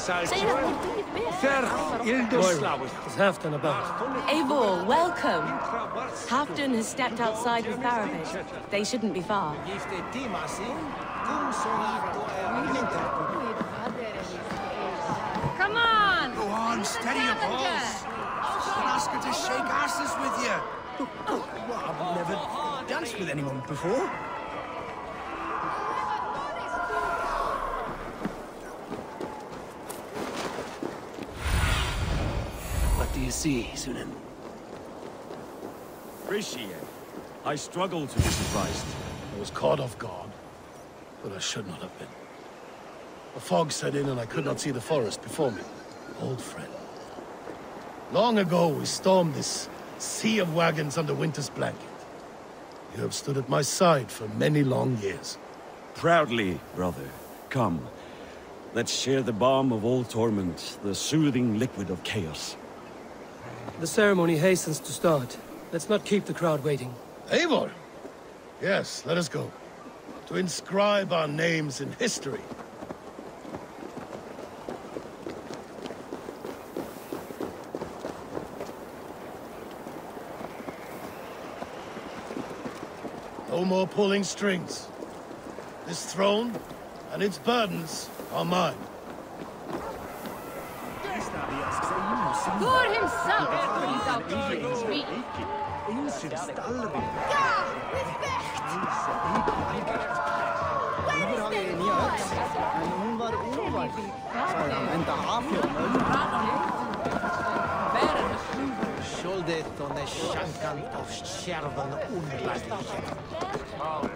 Is Halfdan about? Eivor, welcome. Halfdan has stepped outside with Faravid. They shouldn't be far. Come on! Go on, steady your balls. Don't ask her to shake asses with you. Well, I've never danced with anyone before. What do you see, Sunan? Appreciate. I struggle to be surprised. I was caught off guard, but I should not have been. A fog set in and I could not see the forest before me. Old friend. Long ago we stormed this sea of wagons under winter's blanket. You have stood at my side for many long years. Proudly, brother. Come. Let's share the balm of old torment, the soothing liquid of chaos. The ceremony hastens to start. Let's not keep the crowd waiting. Eivor! Yes, let us go. To inscribe our names in history. No more pulling strings. This throne and its burdens are mine. Thor himself brings out the speak. Skjoldet och sjankan av kärvan undladig.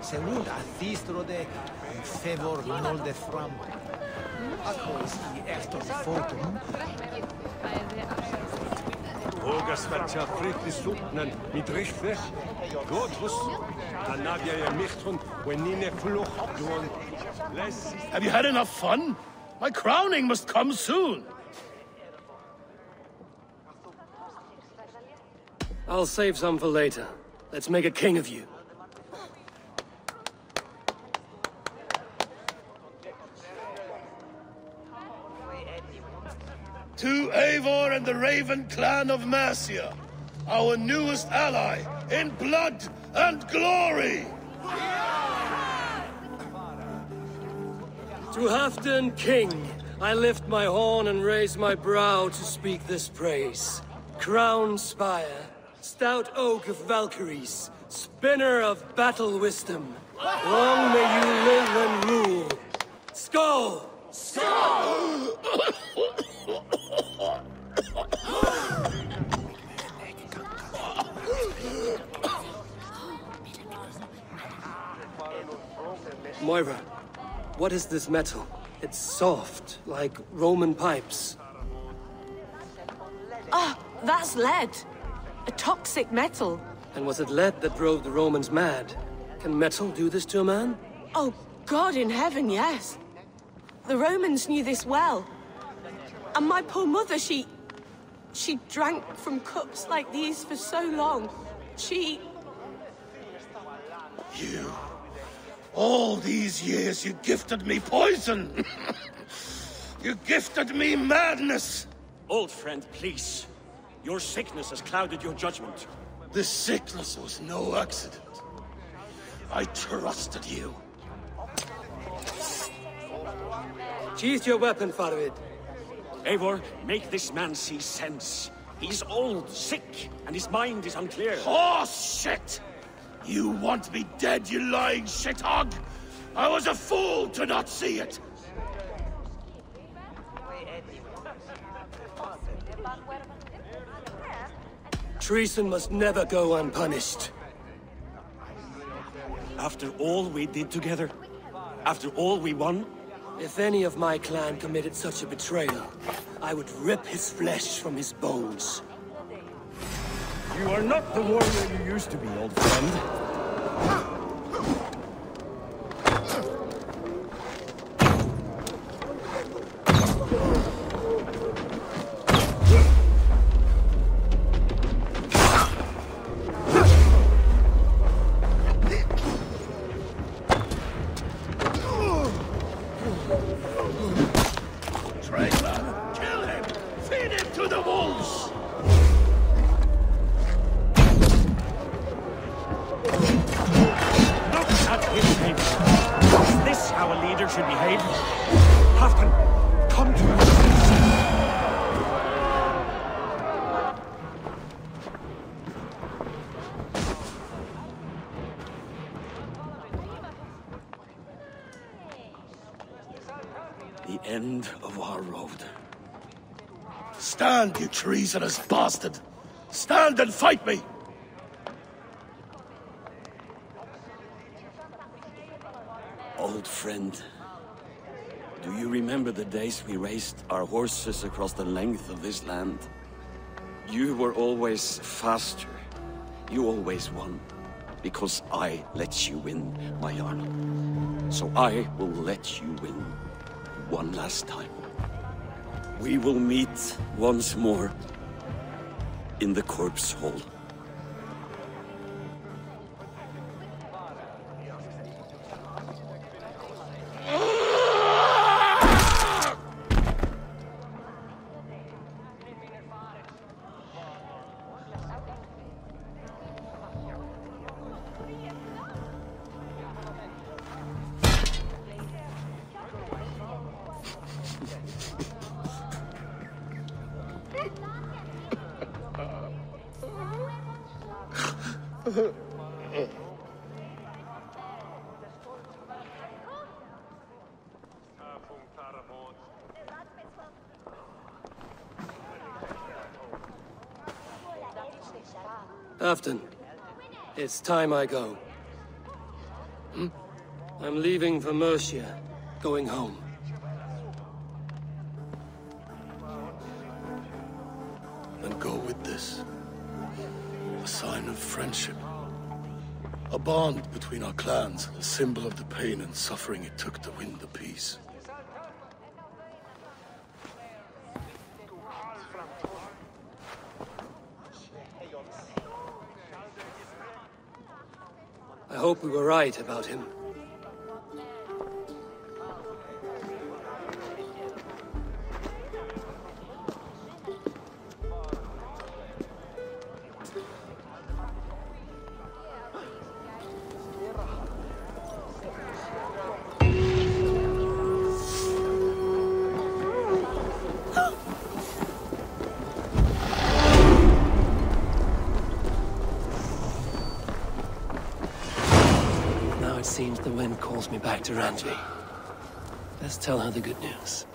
Segunda thistrode favor nolde fram. Akkurat i efter foton. Hogas vertja fritt i sopnen mit richtve. Gotrus. Anavia je michtun when nine fluchtun. Have you had enough fun? My crowning must come soon. I'll save some for later. Let's make a king of you. To Eivor and the Raven clan of Mercia, our newest ally in blood and glory! To Halfdan, king, I lift my horn and raise my brow to speak this praise. Crown spire, stout oak of Valkyries, spinner of battle wisdom. Long may you live and rule. Skål! Skål! Moira, what is this metal? It's soft, like Roman pipes. Ah, that's lead. A toxic metal. And was it lead that drove the Romans mad? Can metal do this to a man? Oh, God in heaven, yes. The Romans knew this well. And my poor mother, she drank from cups like these for so long. She... You... All these years you gifted me poison! You gifted me madness! Old friend, please. Your sickness has clouded your judgment. This sickness was no accident. I trusted you. Sheath your weapon, Faravid. Eivor, make this man see sense. He's old, sick, and his mind is unclear. Horse shit! You want me dead, you lying shithog? I was a fool to not see it! Treason must never go unpunished. After all we did together? After all we won? If any of my clan committed such a betrayal, I would rip his flesh from his bones. You are not the warrior you used to be, old friend. Traitor! to the wolves! Look at him, David. Is this how a leader should behave? Halfdan, come to us. The end of our road. Stand, you treasonous bastard! Stand and fight me! Old friend, do you remember the days we raced our horses across the length of this land? You were always faster. You always won. Because I let you win, my Jarl. So I will let you win. One last time. We will meet once more in the corpse hall. Halfdan, it's time I go. I'm leaving for Mercia, going home. And go with this. A sign of friendship. A bond between our clans, a symbol of the pain and suffering it took to win the peace. I hope we were right about him. Seems the wind calls me back to Randvi. Let's tell her the good news.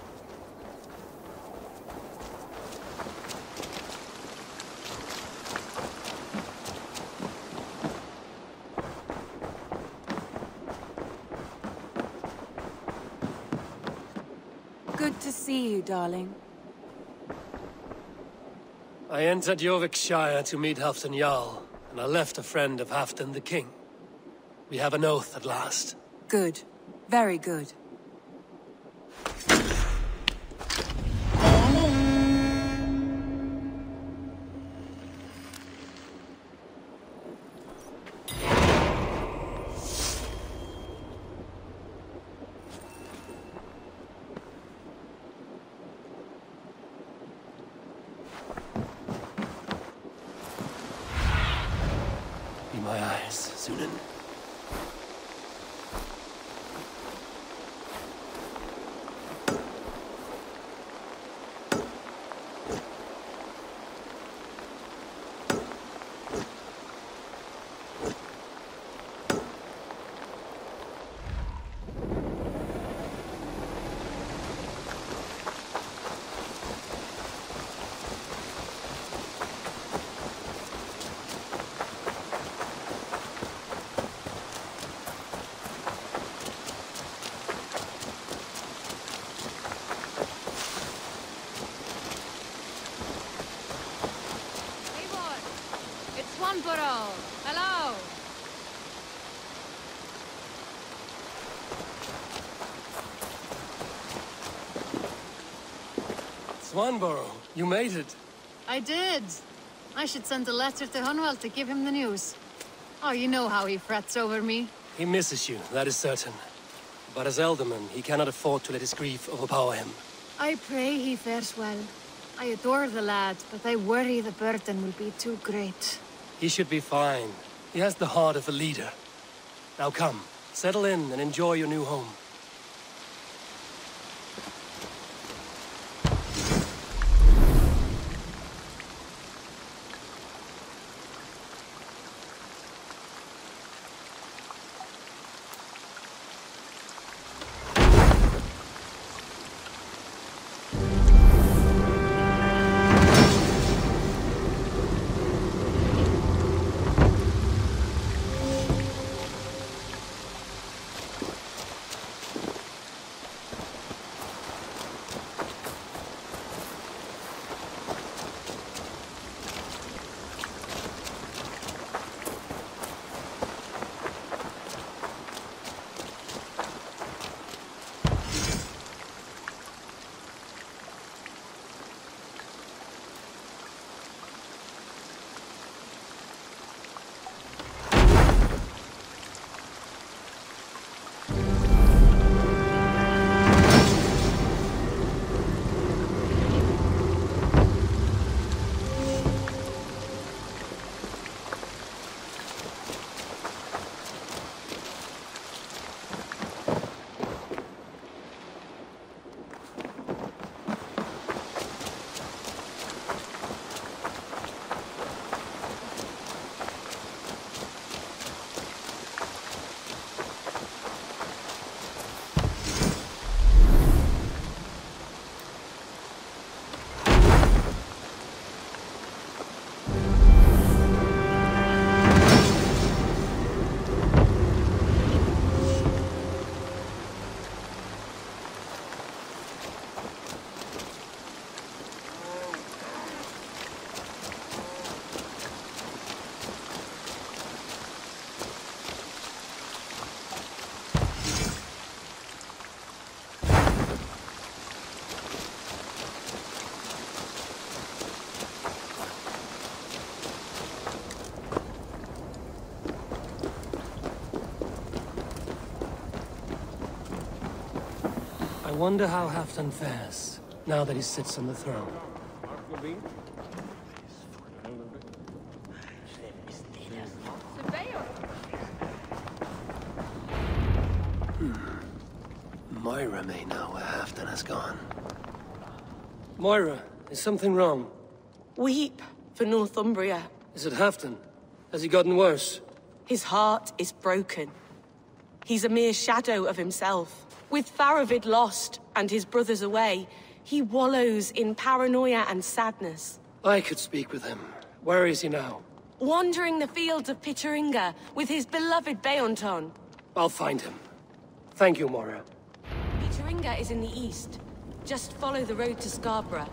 Good to see you, darling. I entered Jorvikshire to meet Halfdan Jarl, and I left a friend of Halfdan the King. We have an oath at last. Good. Very good. Be my eyes, Sunan. Swanborough! Hello! Swanborough, you made it. I did. I should send a letter to Hunwell to give him the news. Oh, you know how he frets over me. He misses you, that is certain. But as Elderman, he cannot afford to let his grief overpower him. I pray he fares well. I adore the lad, but I worry the burden will be too great. He should be fine. He has the heart of a leader. Now come, settle in and enjoy your new home. I wonder how Halfdan fares, now that he sits on the throne. Moira may know where Halfdan has gone. Moira, is something wrong? Weep for Northumbria. Is it Halfdan? Has he gotten worse? His heart is broken. He's a mere shadow of himself. With Faravid lost and his brothers away, he wallows in paranoia and sadness. I could speak with him. Where is he now? Wandering the fields of Pittaringa with his beloved Beonton. I'll find him. Thank you, Moira. Pittaringa is in the east. Just follow the road to Scarborough.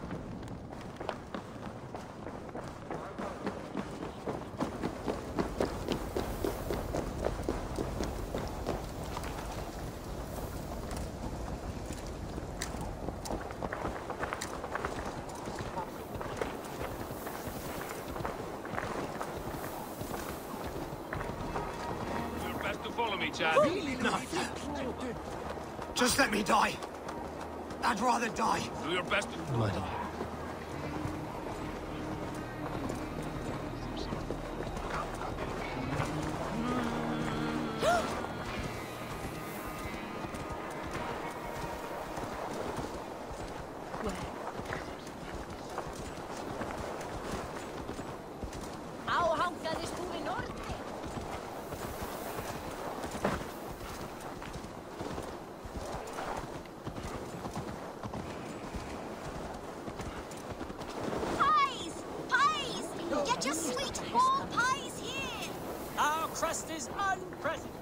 Just let me die. I'd rather die. Do your best. Mighty. Crust is unprecedented.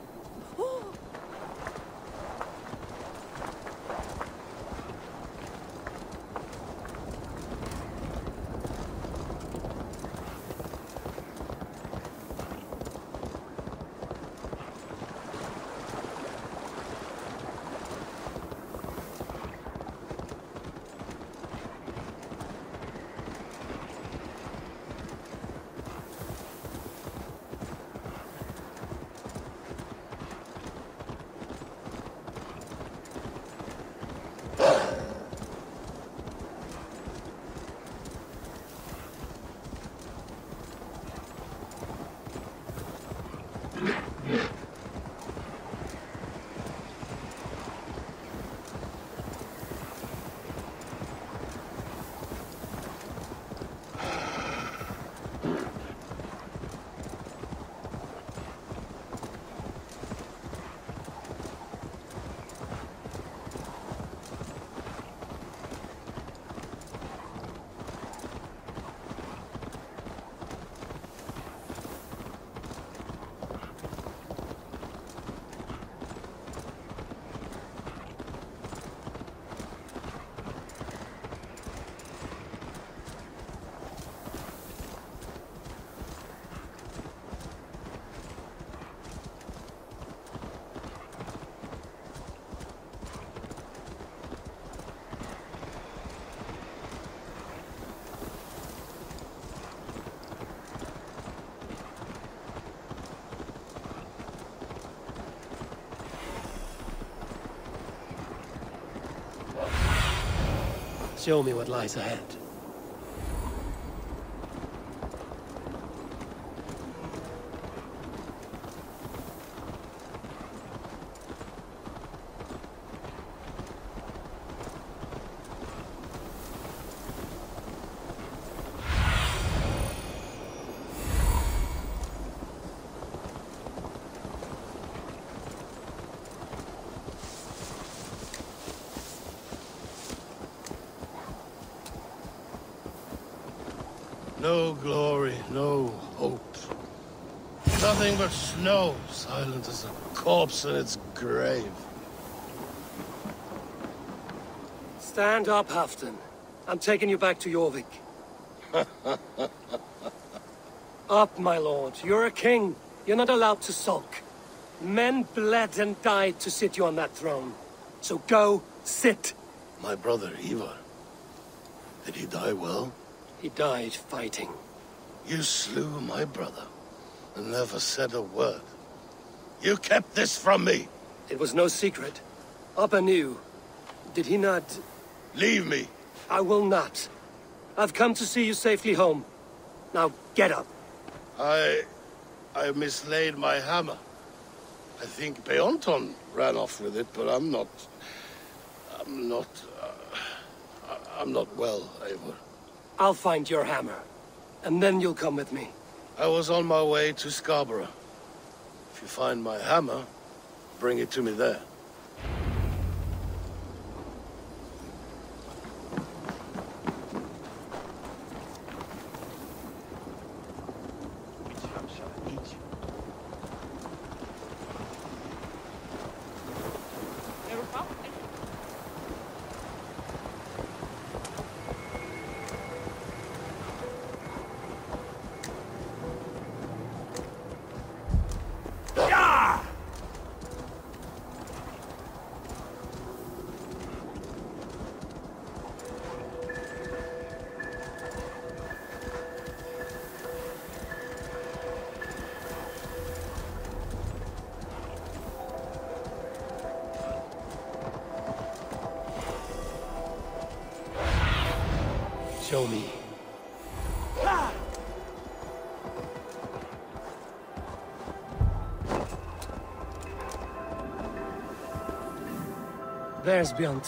Show me what lies ahead. No glory, no hope. Nothing but snow, silent as a corpse in its grave. Stand up, Halfdan. I'm taking you back to Jorvik. Up, my lord. You're a king. You're not allowed to sulk. Men bled and died to sit you on that throne. So go, sit. My brother, Ivar. Did he die well? He died fighting. You slew my brother, and never said a word. You kept this from me! It was no secret. Appa knew. Did he not... Leave me! I will not. I've come to see you safely home. Now, get up. I mislaid my hammer. I think Beonton ran off with it, but I'm not well, Eivor. I'll find your hammer, and then you'll come with me. I was on my way to Scarborough. If you find my hammer, bring it to me there. Show me. There's Bjorn,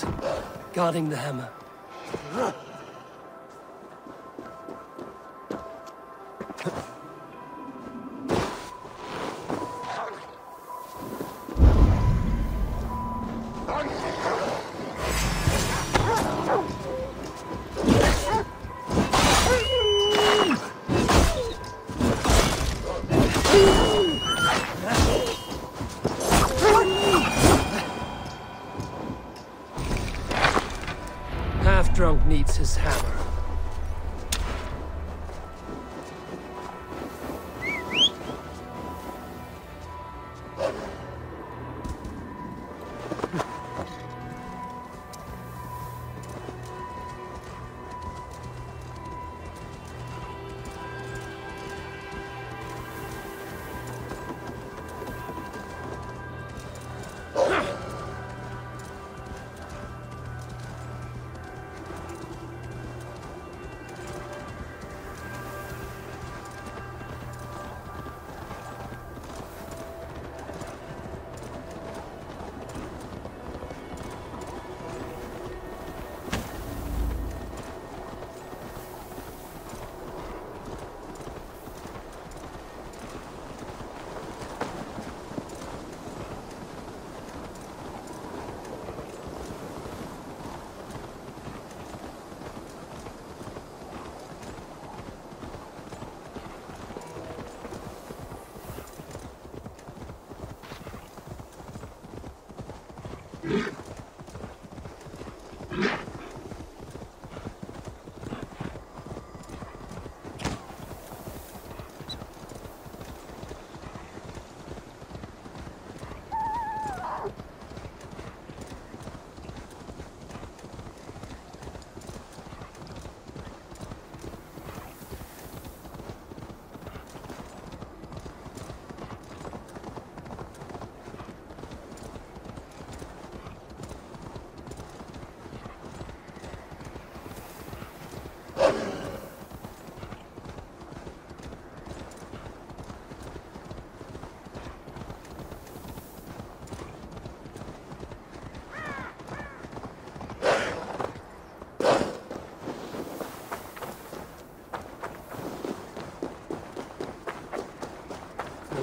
guarding the hammer. Half-drunk needs his hammer.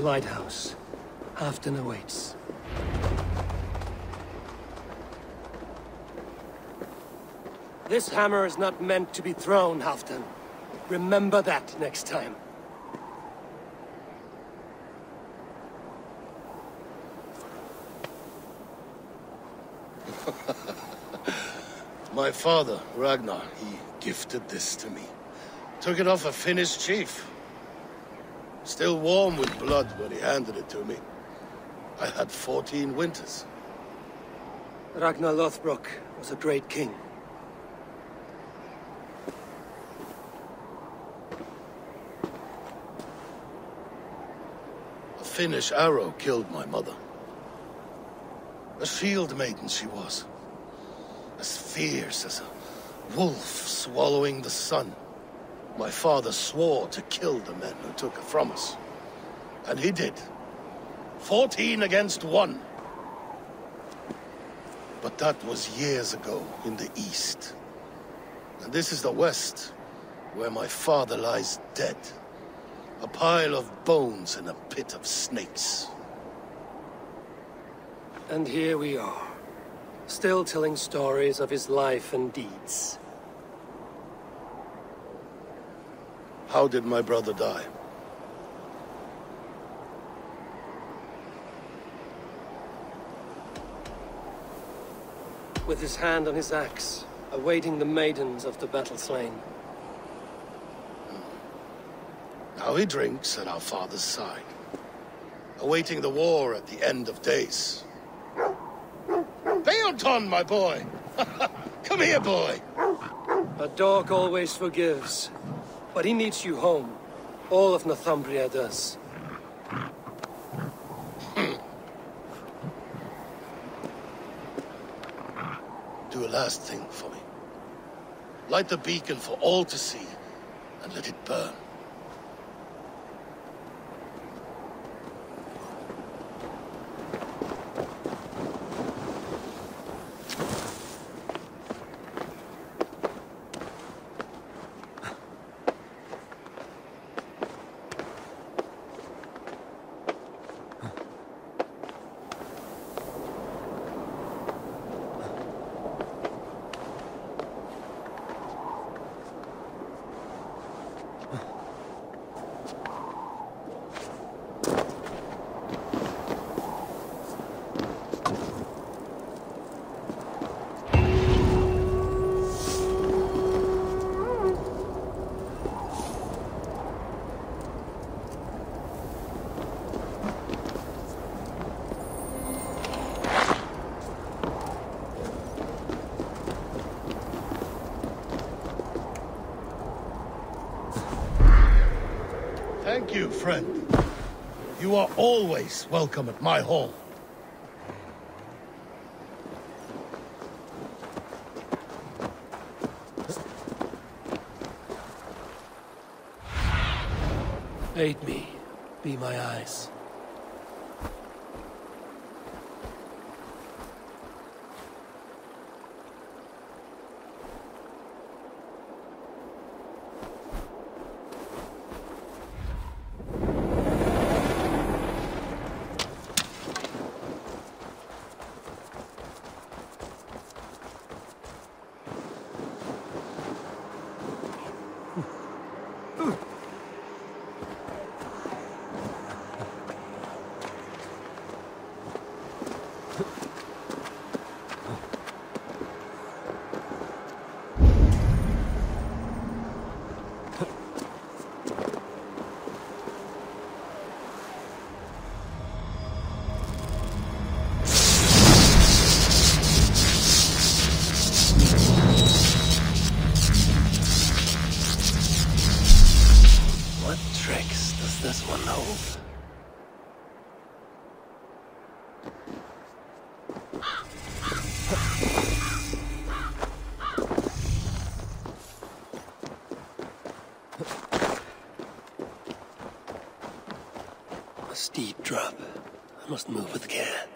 lighthouse. Halfdan awaits. This hammer is not meant to be thrown, Halfdan. Remember that next time. My father, Ragnar, he gifted this to me. Took it off a Finnish chief. Still warm with blood when he handed it to me. I had 14 winters. Ragnar Lothbrok was a great king. A Finnish arrow killed my mother. A shield maiden she was. As fierce as a wolf swallowing the sun. My father swore to kill the men who took her from us. And he did. 14 against 1. But that was years ago in the east. And this is the west, where my father lies dead. A pile of bones in a pit of snakes. And here we are, still telling stories of his life and deeds. How did my brother die? With his hand on his axe, awaiting the maidens of the battle slain. Now he drinks at our father's side, awaiting the war at the end of days. Beoton, my boy! Come here, boy! A dog always forgives, but he needs you home. All of Northumbria does. Do a last thing for me. Light the beacon for all to see, and let it burn. Thank you, friend. You are always welcome at my hall. Aid me. Be my eyes. A steep drop. I must move with care.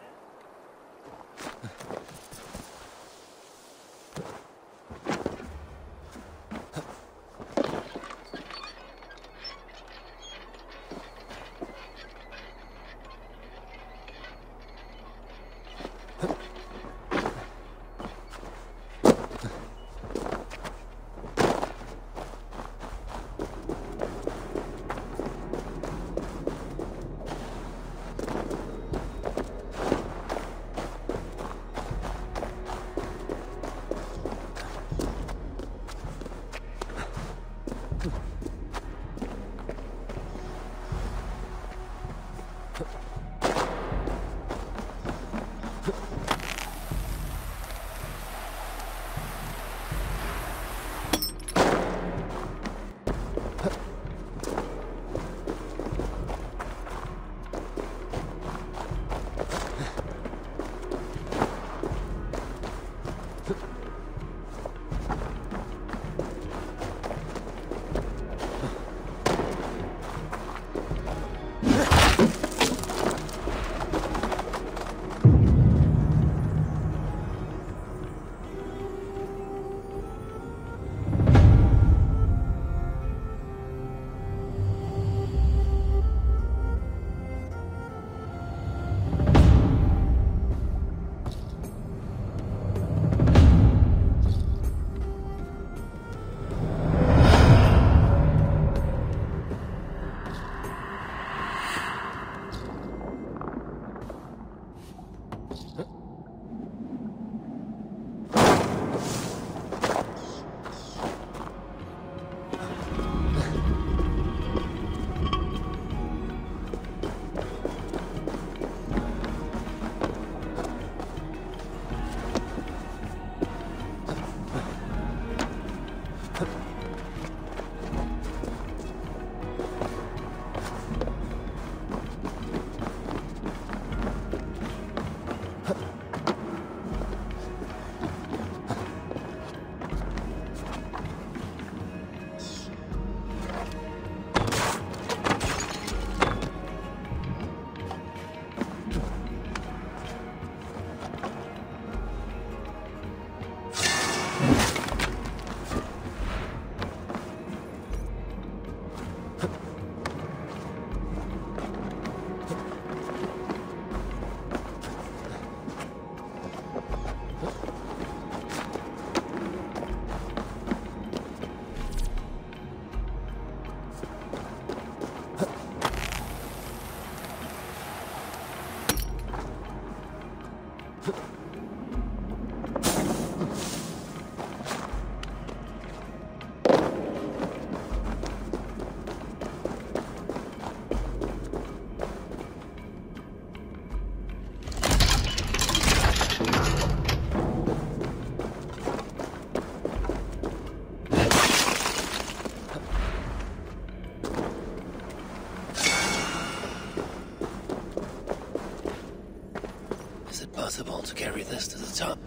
impossible to carry this to the top.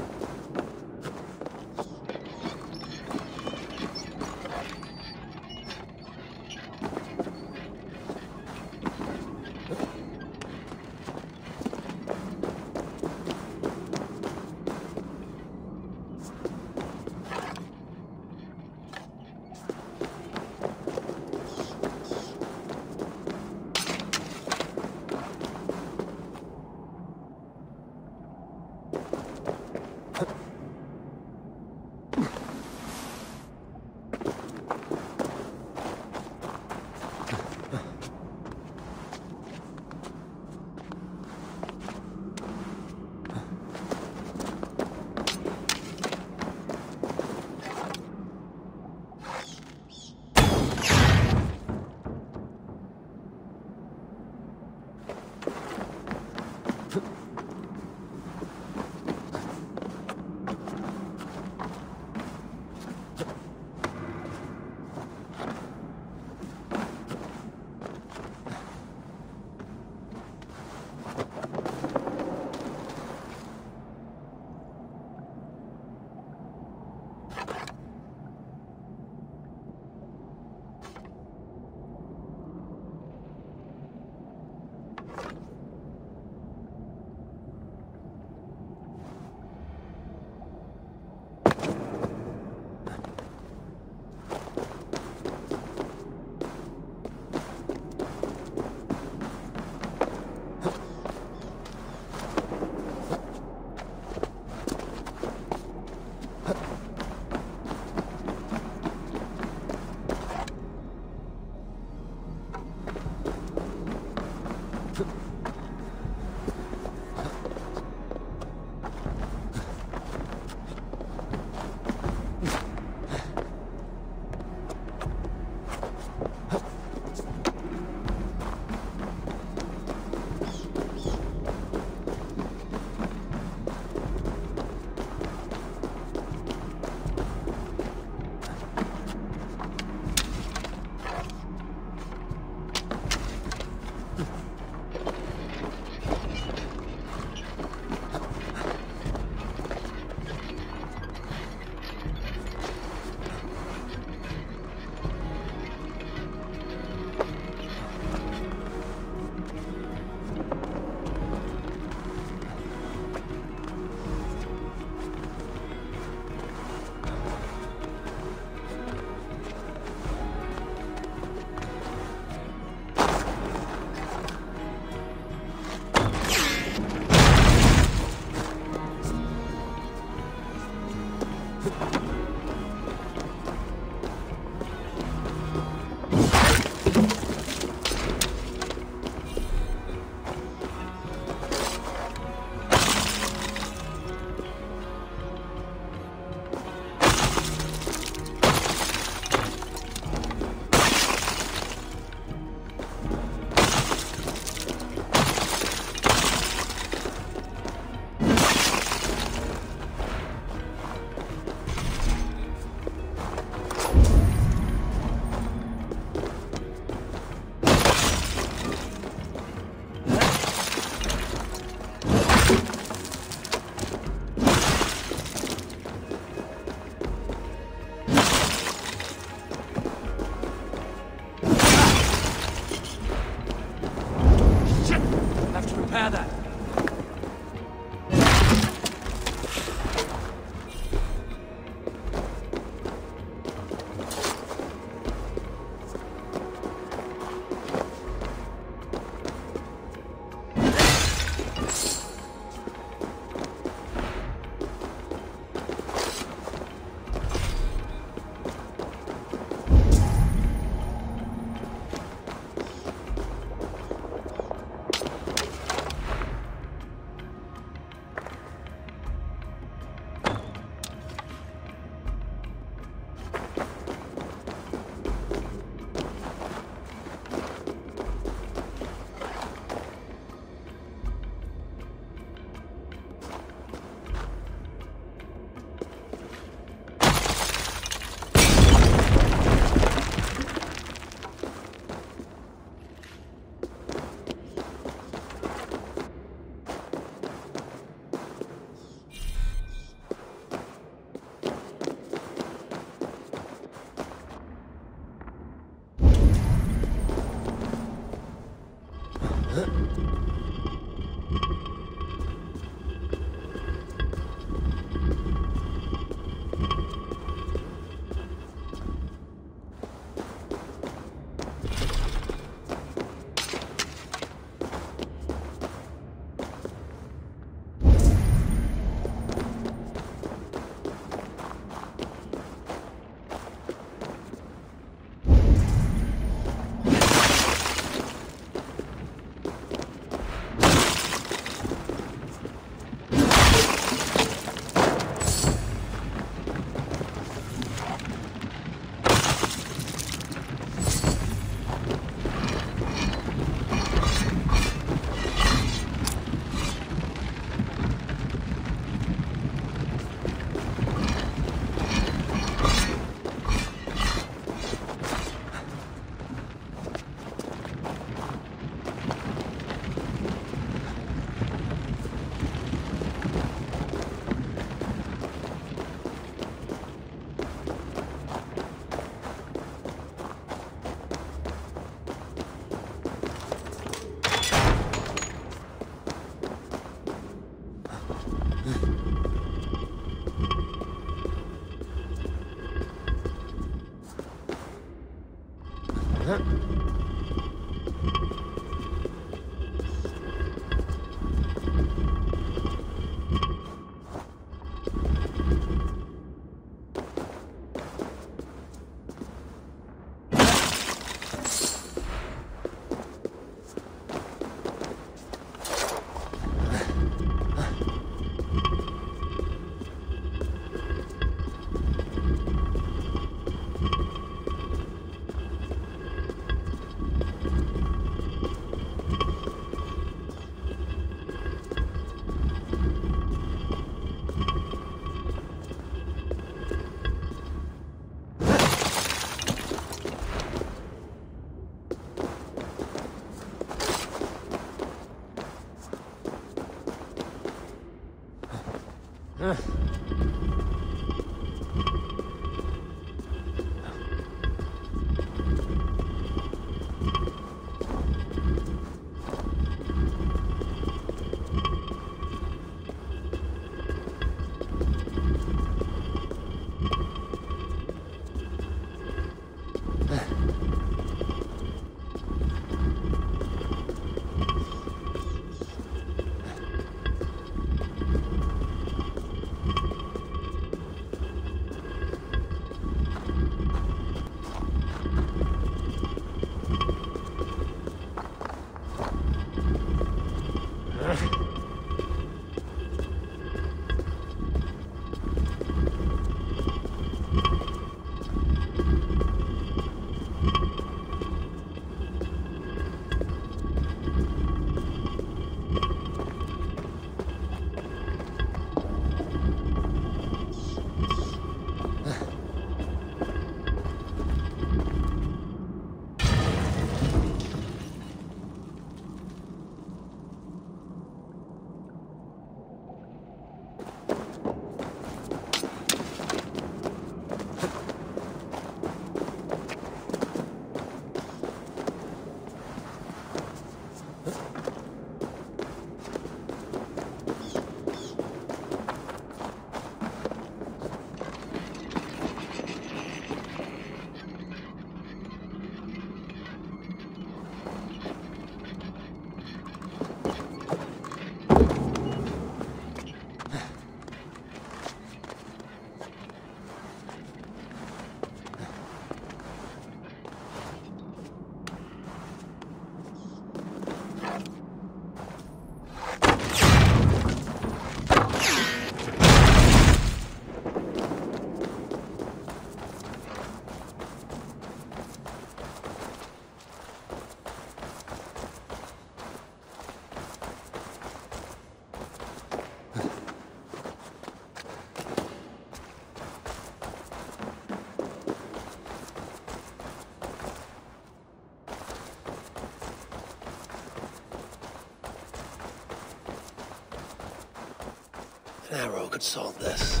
An arrow could solve this.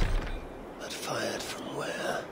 But fired from where?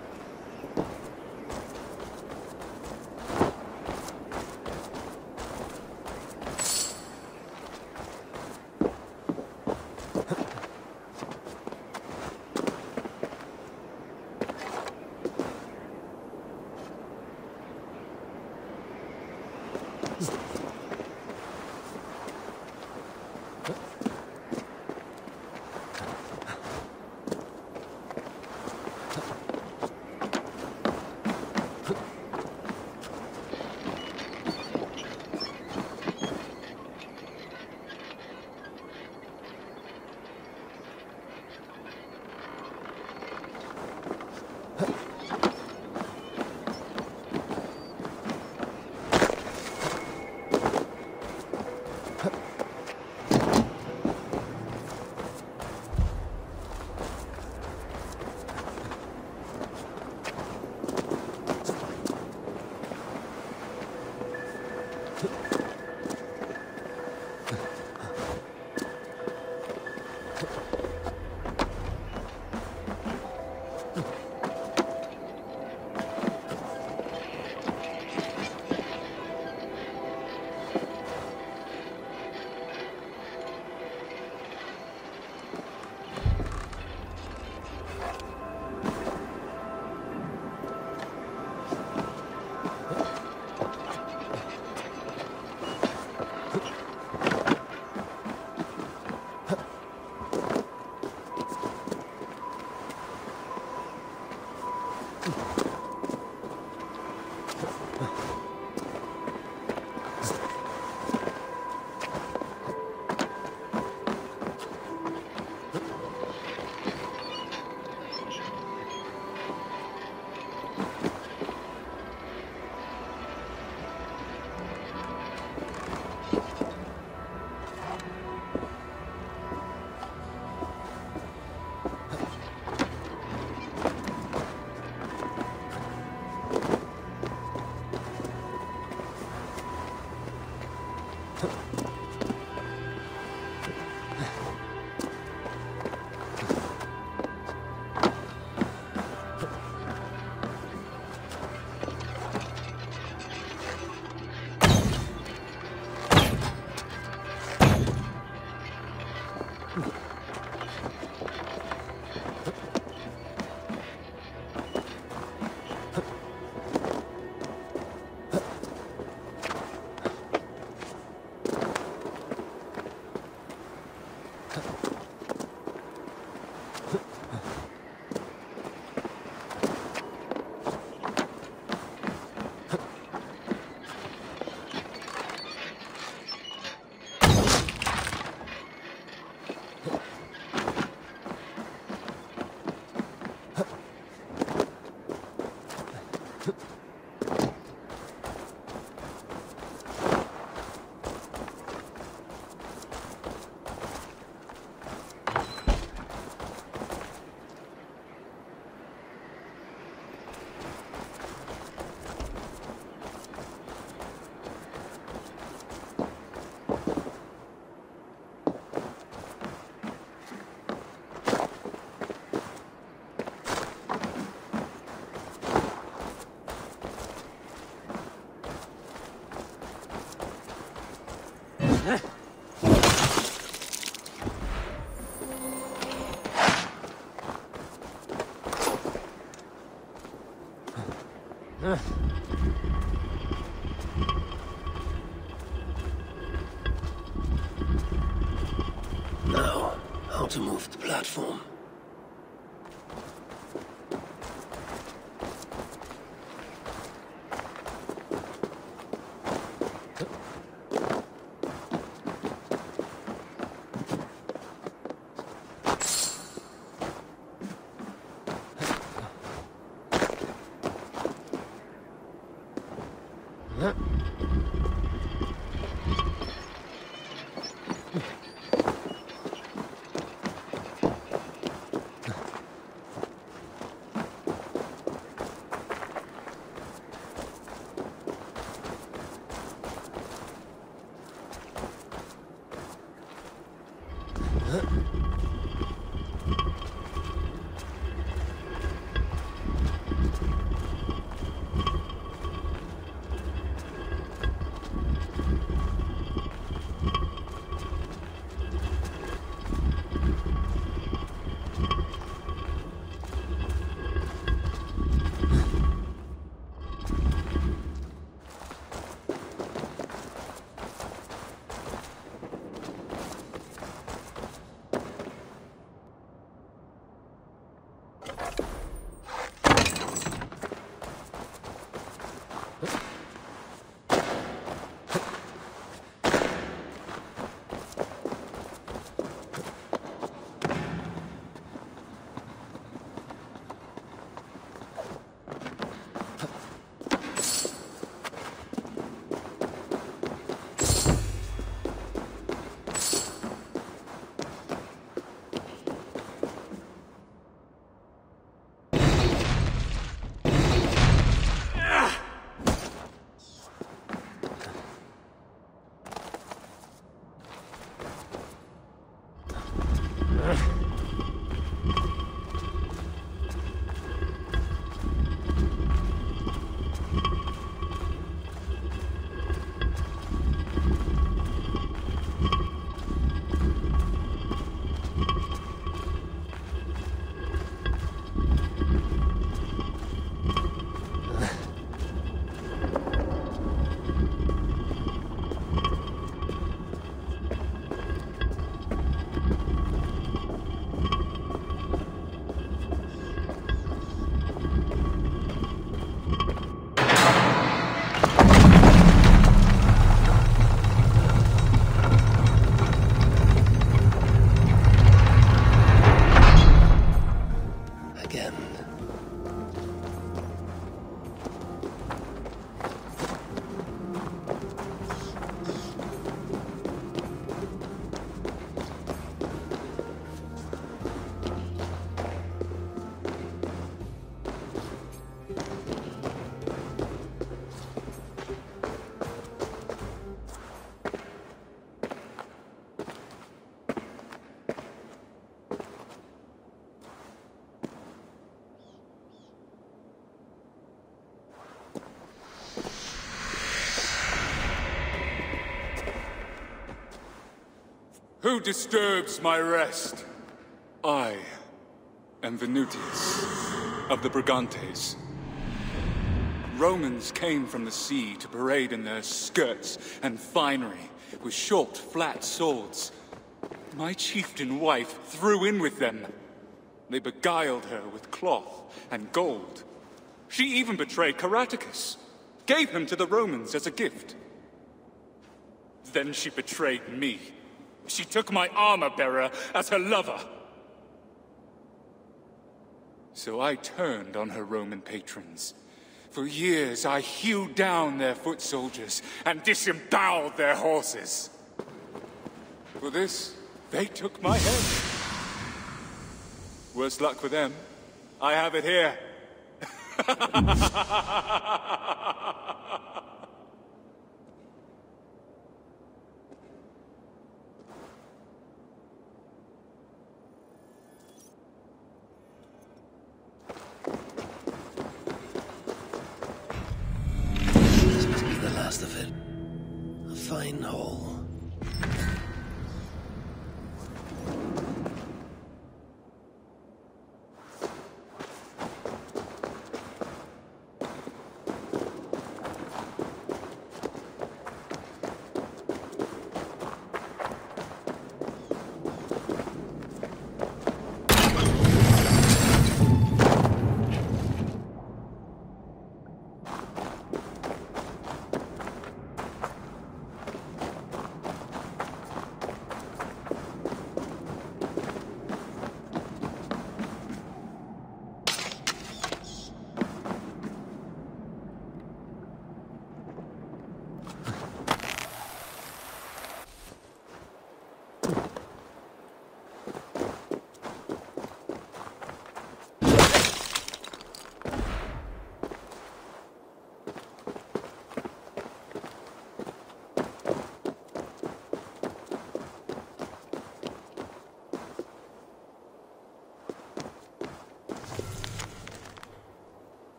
Now, how to move the platform. Who disturbs my rest? I am Venutius, of the Brigantes. Romans came from the sea to parade in their skirts and finery, with short, flat swords. My chieftain wife threw in with them. They beguiled her with cloth and gold. She even betrayed Caraticus, gave him to the Romans as a gift. Then she betrayed me. She took my armor-bearer as her lover. So I turned on her Roman patrons. For years I hewed down their foot soldiers and disemboweled their horses. For this, they took my head. Worse luck for them. I have it here. This must be the last of it. A fine hole.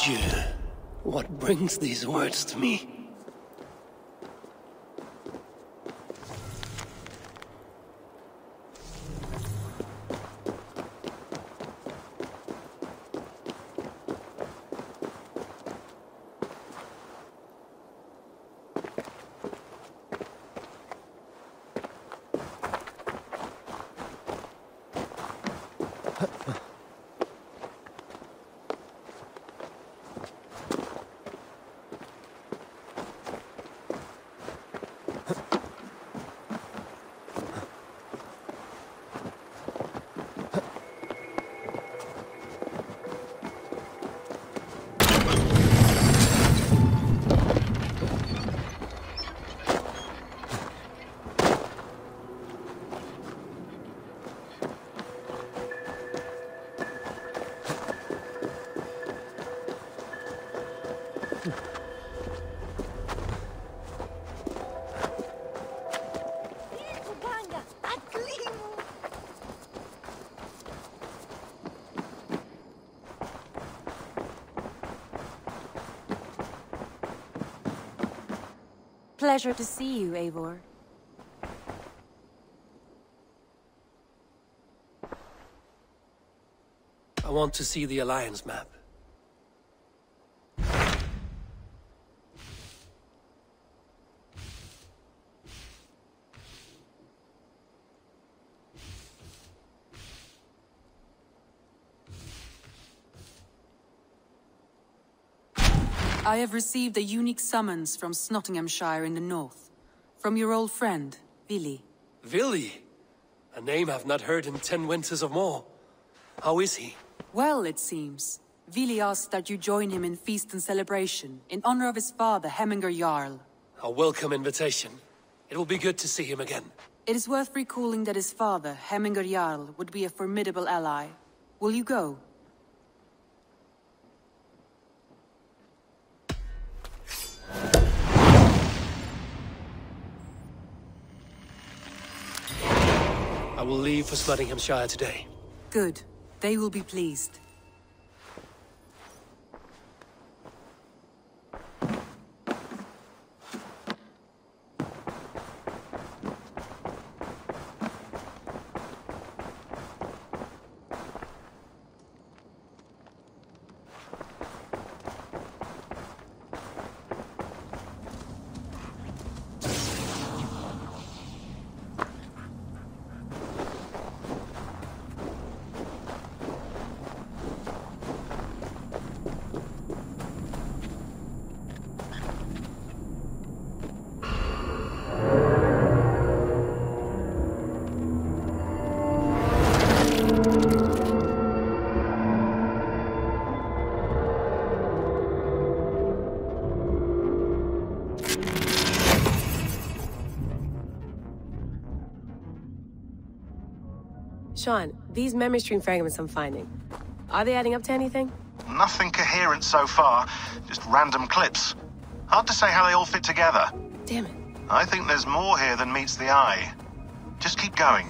Dieu, what brings these words to me? Pleasure to see you, Eivor. I want to see the Alliance map. I have received a unique summons from Nottinghamshire in the north. From your old friend, Vili. Vili? A name I've not heard in 10 winters or more. How is he? Well, it seems. Vili asked that you join him in feast and celebration, in honor of his father, Hemminger Jarl. A welcome invitation. It will be good to see him again. It is worth recalling that his father, Hemminger Jarl, would be a formidable ally. Will you go? I will leave for Nottinghamshire today. Good. They will be pleased. Sean, these memory stream fragments I'm finding, are they adding up to anything? Nothing coherent so far, just random clips. Hard to say how they all fit together. Damn it. I think there's more here than meets the eye. Just keep going.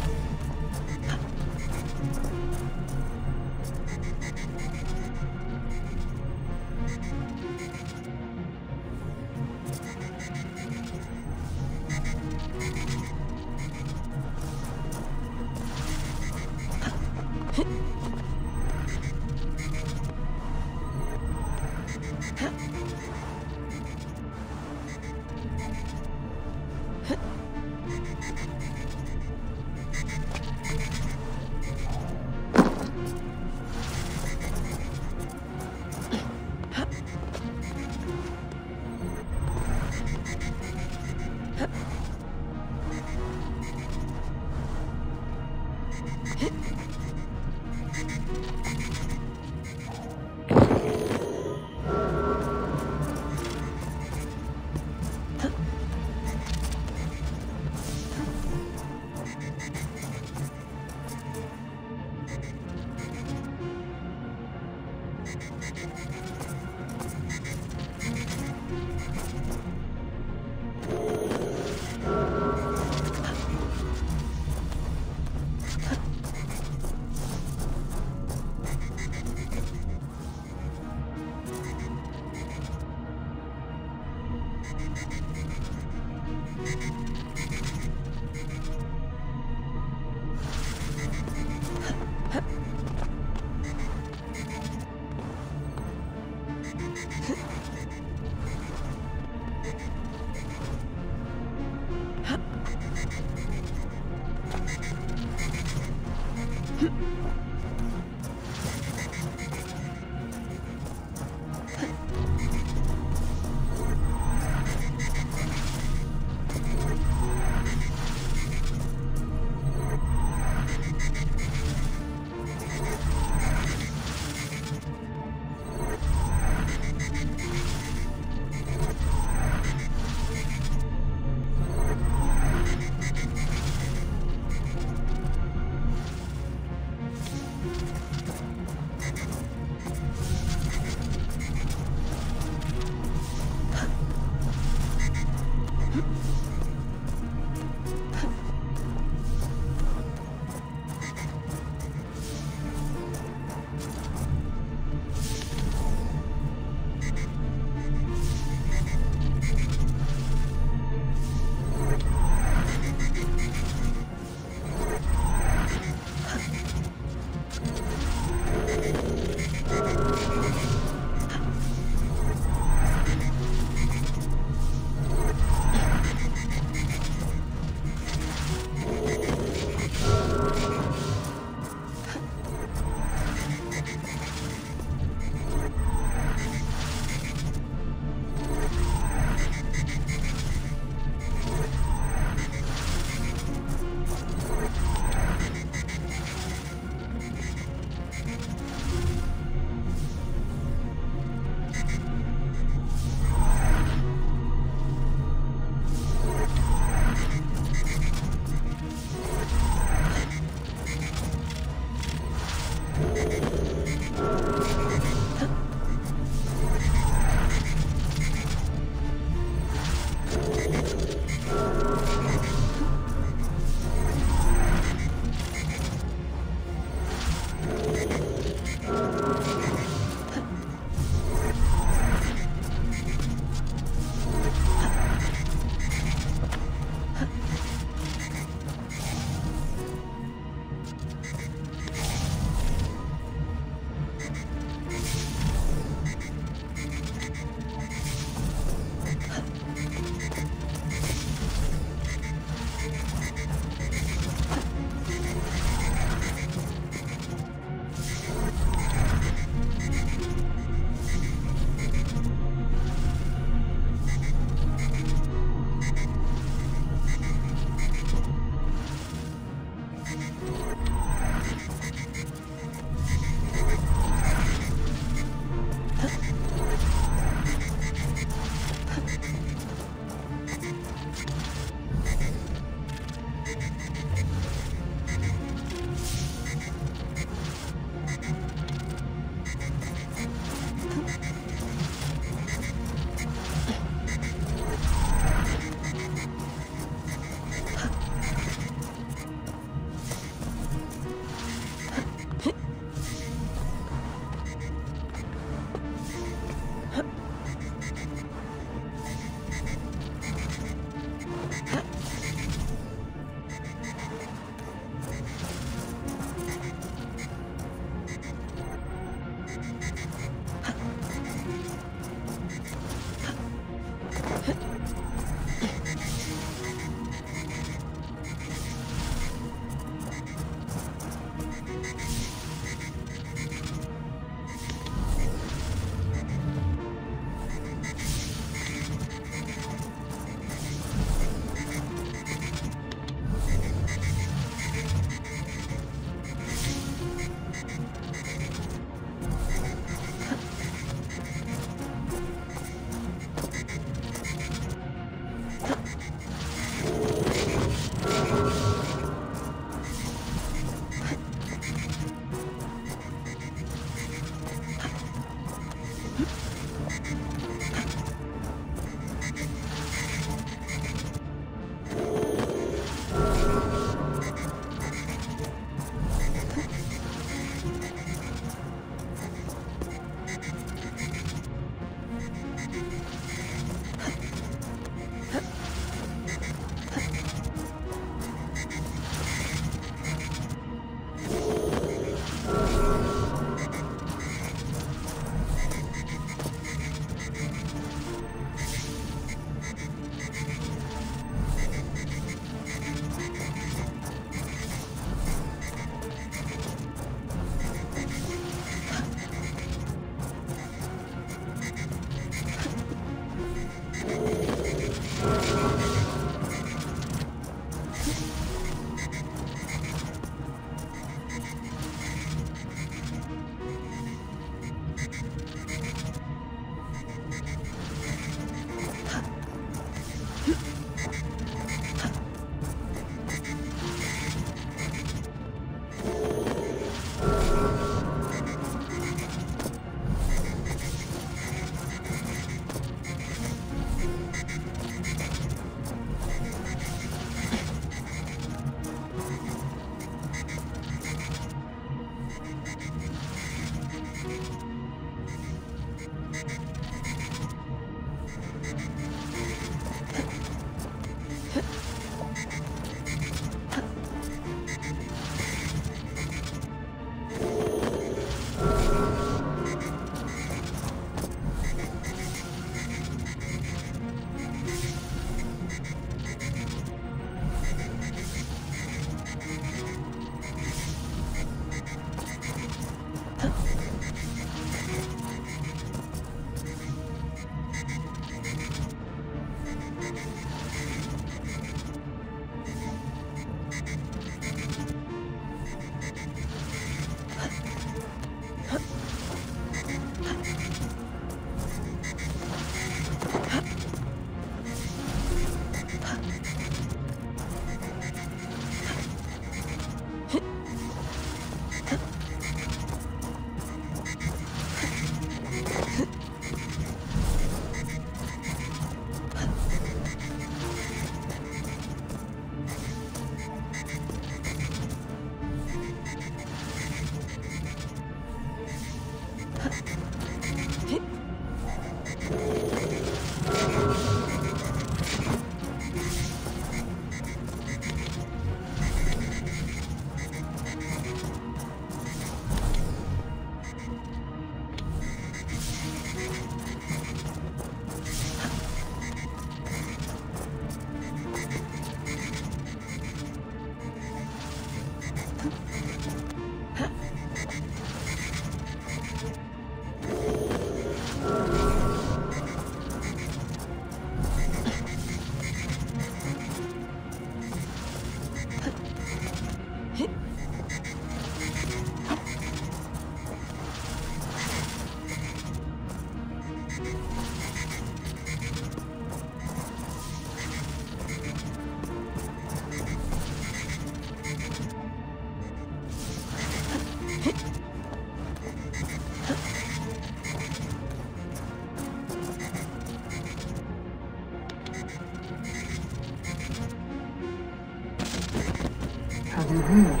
Have you heard?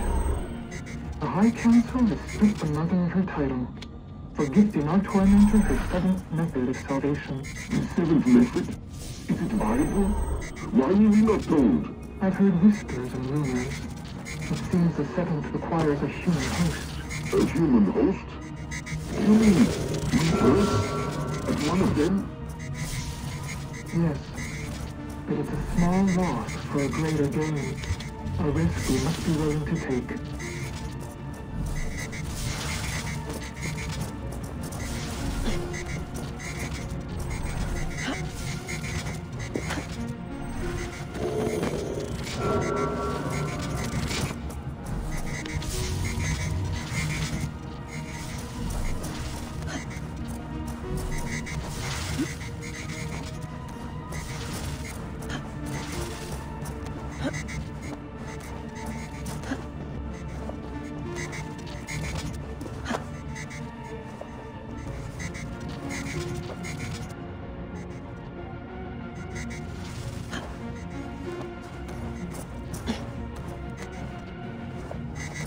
The High Council has stripped the mother of her title for gifting our tormentor her seventh method of salvation. The seventh method? Is it viable? Why were we not told? I've heard whispers and rumors. It seems the seventh requires a human host. A human host? You mean me first? As one of them? Yes. But it's a small loss for a greater gain. A risk we must be willing to take.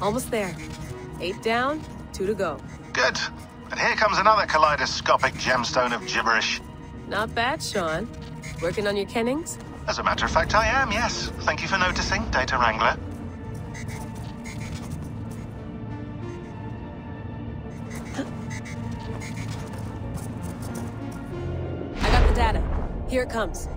Almost there. 8 down, 2 to go. Good. And here comes another kaleidoscopic gemstone of gibberish. Not bad, Sean. Working on your kennings? As a matter of fact, I am, yes. Thank you for noticing, Data Wrangler. I got the data. Here it comes.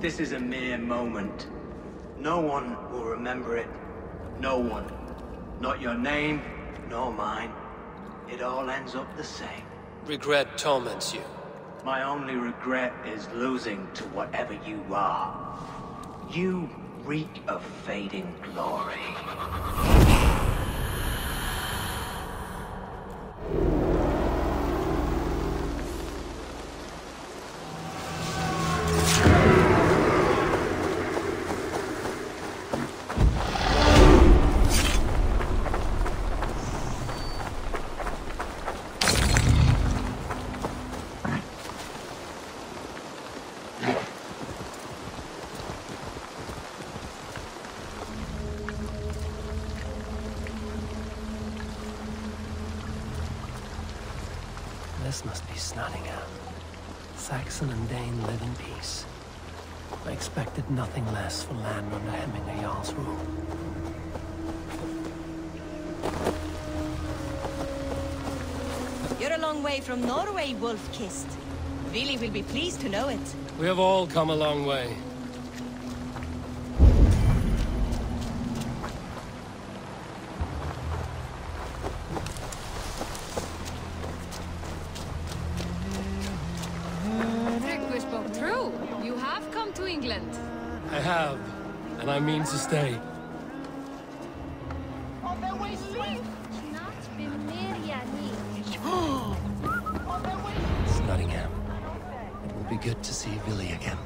This is a mere moment. No one will remember it. No one. Not your name, nor mine. It all ends up the same. Regret torments you. My only regret is losing to whatever you are. You reek of fading glory. This must be Snottingham. Saxon and Dane live in peace. I expected nothing less for land under Hemminger Jarl's rule. You're a long way from Norway, Wolf-Kissed. Vili will be pleased to know it. We have all come a long way. True. You have come to England. I have. and I mean to stay. It's Nottingham. It will be good to see Vili again.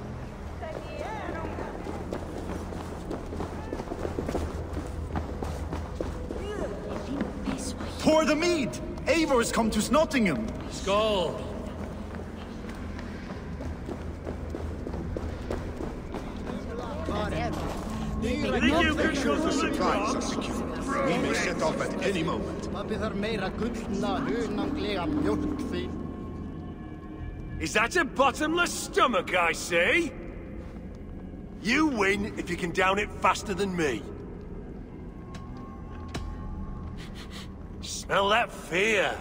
Pour the mead! Eivor has come to Nottingham! Skål! The supplies are secure. We may set off at any moment. Is that a bottomless stomach I see? You win if you can down it faster than me. Smell that fear.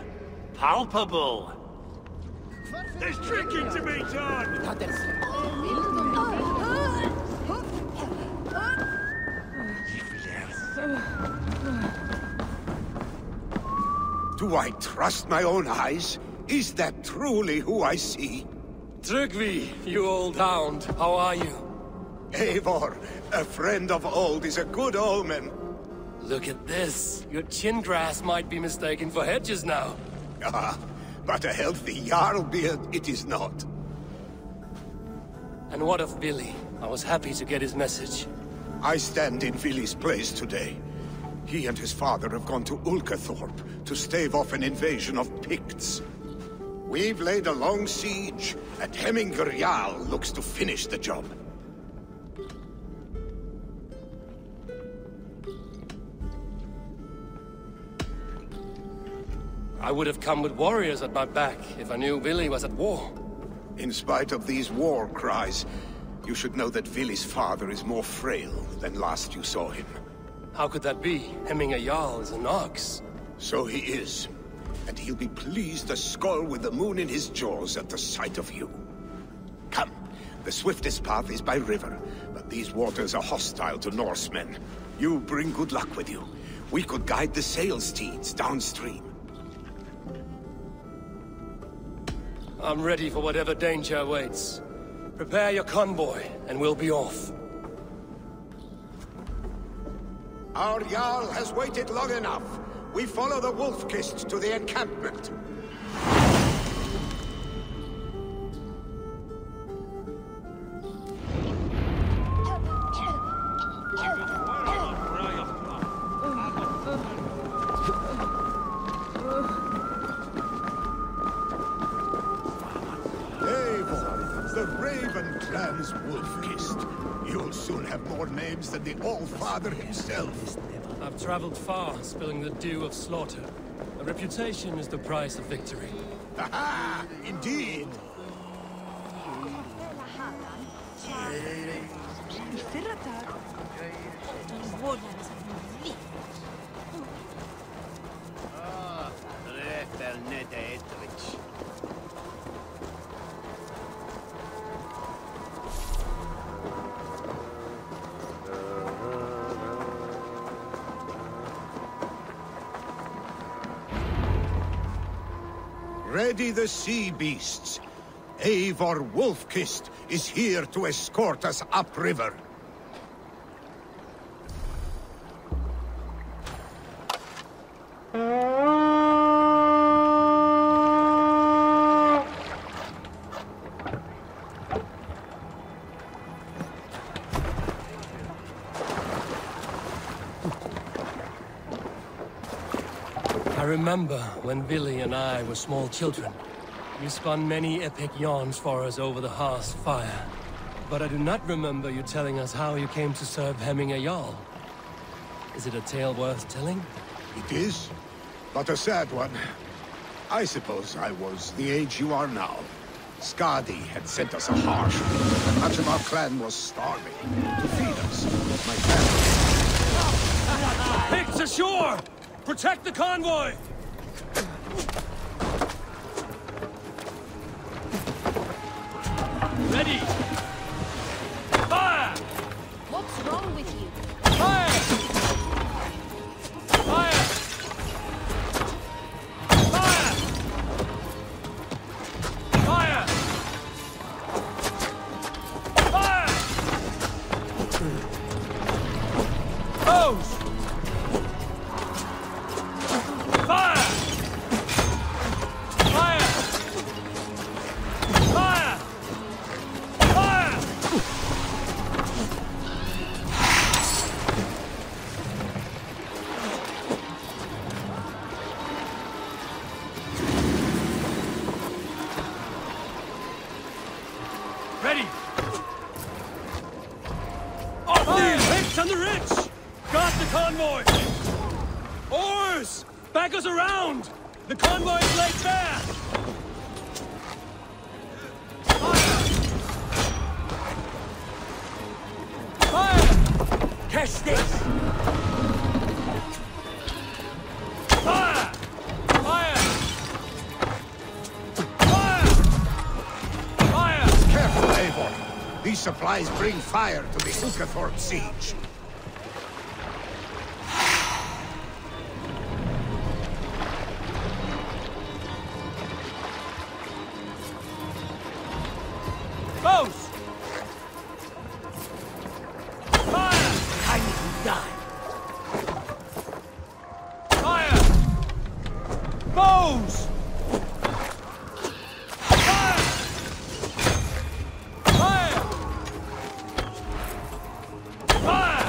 Palpable. There's drinking to be done! Do I trust my own eyes? Is that truly who I see? Tryggvi, you old hound, how are you? Eivor, a friend of old is a good omen. Look at this. Your chin grass might be mistaken for hedges now. Ah, but a healthy Jarl beard it is not. And what of Vili? I was happy to get his message. I stand in Vili's place today. He and his father have gone to Ulkathorpe to stave off an invasion of Picts. We've laid a long siege, and Hemminger Jarl looks to finish the job. I would have come with warriors at my back if I knew Vili was at war. In spite of these war cries, you should know that Vili's father is more frail than last you saw him. How could that be? Hemminger Jarl is an ox. So he is. And he'll be pleased to skull with the moon in his jaws at the sight of you. Come, the swiftest path is by river, but these waters are hostile to Norsemen. You bring good luck with you. We could guide the sail steeds downstream. I'm ready for whatever danger awaits. Prepare your convoy, and we'll be off. Our Jarl has waited long enough. We follow the Wolf-Kist to the encampment. Eivor, the Raven Clan's Wolf-Kist. You'll soon have more names than the All-Father himself. I've traveled far, spilling the dew of slaughter. A reputation is the price of victory. Ha-ha! Indeed! Ready the sea beasts. Eivor Wolf-Kist is here to escort us upriver. I remember when Vili and I were small children. You spun many epic yarns for us over the hearth's fire. But I do not remember you telling us how you came to serve Hemminger Jarl. Is it a tale worth telling? It is, but a sad one. I suppose I was the age you are now. Skadi had sent us a harsh meal, and much of our clan was starving. To feed us, my family... Picts ashore! Protect the convoy! Ready! Fire! What's wrong with you? Fire! Fire! Fire! Fire! Fire! on the ridge! Got the convoy! Oars! Back us around! The convoy is laid bare! Fire! Catch this! Fire! Fire! Fire! Fire! Careful, Eivor. These supplies bring fire to the Ukathorpe siege. Bows! Fire! I need to die. Fire! Bows! Fire! Fire! Fire!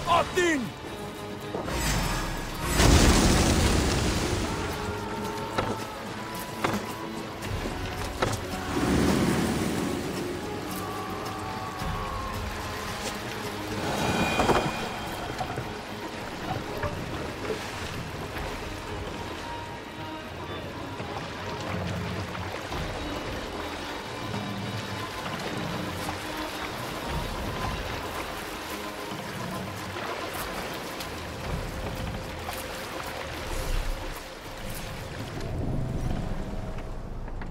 Odin!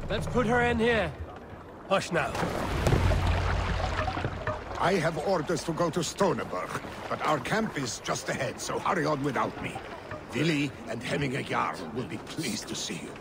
Let's put her in here. Hush now. I have orders to go to Stoneberg, but our camp is just ahead, so hurry on without me. Vili and Hemminge Jarl will be pleased to see you.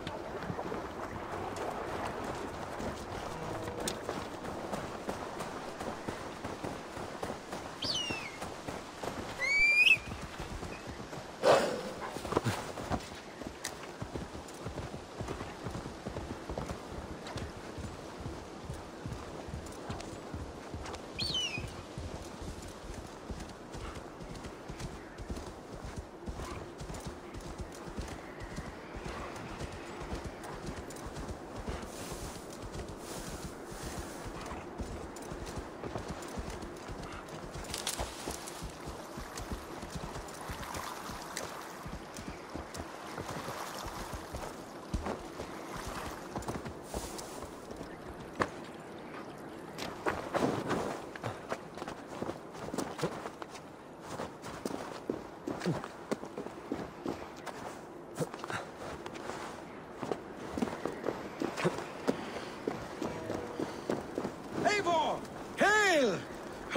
Eivor! Hail!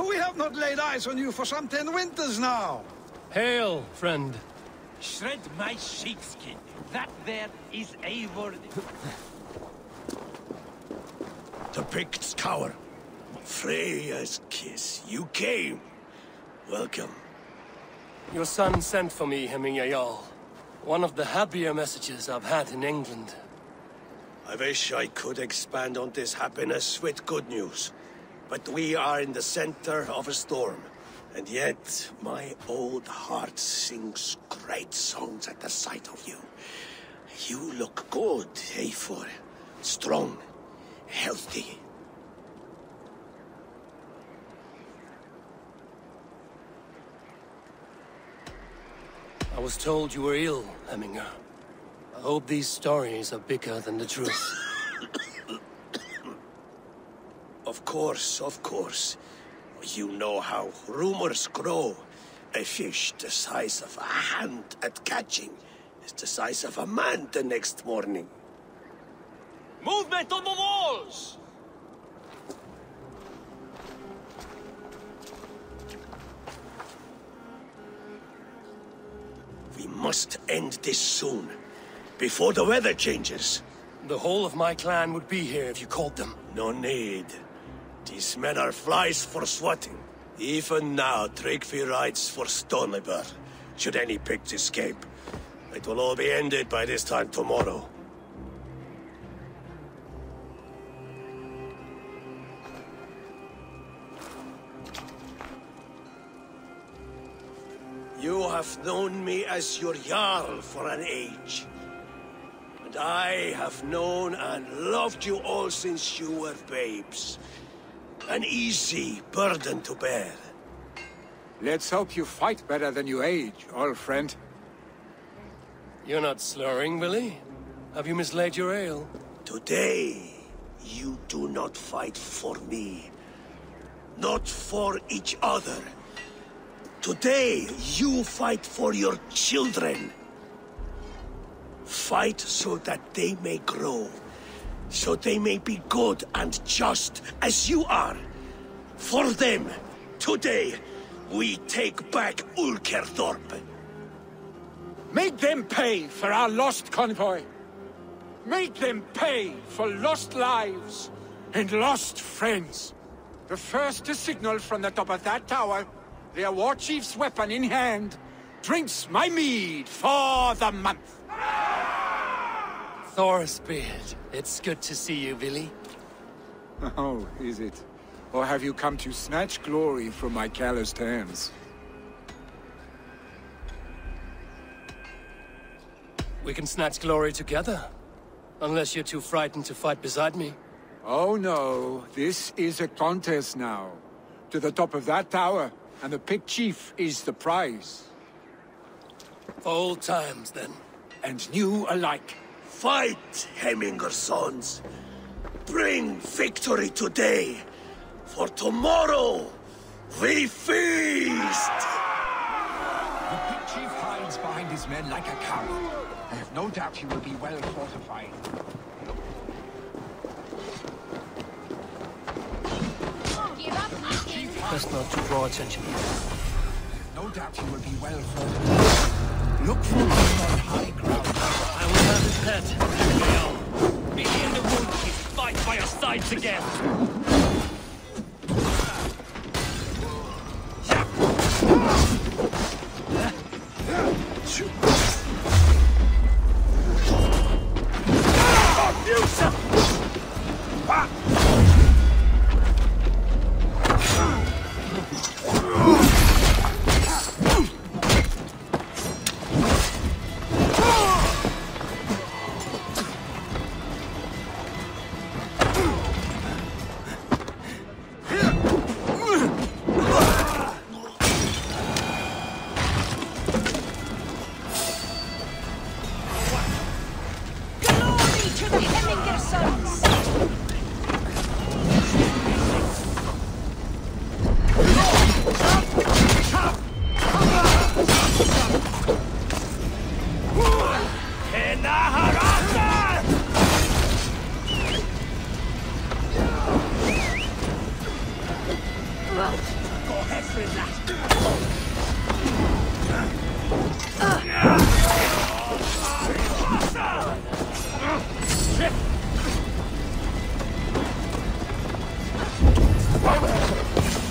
We have not laid eyes on you for some 10 winters now. Hail, friend. Shred my sheepskin. That there is Eivor. The Picts cower. Freya's kiss. You came. Welcome. Your son sent for me, Hemminge Jarl. One of the happier messages I've had in England. I wish I could expand on this happiness with good news. But we are in the center of a storm. And yet, my old heart sings great songs at the sight of you. You look good, Eivor. Strong, healthy. I was told you were ill, Hemminge. I hope these stories are bigger than the truth. Of course, of course. You know how rumors grow. A fish the size of a hand at catching is the size of a man the next morning. Movement on the walls! We must end this soon, before the weather changes. The whole of my clan would be here if you called them. No need. These men are flies for swatting. Even now, Tryggvi rides for Stoneberg. Should any Picts escape, it will all be ended by this time tomorrow. You have known me as your Jarl for an age. And I have known and loved you all since you were babes. An easy burden to bear. Let's hope you fight better than you age, old friend. You're not slurring, Willie? Have you mislaid your ale? Today, you do not fight for me. Not for each other. Today, you fight for your children. Fight so that they may grow. So they may be good and just as you are. For them, today, we take back Ulkerthorpe. Make them pay for our lost convoy. Make them pay for lost lives and lost friends. The first to signal from the top of that tower, their war chief's weapon in hand, drinks my mead for the month. Thorisbeard, it's good to see you, Willie. Oh, is it? Or have you come to snatch glory from my calloused hands? We can snatch glory together. Unless you're too frightened to fight beside me. Oh no, this is a contest now. To the top of that tower, and the picked chief is the prize. Old times, then. And new alike. Fight, Hemminger sons. Bring victory today. For tomorrow, we feast! The picked chief hides behind his men like a coward. I have no doubt he will be well fortified. Best not to draw attention. No doubt he will be well fortified. Look for him on high ground. I will have his head. Leon. Be in the wood, please fight by your sides again.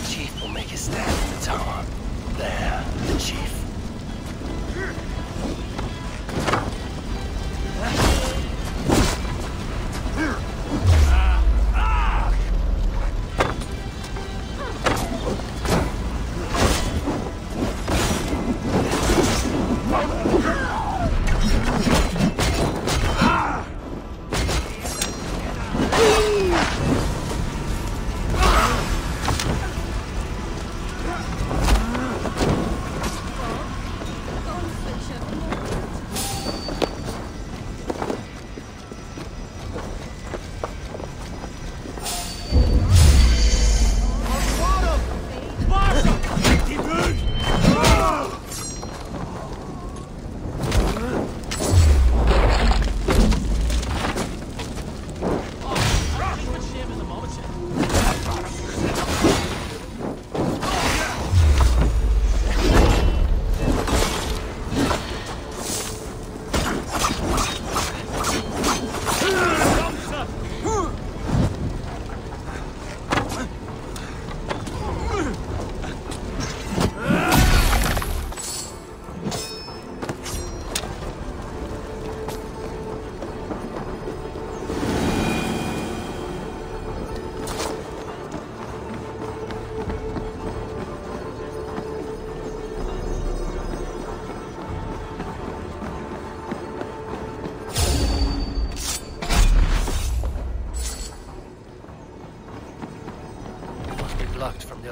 Chief will make his stand in the tower. There, the chief.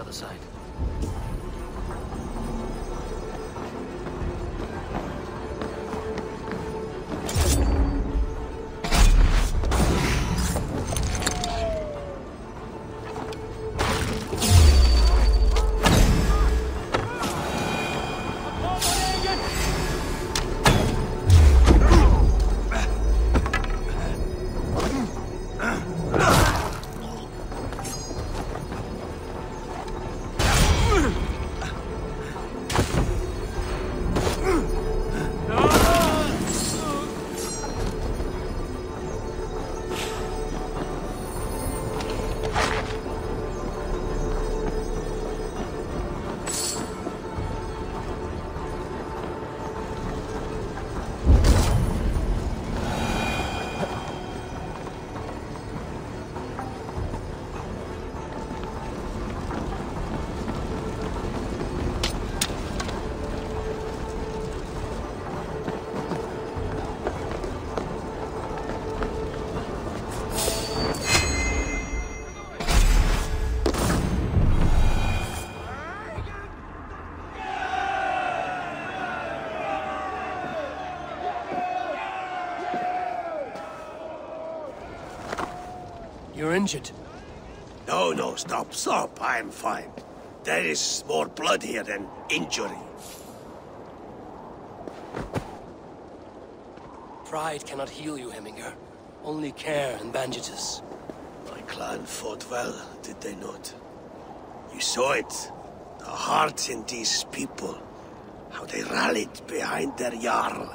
other side. You're injured. No, stop. I'm fine. There is more blood here than injury. Pride cannot heal you, Heminger. Only care and bandages. My clan fought well, did they not? You saw it. The heart in these people. How they rallied behind their Jarl.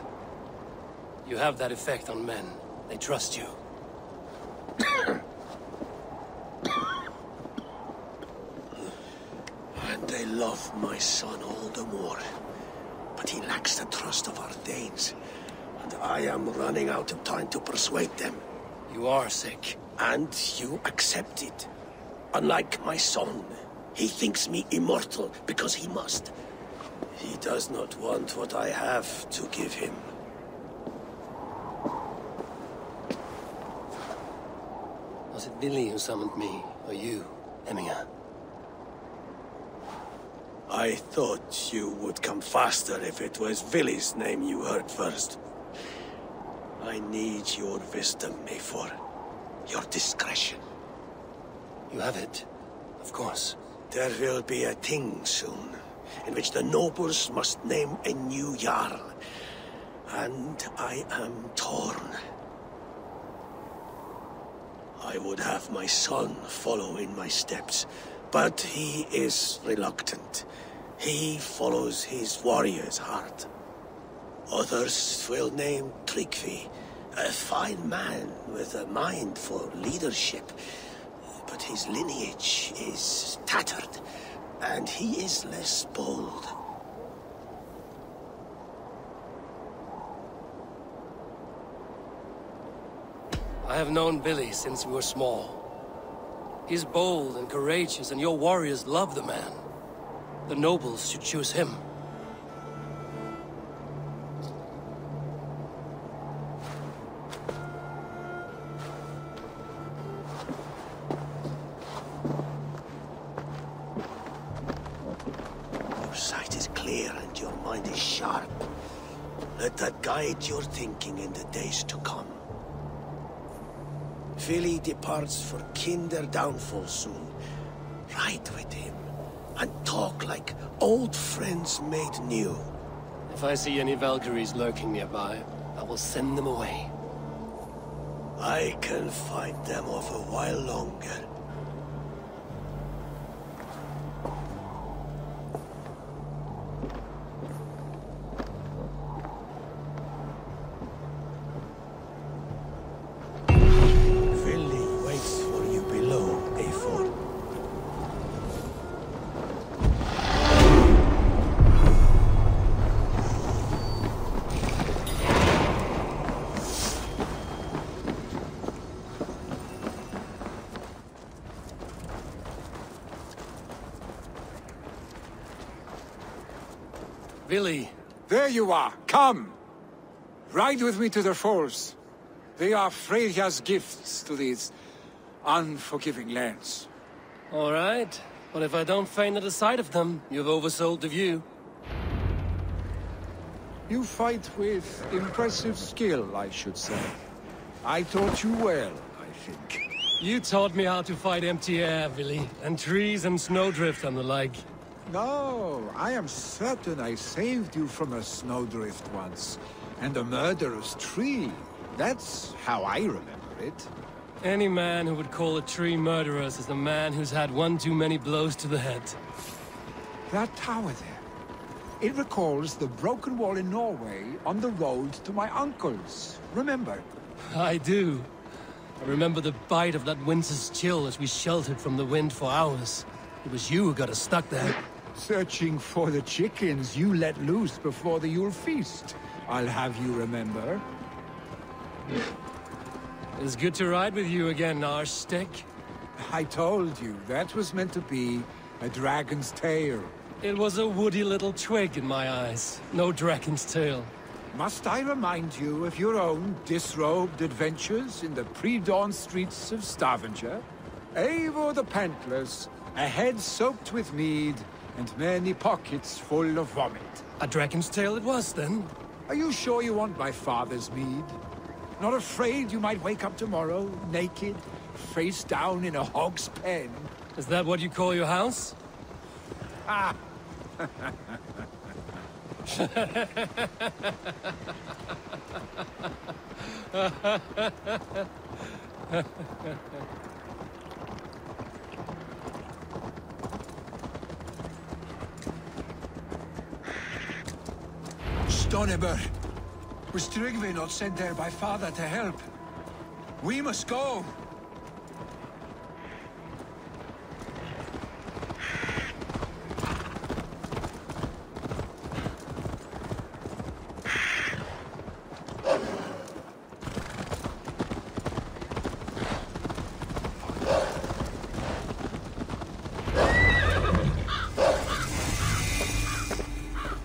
You have that effect on men. They trust you. And they love my son all the more. But he lacks the trust of our Danes. And I am running out of time to persuade them. You are sick. And you accept it. Unlike my son, he thinks me immortal because he must. He does not want what I have to give him. Was it Billy who summoned me, or you, Heminger? I thought you would come faster if it was Villy's name you heard first. I need your wisdom, Mayfor. Your discretion. You have it, of course. There will be a thing soon, in which the nobles must name a new Jarl. And I am torn. I would have my son follow in my steps, but he is reluctant. He follows his warrior's heart. Others will name Tryggvi, a fine man with a mind for leadership. But his lineage is tattered, and he is less bold. I have known Billy since we were small. He's bold and courageous, and your warriors love the man. The nobles should choose him. Your sight is clear and your mind is sharp. Let that guide your thinking in the days to come. Vili departs for Kinder downfall soon. Ride with him, and talk like old friends made new. If I see any Valkyries lurking nearby, I will send them away. I can fight them off a while longer. Billy. There you are. Come. Ride with me to the falls. They are Freya's gifts to these unforgiving lands. All right. But if I don't faint at the sight of them, you've oversold the view. You fight with impressive skill, I should say. I taught you well, I think. You taught me how to fight empty air, Villy, and trees and snowdrift and the like. No, I am certain I saved you from a snowdrift once, and a murderous tree. That's how I remember it. Any man who would call a tree murderous is a man who's had one too many blows to the head. That tower there. It recalls the broken wall in Norway on the road to my uncle's. Remember? I do. I remember the bite of that winter's chill as we sheltered from the wind for hours. It was you who got us stuck there. Searching for the chickens you let loose before the Yule feast. I'll have you remember. It's good to ride with you again, Arstick. I told you, that was meant to be a dragon's tail. It was a woody little twig in my eyes. No dragon's tail. Must I remind you of your own disrobed adventures in the pre-dawn streets of Stavanger? Eivor the Pantless, a head soaked with mead, and many pockets full of vomit. A dragon's tail it was, then? Are you sure you want my father's mead? Not afraid you might wake up tomorrow, naked, face down in a hog's pen? Is that what you call your house? Ah! Stonebur, was Tryggvi not sent there by father to help? We must go!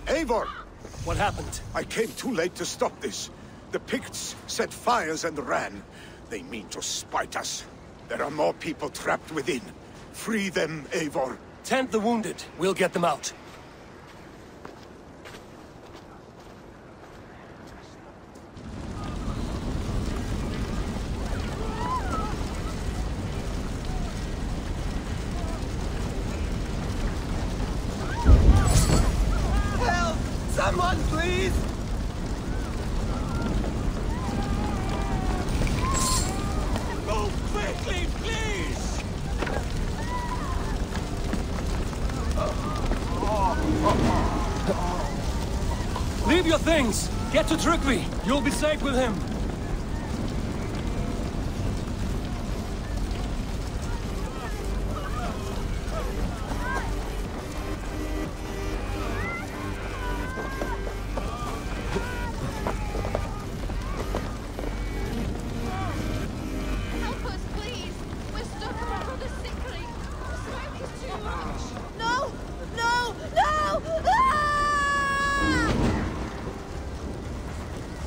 Eivor! What happened? I came too late to stop this. The Picts set fires and ran. They mean to spite us. There are more people trapped within. Free them, Eivor. Tend the wounded. We'll get them out. Help! Someone, please! Move quickly, please! Leave your things! Get to Tryggvi! You'll be safe with him! Help us, please! We're stuck on our brother's sick leave! The smoke is too much! No! No! No! Ah!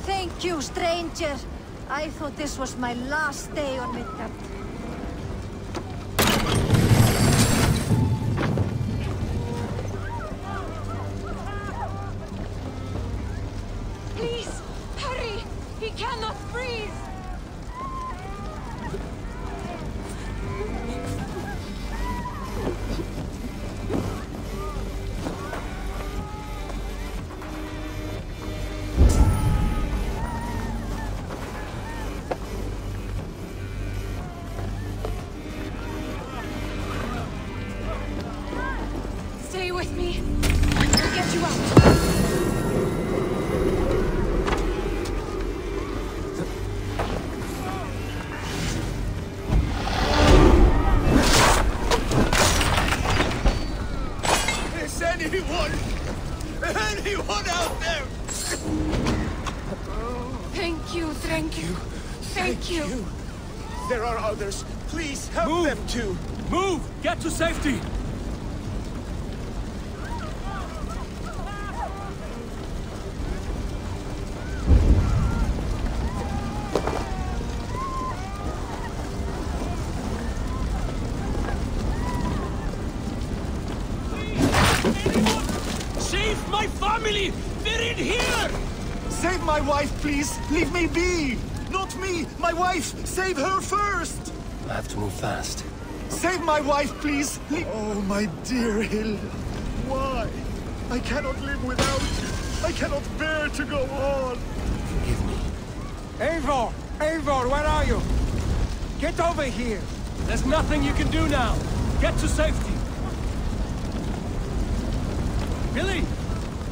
Thank you, stranger. I thought this was my last day on Midgard. Please! Hurry! He cannot breathe! Stay with me. We'll get you out. Is anyone out there? Thank you, thank you. Thank you. There are others. Please help them too. Move! Get to safety! wife, my family! They're in here! Save my wife, please! Leave me be! Not me! My wife! Save her first! I have to move fast. Save my wife, please! Oh, my dear Hill. Why? I cannot live without you. I cannot bear to go on. Forgive me. Eivor! Eivor, where are you? Get over here! There's nothing you can do now. Get to safety. Billy!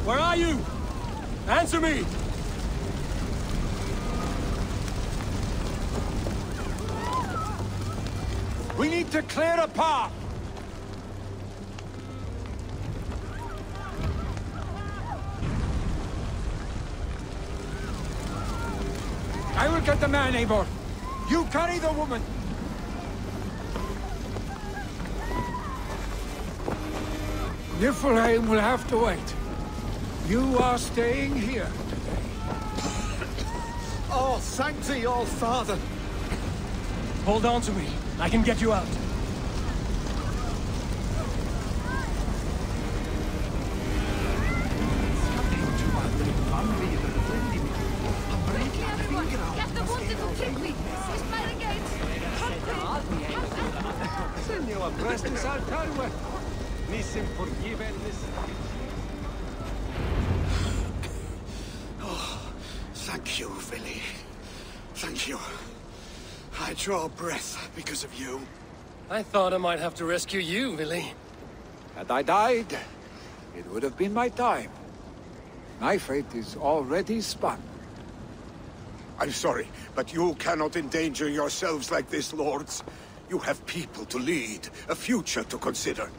Where are you? Answer me! We need to clear a path! I will get the man, Eivor. You carry the woman. Niflheim will have to wait. You are staying here today. Oh, thank thee, all father. Hold on to me. I can get you out. Get the wounded to quickly! Senor Prestes Altarwe. Nissim forgiven. Oh, thank you, Vili. Thank you. I draw breath because of you. I thought I might have to rescue you, Billy. Had I died, it would have been my time. My fate is already spun. I'm sorry, but you cannot endanger yourselves like this, lords. You have people to lead, a future to consider.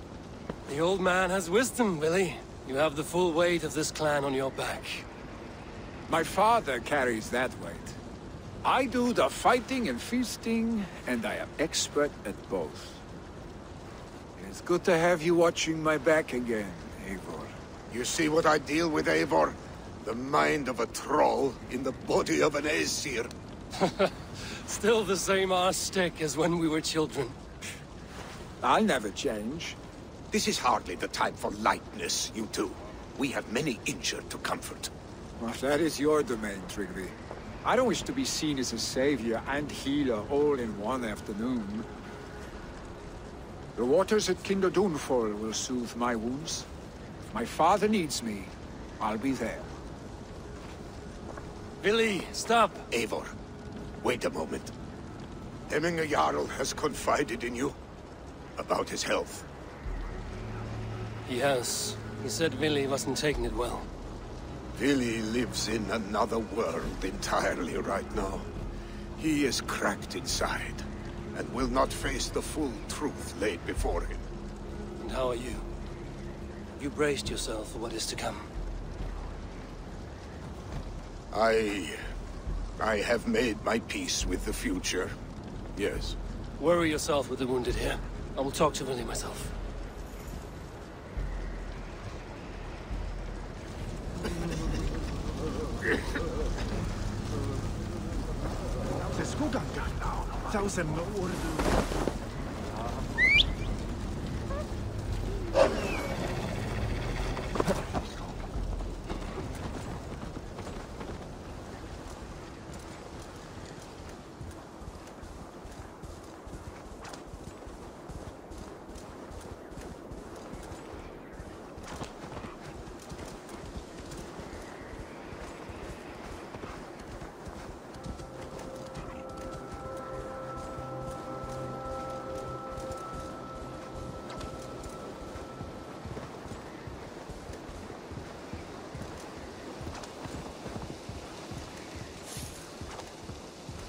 The old man has wisdom, Billy. You have the full weight of this clan on your back. My father carries that weight. I do the fighting and feasting, and I am expert at both. It's good to have you watching my back again, Eivor. You see what I deal with, Eivor? The mind of a troll in the body of an Aesir. Still the same arse stick as when we were children. I'll never change. This is hardly the time for lightness, you two. We have many injured to comfort. Well, that is your domain, Tryggvi. I don't wish to be seen as a savior and healer all in one afternoon. The waters at Kinderdunfol will soothe my wounds. If my father needs me, I'll be there. Billy, stop! Eivor, wait a moment. Hemminger Jarl has confided in you about his health. He has. He said Billy wasn't taking it well. Vili lives in another world entirely right now. He is cracked inside, and will not face the full truth laid before him. And how are you? You braced yourself for what is to come. I have made my peace with the future, yes. Worry yourself with the wounded here. I will talk to Vili myself.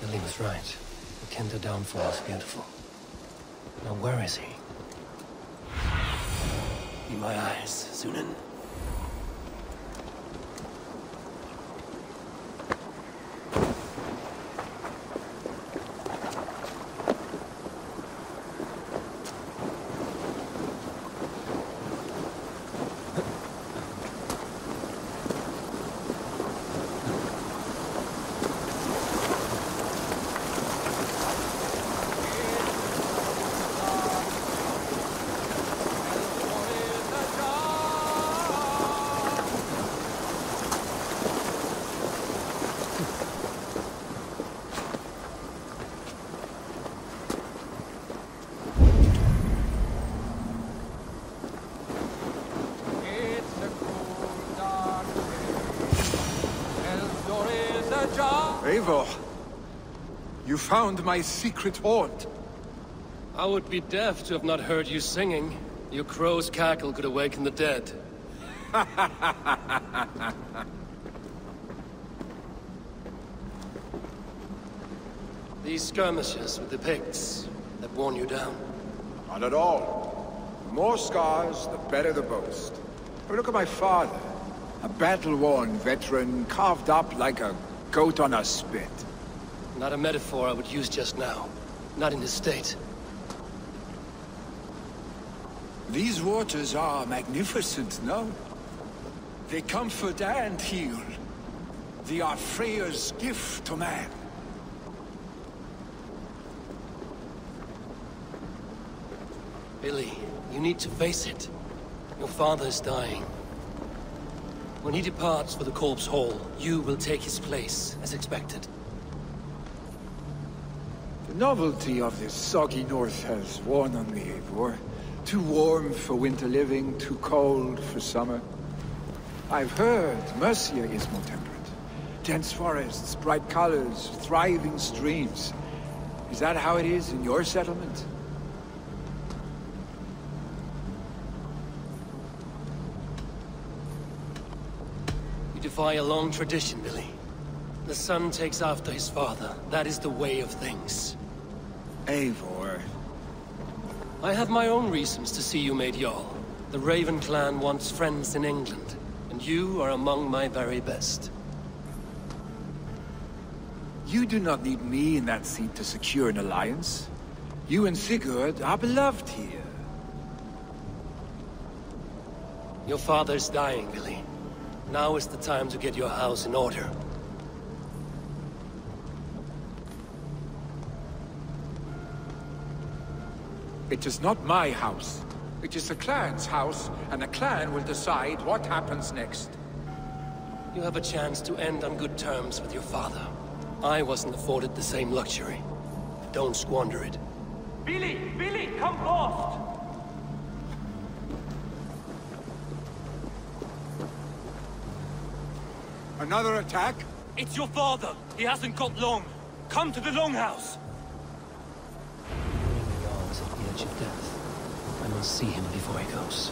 Billy was right. The Kinder downfall is beautiful. Now where is he? Be my eyes, Sunan. Eivor, you found my secret haunt. I would be deaf to have not heard you singing. Your crow's cackle could awaken the dead. These skirmishes with the Picts that worn you down? Not at all. The more scars, the better the boast. But look at my father. A battle-worn veteran, carved up like a goat on a spit. Not a metaphor I would use just now. Not in his state. These waters are magnificent, no? They comfort and heal. They are Freya's gift to man. Billy, you need to face it. Your father is dying. When he departs for the Corpse Hall, you will take his place, as expected. The novelty of this soggy north has worn on me, Eivor. Too warm for winter living, too cold for summer. I've heard Mercia is more temperate. Dense forests, bright colors, thriving streams. Is that how it is in your settlement? You defy a long tradition, Billy. The son takes after his father. That is the way of things. Eivor. I have my own reasons to see you made Jarl. The Raven clan wants friends in England, and you are among my very best. You do not need me in that seat to secure an alliance. You and Sigurd are beloved here. Your father's dying, Billy. Now is the time to get your house in order. It is not my house. It is the clan's house, and the clan will decide what happens next. You have a chance to end on good terms with your father. I wasn't afforded the same luxury. Don't squander it. Billy! Billy, come forth! Another attack? It's your father! He hasn't got long! Come to the Longhouse! Jarl is at the edge of death. I must see him before he goes.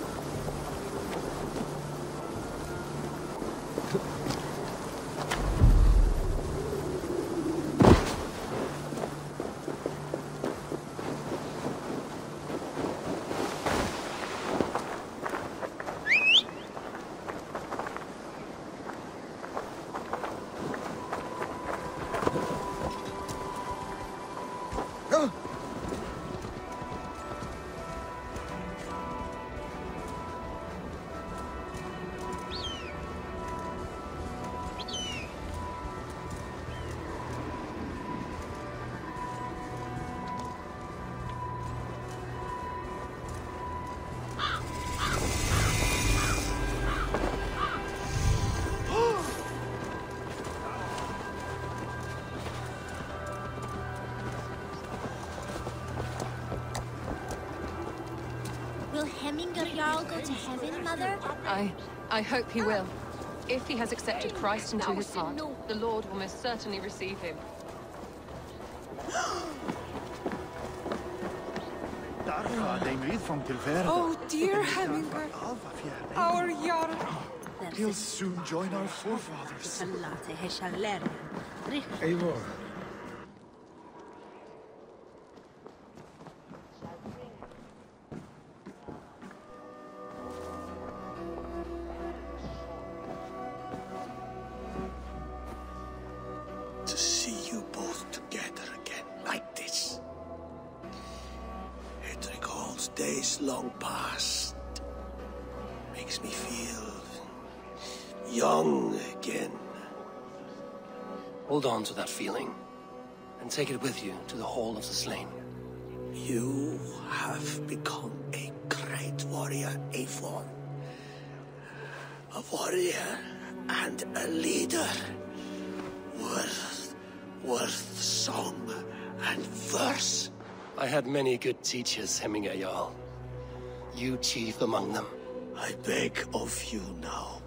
Will Hemminger Jarl go to heaven, Mother? I hope he will. If he has accepted Christ into his heart, the Lord will most certainly receive him. Oh, dear Hemminger, our Jarl. He'll soon join our forefathers. Eivor. To see you both together again like this. It recalls days long past. Makes me feel young again. Hold on to that feeling, and take it with you to the Hall of the Slain. You have become a great warrior, Eivor. A warrior and a leader. Worth song and verse. I had many good teachers, Hemminger Jarl. You chief among them. I beg of you now,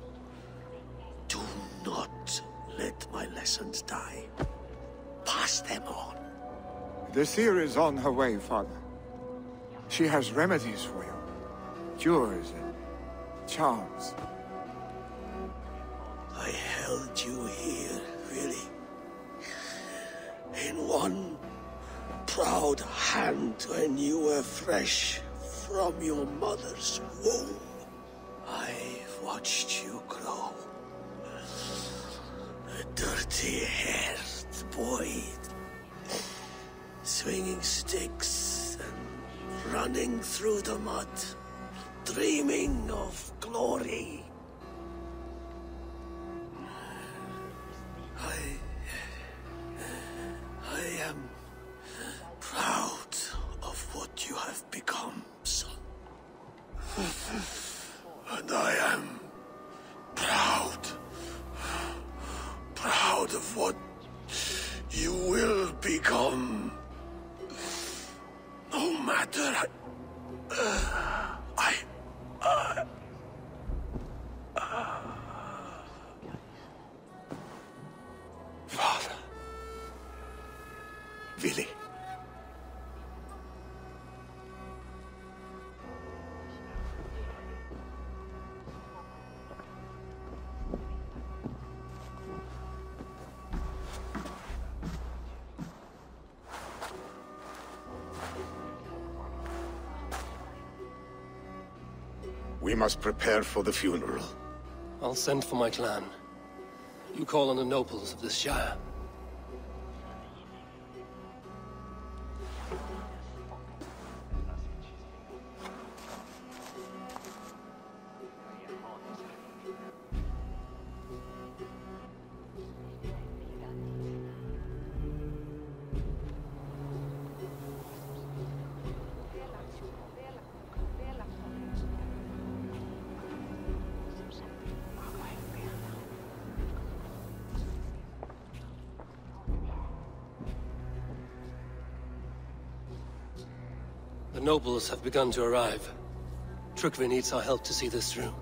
do not let my lessons die. pass them on. The seer is on her way, Father. She has remedies for you. Cures and charms. I held you here, really. In one proud hand when you were fresh from your mother's womb. I've watched you grow. A dirty-haired boy, swinging sticks and running through the mud, dreaming of glory. I am proud of what you have become, son. And I am proud of what you will become. No matter Father. Vili. We must prepare for the funeral. I'll send for my clan. You call on the nobles of this shire. The nobles have begun to arrive. Trukve needs our help to see this through.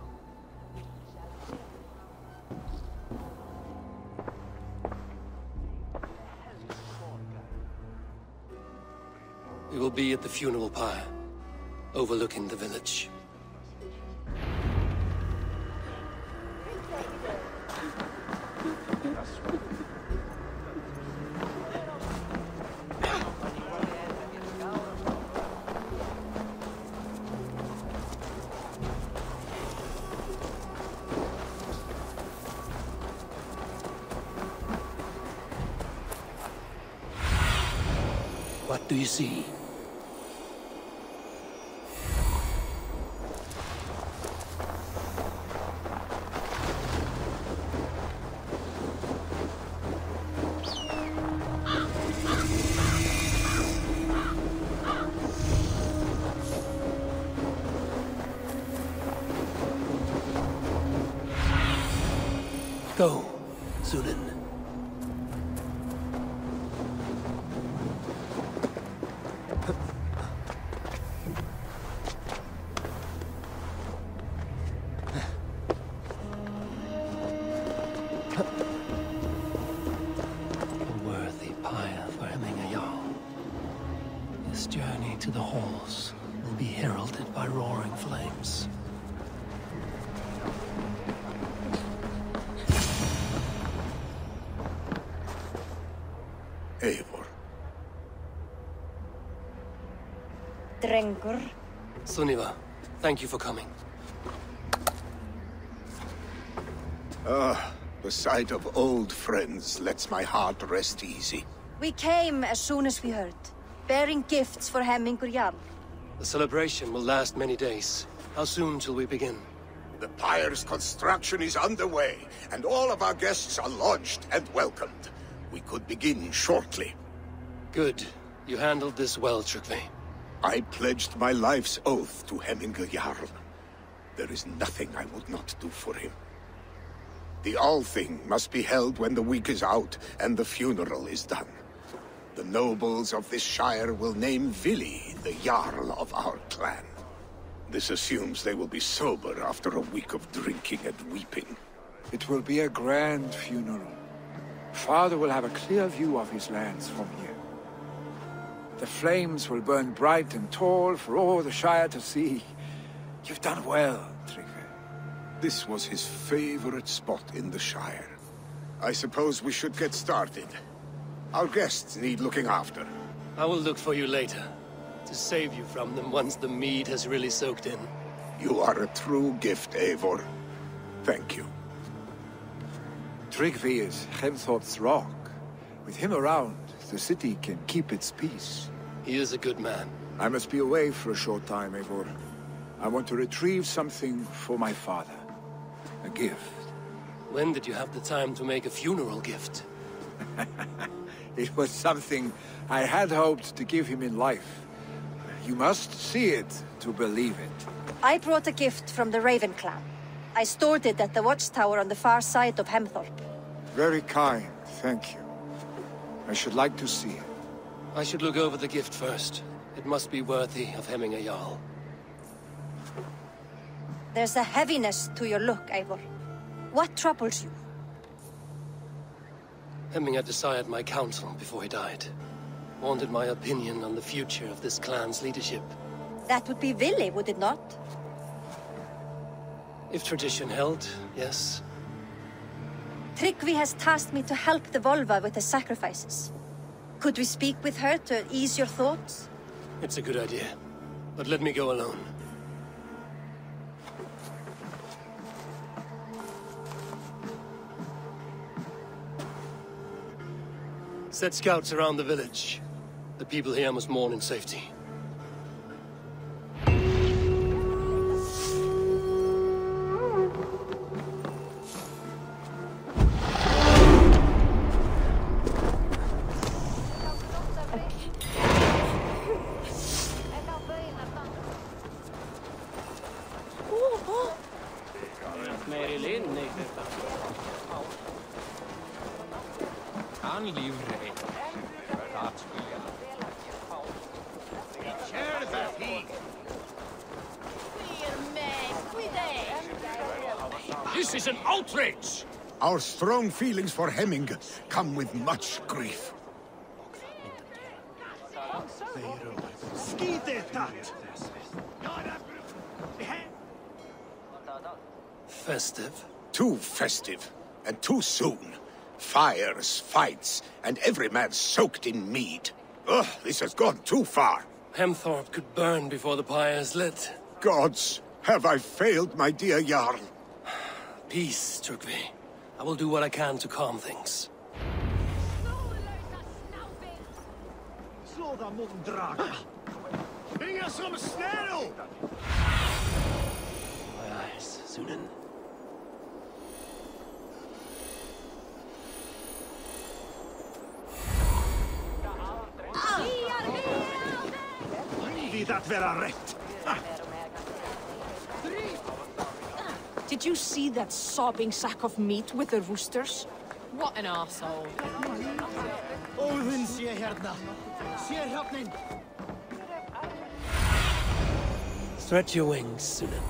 We will be at the funeral pyre, overlooking the village. What do you see? Go, Zulin. This journey to the halls will be heralded by roaring flames. Eivor. Drengur. Sunniva, thank you for coming. The sight of old friends lets my heart rest easy. We came as soon as we heard, bearing gifts for Hemingur Jarl. The celebration will last many days. How soon shall we begin? The pyre's construction is underway, and all of our guests are lodged and welcomed. We could begin shortly. Good. You handled this well, Trukve. I pledged my life's oath to Hemingur Jarl. There is nothing I would not do for him. The Althing must be held when the week is out and the funeral is done. The nobles of this shire will name Vili the Jarl of our clan. This assumes they will be sober after a week of drinking and weeping. It will be a grand funeral. father will have a clear view of his lands from here. The flames will burn bright and tall for all the Shire to see. You've done well, Tryggvi. This was his favorite spot in the Shire. I suppose we should get started. Our guests need looking after. I will look for you later, to save you from them once the mead has really soaked in. You are a true gift, Eivor. Thank you. Tryggvi is Hemthorpe's rock. With him around, the city can keep its peace. He is a good man. I must be away for a short time, Eivor. I want to retrieve something for my father. A gift. When did you have the time to make a funeral gift? It was something I had hoped to give him in life. You must see it to believe it. I brought a gift from the Raven clan. I stored it at the watchtower on the far side of Hemthorpe. Very kind, thank you. I should like to see it. I should look over the gift first. It must be worthy of Hemming a Jarl. There's a heaviness to your look, Eivor. What troubles you? Hemming had desired my counsel before he died. Wanted my opinion on the future of this clan's leadership. That would be Vili, would it not? If tradition held, yes. Tryggvi has tasked me to help the Volva with the sacrifices. Could we speak with her to ease your thoughts? It's a good idea. But let me go alone. Set scouts around the village. The people here must mourn in safety. This is an outrage! Our strong feelings for Hemming come with much grief. Festive? Too festive, and too soon. Fires, fights, and every man soaked in mead. Ugh, this has gone too far. Hemthorpe could burn before the pyre is lit. Gods, have I failed my dear Jarl? Peace, Tryggvi. I will do what I can to calm things. My eyes, Sunan. That vera rätt. Did you see that sobbing sack of meat with the roosters? What an arsehole. Odin sé hérna. Sér hjálpnin. Stretch your wings, Sunan.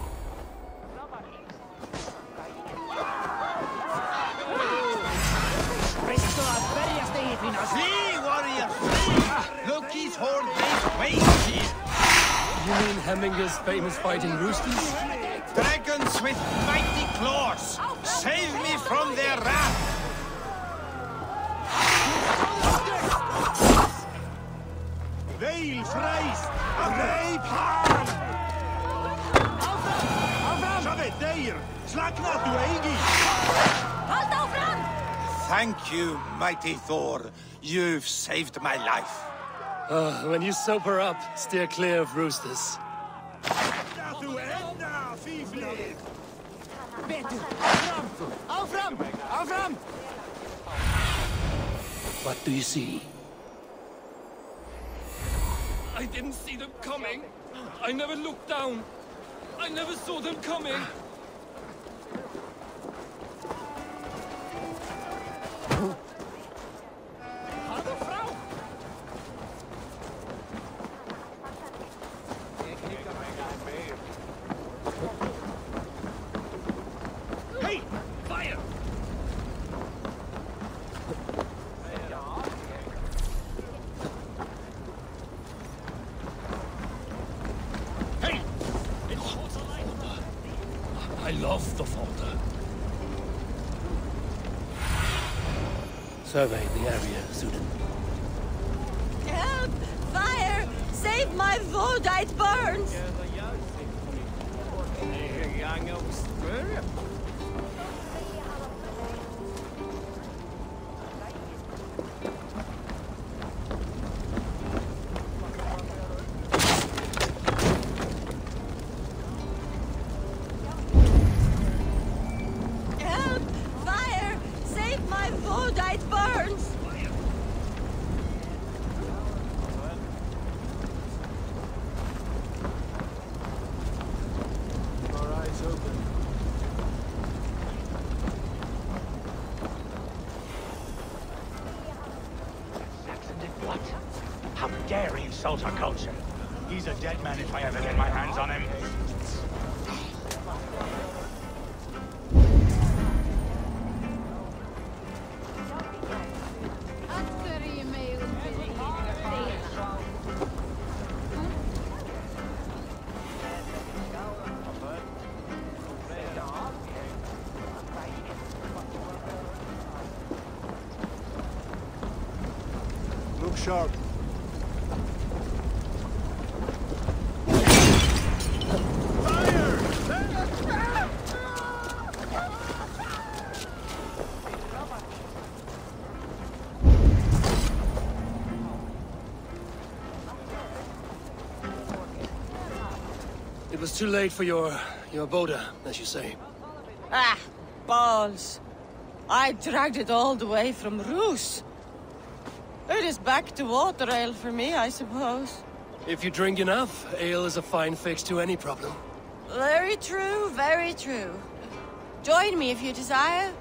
Flee, warrior, flee! Look, he's horned big waves. You mean Hemminger's famous fighting roosters? Dragons with mighty claws! Save me from their wrath! Veil freist! Greip hann! Áfram! Sjáðu, deyr! Slagna, du eigi! Halt áfram! Thank you, mighty Thor. You've saved my life. When you sober up, steer clear of roosters. What do you see? I didn't see them coming. I never looked down. I never saw them coming. Hey! Fire! Survey the area, Sudan. Help! Fire! Save my Voda, it burns! Help! Fire! Save my Voda, it burns! Our eyes open. Saxon did what? How dare he insult our culture? He's a dead man if I ever get my hands on him. Look sharp. It was too late for your Voda, as you say. Ah, balls. I dragged it all the way from Roos. It is back to water ale for me, I suppose. If you drink enough, ale is a fine fix to any problem. Very true, very true. Join me if you desire.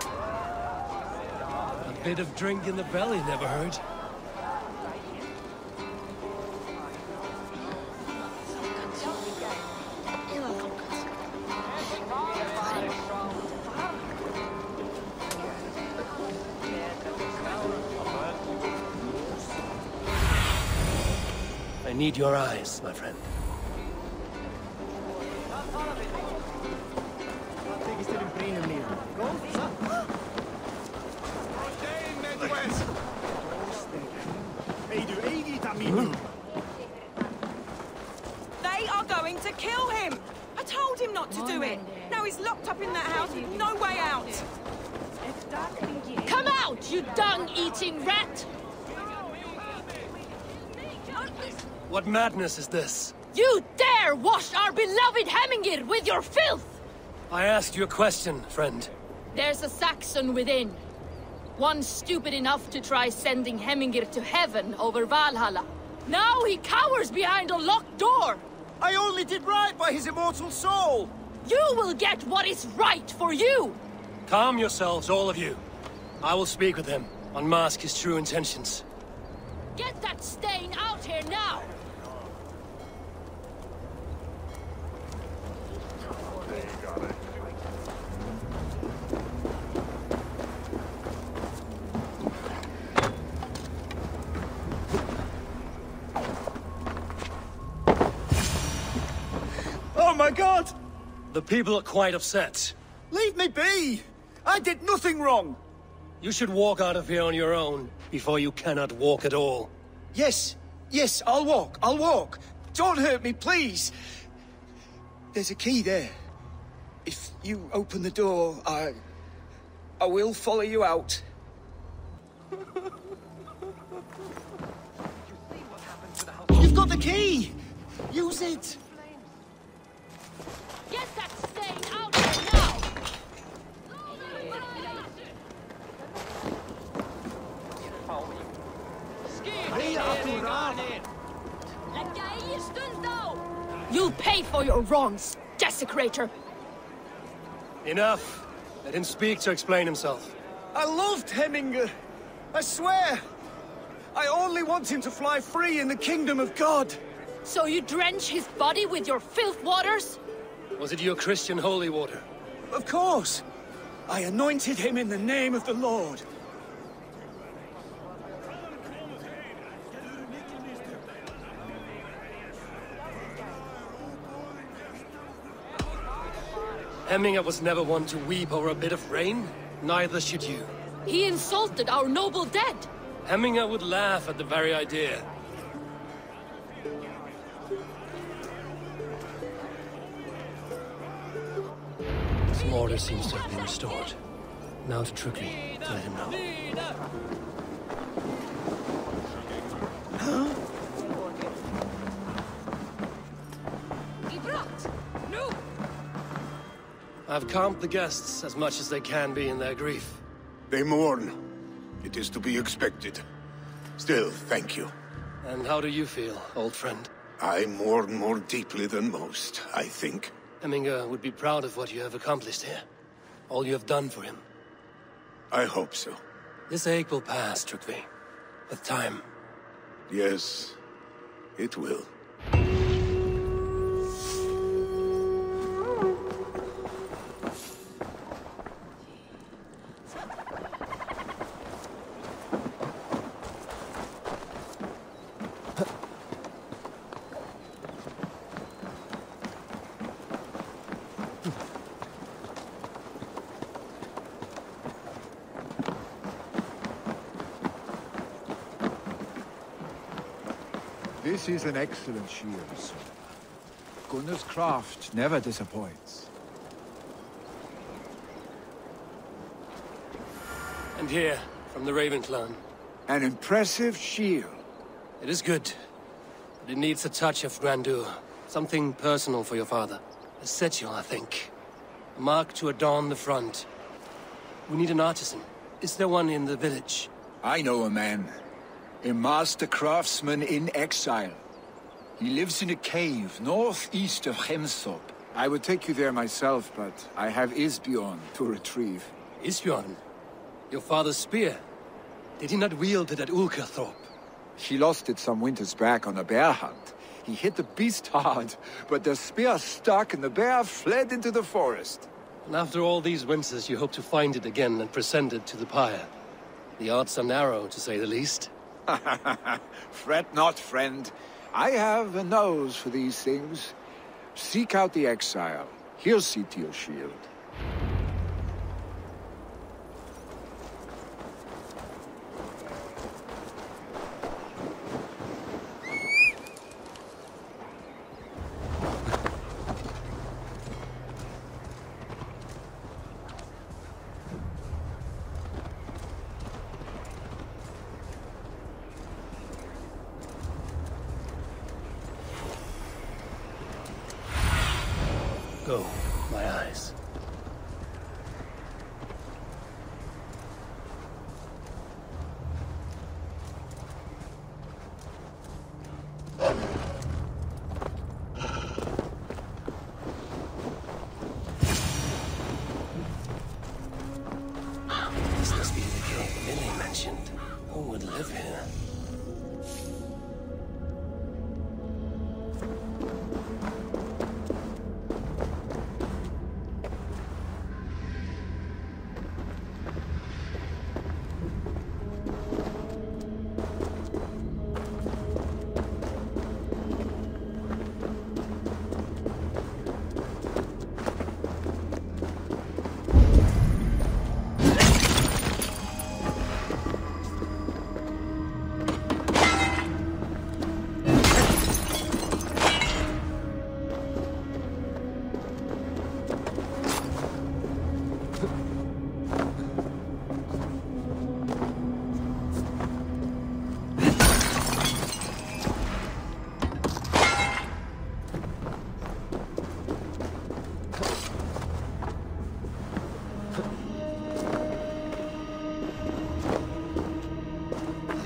A bit of drink in the belly never hurt. I need your eyes, my friend. They are going to kill him! I told him not to do it! Now he's locked up in that house with no way out! Come out, you dung-eating rat! What madness is this? You dare wash our beloved Hemingir with your filth! I asked you a question, friend. There's a Saxon within. One stupid enough to try sending Hemingir to heaven over Valhalla. Now he cowers behind a locked door! I only did right by his immortal soul! You will get what is right for you! Calm yourselves, all of you. I will speak with him, unmask his true intentions. Get that stain out here now! Oh my god! The people are quite upset. Leave me be! I did nothing wrong! You should walk out of here on your own, before you cannot walk at all. Yes, yes, I'll walk. Don't hurt me, please! There's a key there. If you open the door, I will follow you out. You've got the key! Use it! Get that stain out here now! You'll pay for your wrongs, desecrator! Enough. Let him speak to explain himself. I loved Hemingr. I swear. I only want him to fly free in the kingdom of God. So you drench his body with your filth waters? Was it your Christian holy water? Of course. I anointed him in the name of the Lord. Hemingr was never one to weep over a bit of rain. Neither should you. He insulted our noble dead! Hemminger would laugh at the very idea. Some order seems to have been restored. Now to Trukli, to let him know. I've calmed the guests as much as they can be in their grief. They mourn. It is to be expected. Still, thank you. And how do you feel, old friend? I mourn more deeply than most, I think. Hemminger would be proud of what you have accomplished here. All you have done for him. I hope so. This ache will pass, Trukli. With time. Yes, it will. This is an excellent shield, sir. Gunnar's craft never disappoints. And here, from the Ravenclan. An impressive shield. It is good, but it needs a touch of grandeur. Something personal for your father. A sigil, I think. A mark to adorn the front. We need an artisan. Is there one in the village? I know a man. A master craftsman in exile. He lives in a cave northeast of Hemsop. I would take you there myself, but I have Isbjorn to retrieve. Isbjorn? Your father's spear? Did he not wield it at Ulkerthorpe? He lost it some winters back on a bear hunt. He hit the beast hard, but the spear stuck and the bear fled into the forest. And after all these winters, you hope to find it again and present it to the pyre. The odds are narrow, to say the least. Fret not, friend. I have a nose for these things. Seek out the exile. He'll see to your shield. Go, my eyes. This must be the cave Millie mentioned. Who would live here?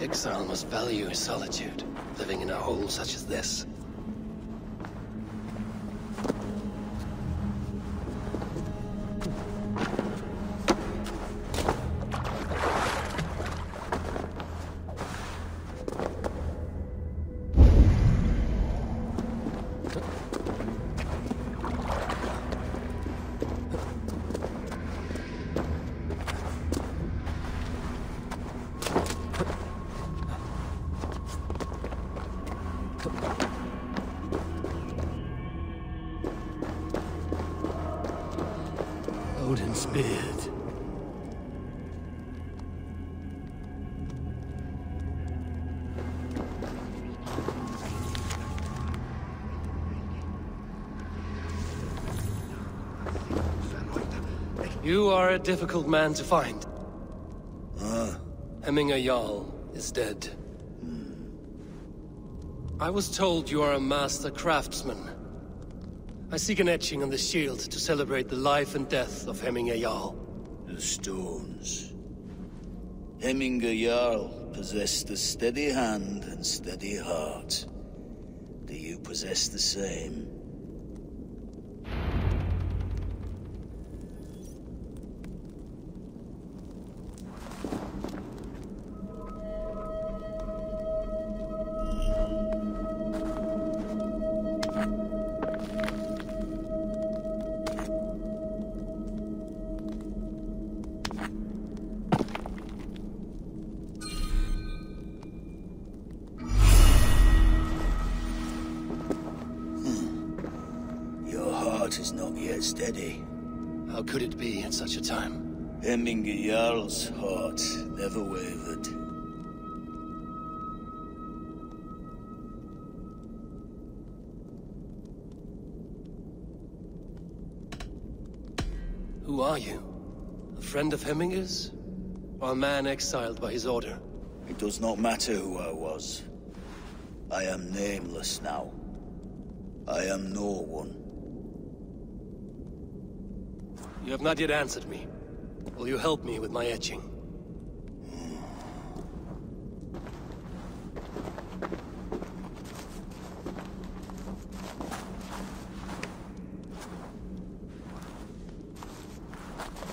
Exile must value his solitude, living in a hole such as this. Odin's beard. You are a difficult man to find. Ah. Hemminger Jarl is dead. I was told you are a master craftsman. I seek an etching on the shield to celebrate the life and death of Hemminger Jarl. The stones. Hemminger Jarl possessed a steady hand and steady heart. Do you possess the same? Is not yet steady. How could it be at such a time? Hemminger Jarl's heart never wavered. Who are you? A friend of Hemminger's? Or a man exiled by his order? It does not matter who I was. I am nameless now. I am no one. You have not yet answered me. Will you help me with my etching?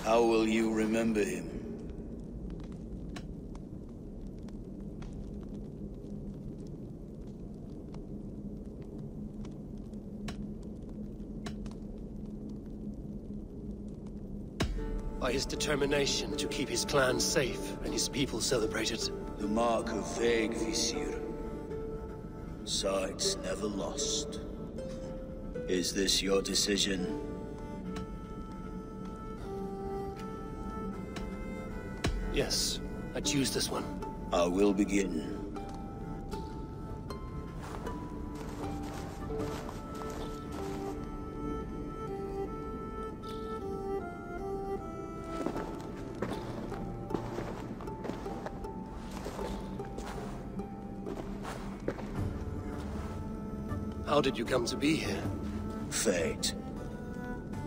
How will you remember him? By his determination to keep his clan safe and his people celebrated. The mark of Vegvisir. Sights never lost. Is this your decision? Yes, I choose this one. I will begin. How did you come to be here? Fate.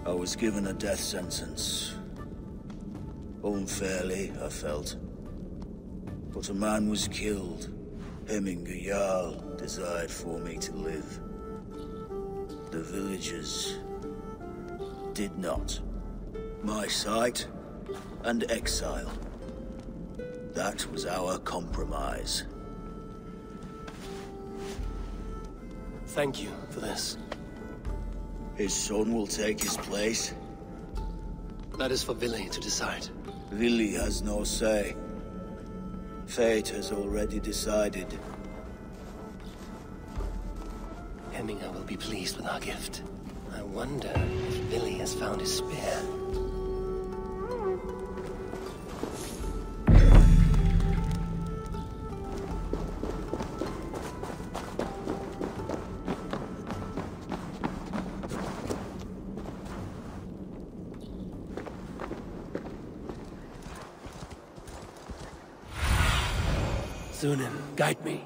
I was given a death sentence. Unfairly, I felt. But a man was killed. Hemminger Jarl desired for me to live. The villagers did not. My sight and exile. That was our compromise. Thank you for this. His son will take his place. That is for Vili to decide. Vili has no say. Fate has already decided. Hemminger will be pleased with our gift. I wonder if Vili has found his spear. Sunan, guide me.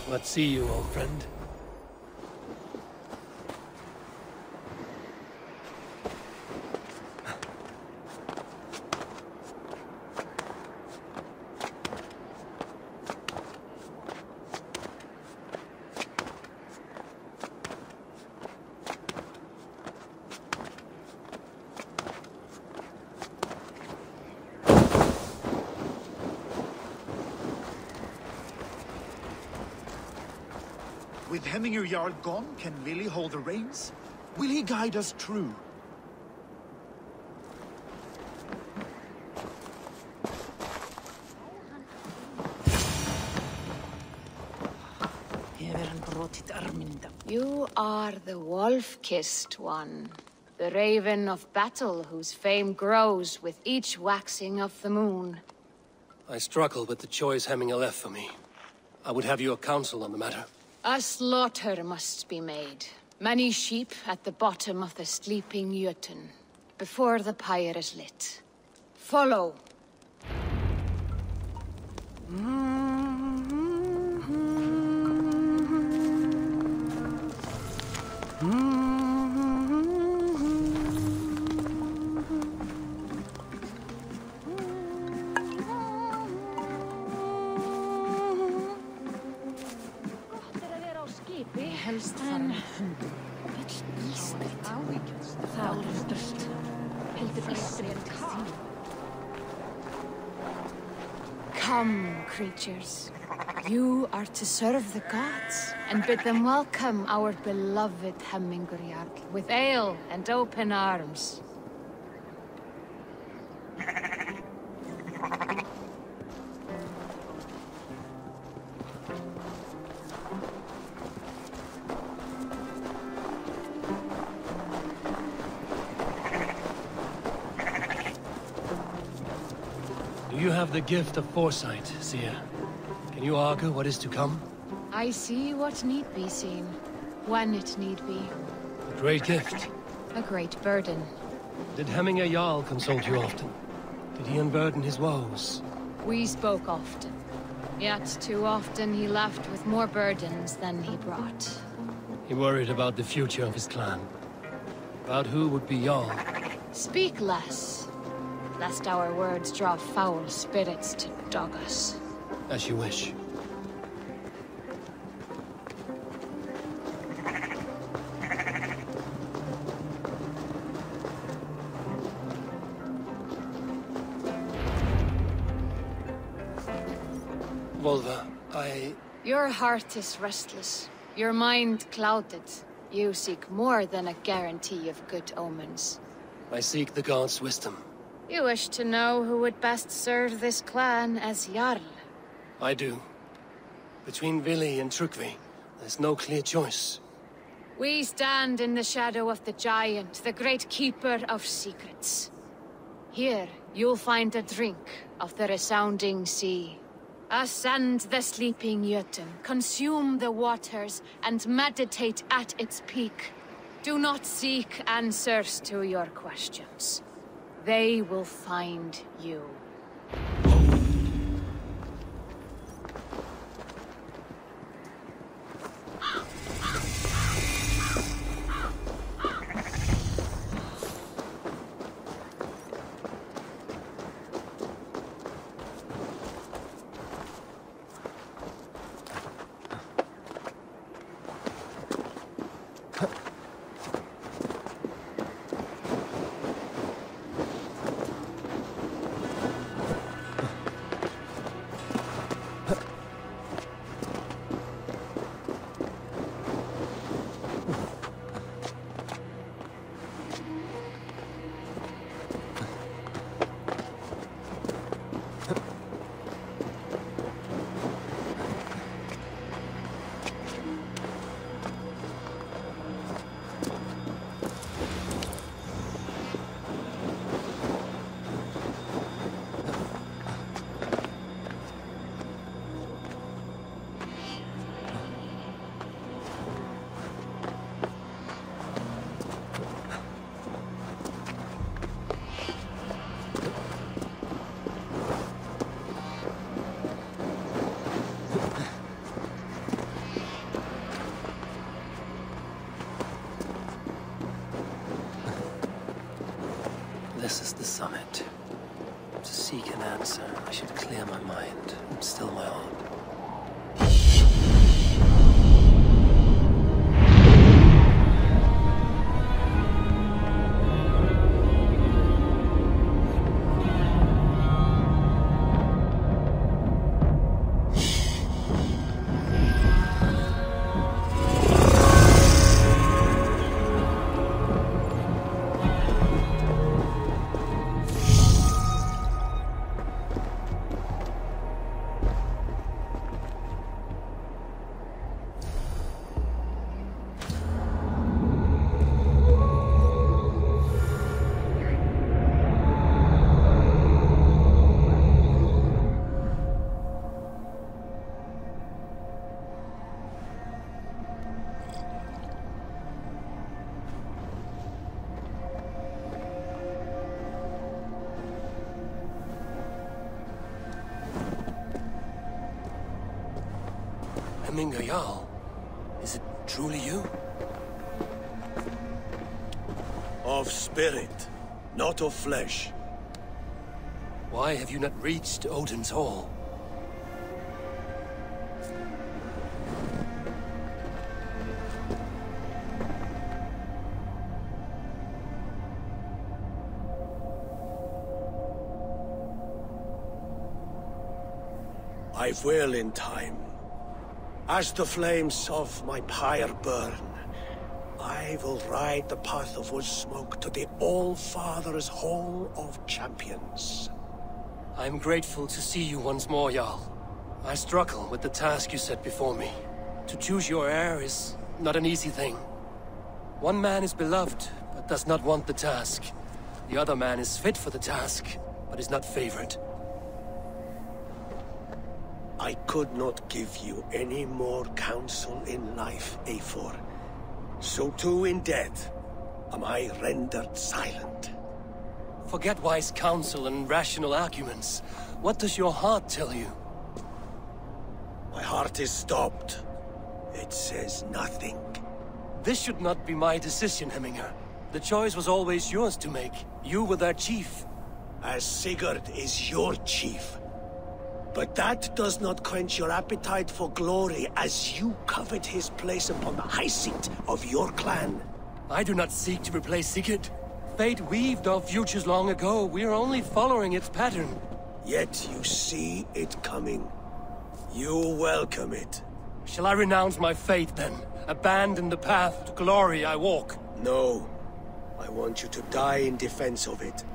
Let's see you, old friend. With Hemingr Jarl gone, can Vili hold the reins? Will he guide us true? You are the wolf-kissed one. The raven of battle whose fame grows with each waxing of the moon. I struggle with the choice Hemingr left for me. I would have your counsel on the matter. A slaughter must be made. Many sheep at the bottom of the sleeping Jötun, before the pyre is lit. Follow. Come, creatures. You are to serve the gods, and bid them welcome our beloved Hemingr Jarl with ale and open arms. You have the gift of foresight, Seer. Can you argue what is to come? I see what need be seen, when it need be. A great gift. A great burden. Did Hemingr Jarl consult you often? Did he unburden his woes? We spoke often. Yet too often he left with more burdens than he brought. He worried about the future of his clan. About who would be Jarl. Speak less, lest our words draw foul spirits to dog us. As you wish. Volva, Your heart is restless. Your mind clouded. You seek more than a guarantee of good omens. I seek the gods' wisdom. You wish to know who would best serve this clan as Jarl. I do. Between Vili and Trukvi, there's no clear choice. We stand in the shadow of the giant, the great keeper of secrets. Here, you'll find a drink of the resounding sea. Ascend the sleeping Jötun, consume the waters, and meditate at its peak. Do not seek answers to your questions. They will find you. This is the summit. To seek an answer, I should clear my mind and still my heart. Hemminger Jarl, is it truly you? Of spirit, not of flesh. Why have you not reached Odin's Hall? I will in time. As the flames of my pyre burn, I will ride the path of wood smoke to the All-Father's Hall of Champions. I am grateful to see you once more, Jarl. I struggle with the task you set before me. To choose your heir is not an easy thing. One man is beloved, but does not want the task. The other man is fit for the task, but is not favored. I could not give you any more counsel in life, Eivor. So too in death am I rendered silent. Forget wise counsel and rational arguments. What does your heart tell you? My heart is stopped. It says nothing. This should not be my decision, Hemminger. The choice was always yours to make. You were their chief. As Sigurd is your chief. But that does not quench your appetite for glory as you covet his place upon the high seat of your clan. I do not seek to replace Sigurd. Fate weaved our futures long ago. We are only following its pattern. Yet you see it coming. You welcome it. Shall I renounce my fate then? Abandon the path to glory I walk? No. I want you to die in defense of it.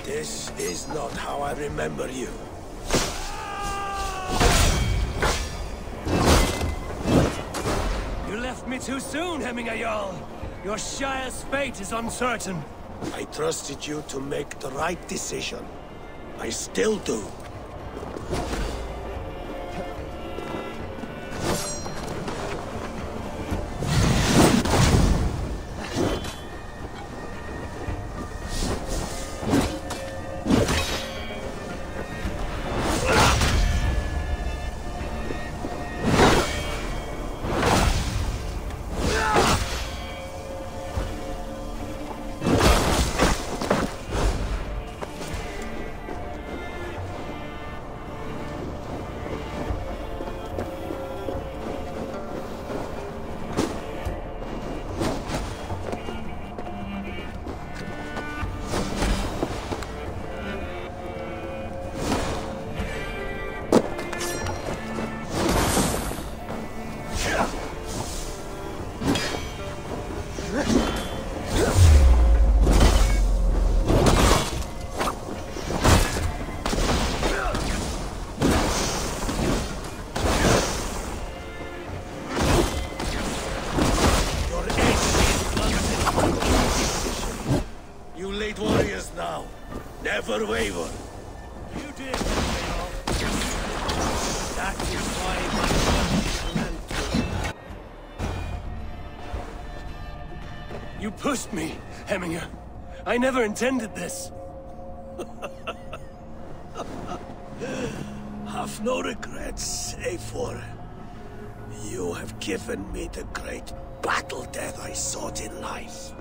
This is not how I remember you. You left me too soon, Hemminger Jarl. Your Shire's fate is uncertain. I trusted you to make the right decision. I still do. Never waver. You did, That is why my blood is meant. You pushed me, Hemminger. I never intended this. Have no regrets, Eivor. You have given me the great battle death I sought in life.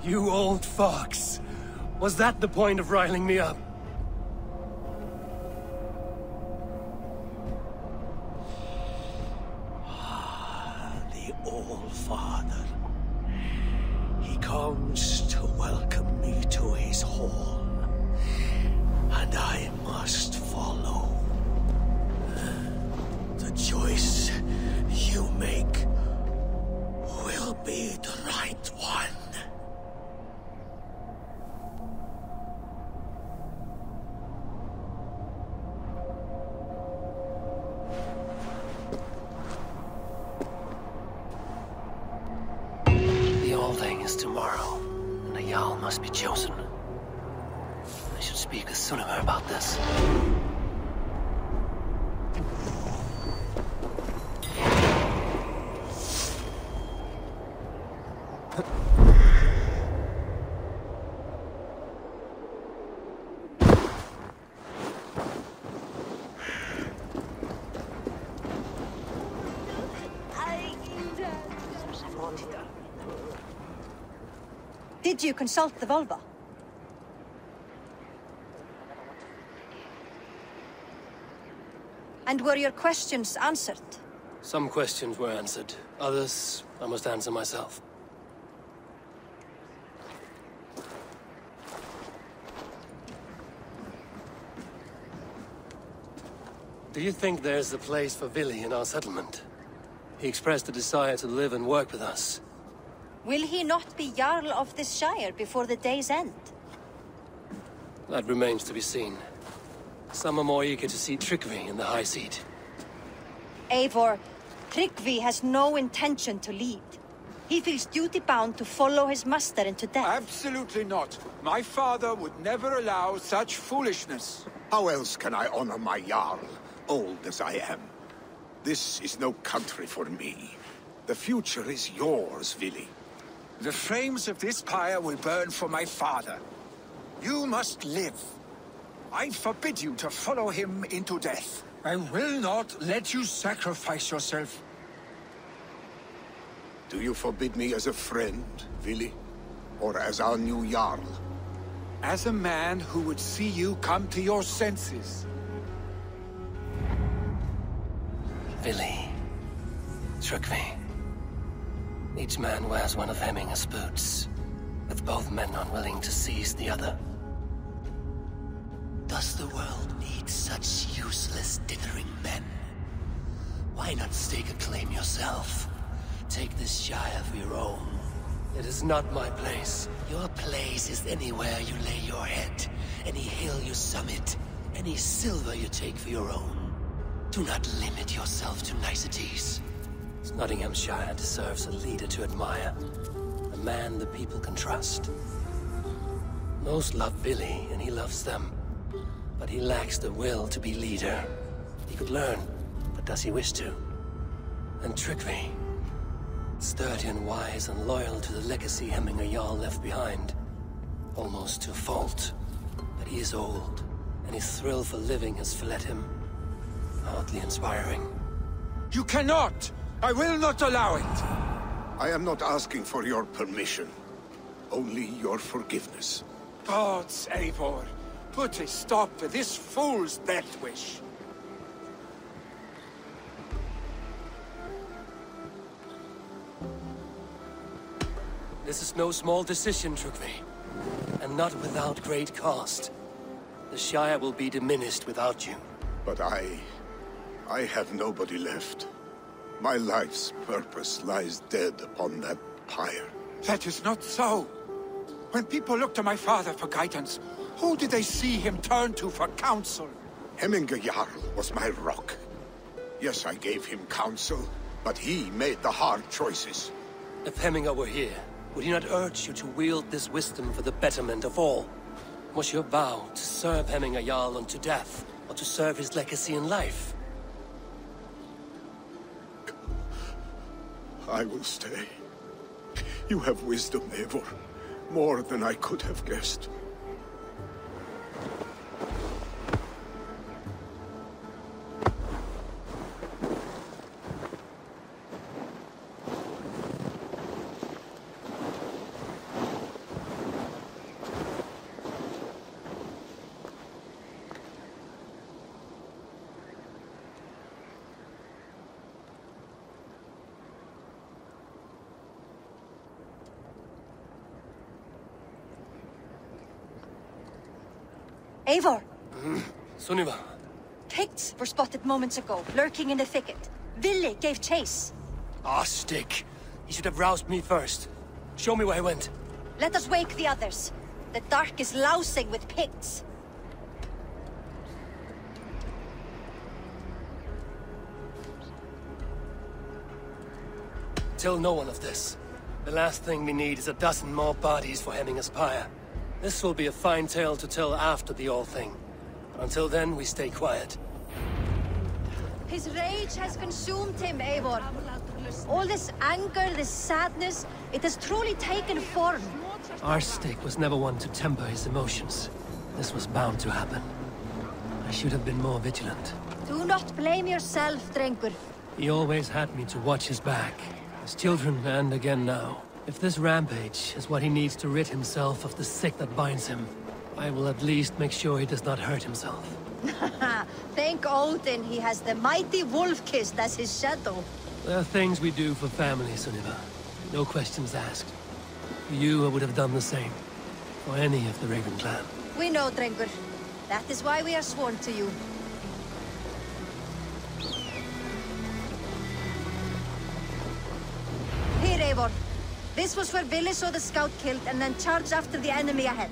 You old fox. Was that the point of riling me up? The All-Father. He comes to welcome me to his hall. And I must follow. The choice you make will be the right one. is tomorrow, and a Jarl must be chosen. I should speak with Sunniva about this. Did you consult the Volva? And were your questions answered? Some questions were answered. Others, I must answer myself. Do you think there's a place for Vili in our settlement? He expressed a desire to live and work with us. Will he not be Jarl of this Shire before the day's end? That remains to be seen. Some are more eager to see Tryggvi in the High Seat. Eivor, Tryggvi has no intention to lead. He feels duty-bound to follow his master into death. Absolutely not. My father would never allow such foolishness. How else can I honor my Jarl, old as I am? This is no country for me. The future is yours, Vili. The flames of this pyre will burn for my father. You must live. I forbid you to follow him into death. I will not let you sacrifice yourself. Do you forbid me as a friend, Vili? Or as our new Jarl? As a man who would see you come to your senses. Vili. Tryggvi. Each man wears one of Hemminger's boots, with both men unwilling to seize the other. Does the world need such useless, dithering men? Why not stake a claim yourself? Take this Shire for your own. It is not my place. Your place is anywhere you lay your head, any hill you summit, any silver you take for your own. Do not limit yourself to niceties. Nottinghamshire deserves a leader to admire. A man the people can trust. Most love Vili, and he loves them. But he lacks the will to be leader. He could learn, but does he wish to? And Tryggvi. Sturdy and wise and loyal to the legacy Hemminger Jarl left behind. Almost to a fault. But he is old, and his thrill for living has fled him. Hardly inspiring. You cannot! I will not allow it! I am not asking for your permission. Only your forgiveness. Gods, Eivor, put a stop to this fool's death wish. This is no small decision, Tryggvi. And not without great cost. The Shire will be diminished without you. But I have nobody left. My life's purpose lies dead upon that pyre. That is not so. When people look to my father for guidance, who did they see him turn to for counsel? Hemminger Jarl was my rock. Yes, I gave him counsel, but he made the hard choices. If Hemminger were here, would he not urge you to wield this wisdom for the betterment of all? Was your vow to serve Hemminger Jarl unto death, or to serve his legacy in life? I will stay. You have wisdom, Eivor. More than I could have guessed. Eivor! Sunniva! Picts were spotted moments ago, lurking in the thicket. Vili gave chase. Ah, stick! He should have roused me first. Show me where he went. Let us wake the others. The dark is lousing with Picts. Tell no one of this. The last thing we need is a dozen more bodies for Hemminger's pyre. This will be a fine tale to tell after the All Thing. Until then, we stay quiet. His rage has consumed him, Eivor. All this anger, this sadness, it has truly taken form. Arstic was never one to temper his emotions. This was bound to happen. I should have been more vigilant. Do not blame yourself, Drengur. He always had me to watch his back. His children, and again now. If this rampage is what he needs to rid himself of the sick that binds him, I will at least make sure he does not hurt himself. Thank Odin he has the mighty Wolf-Kissed as his shadow. There are things we do for family, Sunniva. No questions asked. For you, I would have done the same. For any of the Raven clan. We know, Drengur. That is why we are sworn to you. Here, Eivor. This was where Vili saw the scout killed and then charged after the enemy ahead.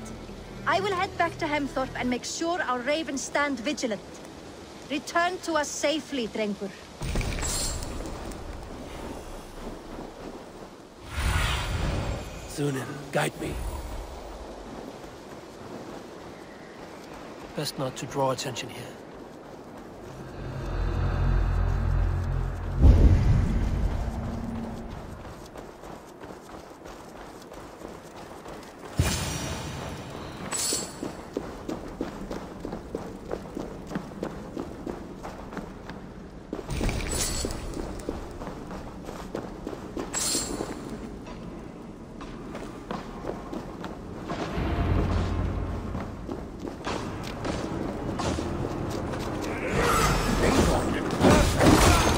I will head back to Hemthorpe and make sure our ravens stand vigilant. Return to us safely, Drengur. Sunin, guide me. Best not to draw attention here.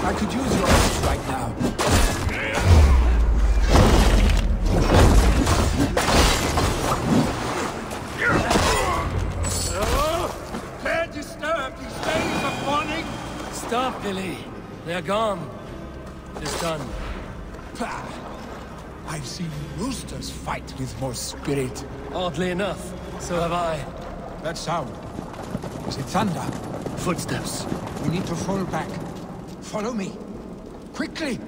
I could use your help right now. Can't disturb these days of mourning. Stop, Billy. They're gone. It is done. Pah. I've seen roosters fight with more spirit. Oddly enough, so have I. That sound. Is it thunder? Footsteps. We need to fall back. Follow me. Quickly!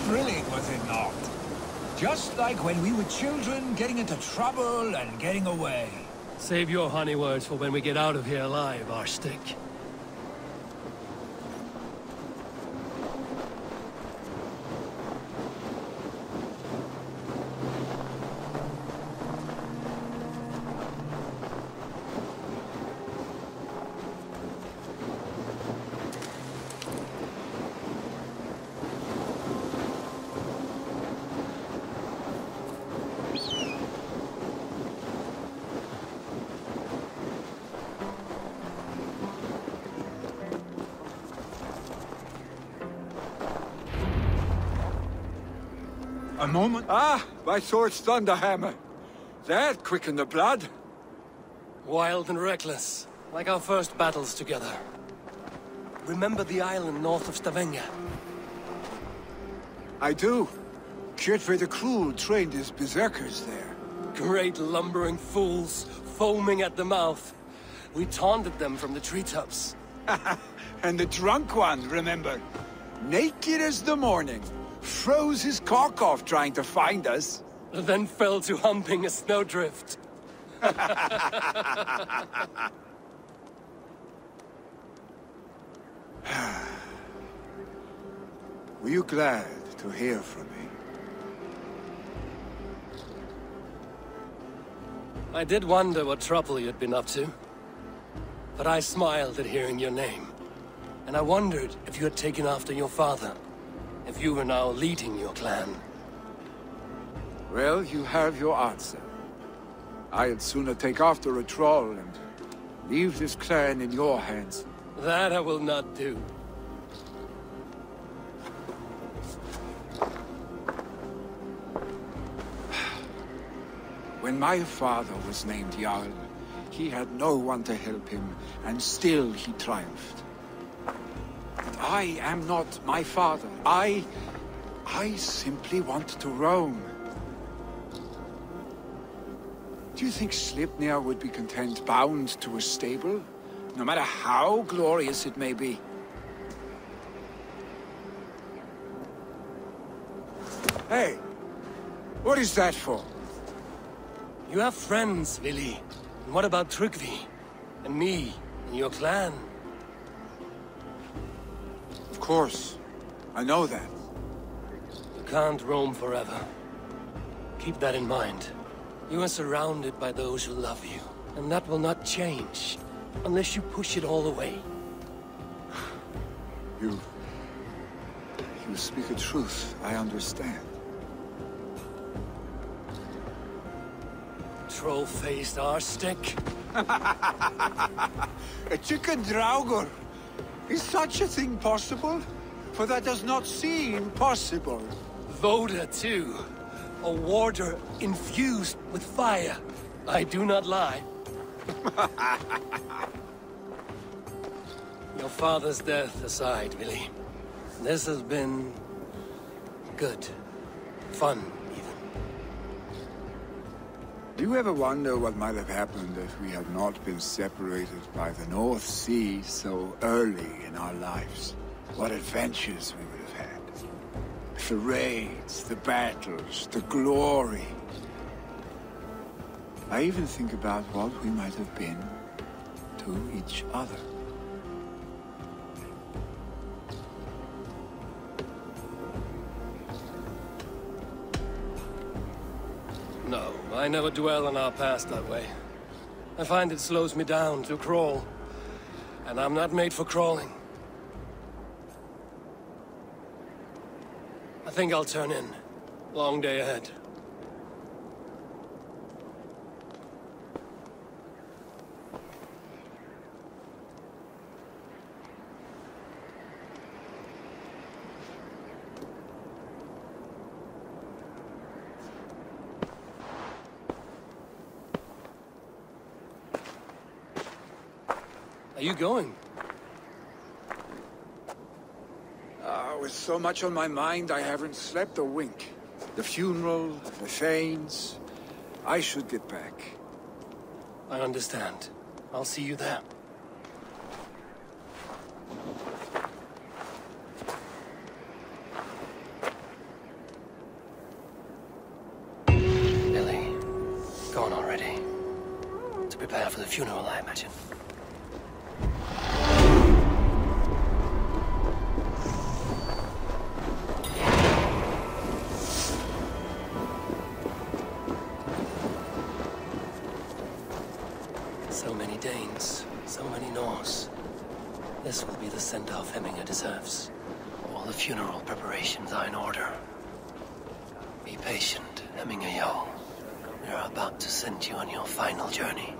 Thrilling, was it not? Just like when we were children, getting into trouble and getting away. Save your honey words for when we get out of here alive, Arstic. A moment. Ah, my sword's thunderhammer. That quickened the blood. Wild and reckless, like our first battles together. Remember the island north of Stavanger? I do. Kjotve the Cruel trained his berserkers there. Great lumbering fools, foaming at the mouth. We taunted them from the treetops. And the drunk one, remember? Naked as the morning. Froze his cock off trying to find us. Then fell to humping a snowdrift. Were you glad to hear from me? I did wonder what trouble you'd been up to. But I smiled at hearing your name. And I wondered if you had taken after your father. If you were now leading your clan. Well, you have your answer. I'd sooner take after a troll and leave this clan in your hands. That I will not do. When my father was named Jarl, he had no one to help him, and still he triumphed. But I am not my father. I simply want to roam. Do you think Sleipnir would be content bound to a stable? No matter how glorious it may be. Hey! What is that for? You have friends, Vili. And what about Tryggvi? And me? And your clan? Of course. I know that. You can't roam forever. Keep that in mind. You are surrounded by those who love you. And that will not change. Unless you push it all away. You speak the truth. I understand. Troll-faced arstick. A chicken Draugr. Is such a thing possible? For that does not seem possible. Voda, too. A warder infused with fire. I do not lie. Your father's death aside, Vili. This has been... good. Fun, even. Do you ever wonder what might have happened if we had not been separated by the North Sea so early in our lives? What adventures we would have had. The raids, the battles, the glory. I even think about what we might have been to each other. No, I never dwell on our past that way. I find it slows me down to crawl. And I'm not made for crawling. I think I'll turn in. Long day ahead. Are you going? With so much on my mind, I haven't slept a wink. The funeral, the Thanes... I should get back. I understand. I'll see you there. Billy, gone already. To prepare for the funeral, I imagine. So many Danes, so many Norse. This will be the send-off Hemminger deserves. All the funeral preparations are in order. Be patient, Hemminger Jarl. We are about to send you on your final journey.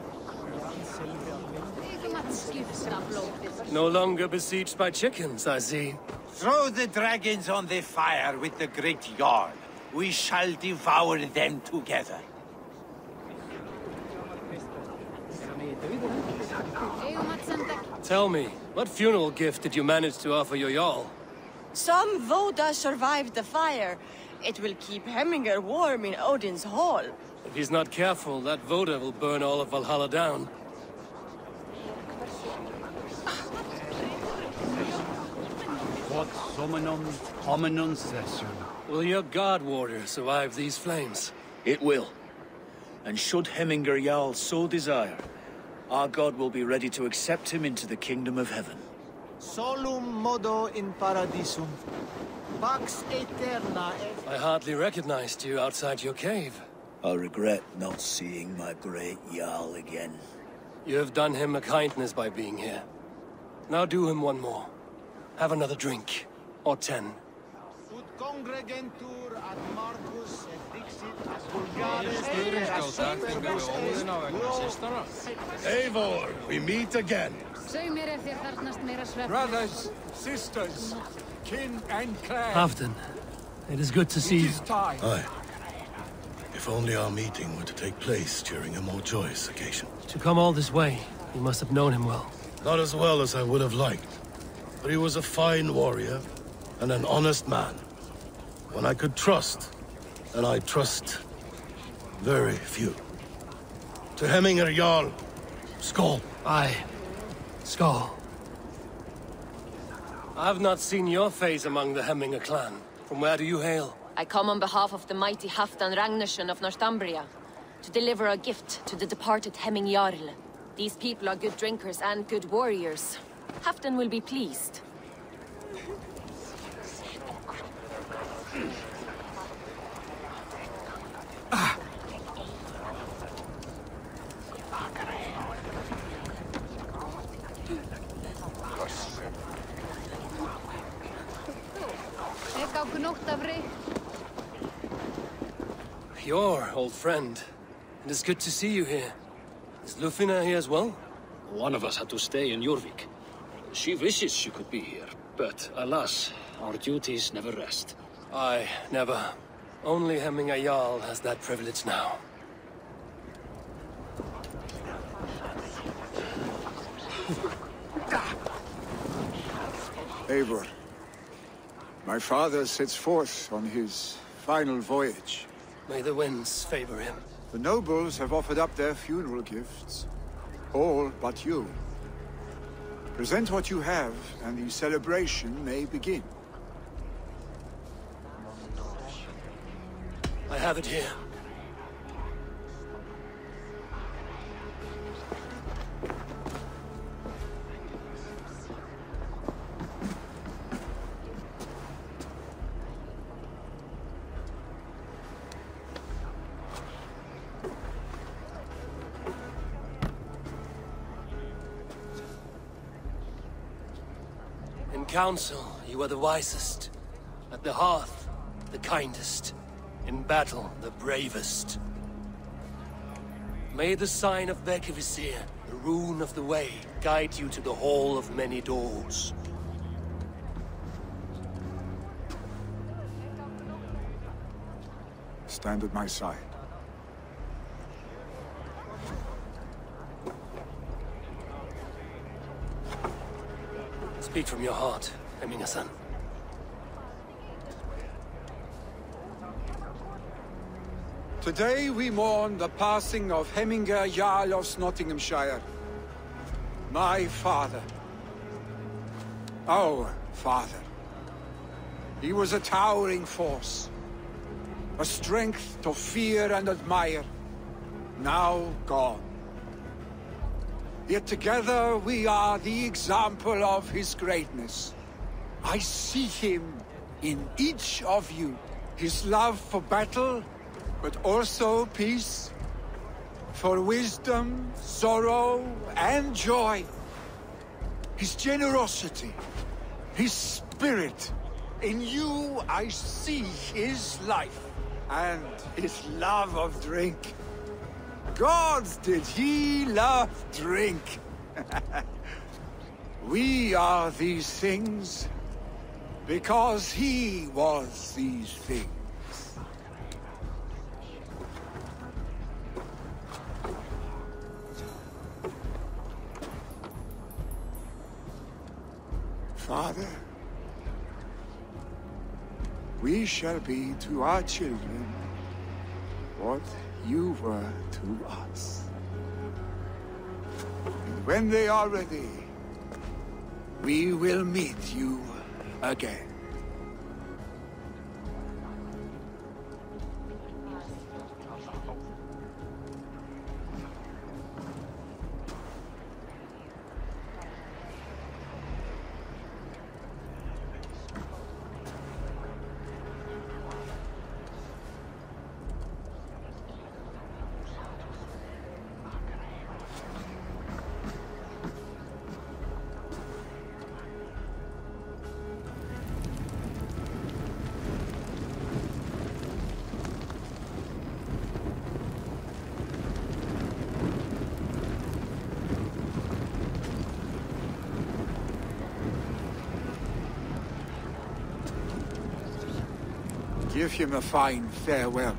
No longer besieged by chickens, I see. Throw the dragons on the fire with the great Jarl. We shall devour them together. Tell me, what funeral gift did you manage to offer your Jarl? Some Voda survived the fire. It will keep Hemminger warm in Odin's hall. If he's not careful, that Voda will burn all of Valhalla down. Quod hominum hominum cessum. Will your guard warrior survive these flames? It will. And should Heminger Jarl so desire, our god will be ready to accept him into the kingdom of heaven. Solum modo in paradisum. Pax aeterna. I hardly recognized you outside your cave. I regret not seeing my great Jarl again. You have done him a kindness by being here. Now do him one more. Have another drink. Or 10. Ut congregentur ad Marcus et dixit as vulgaris Eivor, we meet again. Brothers, sisters, kin and clan. Halfdan, it is good to see you. Aye. If only our meeting were to take place during a more joyous occasion. To come all this way, you must have known him well. Not as well as I would have liked, but he was a fine warrior and an honest man. One I could trust, and I trust very few. To Heminger Jarl, Skål. Aye, Skål. I have not seen your face among the Hemminger clan. From where do you hail? I come on behalf of the mighty Halfdan Ragnarsson of Northumbria to deliver a gift to the departed Hemming Jarl. These people are good drinkers and good warriors. Halfdan will be pleased. Your old friend. It is good to see you here. Is Lufina here as well? One of us had to stay in Jorvik. She wishes she could be here, but alas, our duties never rest. Aye, never. Only Hemminger Jarl has that privilege now. Eivor, my father sets forth on his final voyage. May the winds favor him. The nobles have offered up their funeral gifts. All but you. Present what you have, and the celebration may begin. I have it here. In council, you are the wisest. At the hearth, the kindest. In battle, the bravest. May the sign of Berkevisir, the rune of the way, guide you to the Hall of Many Doors. Stand at my side. Speak from your heart, Hemminger-son. Today we mourn the passing of Hemminger Jarl of Nottinghamshire. My father. Our father. He was a towering force. A strength to fear and admire. Now gone. Yet together we are the example of his greatness. I see him in each of you. His love for battle, but also peace, for wisdom, sorrow, and joy. His generosity, his spirit. In you I see his life, and his love of drink. Gods, did he love drink! We are these things because he was these things. Father, we shall be to our children what you were to us. And when they are ready, we will meet you again. Give him a fine farewell.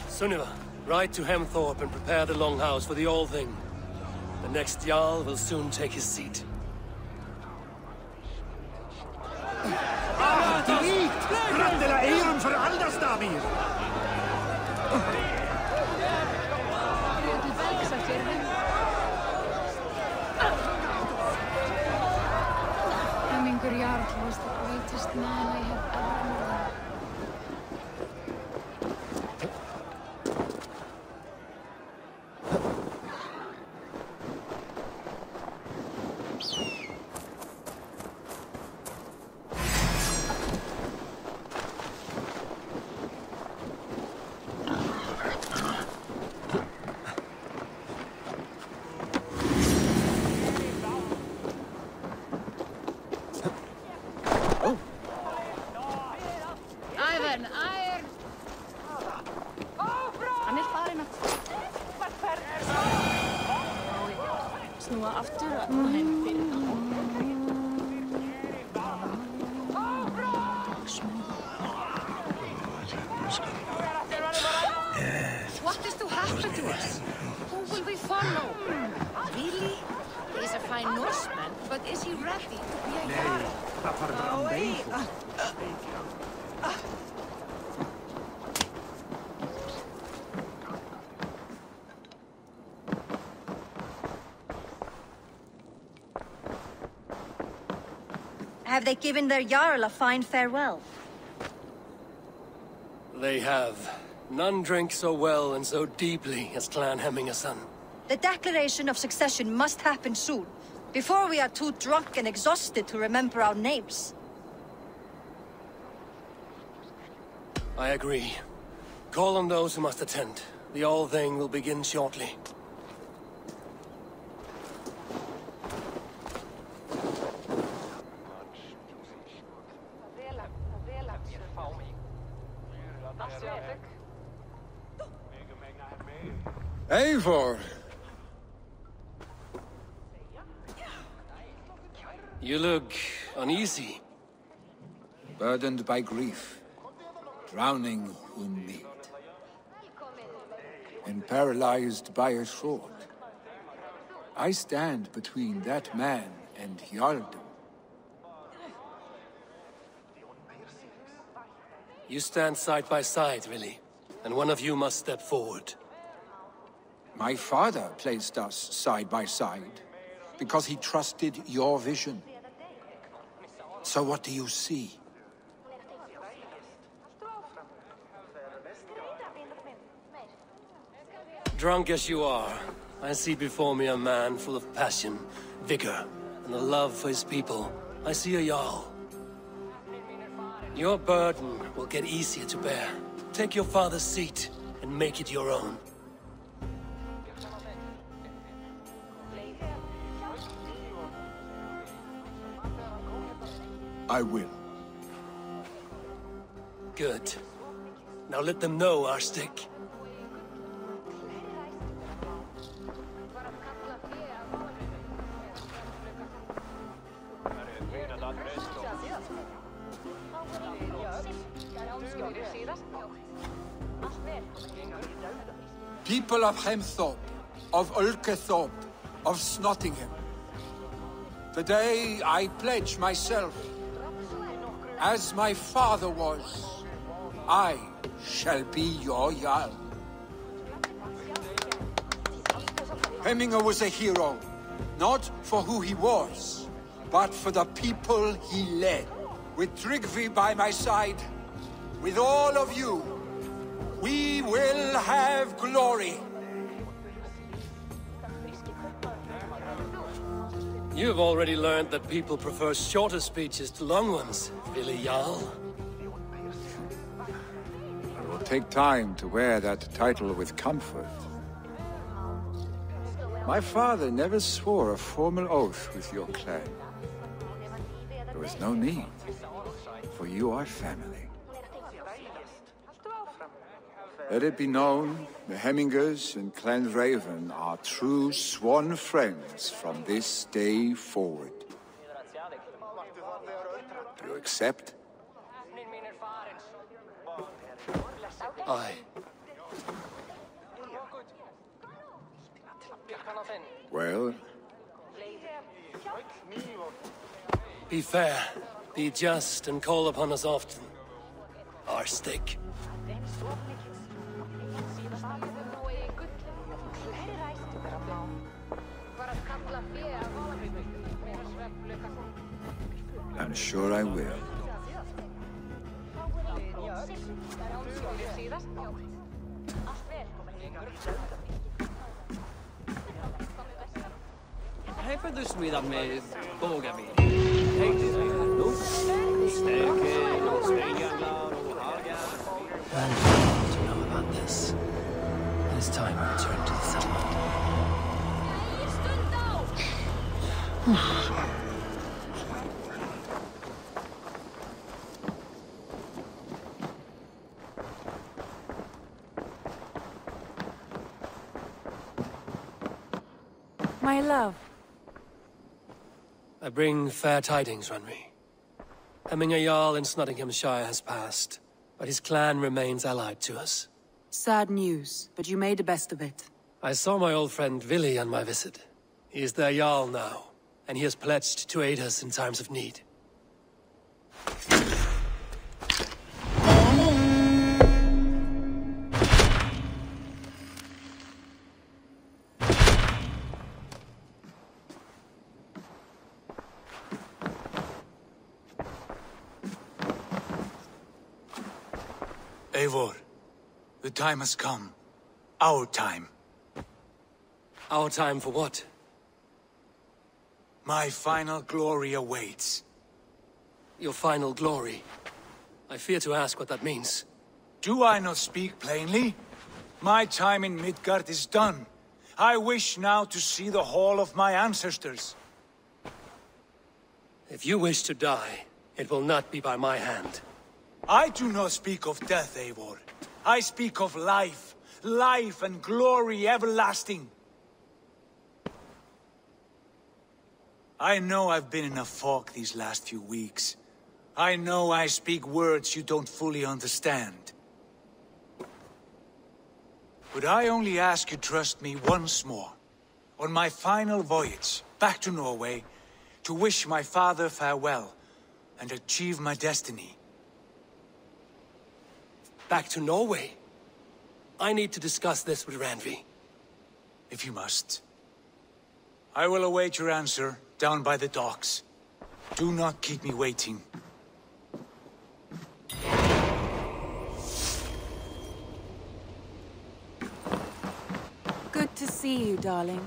Sunniva, ride to Hemthorpe and prepare the Longhouse for the All-Thing. The next Jarl will soon take his seat. Hemmingur Jarl was the greatest man I have ever known. What is to happen to us? Who will we follow? Really? He's a fine Norseman, but is he ready to be a Jarl? Have they given their Jarl a fine farewell? They have. None drink so well and so deeply as Clan Hemmingason. The declaration of succession must happen soon, before we are too drunk and exhausted to remember our names. I agree. Call on those who must attend. The All-Thing will begin shortly. Eivor! You look uneasy. Burdened by grief, drowning in need, and paralyzed by a sword. I stand between that man and Jarldom. You stand side by side, really, and one of you must step forward. My father placed us side by side because he trusted your vision. So what do you see? Drunk as you are, I see before me a man full of passion, vigor, and a love for his people. I see a Jarl. Your burden will get easier to bear. Take your father's seat and make it your own. I will. Good. Now let them know our stick. People of Hemthorpe, of Ulkethorpe, of Snottingham. Today I pledge myself, as my father was, I shall be your Jarl. Hemminger was a hero, not for who he was, but for the people he led. With Tryggvi by my side, with all of you, we will have glory. You've already learned that people prefer shorter speeches to long ones, Vili Jarl. It will take time to wear that title with comfort. My father never swore a formal oath with your clan. There was no need, for you are family. Let it be known, the Hemmingers and Clan Raven are true sworn friends from this day forward. Do you accept? Aye. Well? Be fair, be just, and call upon us often. Our stick. I'm sure I will. Hefur þú smíðað með bógavin? Heitir það nú? Steke og steingjarnar og hargar. Ranvi wants to know about this. It is time we return to the settlement. My love. I bring fair tidings, Ranvi. Hemminger Jarl in Nottinghamshire has passed, but his clan remains allied to us. Sad news, but you made the best of it. I saw my old friend Vili on my visit. He is their Jarl now, and he has pledged to aid us in times of need. Eivor, the time has come. Our time. Our time for what? My final glory awaits. Your final glory? I fear to ask what that means. Do I not speak plainly? My time in Midgard is done. I wish now to see the hall of my ancestors. If you wish to die, it will not be by my hand. I do not speak of death, Eivor. I speak of life. Life and glory everlasting. I know I've been in a fog these last few weeks. I know I speak words you don't fully understand. But I only ask you trust me once more. On my final voyage, back to Norway, to wish my father farewell, and achieve my destiny. Back to Norway? I need to discuss this with Ranvi. If you must. I will await your answer down by the docks. Do not keep me waiting. Good to see you, darling.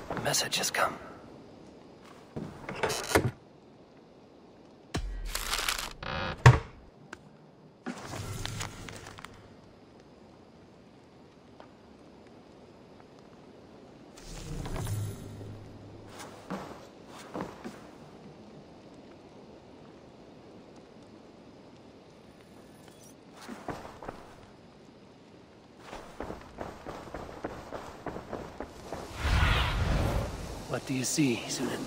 A message has come. What do you see, Sunan?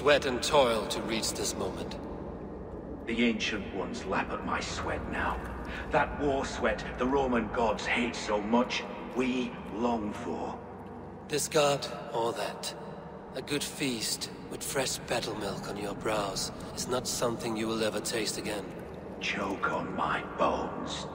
sweat and toil to reach this moment. The Ancient Ones lap at my sweat now. That war sweat the Roman gods hate so much, we long for. Discard all that. A good feast with fresh battle milk on your brows is not something you will ever taste again. Choke on my bones.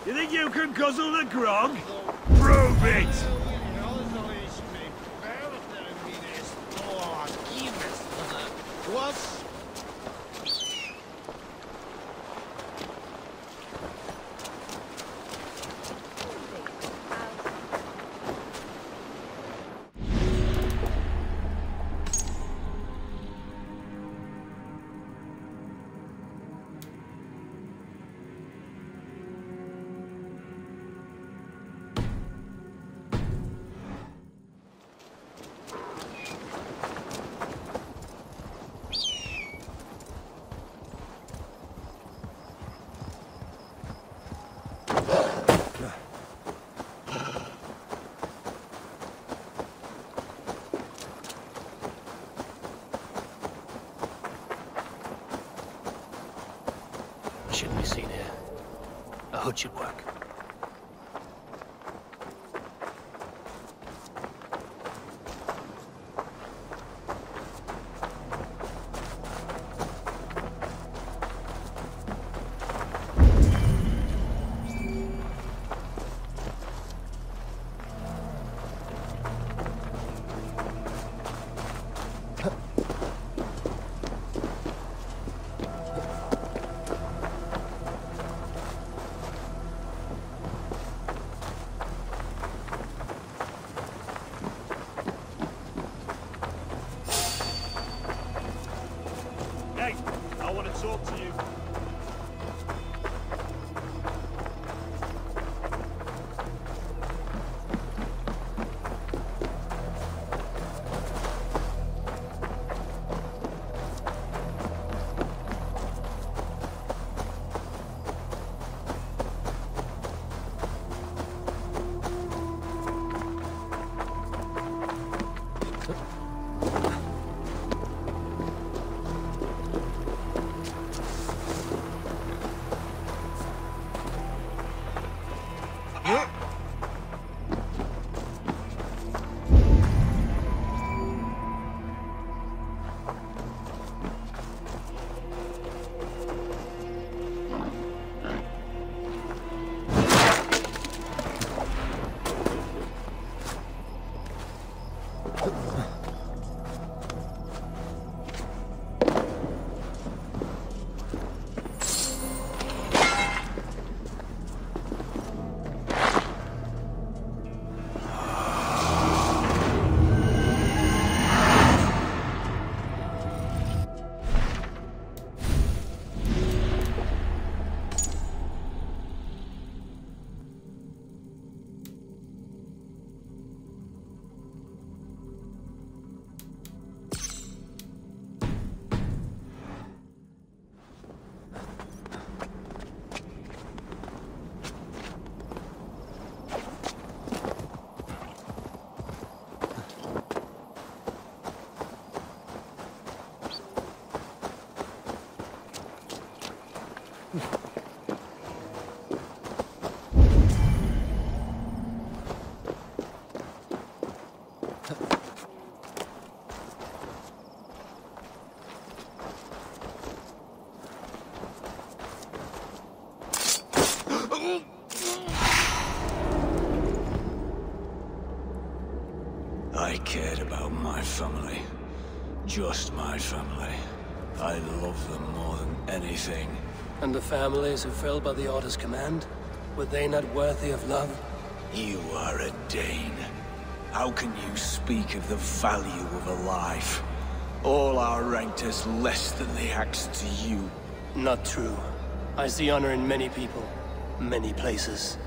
You think you can guzzle the grog? Prove it! What? Shouldn't be seen here. A hood should work. I cared about my family. Just my family. I love them more than anything. And the families who fell by the Order's command? Were they not worthy of love? You are a Dane. How can you speak of the value of a life? All are ranked as less than the axe to you. Not true. I see honor in many people, many places.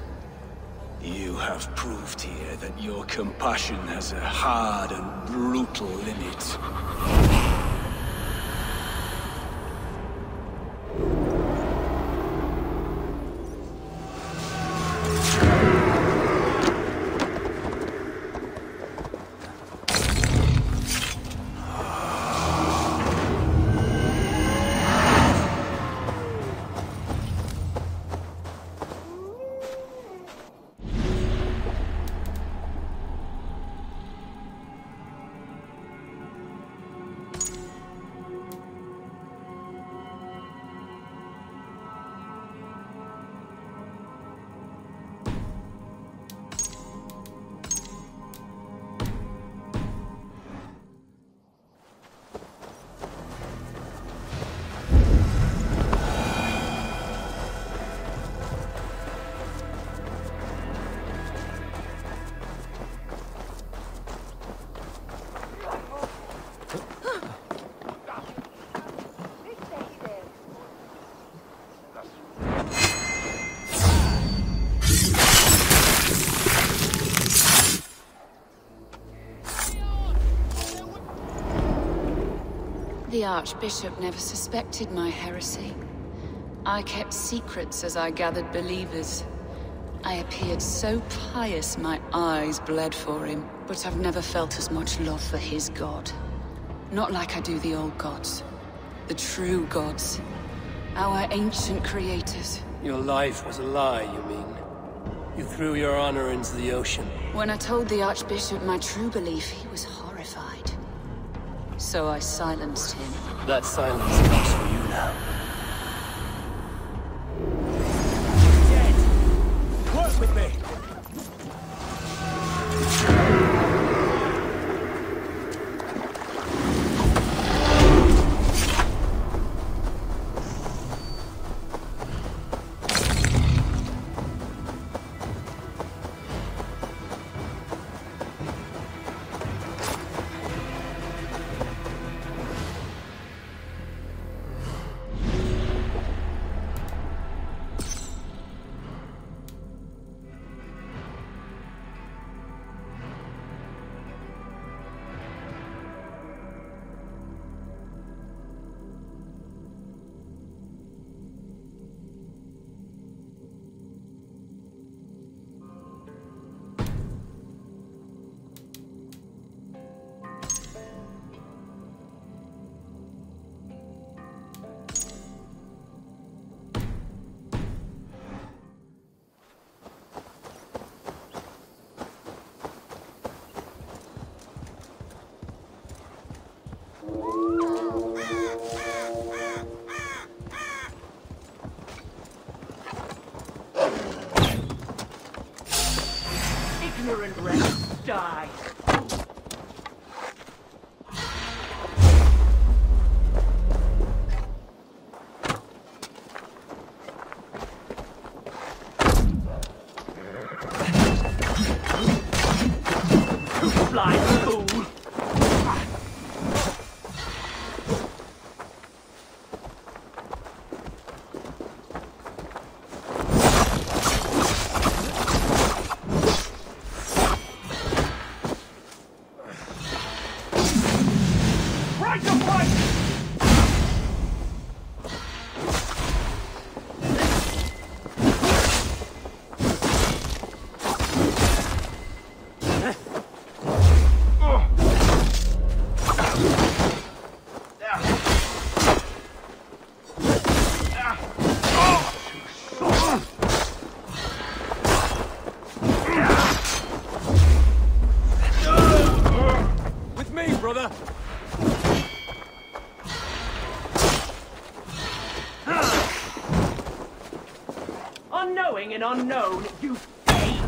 You have proved here that your compassion has a hard and brutal limit. The Archbishop never suspected my heresy. I kept secrets as I gathered believers. I appeared so pious my eyes bled for him, but I've never felt as much love for his god. Not like I do the old gods. The true gods. Our ancient creators. Your life was a lie, you mean? You threw your honor into the ocean. When I told the Archbishop my true belief, he was horrified. So I silenced him. That silence comes for you now. Dead! Work with me! Ignorant wretch, die! Blind fool! Brother! Unknowing and unknown, you fade!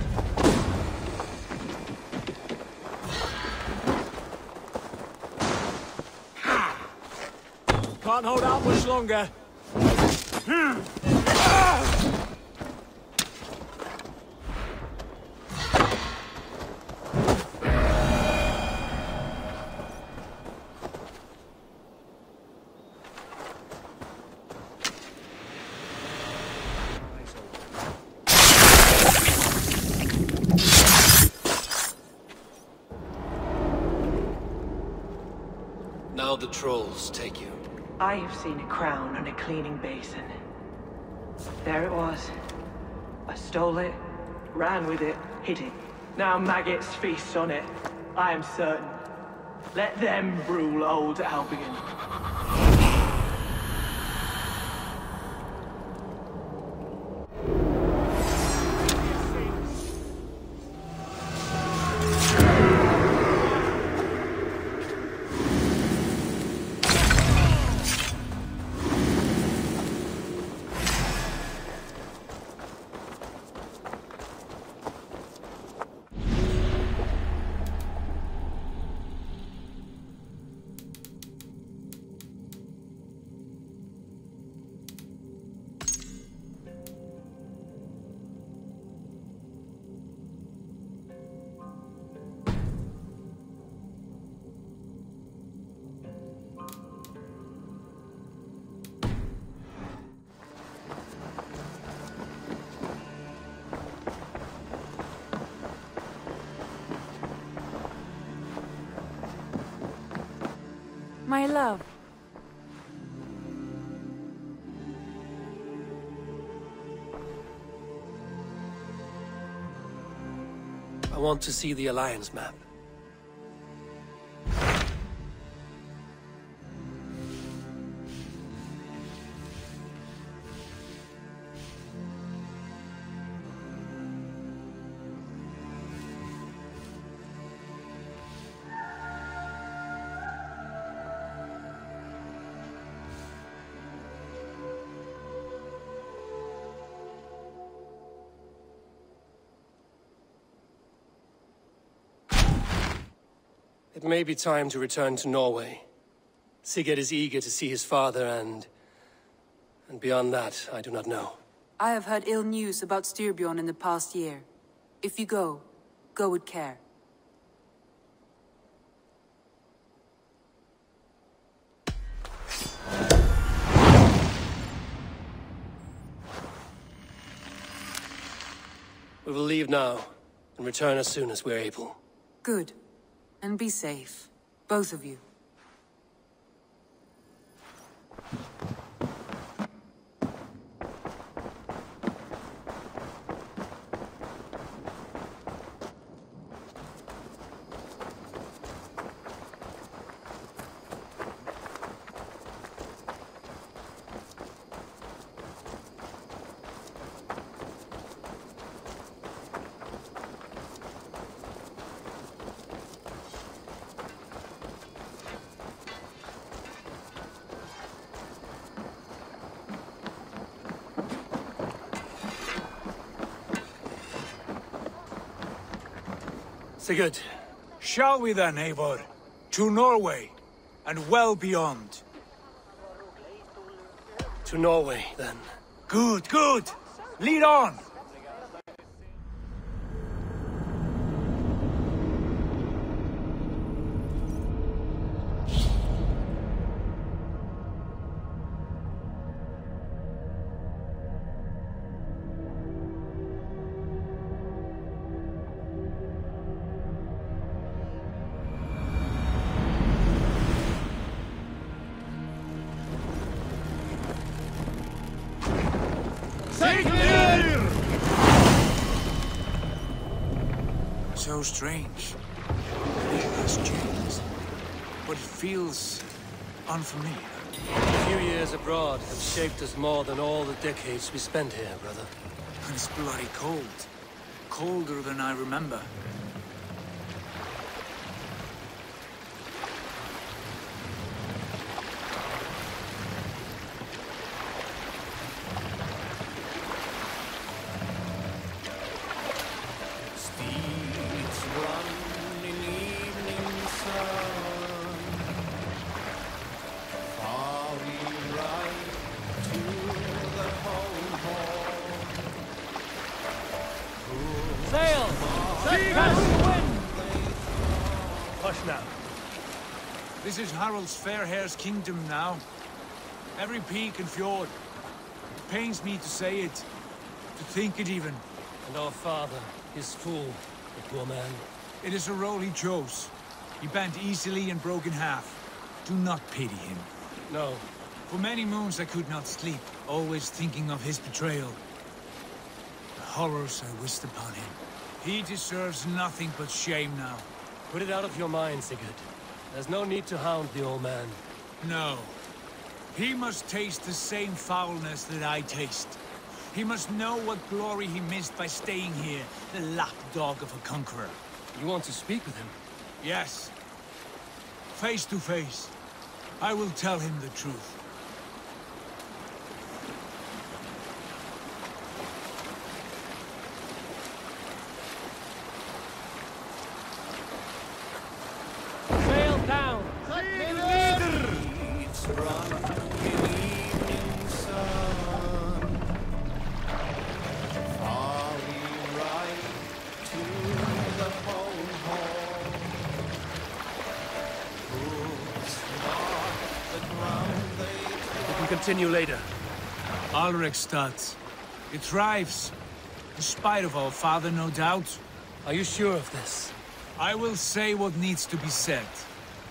can't hold out much longer. Now the trolls take you. I have seen a crown on a cleaning basin. There it was. I stole it, ran with it, hid it. Now maggots feast on it. I am certain. Let them rule old Albion. My love. I want to see the Alliance map. It may be time to return to Norway. Sigurd is eager to see his father and beyond that, I do not know. I have heard ill news about Styrbjorn in the past year. If you go, go with care. We will leave now and return as soon as we're able. Good. And be safe, both of you. Sigurd. Shall we then, Eivor? To Norway, and well beyond. To Norway, then. Good, good! Lead on! So strange. These chains. But it feels unfamiliar. A few years abroad have shaped us more than all the decades we spent here, brother. And it's bloody cold. Colder than I remember. Far Hush now. This is Harald's Fairhair's kingdom now. Every peak and fjord. It pains me to say it, to think it even. And our father, his fool, the poor man. It is a role he chose. He bent easily and broke in half. Do not pity him. No. For many moons I could not sleep, always thinking of his betrayal. The horrors I wished upon him. He deserves nothing but shame now. Put it out of your mind, Sigurd. There's no need to hound the old man. No. He must taste the same foulness that I taste. He must know what glory he missed by staying here, the lapdog of a conqueror. You want to speak with him? Yes. Face to face. I will tell him the truth. Sail down! Continue later. Alrekstad. It thrives. In spite of our father, no doubt. Are you sure of this? I will say what needs to be said.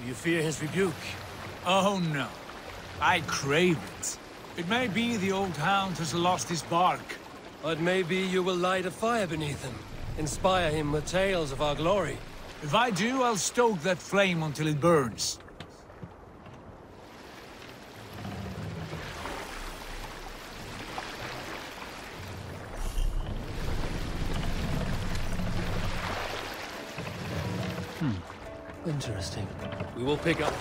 Do you fear his rebuke? Oh no. I crave it. It may be the old hound has lost his bark. Or it may be you will light a fire beneath him. Inspire him with tales of our glory. If I do, I'll stoke that flame until it burns. Interesting. We will pick up.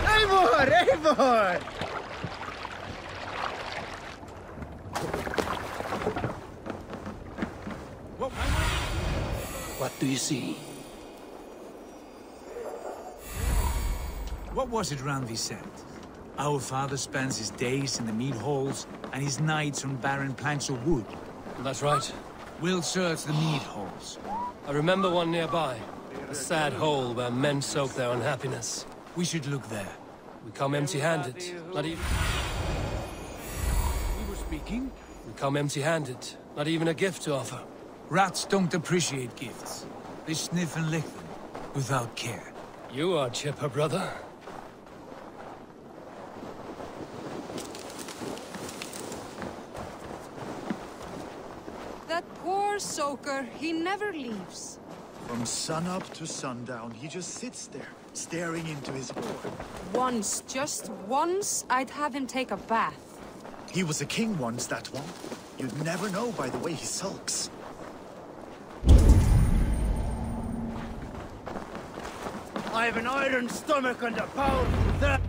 Eivor! Eivor! What do you see? What was it Randvi said? Our father spends his days in the mead halls and his nights on barren planks of wood. That's right. We'll search the mead halls. I remember one nearby. A sad hole where men soak their unhappiness. We should look there. We come empty-handed. Not even... We were speaking? We come empty-handed. Not even a gift to offer. Rats don't appreciate gifts. They sniff and lick them, without care. You are chipper, brother. That poor soaker, he never leaves. From sunup to sundown, he just sits there, staring into his oar. Once, just once, I'd have him take a bath. He was a king once, that one. You'd never know by the way he sulks. I have an iron stomach and a powerful thirst.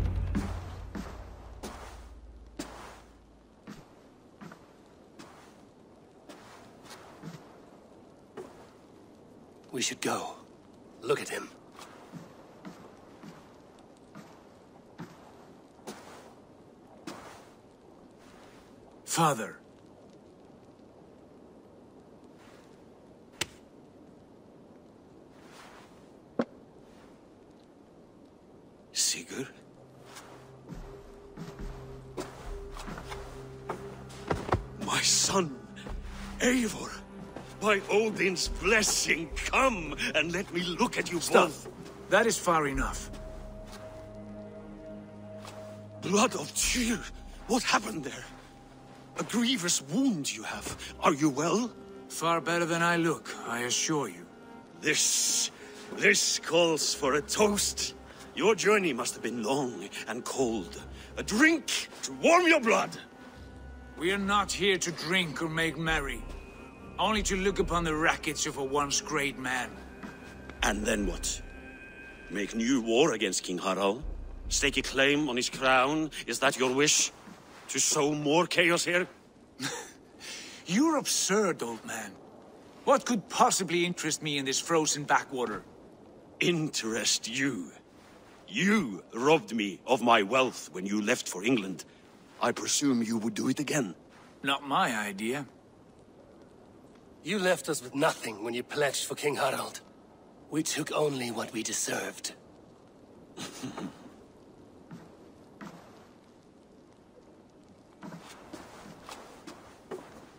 We should go. Look at him. Father. Sigurd? My son, Eivor. By Odin's blessing, come and let me look at you both. That is far enough. Blood of Tyr, what happened there? A grievous wound you have. Are you well? Far better than I look, I assure you. This calls for a toast. Your journey must have been long and cold. A drink to warm your blood. We are not here to drink or make merry. Only to look upon the wreckage of a once great man. And then what? Make new war against King Harald? Stake a claim on his crown? Is that your wish? To sow more chaos here? You're absurd, old man. What could possibly interest me in this frozen backwater? Interest you? You robbed me of my wealth when you left for England. I presume you would do it again. Not my idea. You left us with nothing when you pledged for King Harald. We took only what we deserved.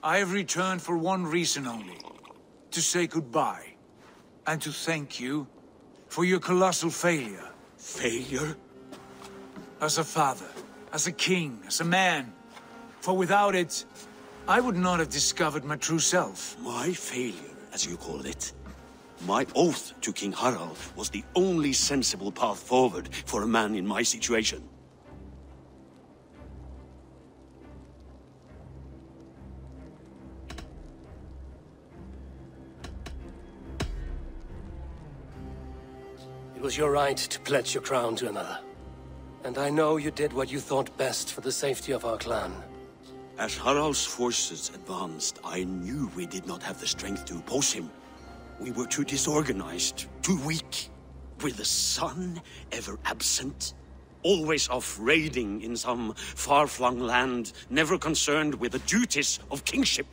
I have returned for one reason only. To say goodbye. And to thank you for your colossal failure. Failure? As a father, as a king, as a man. For without it, I would not have discovered my true self. My failure, as you call it. My oath to King Harald was the only sensible path forward for a man in my situation. It was your right to pledge your crown to another. And I know you did what you thought best for the safety of our clan. As Harald's forces advanced, I knew we did not have the strength to oppose him. We were too disorganized, too weak. With the sun ever absent, always off raiding in some far-flung land, never concerned with the duties of kingship.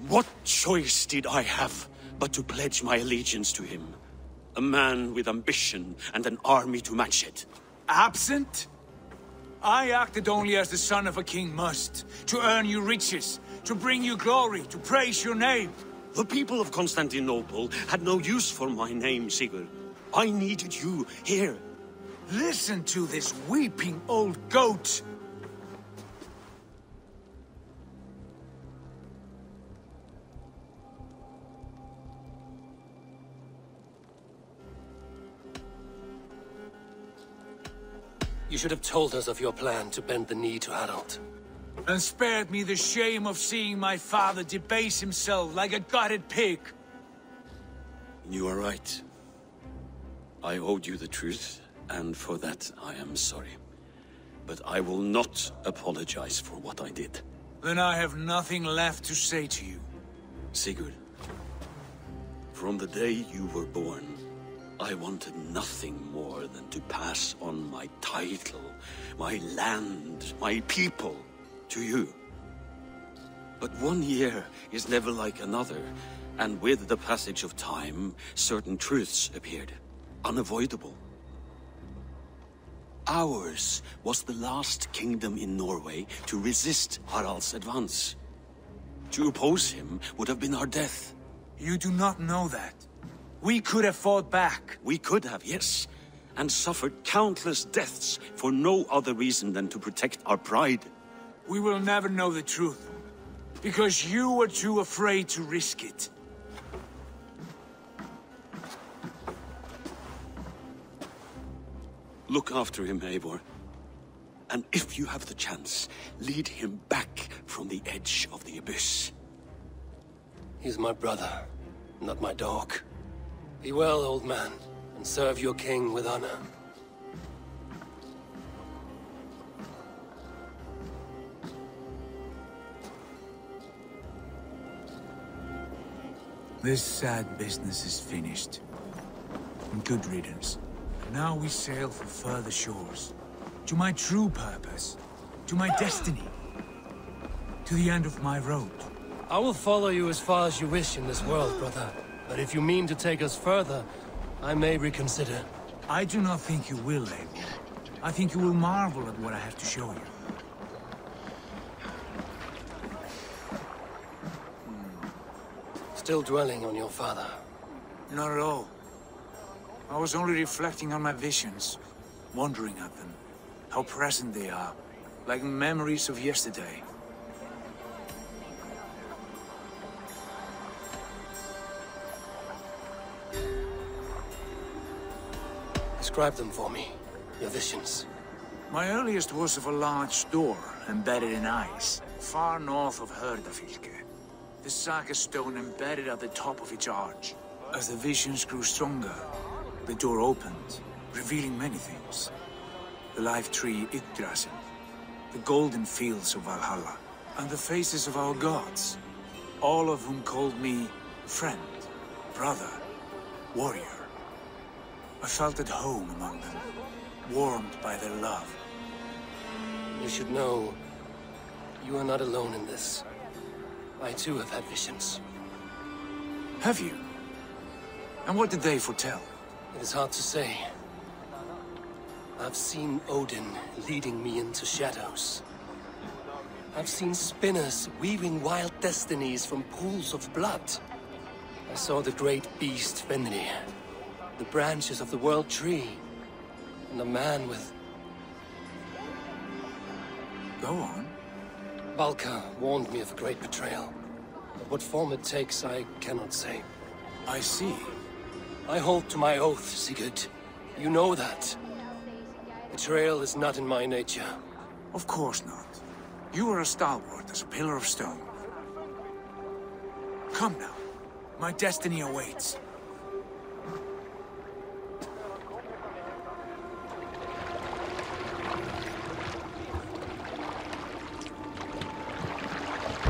What choice did I have but to pledge my allegiance to him? A man with ambition and an army to match it. Absent? I acted only as the son of a king must, to earn you riches, to bring you glory, to praise your name. The people of Constantinople had no use for my name, Sigurd. I needed you here. Listen to this weeping old goat. You should have told us of your plan to bend the knee to Harald. And spared me the shame of seeing my father debase himself like a gutted pig. You are right. I owed you the truth, and for that I am sorry. But I will not apologize for what I did. Then I have nothing left to say to you. Sigurd, from the day you were born, I wanted nothing more than to pass on my title, my land, my people, to you. But 1 year is never like another, and with the passage of time, certain truths appeared, unavoidable. Ours was the last kingdom in Norway to resist Harald's advance. To oppose him would have been our death. You do not know that. We could have fought back. We could have, yes. And suffered countless deaths for no other reason than to protect our pride. We will never know the truth. Because you were too afraid to risk it. Look after him, Eivor. And if you have the chance, lead him back from the edge of the abyss. He's my brother, not my dog. Be well, old man, and serve your king with honor. This sad business is finished. And good riddance. Now we sail for further shores. To my true purpose. To my destiny. To the end of my road. I will follow you as far as you wish in this world, brother. But if you mean to take us further, I may reconsider. I do not think you will, Eivor. I think you will marvel at what I have to show you. Still dwelling on your father? Not at all. I was only reflecting on my visions, wondering at them. How present they are, like memories of yesterday. Describe them for me, your visions. My earliest was of a large door embedded in ice, far north of Herdafylke. The saga stone embedded at the top of its arch. As the visions grew stronger, the door opened, revealing many things. The life tree Yggdrasil, the golden fields of Valhalla, and the faces of our gods, all of whom called me friend, brother, warrior. I felt at home among them, warmed by their love. You should know, you are not alone in this. I too have had visions. Have you? And what did they foretell? It is hard to say. I've seen Odin leading me into shadows. I've seen spinners weaving wild destinies from pools of blood. I saw the great beast Fenrir, the branches of the World Tree, and a man with... Go on. Valka warned me of a great betrayal. But what form it takes, I cannot say. I see. I hold to my oath, Sigurd. You know that. Betrayal is not in my nature. Of course not. You are a stalwart as a pillar of stone. Come now. My destiny awaits.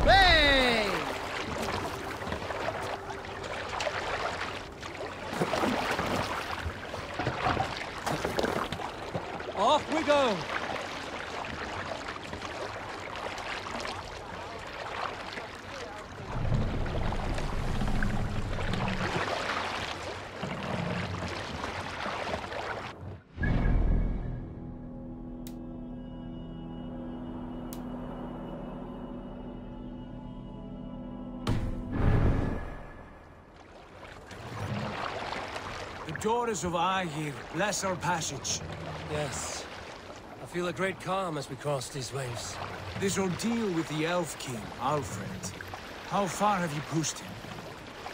Hey! Off we go! The daughters of Aegir bless our passage. Yes. I feel a great calm as we cross these waves. This ordeal with the Elf King, Alfred. How far have you pushed him?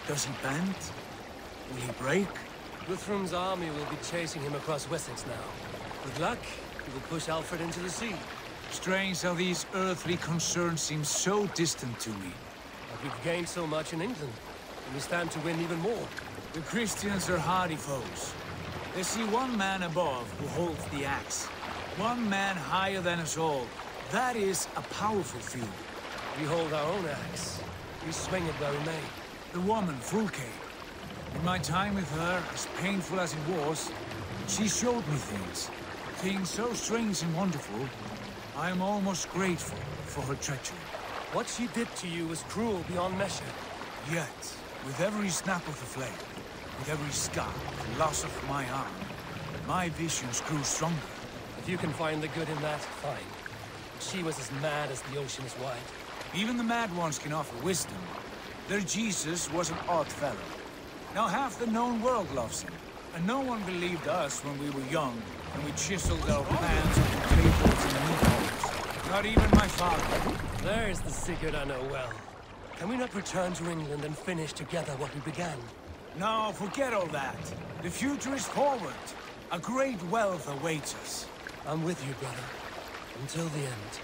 Does he bend? Will he break? Guthrum's army will be chasing him across Wessex now. With luck, he will push Alfred into the sea. Strange how these earthly concerns seem so distant to me. But we've gained so much in England, and we stand to win even more. The Christians are hardy foes. They see one man above who holds the axe. One man higher than us all. That is a powerful feud. We hold our own axe. We swing it where we may. The woman, Fulke. In my time with her, as painful as it was, she showed me things. Things so strange and wonderful, I am almost grateful for her treachery. What she did to you was cruel beyond measure. Yet, with every snap of the flame, with every scar and loss of my arm, my visions grew stronger. If you can find the good in that, fine. She was as mad as the ocean is wide. Even the mad ones can offer wisdom. Their Jesus was an odd fellow. Now half the known world loves him. And no one believed us when we were young, and we chiseled our plans on tables and meatballs. Not even my father. There's the Sigurd I know well. Can we not return to England and finish together what we began? No, forget all that. The future is forward. A great wealth awaits us. I'm with you, brother. Until the end.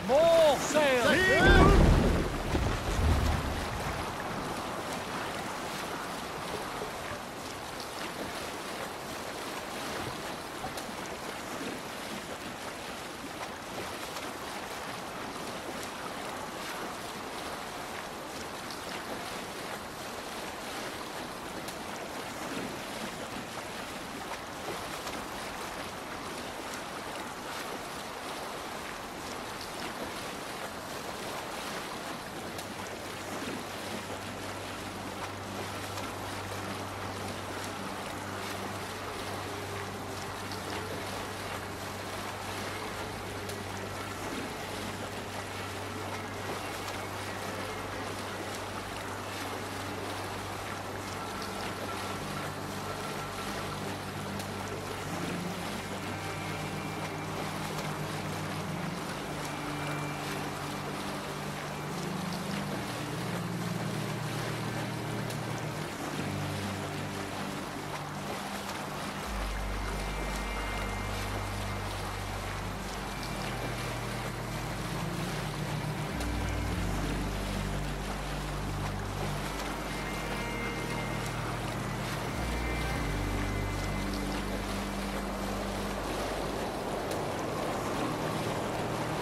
More sail!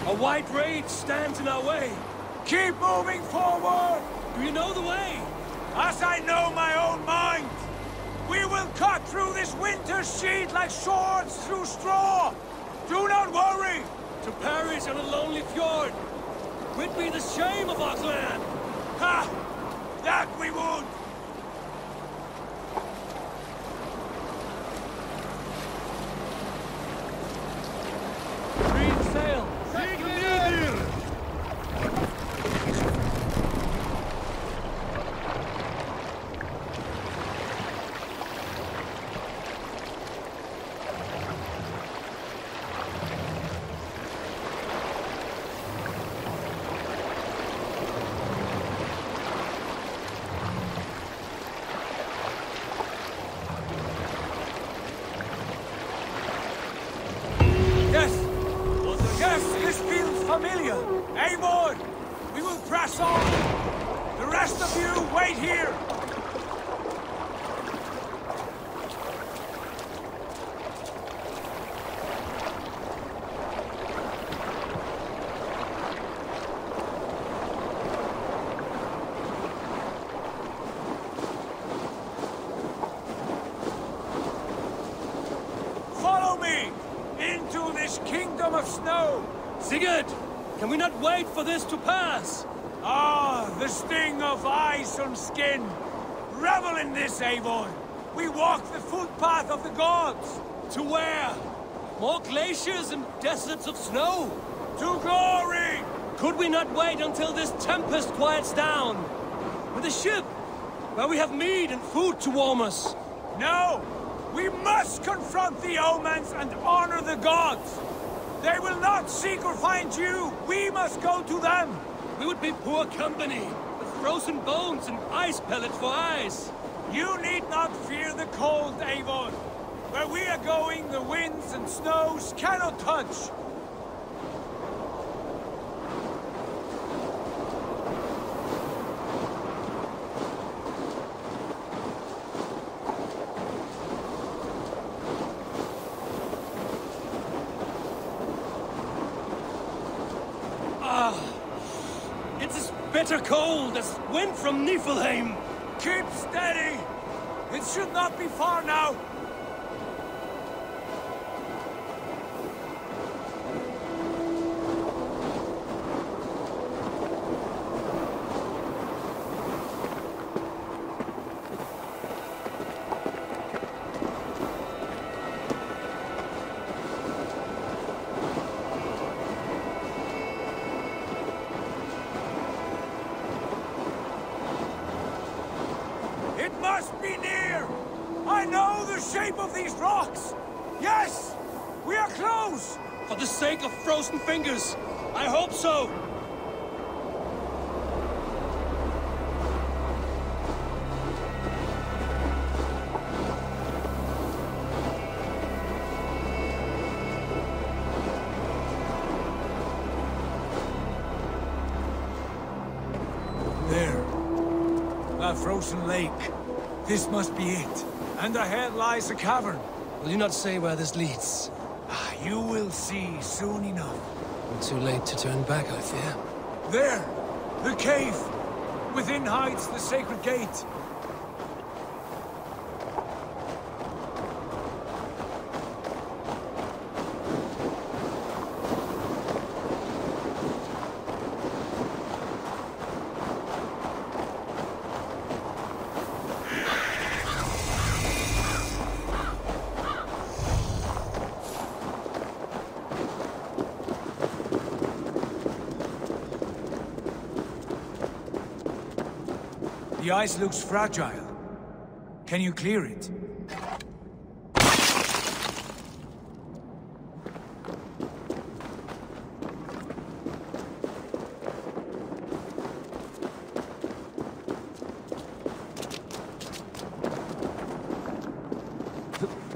A white rage stands in our way. Keep moving forward! Do you know the way? As I know my own mind! We will cut through this winter's sheet like swords through straw! Do not worry! To perish on a lonely fjord would be the shame of our clan! Ha! That we would! Green sail! Yes, this feels familiar. Eivor, we will press on. The rest of you, wait here. Follow me into this kingdom of snow. Sigurd! Can we not wait for this to pass? Ah, the sting of ice on skin. Revel in this, Eivor. We walk the footpath of the gods. To where? More glaciers and deserts of snow? To glory! Could we not wait until this tempest quiets down? With a ship, where we have meat and food to warm us? No! We must confront the omens and honor the gods! They will not seek or find you! We must go to them! We would be poor company, with frozen bones and ice pellets for eyes. You need not fear the cold, Eivor. Where we are going, the winds and snows cannot touch. It's as bitter cold as wind from Niflheim. Keep steady! It should not be far now. It must be near! I know the shape of these rocks! Yes! We are close! For the sake of frozen fingers, I hope so! There. That frozen lake. This must be it. And ahead lies a cavern. Will you not say where this leads? You will see soon enough. Too late to turn back, I fear. There! The cave! Within hides the sacred gate. The ice looks fragile. Can you clear it?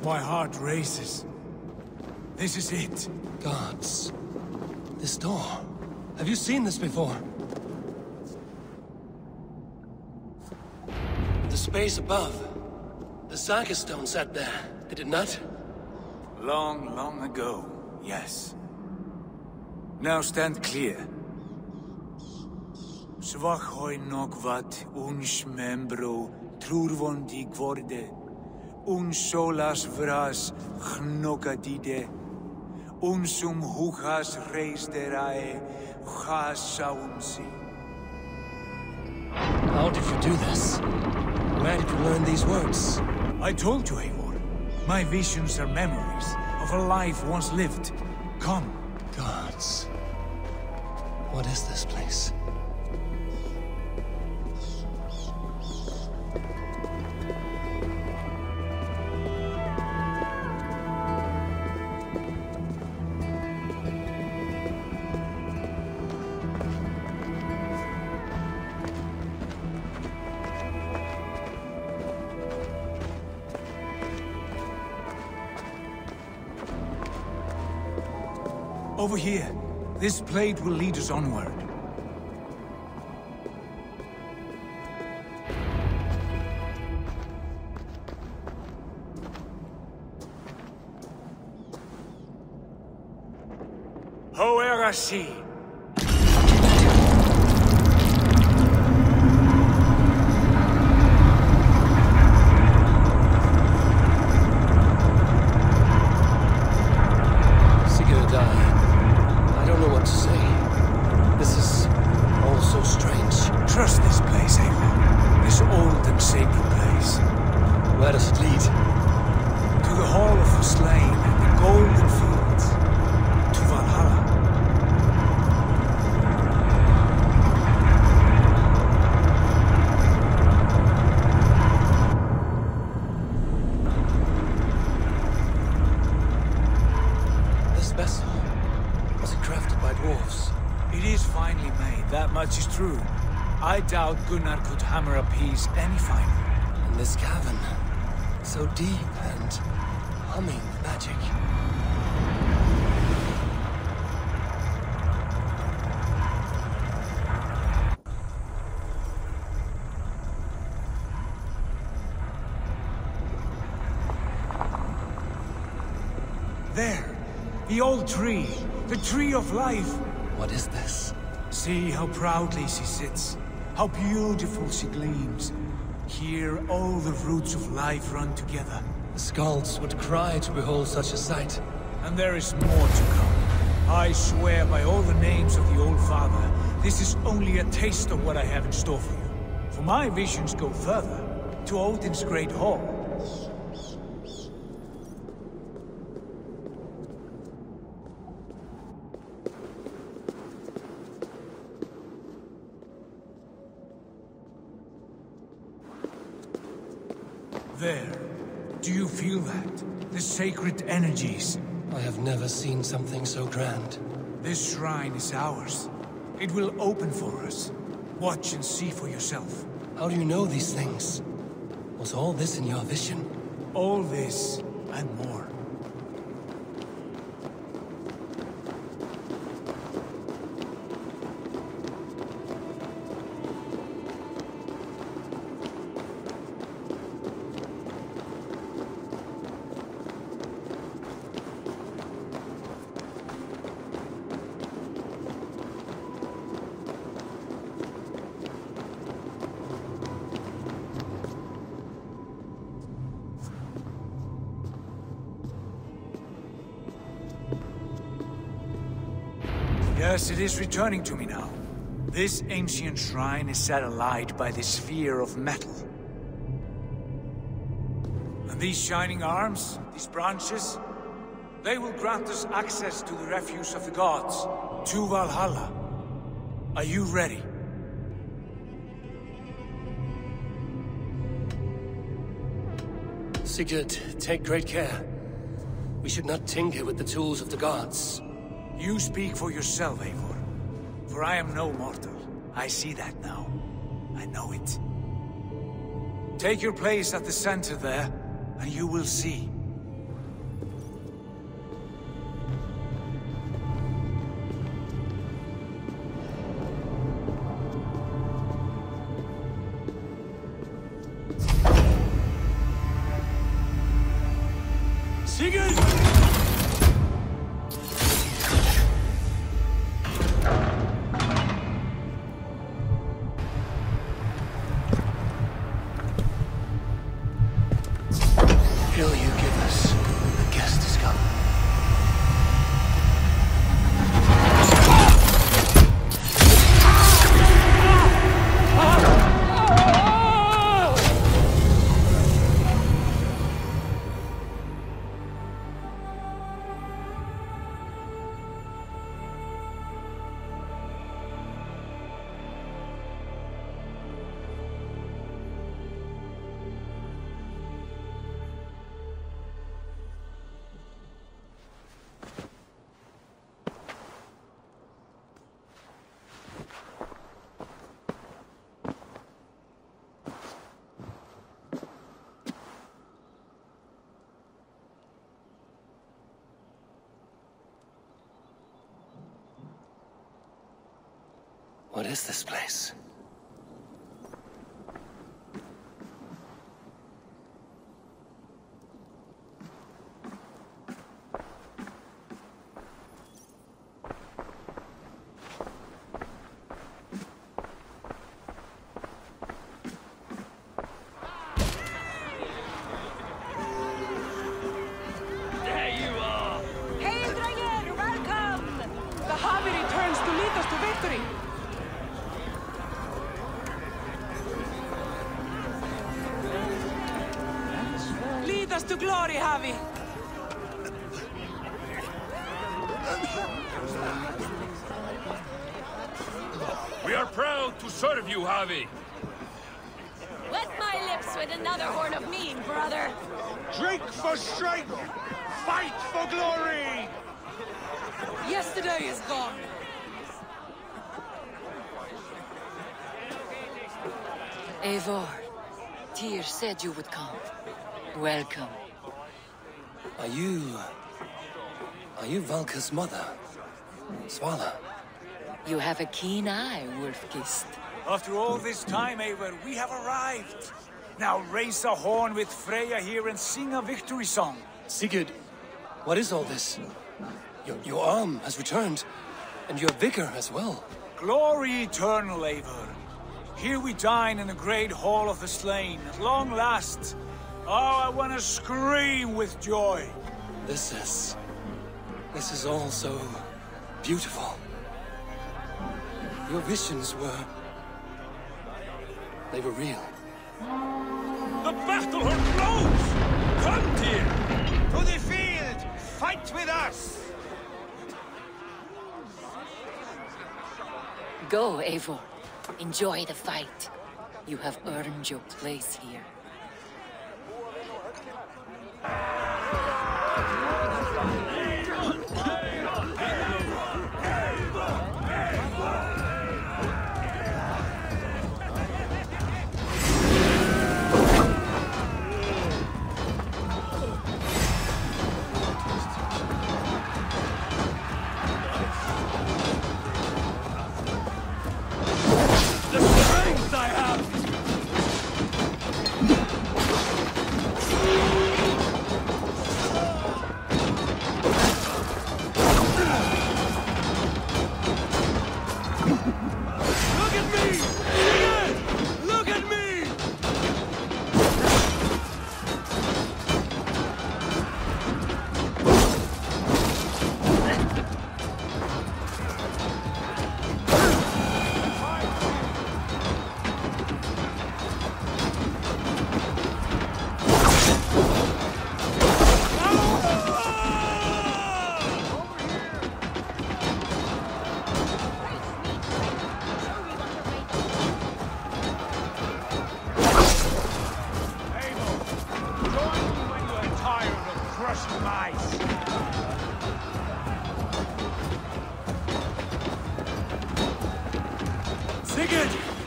My heart races. This is it. Gods. This door. Have you seen this before? The space above. The Saga stone sat there, did it not? Long, long ago, yes. Now stand clear. Svachoi nokvat uns membro trurvondi gvorde, un solas vras gnokadide, unsum huchas reisderae chasaunsi. How did you do this? Where did you learn these words? I told you, Eivor. My visions are memories of a life once lived. Come. Gods. What is this place? Over here. This blade will lead us onward. Hoerasi! Trust this place, Eivor. This old and sacred place. Where does it lead? To the Hall of the Slain and the Golden Fields. To Valhalla. This vessel, was it crafted by dwarves? It is finely made, that much is true. I doubt Gunnar could hammer a piece any finer. In this cavern, so deep and humming with magic. There, the old tree, the tree of life. What is this? See how proudly she sits. How beautiful she gleams. Here all the roots of life run together. The Skalds would cry to behold such a sight. And there is more to come. I swear by all the names of the Old Father, this is only a taste of what I have in store for you. For my visions go further, to Odin's Great Hall. There. Do you feel that? The sacred energies. I have never seen something so grand. This shrine is ours. It will open for us. Watch and see for yourself. How do you know these things? Was all this in your vision? All this, and more. Yes, it is returning to me now. This ancient shrine is set alight by this sphere of metal. And these shining arms, these branches, they will grant us access to the refuse of the gods, to Valhalla. Are you ready? Sigurd, take great care. We should not tinker with the tools of the gods. You speak for yourself, Eivor. For I am no mortal. I see that now. I know it. Take your place at the center there, and you will see. Sigurd! What is this place? To glory, Havi! We are proud to serve you, Havi. Wet my lips with another horn of mead, brother. Drink for strength! Fight for glory! Yesterday is gone. Eivor, Tyr said you would come. Welcome. Are you Valka's mother? Svala? You have a keen eye, Wolf-Kissed. After all this time, Eivor, we have arrived. Now raise a horn with Freya here and sing a victory song. Sigurd, what is all this? Your arm has returned, and your vigor as well. Glory eternal, Eivor. Here we dine in the great hall of the slain, at long last. Oh, I want to scream with joy. This is all so beautiful. Your visions they were real. The battle hurt blows! Come, Tyr! To the field! Fight with us! Go, Eivor. Enjoy the fight. You have earned your place here.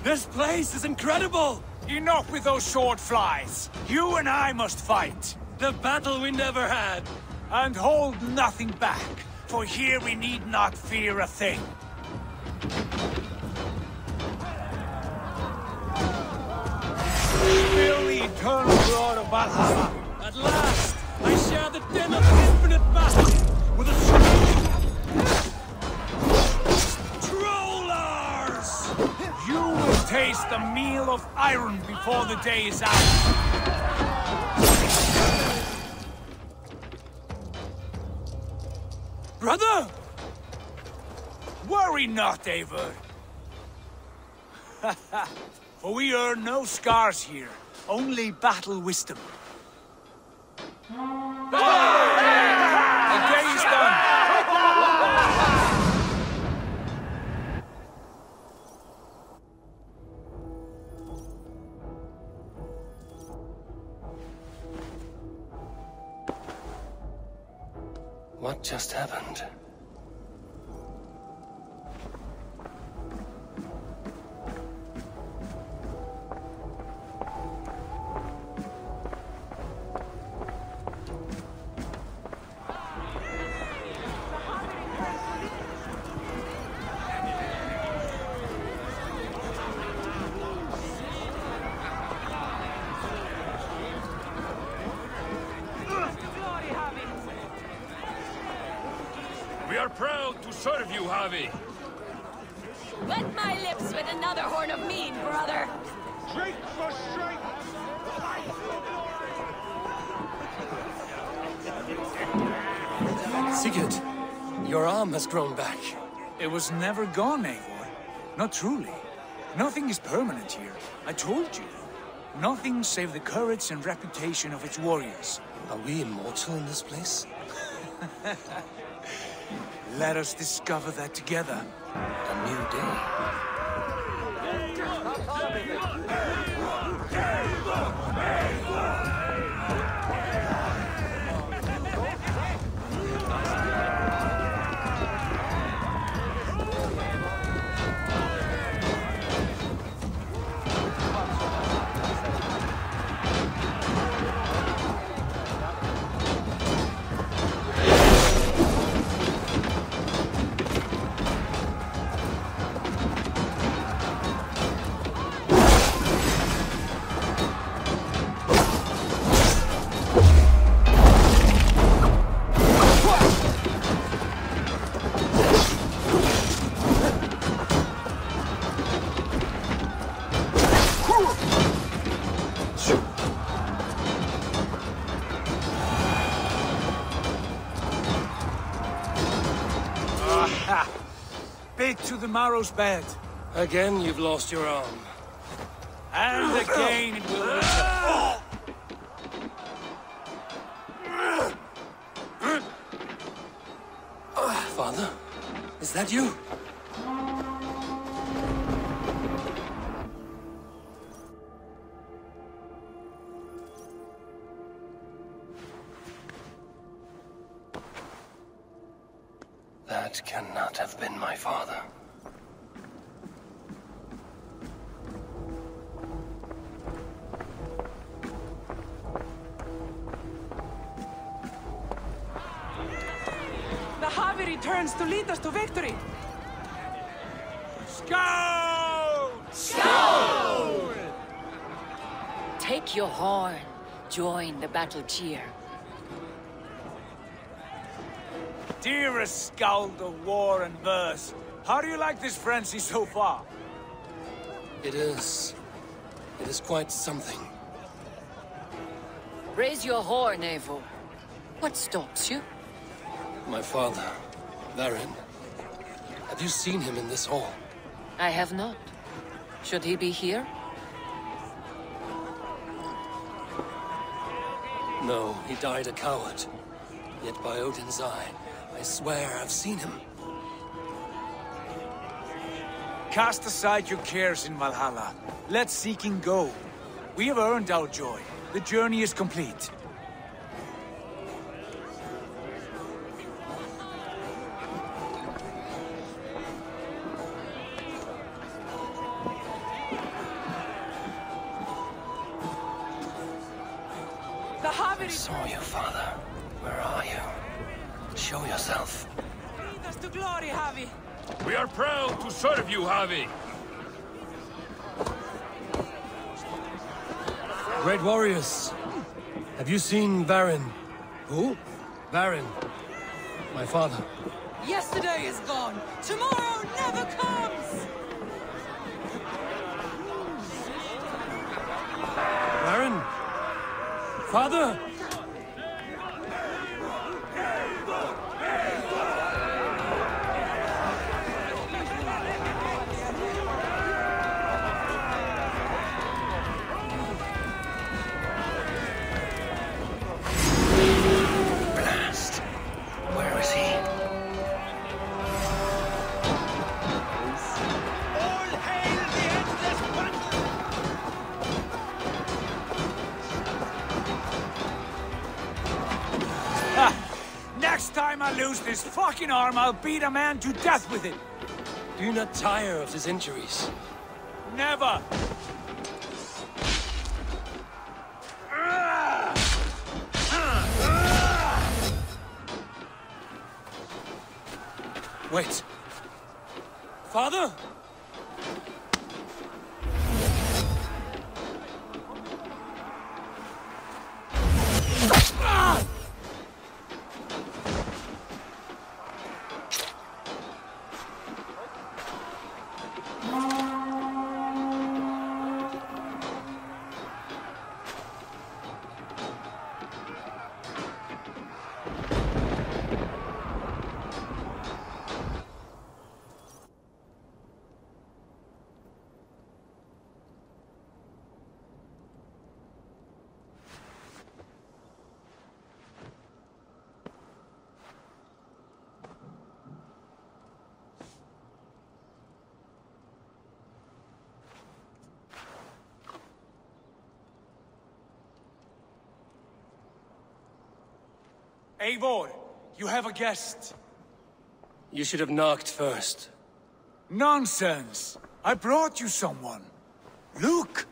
This place is incredible! Enough with those short flies. You and I must fight. The battle we never had. And hold nothing back, for here we need not fear a thing. Still the eternal blood of Valhalla. At last, I share the din of infinite battle with a You will taste the meal of iron before the day is out. Brother! Worry not, Eivor. For we earn no scars here, only battle wisdom. The day is done. What just happened? proud to serve you, Javi. Wet my lips with another horn of mead, brother. Drink for strength! Sigurd, your arm has grown back. It was never gone, Eivor. Not truly. Nothing is permanent here. I told you. Nothing save the courage and reputation of its warriors. Are we immortal in this place? Let us discover that together. A new day. Bit to the marrow's bed. Again, you've lost your arm. And again it will return. Father, is that you? That cannot have been my father. The Javi returns to lead us to victory. Scout! Scout! Take your horn. Join the battle cheer. Dearest Skald of war and verse, how do you like this frenzy so far? It is quite something. Raise your horn, Eivor. What stops you? My father, Varin. Have you seen him in this hall? I have not. Should he be here? No, he died a coward. Yet by Odin's eye, I swear I've seen him. Cast aside your cares in Valhalla. Let seeking go. We have earned our joy. The journey is complete. The Javi I saw you, Father. Where are you? Show yourself. lead us to glory, Javi. We are proud to serve you, Javi. Great warriors. Have you seen Varin? Who? Varin. My father. Yesterday is gone. Tomorrow never comes. Varin? Father? Blast. Where is he? All hail the endless battle! Next time I lose this fucking arm, I'll beat a man to death with it. Do you not tire of his injuries? Never! Wait. Father? Eivor, you have a guest. You should have knocked first. Nonsense! I brought you someone. Look!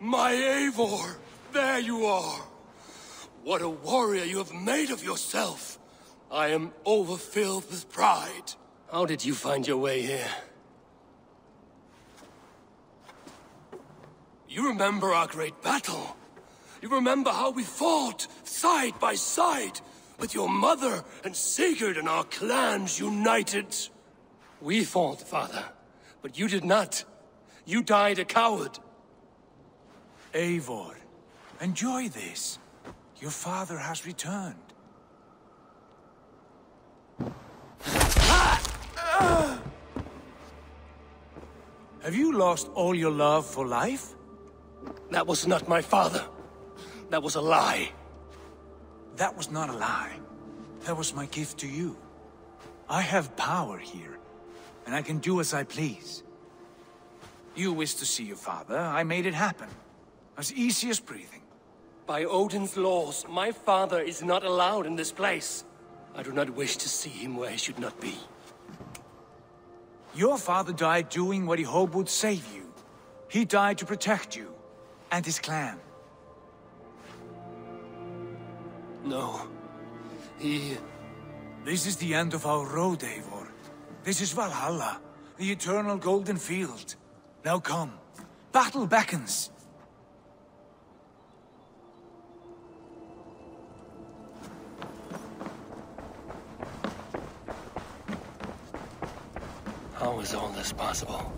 My Eivor! There you are! What a warrior you have made of yourself! I am overfilled with pride. How did you find your way here? You remember our great battle? You remember how we fought, side by side, with your mother and Sigurd and our clans united? We fought, father, but you did not. You died a coward. Eivor, enjoy this. Your father has returned. Have you lost all your love for life? That was not my father. That was a lie. That was not a lie. That was my gift to you. I have power here, and I can do as I please. You wished to see your father, I made it happen. As easy as breathing. By Odin's laws, my father is not allowed in this place. I do not wish to see him where he should not be. Your father died doing what he hoped would save you. He died to protect you, and his clan. No. This is the end of our road, Eivor. This is Valhalla, the eternal golden field. Now come. Battle beckons. How is all this possible?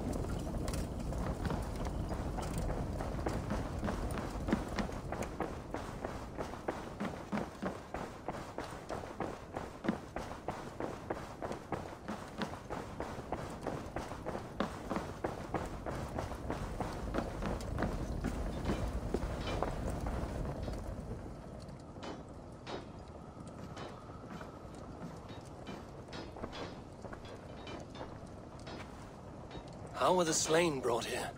How were the slain brought here?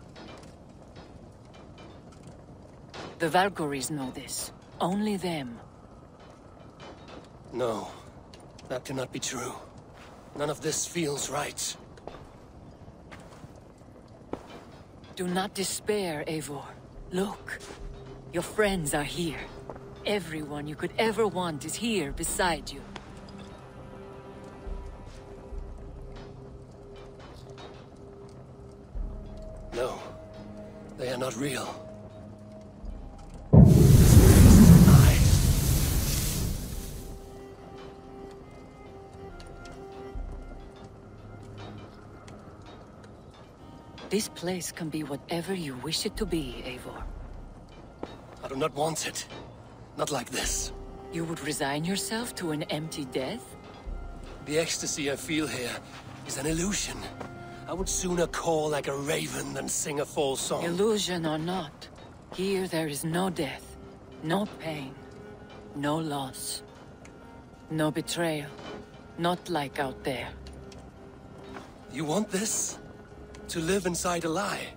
The Valkyries know this. Only them. No, that cannot be true. None of this feels right. Do not despair, Eivor. Look. Your friends are here. Everyone you could ever want is here beside you. No, they are not real. This place can be whatever you wish it to be, Eivor. I do not want it. Not like this. You would resign yourself to an empty death? The ecstasy I feel here is an illusion. I would sooner call like a raven than sing a false song. Illusion or not, here there is no death, no pain, no loss, no betrayal. Not like out there. You want this? To live inside a lie?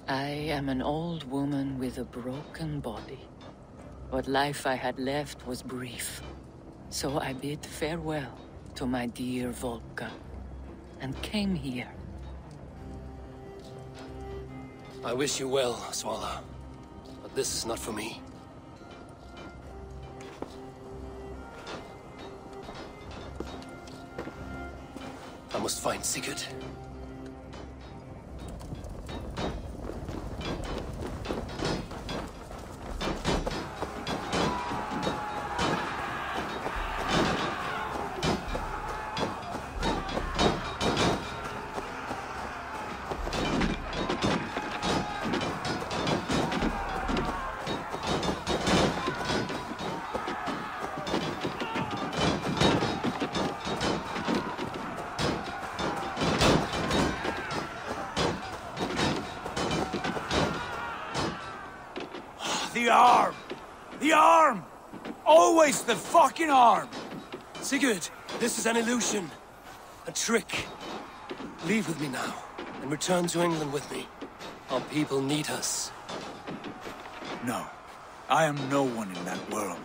I am an old woman with a broken body. What life I had left was brief. So I bid farewell to my dear Volka, and came here. I wish you well, Svala, but this is not for me. I must find Sigurd. The arm! The arm! Always the fucking arm! Sigurd, this is an illusion. A trick. Leave with me now, and return to England with me. Our people need us. No. I am no one in that world.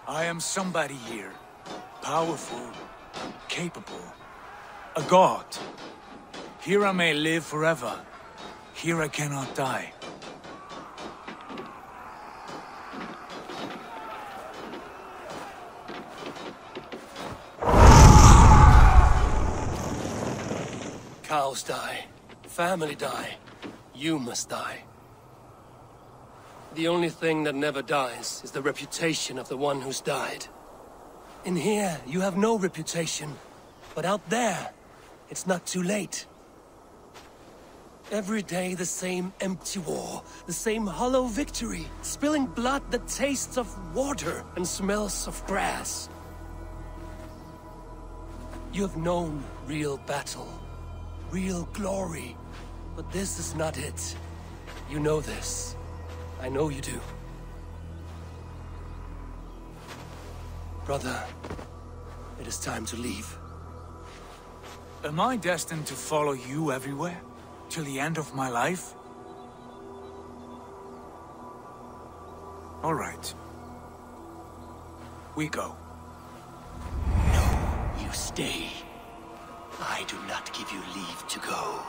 I am somebody here. Powerful, capable. A god. Here I may live forever. Here I cannot die. Cows die. Family die. You must die. The only thing that never dies is the reputation of the one who's died. In here, you have no reputation. But out there, it's not too late. Every day the same empty war, the same hollow victory, spilling blood that tastes of water and smells of grass. You have known real battle, real glory, but this is not it. You know this. I know you do. Brother, it is time to leave. Am I destined to follow you everywhere? Till the end of my life? All right. We go. No, you stay. I do not give you leave to go.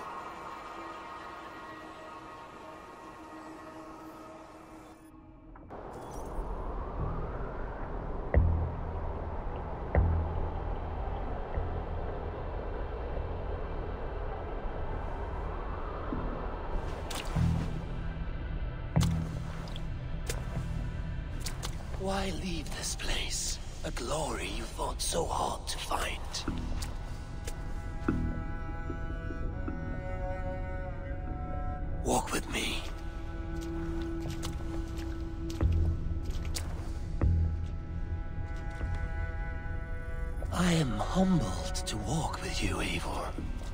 Why leave this place? A glory you fought so hard to find. Walk with me. I am humbled to walk with you, Eivor.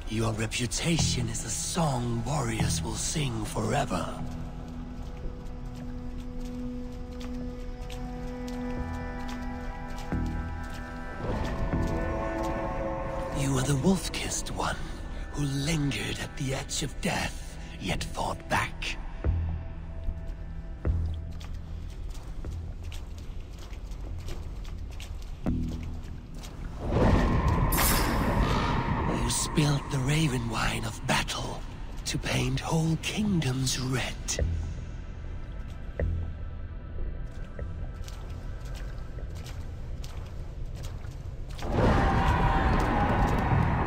Your reputation is a song warriors will sing forever. You are the wolf-kissed one, who lingered at the edge of death, yet fought back. You spilled the raven wine of battle to paint whole kingdoms red.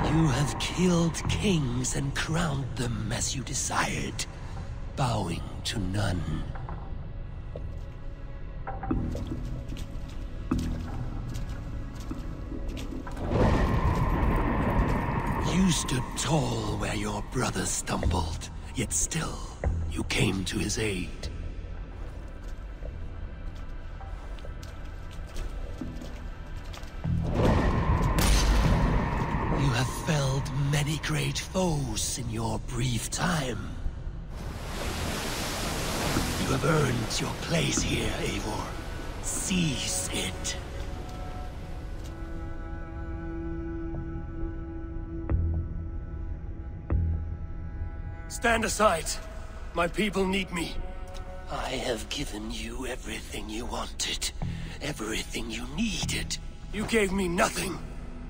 You have killed kings and crowned them as you desired, bowing to none. You stood tall where your brother stumbled, yet still you came to his aid. You have felled many great foes in your brief time. You have earned your place here, Eivor. Seize it. Stand aside. My people need me. I have given you everything you wanted, everything you needed. You gave me nothing.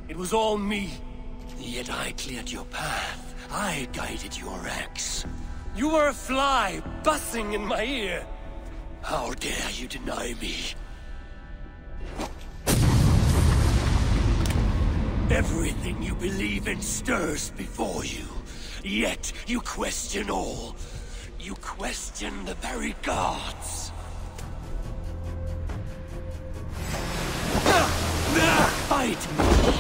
It was all me. Yet I cleared your path. I guided your axe. You were a fly, buzzing in my ear. How dare you deny me? Everything you believe in stirs before you. Yet you question all. You question the very gods. Fight me!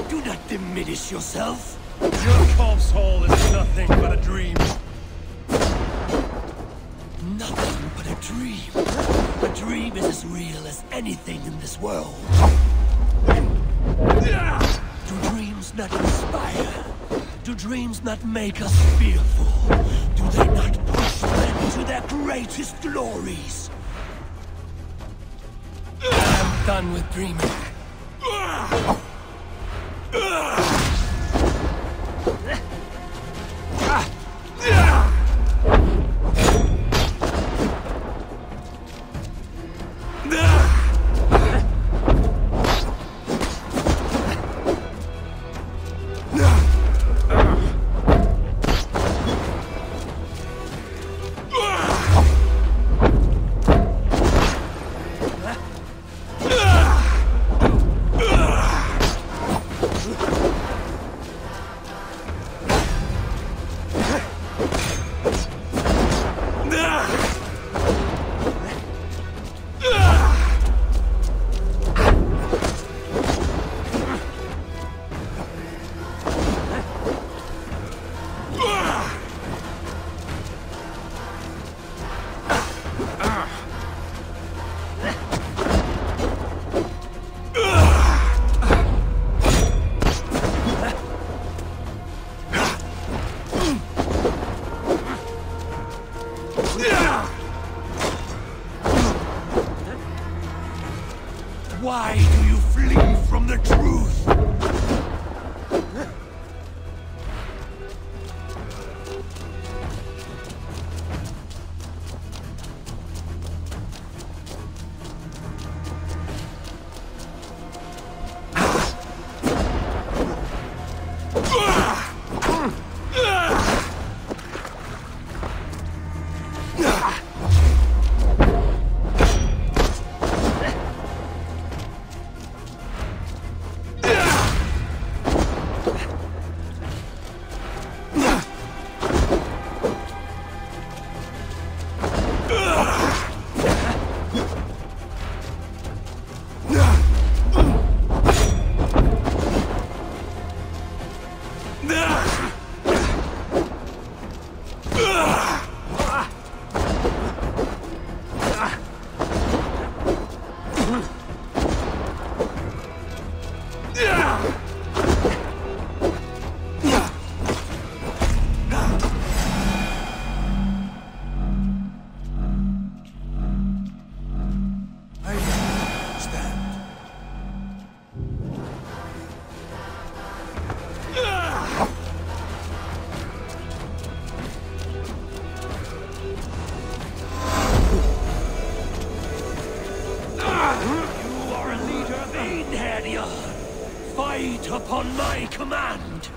Do not diminish yourself. Your corpse hole is nothing but a dream. Nothing but a dream. A dream is as real as anything in this world. Do dreams not inspire? Do dreams not make us fearful? Do they not push men to their greatest glories? I'm done with dreaming. Why do you flee from the truth? Fight upon my command!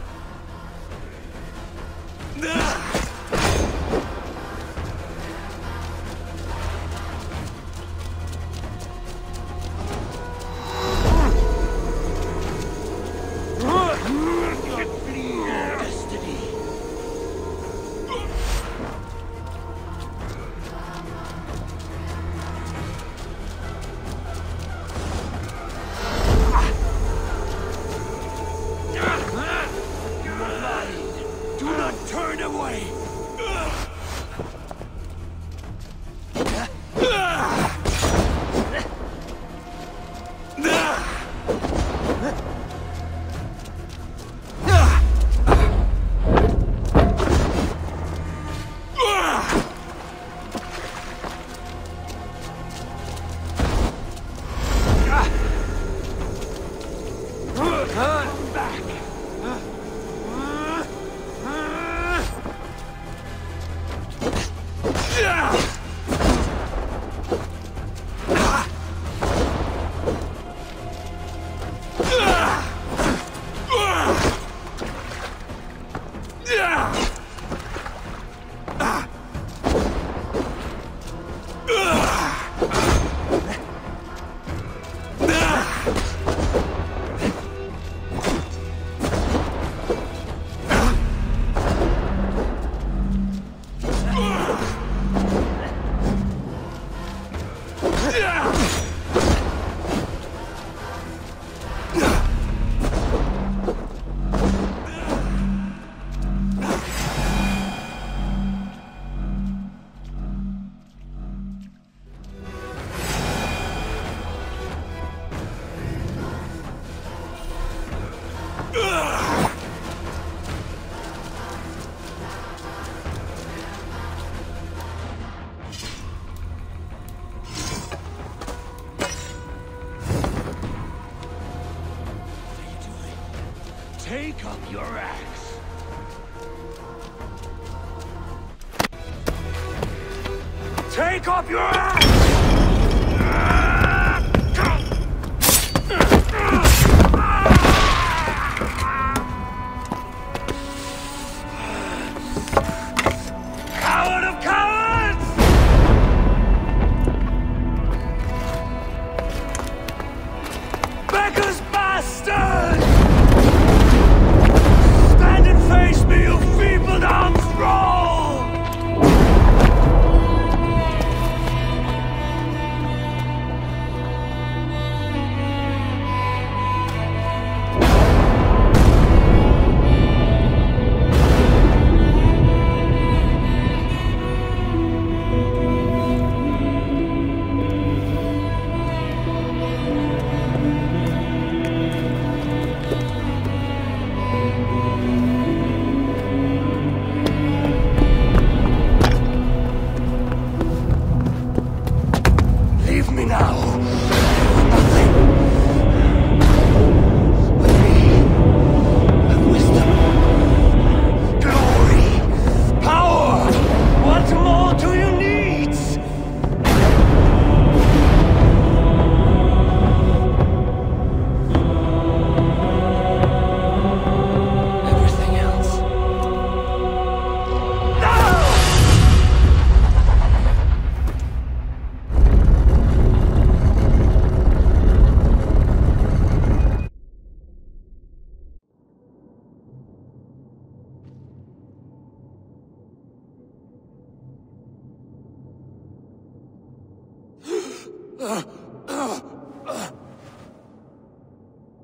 Take up your axe. Take up your axe! Coward of cowards! Beggar's bastard! Stand and face me, you feeble arms roll!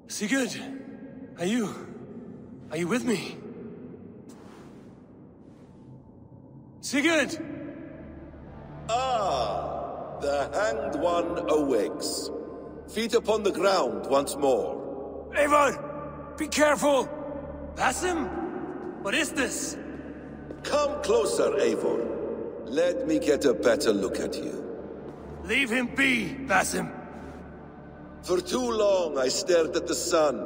Sigurd, are you with me? Sigurd! Ah, the Hanged One awakes. Feet upon the ground once more. Eivor! Be careful! Basim? What is this? Come closer, Eivor. Let me get a better look at you. Leave him be, Basim. For too long I stared at the sun.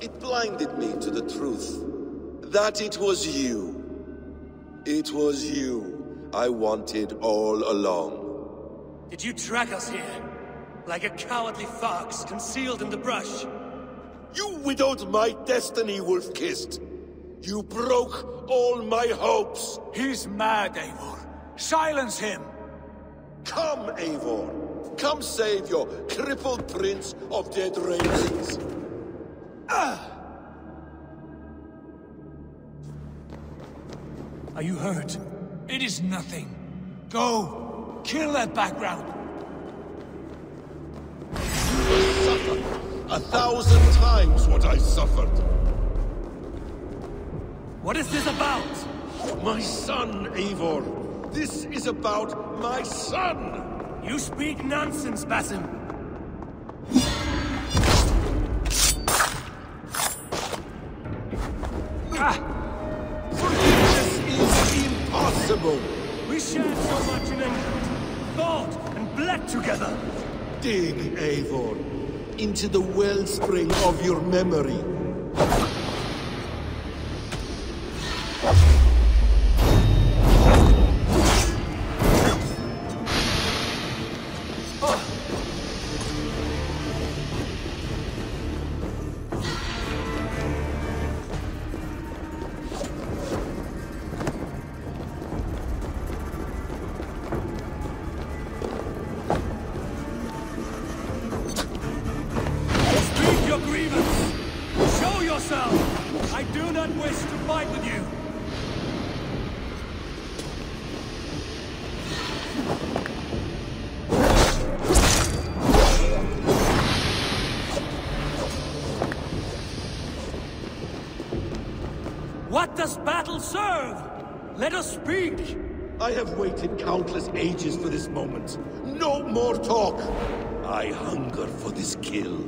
It blinded me to the truth. That it was you. It was you I wanted all along. Did you track us here? Like a cowardly fox concealed in the brush? You widowed my destiny, Wolf-Kissed. You broke all my hopes. He's mad, Eivor. Silence him! Come, Eivor. Come save your crippled prince of dead ravens. Are you hurt? It is nothing. Go! Kill that background! You will suffer 1,000 times what I suffered. What is this about? My son, Eivor. This is about my son! You speak nonsense, Basim. Forgiveness is impossible! We shared so much in England. Fought and bled together. Dig, Eivor, into the wellspring of your memory. I do not wish to fight with you. What does battle serve? Let us speak! I have waited countless ages for this moment. No more talk! I hunger for this kill.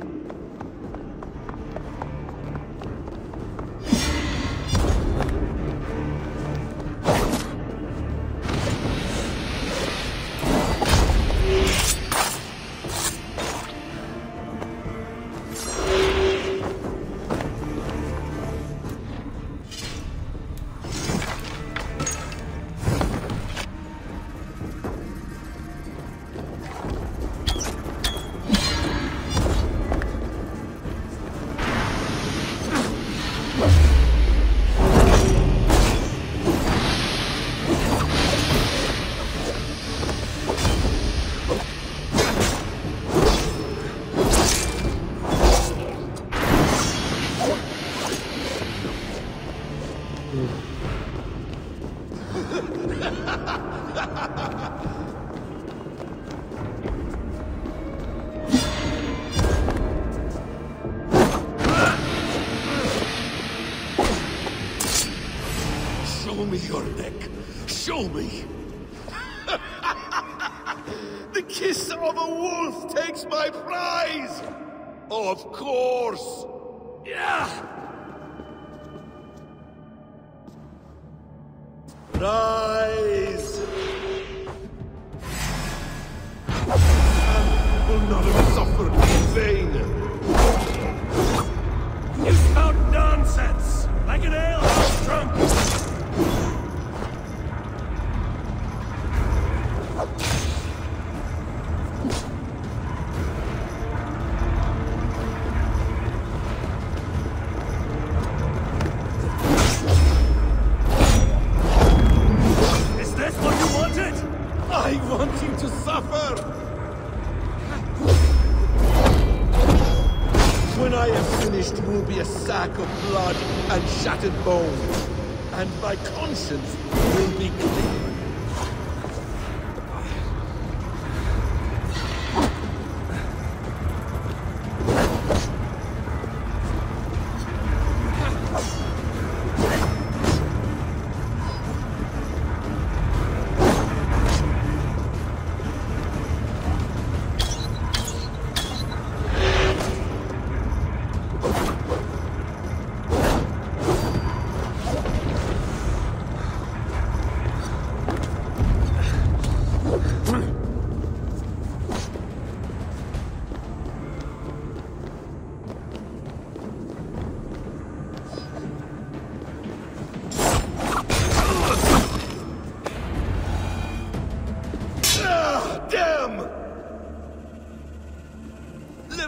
Show me your neck. Show me. The kiss of a wolf takes my prize. Of course. Yeah. Rise. And will not have suffered in vain. You spout nonsense, like an alehouse drunk. Is this what you wanted? I want you to suffer! When I am finished, you will be a sack of blood and shattered bones. And my conscience will be clear.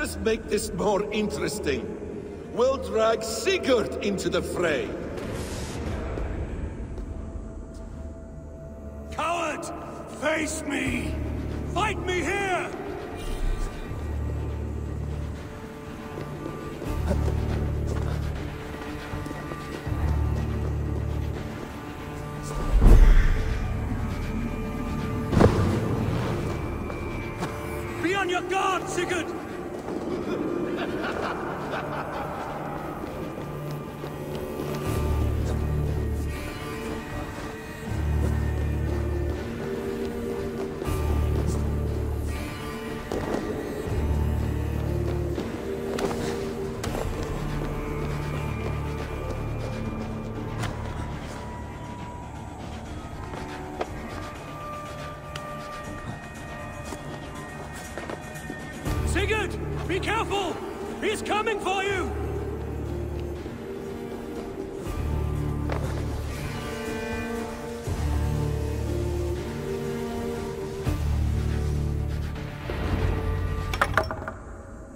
us make this more interesting. We'll drag Sigurd into the fray. Coward! Face me! Fight me here! Be on your guard, Sigurd! Sigurd! Be careful! He's coming for you!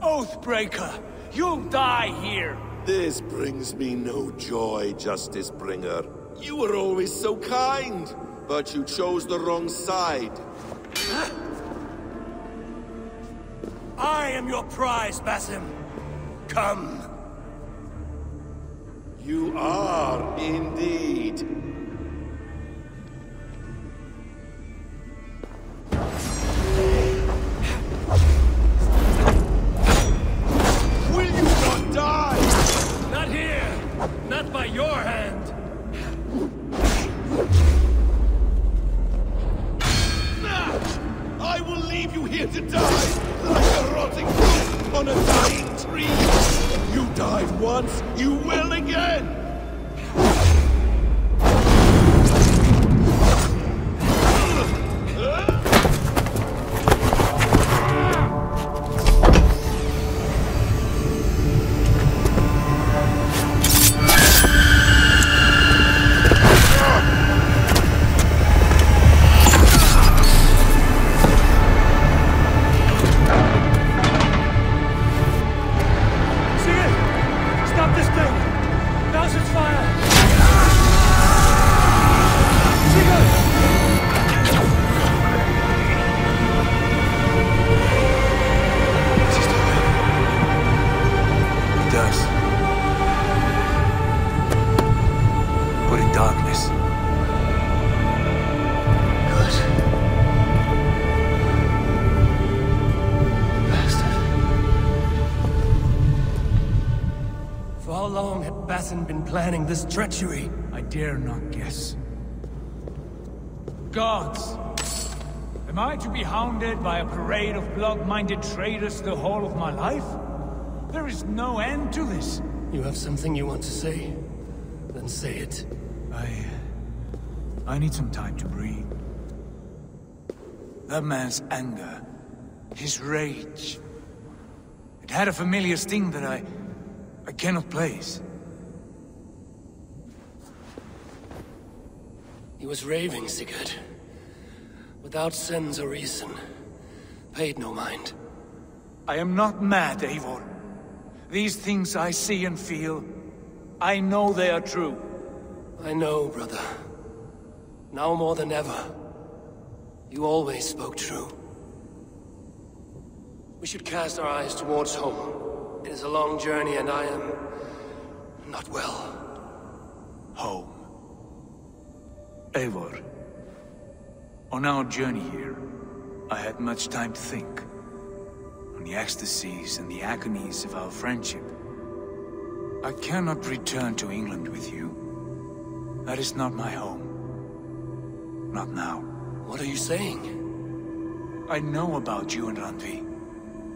Oathbreaker! You'll die here! This brings me no joy, Justice Bringer. You were always so kind, but you chose the wrong side. I am your prize, Basim. Come. You are indeed. Will you not die? Not here! Not by your hand! I will leave you here to die, like a rotting fruit on a dying tree. You died once, you will again! Been planning this treachery. I dare not guess. Gods! Am I to be hounded by a parade of blood-minded traitors the whole of my life? There is no end to this. You have something you want to say? Then say it. I need some time to breathe. That man's anger, his rage, it had a familiar sting that I cannot place. He was raving, Sigurd. Without sense or reason. Paid no mind. I am not mad, Eivor. These things I see and feel, I know they are true. I know, brother. Now more than ever. You always spoke true. We should cast our eyes towards home. It is a long journey and I am not well. Home. Eivor, on our journey here, I had much time to think. On the ecstasies and the agonies of our friendship. I cannot return to England with you. That is not my home. Not now. What are you saying? I know about you and Randvi.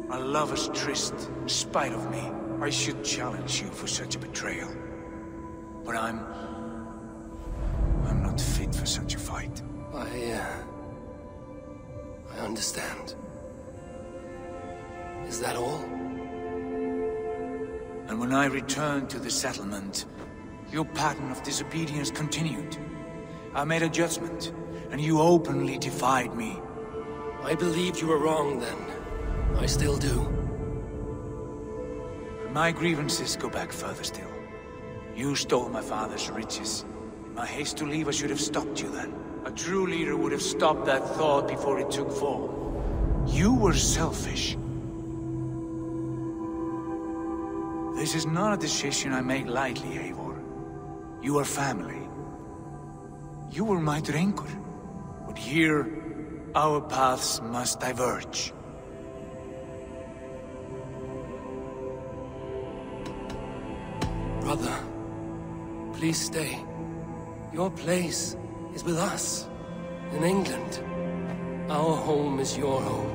A lover's tryst, in spite of me. I should challenge you for such a betrayal. But I'm not fit for such a fight. I understand. Is that all? And when I returned to the settlement, your pattern of disobedience continued. I made a judgment, and you openly defied me. I believed you were wrong then. I still do. My grievances go back further still. You stole my father's riches. In my haste to leave, I should have stopped you then. A true leader would have stopped that thought before it took form. You were selfish. This is not a decision I make lightly, Eivor. You are family. You were my Drengur. But here, our paths must diverge. Brother, please stay. Your place is with us, in England. Our home is your home.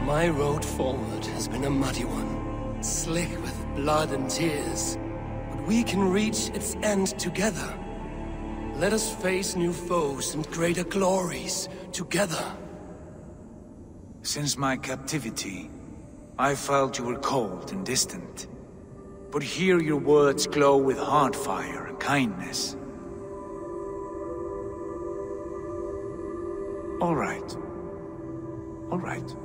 My road forward has been a muddy one, slick with blood and tears. But we can reach its end together. Let us face new foes and greater glories together. Since my captivity, I felt you were cold and distant. But here your words glow with heart fire and kindness. All right. All right.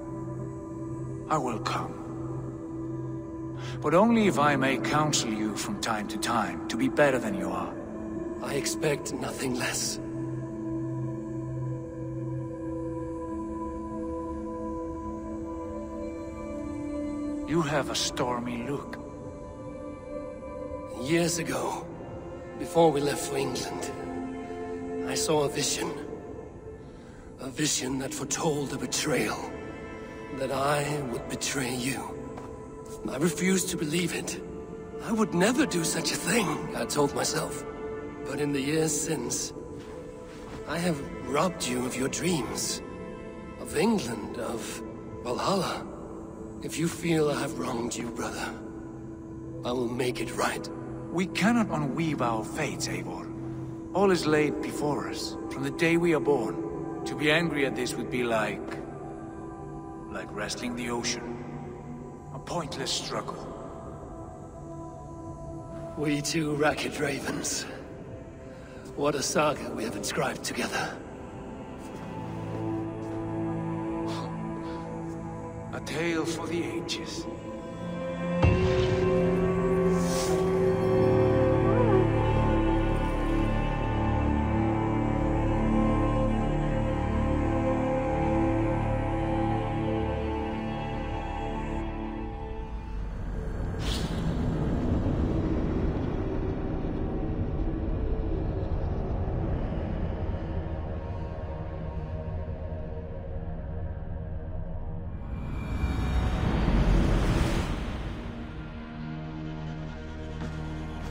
I will come. But only if I may counsel you from time to time to be better than you are. I expect nothing less. You have a stormy look. Years ago, before we left for England, I saw a vision. A vision that foretold a betrayal. That I would betray you. I refused to believe it. I would never do such a thing, I told myself. But in the years since, I have robbed you of your dreams. Of England, of Valhalla. If you feel I have wronged you, brother, I will make it right. We cannot unweave our fates, Eivor. All is laid before us, from the day we are born. To be angry at this would be like wrestling the ocean. A pointless struggle. We two racket ravens. What a saga we have inscribed together. A tale for the ages.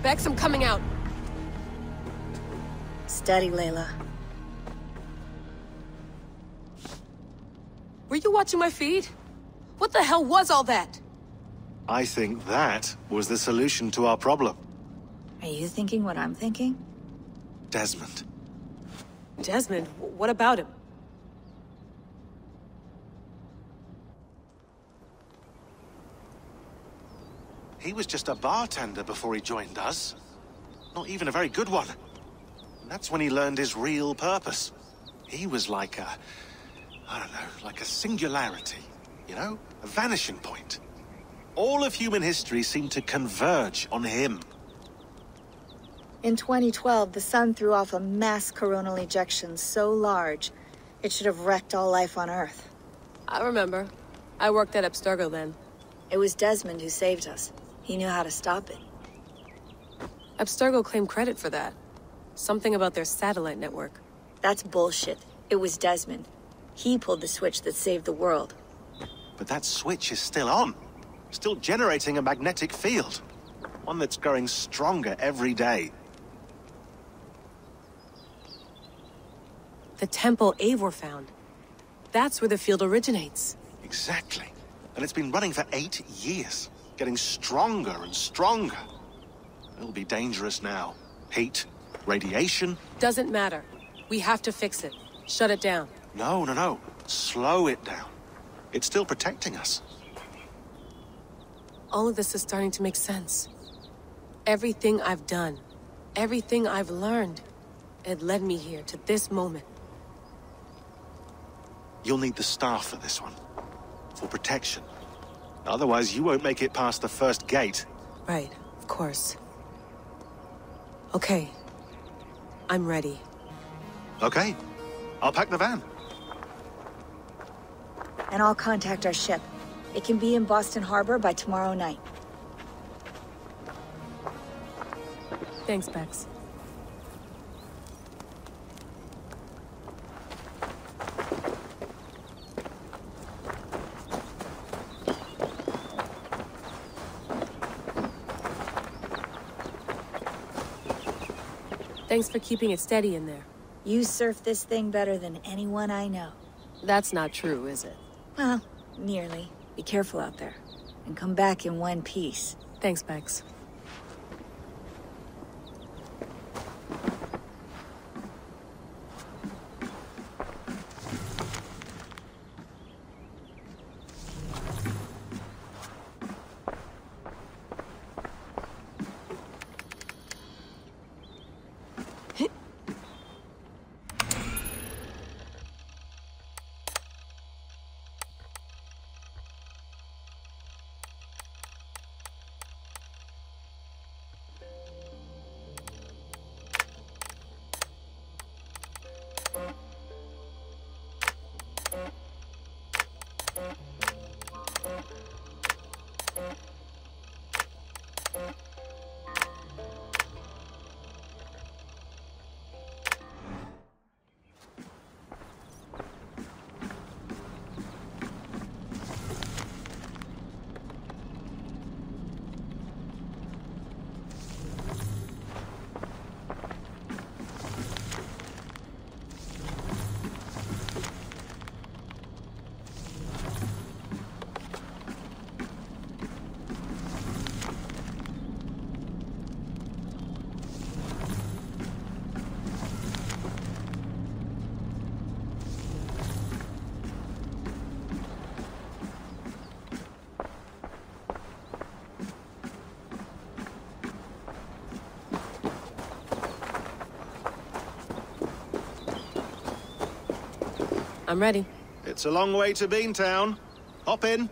Bex, I'm coming out. Steady, Layla. Were you watching my feed? What the hell was all that? I think that was the solution to our problem. Are you thinking what I'm thinking? Desmond. Desmond? What about him? He was just a bartender before he joined us. Not even a very good one. And that's when he learned his real purpose. He was like a... I don't know, like a singularity. You know? A vanishing point. All of human history seemed to converge on him. In 2012, the sun threw off a mass coronal ejection so large, it should have wrecked all life on Earth. I remember. I worked at Abstergo then. It was Desmond who saved us. He knew how to stop it. Abstergo claimed credit for that. Something about their satellite network. That's bullshit. It was Desmond. He pulled the switch that saved the world. But that switch is still on. Still generating a magnetic field. One that's growing stronger every day. The temple Eivor found. That's where the field originates. Exactly. And it's been running for 8 years. Getting stronger and stronger. It'll be dangerous now. Heat, radiation. Doesn't matter. We have to fix it. Shut it down. No. Slow it down. It's still protecting us. All of this is starting to make sense. Everything I've done, everything I've learned, it led me here to this moment. You'll need the staff for this one. For protection. Otherwise, you won't make it past the first gate. Right, of course. Okay. I'm ready. Okay. I'll pack the van. And I'll contact our ship. It can be in Boston Harbor by tomorrow night. Thanks, Bex. Thanks for keeping it steady in there. You surf this thing better than anyone I know. That's not true, is it? Well, nearly. Be careful out there. And come back in one piece. Thanks, Bex. I'm ready. It's a long way to Beantown. Hop in.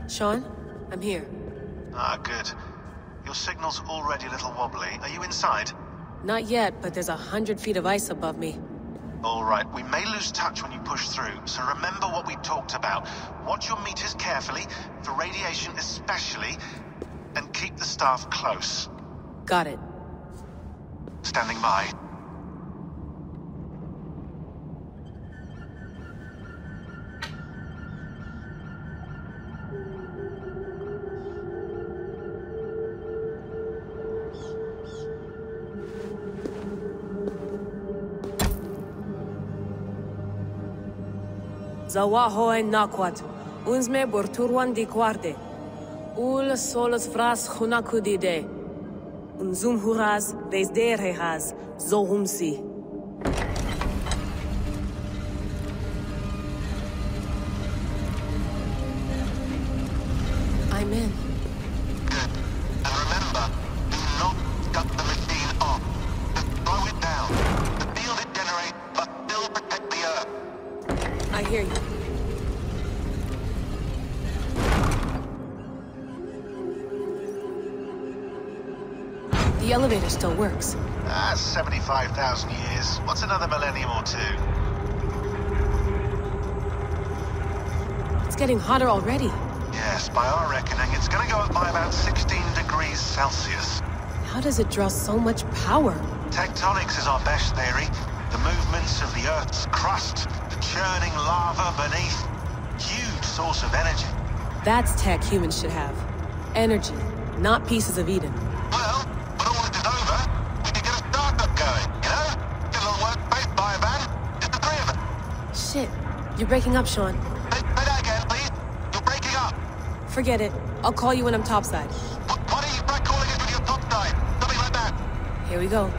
Sean, I'm here. Ah, good. Your signal's already a little wobbly. Are you inside? Not yet, but there's 100 feet of ice above me. All right, we may lose touch when you push through, so remember what we talked about. Watch your meters carefully, for radiation especially, and keep the staff close. Got it. Standing by. Zawaho en nakwat. Unsme borturwan di guarde. Ul solos vras hunakudide. Unzum huraz, vesderehaz, zohumsi. I'm in. Good. And remember, do not cut the machine off. Just slow it down. The field it generates, but still protect the Earth. I hear you. The elevator still works. That's 75,000 years. What's another millennium or two? It's getting hotter already. Yes, by our reckoning, it's gonna go up by about 16 degrees Celsius. How does it draw so much power? Tectonics is our best theory. The movements of the Earth's crust, the churning lava beneath. Huge source of energy. That's tech humans should have. Energy, not pieces of Eden. Well, when all this is over, we can get a startup going, you know? Get a little workspace, buy a van, just the three of us. Shit, you're breaking up, Sean. Say that again, please. You're breaking up. Forget it. I'll call you when I'm topside. What Here we go.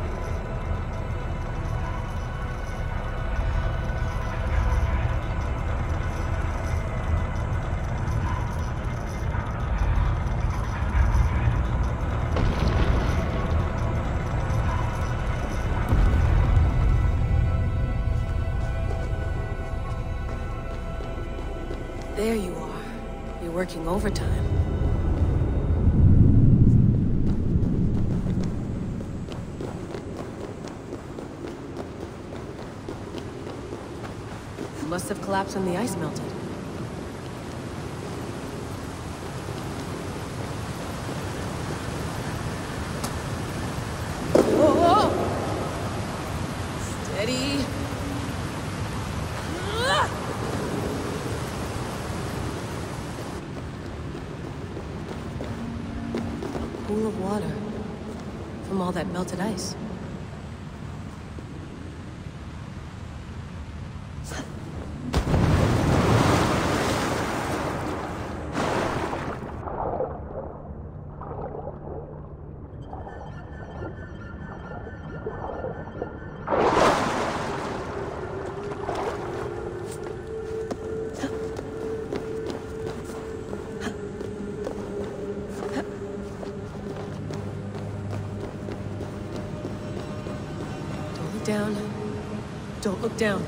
There you are. You're working overtime. Must have collapsed when the ice melted. Whoa! Steady. A pool of water from all that melted ice. Down. Don't look down.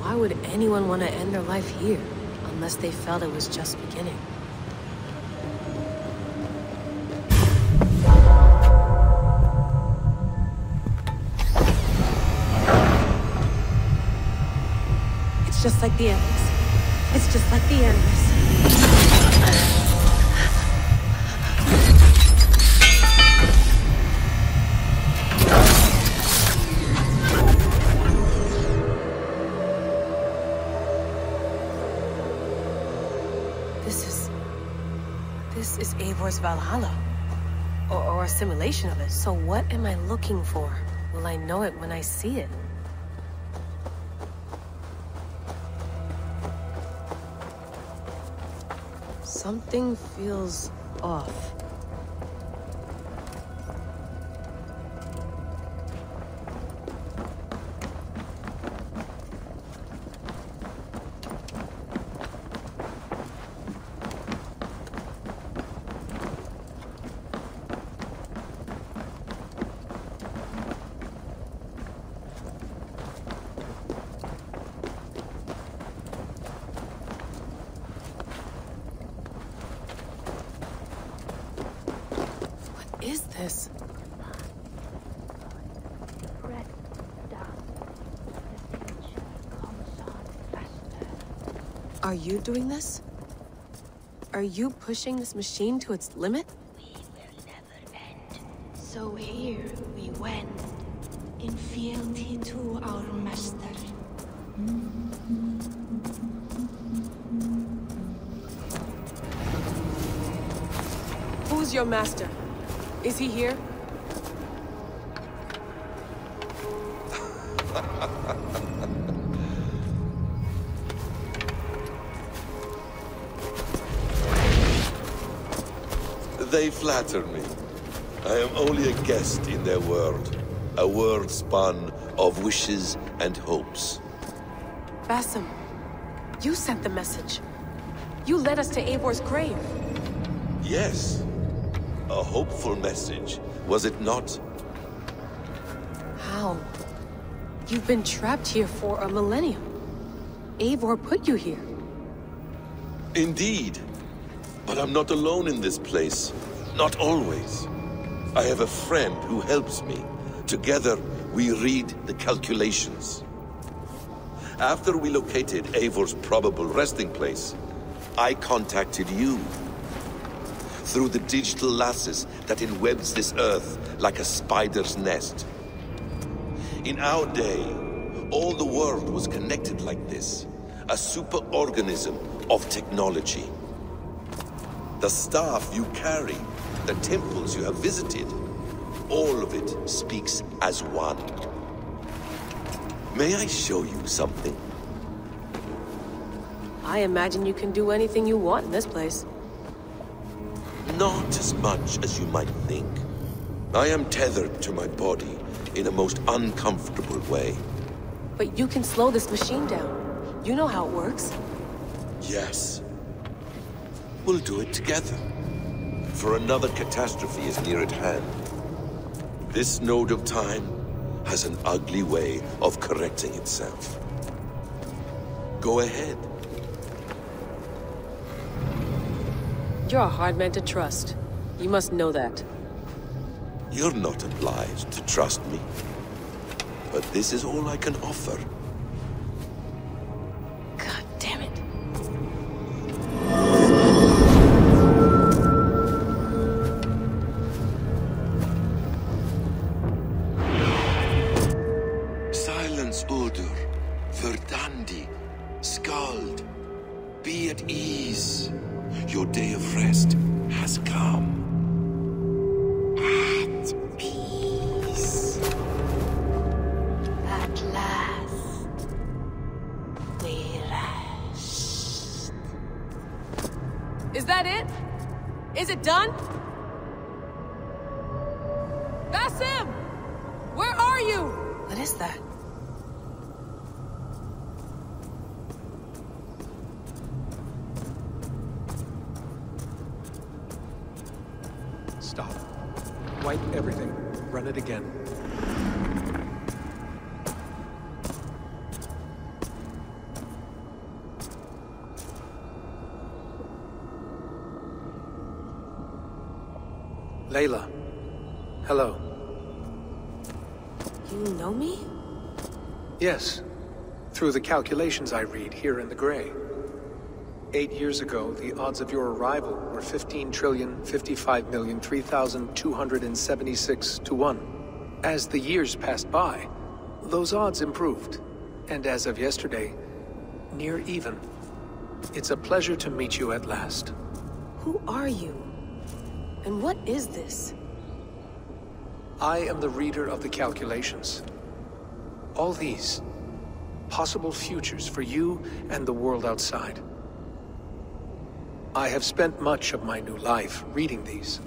Why would anyone want to end their life here, unless they felt it was just beginning? It's just like the Endless. It's just like the Endless. This is Eivor's Valhalla. Or a simulation of it. So what am I looking for? Will I know it when I see it? Something feels off. Is this? Are you doing this? Are you pushing this machine to its limit? So here we went, in fealty to our master. Who's your master? Is he here? They flatter me. I am only a guest in their world. A world spun of wishes and hopes. Basim, you sent the message. You led us to Eivor's grave. Yes. A hopeful message, was it not? How? You've been trapped here for a millennium. Eivor put you here. Indeed. But I'm not alone in this place. Not always. I have a friend who helps me. Together, we read the calculations. After we located Eivor's probable resting place, I contacted you. Through the digital lasses that enwebs this Earth like a spider's nest. In our day, all the world was connected like this. A superorganism of technology. The staff you carry, the temples you have visited, all of it speaks as one. May I show you something? I imagine you can do anything you want in this place. Not as much as you might think. I am tethered to my body in a most uncomfortable way. But you can slow this machine down. You know how it works. Yes. We'll do it together. For another catastrophe is near at hand. This node of time has an ugly way of correcting itself. Go ahead. You're a hard man to trust. You must know that. You're not obliged to trust me. But this is all I can offer. God damn it. Silence, Udur. Verdandi. Skald. Be at ease. Your day of rest has come. At peace. At last. We rest. Is that it? Is it done? Basim! Where are you? What is that? Stop. Wipe everything. Run it again. Layla. Hello. You know me? Yes. Through the calculations I read here in the gray. 8 years ago, the odds of your arrival were 15,055,003,276 to 1. As the years passed by, those odds improved. And as of yesterday, near even. It's a pleasure to meet you at last. Who are you? And what is this? I am the reader of the calculations. All these, possible futures for you and the world outside. I have spent much of my new life reading these,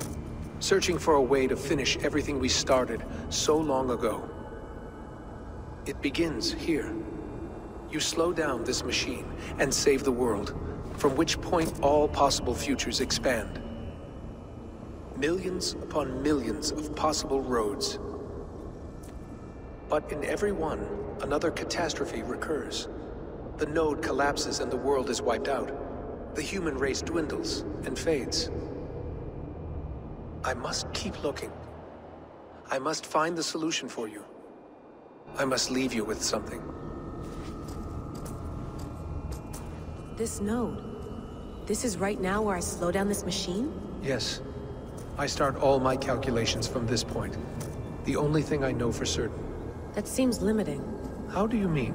searching for a way to finish everything we started so long ago. It begins here. You slow down this machine and save the world, from which point all possible futures expand. Millions upon millions of possible roads. But in every one, another catastrophe recurs. The node collapses and the world is wiped out. The human race dwindles and fades. I must keep looking. I must find the solution for you. I must leave you with something. This node. This is right now where I slow down this machine? Yes. I start all my calculations from this point. The only thing I know for certain. That seems limiting. How do you mean?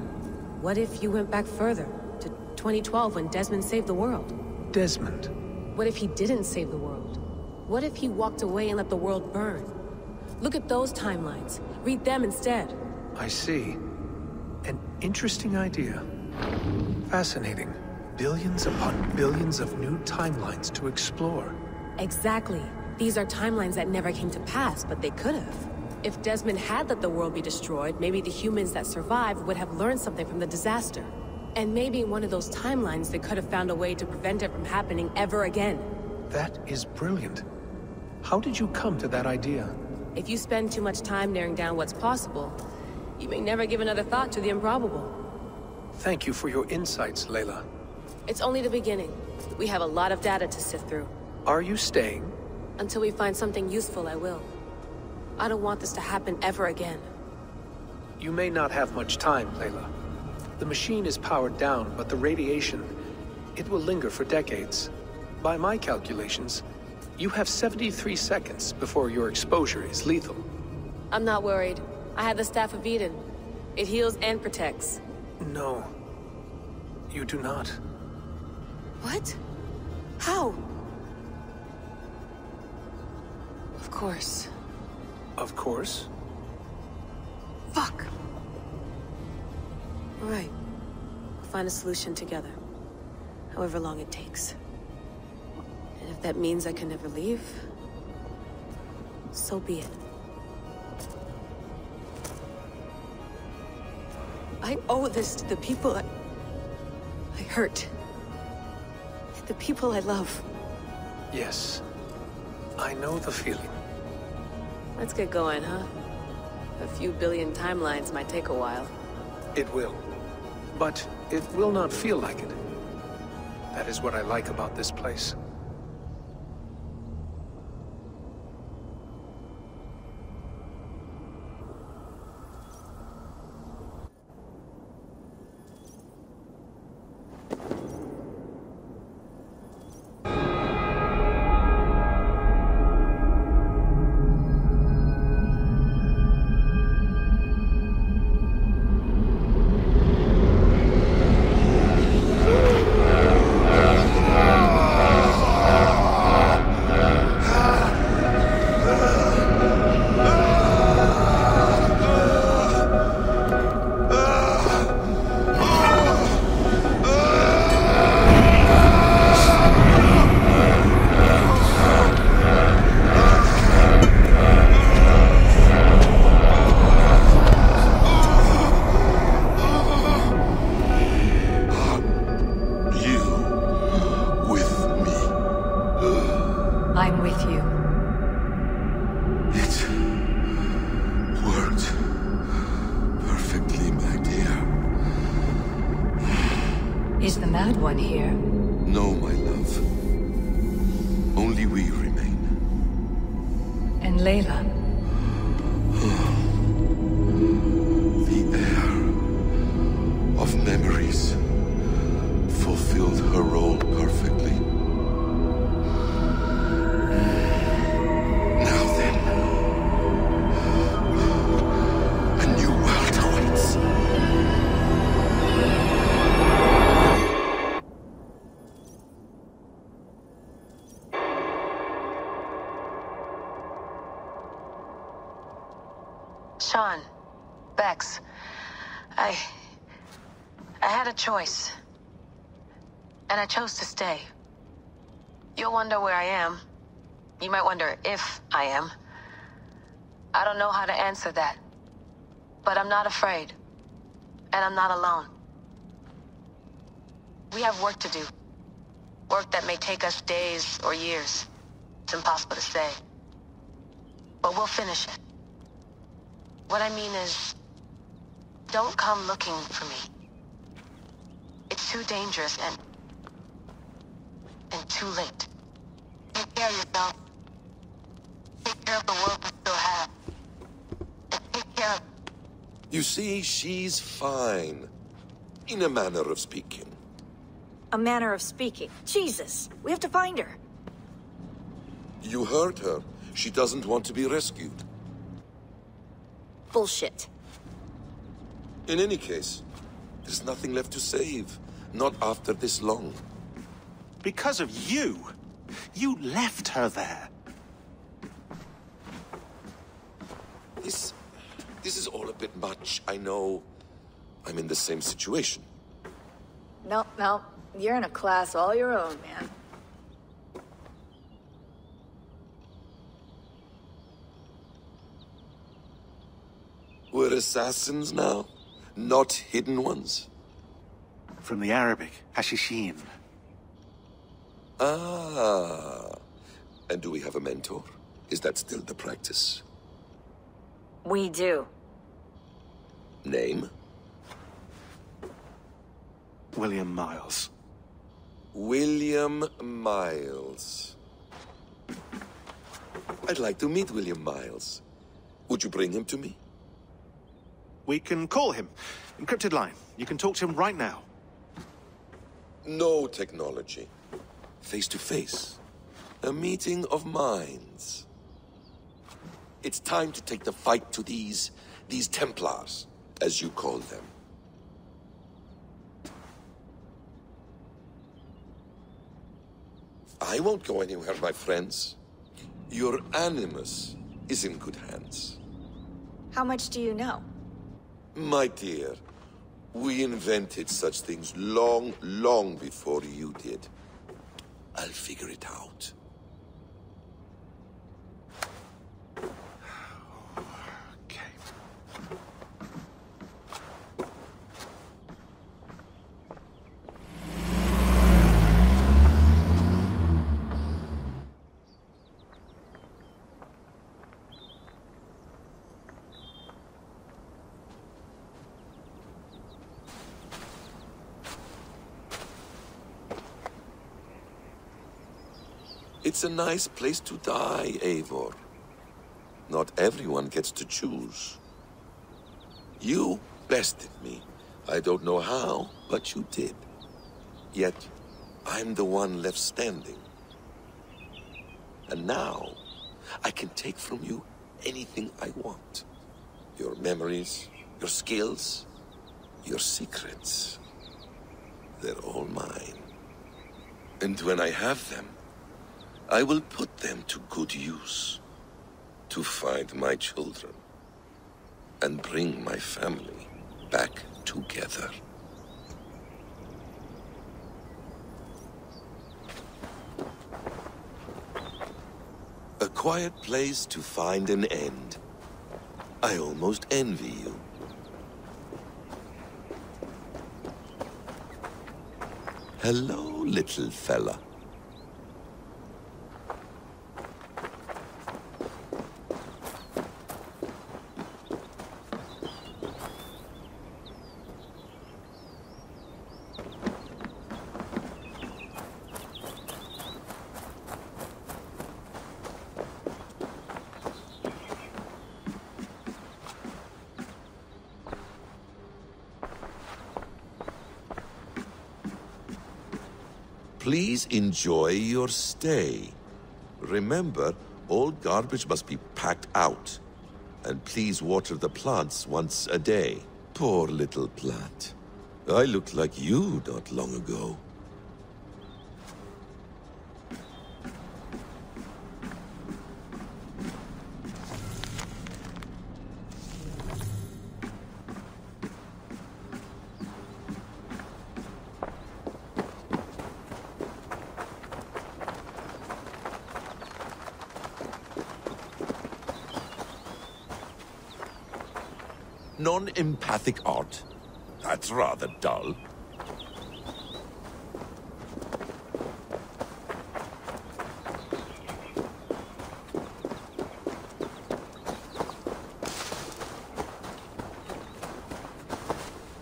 What if you went back further, to 2012 when Desmond saved the world? Desmond? What if he didn't save the world? What if he walked away and let the world burn? Look at those timelines. Read them instead. I see. An interesting idea. Fascinating. Billions upon billions of new timelines to explore. Exactly. These are timelines that never came to pass, but they could have. If Desmond had let the world be destroyed, maybe the humans that survived would have learned something from the disaster. And maybe in one of those timelines they could have found a way to prevent it from happening ever again. That is brilliant. How did you come to that idea? If you spend too much time narrowing down what's possible, you may never give another thought to the improbable. Thank you for your insights, Layla. It's only the beginning. We have a lot of data to sift through. Are you staying? Until we find something useful, I will. I don't want this to happen ever again. You may not have much time, Layla. The machine is powered down, but the radiation, it will linger for decades. By my calculations, you have 73 seconds before your exposure is lethal. I'm not worried. I have the Staff of Eden. It heals and protects. No. You do not. What? How? Of course. Of course? Fuck! All right. We'll find a solution together. However long it takes. And if that means I can never leave, so be it. I owe this to the people I hurt. The people I love. Yes. I know the feeling. Let's get going, huh? A few billion timelines might take a while. It will. But it will not feel like it. That is what I like about this place. Is the Mad One here? No, my love. Only we remain. And Layla? The air of memories fulfilled her role perfectly. Now then, a new world awaits. Sean, Bex, I had a choice. And I chose to stay. You'll wonder where I am. You might wonder if I am. I don't know how to answer that. But I'm not afraid. And I'm not alone. We have work to do. Work that may take us days or years. It's impossible to say. But we'll finish it. What I mean is, don't come looking for me. It's too dangerous and too late. Take care of yourself. Take care of the world we still have. And take care of... You see, she's fine. In a manner of speaking. A manner of speaking. Jesus, we have to find her. You heard her. She doesn't want to be rescued. Bullshit. In any case, there's nothing left to save. Not after this long. Because of you. You left her there. This is all a bit much, I know. I'm in the same situation. No. You're in a class all your own, man. We're assassins now? Not hidden ones? From the Arabic, Hashishin. Ah. And do we have a mentor? Is that still the practice? We do. Name? William Miles. William Miles. I'd like to meet William Miles. Would you bring him to me? We can call him. Encrypted line. You can talk to him right now. No technology. Face to face. A meeting of minds. It's time to take the fight to these Templars, as you call them. I won't go anywhere, my friends. Your Animus is in good hands. How much do you know? My dear, we invented such things long, long before you did. I'll figure it out. It's a nice place to die, Eivor. Not everyone gets to choose. You bested me. I don't know how, but you did. Yet, I'm the one left standing. And now, I can take from you anything I want. Your memories, your skills, your secrets. They're all mine. And when I have them, I will put them to good use. To find my children. And bring my family back together. A quiet place to find an end. I almost envy you. Hello, little fella. Please enjoy your stay. Remember, all garbage must be packed out. And please water the plants once a day. Poor little plant. I looked like you not long ago. Non-empathic art? That's rather dull.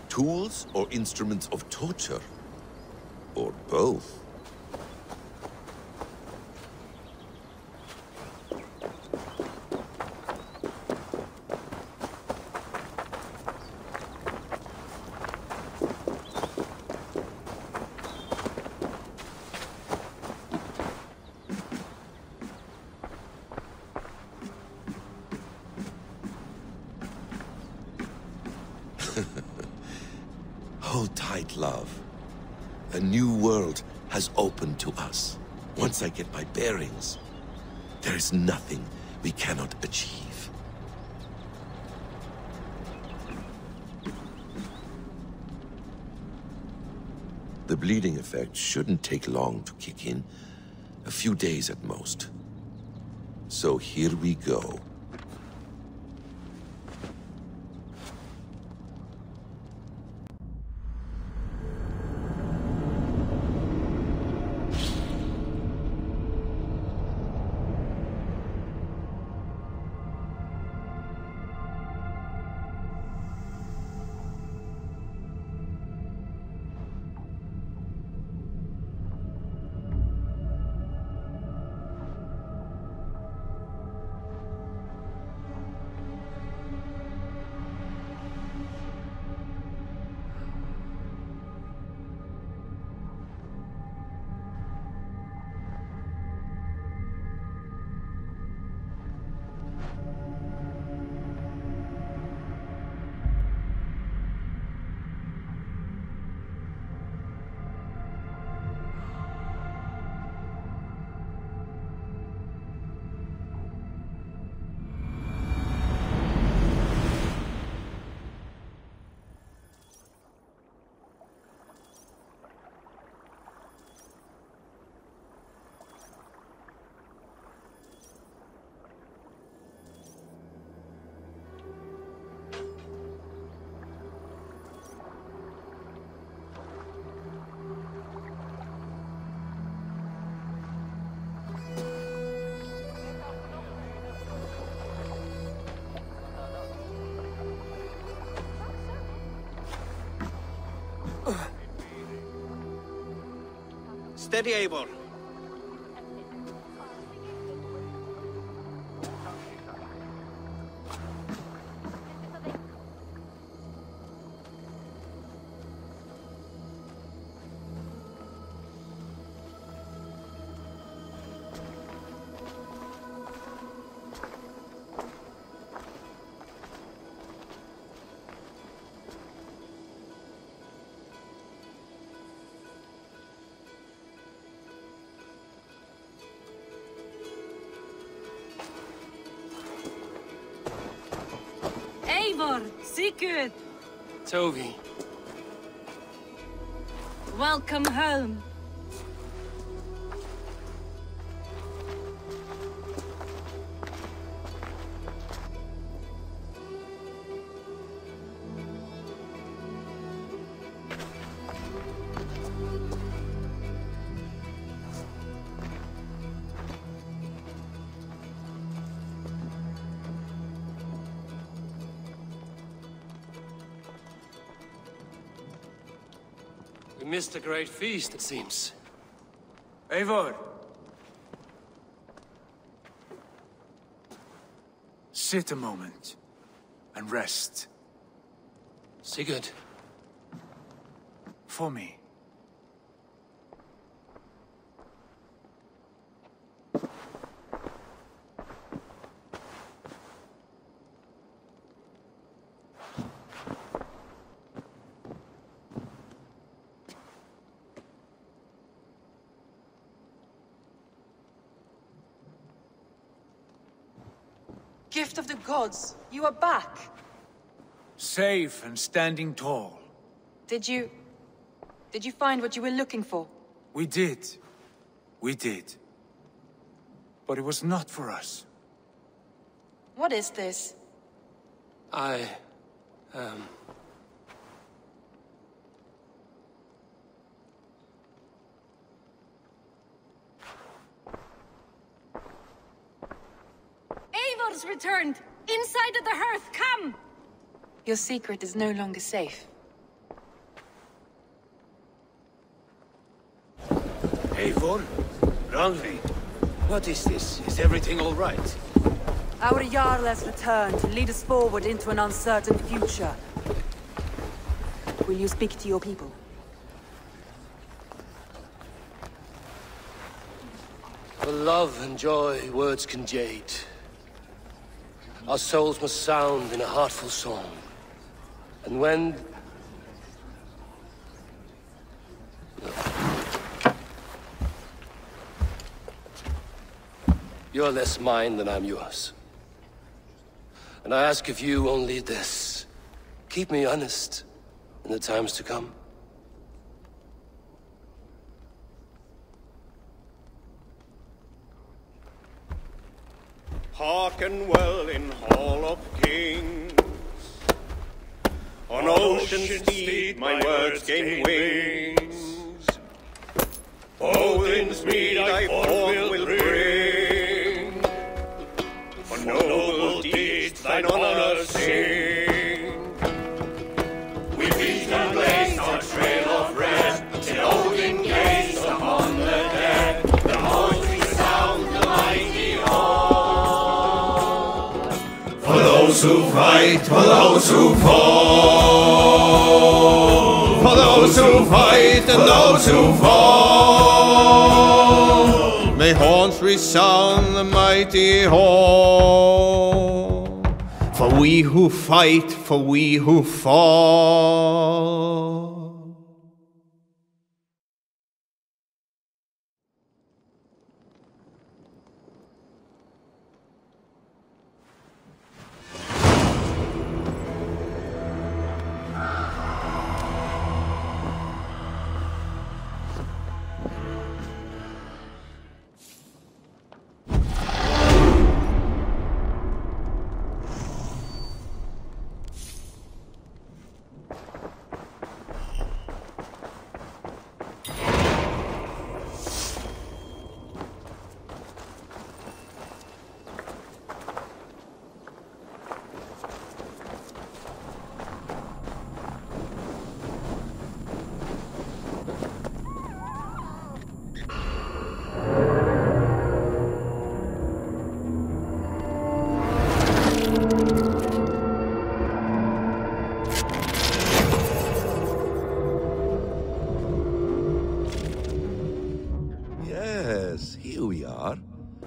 Tools or instruments of torture? Or both? Hold tight, love. A new world has opened to us. Once I get my bearings, there is nothing we cannot achieve. The bleeding effect shouldn't take long to kick in. A few days at most. So here we go. Steady, Eivor. Eivor, Sigurd! Tovi. Welcome home. We missed a great feast, it seems. Eivor! Sit a moment and rest. Sigurd. For me. Gift of the gods, you are back. Safe and standing tall. Did you find what you were looking for? We did. We did. But it was not for us. What is this? Eivor's returned! Inside of the hearth, come! Your secret is no longer safe. Eivor? Rangvi? What is this? Is everything all right? Our Jarl has returned to lead us forward into an uncertain future. Will you speak to your people? For love and joy, words can jade. Our souls must sound in a heartful song. And when You're less mine than I'm yours. And I ask of you only this. Keep me honest in the times to come. Hearken well in Hall of Kings. On ocean's steed my words gain wings. Odin's mead I forth will bring. For noble deeds thine honor sing. We beat and blaze our trail of red, till Odin gazed upon the dead. The voice resound the mighty hall. For those who fight, for those who fall. For those who fight and those who fall. May horns resound the mighty hall. For we who fight, for we who fall.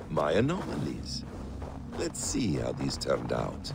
My anomalies. Let's see how these turned out.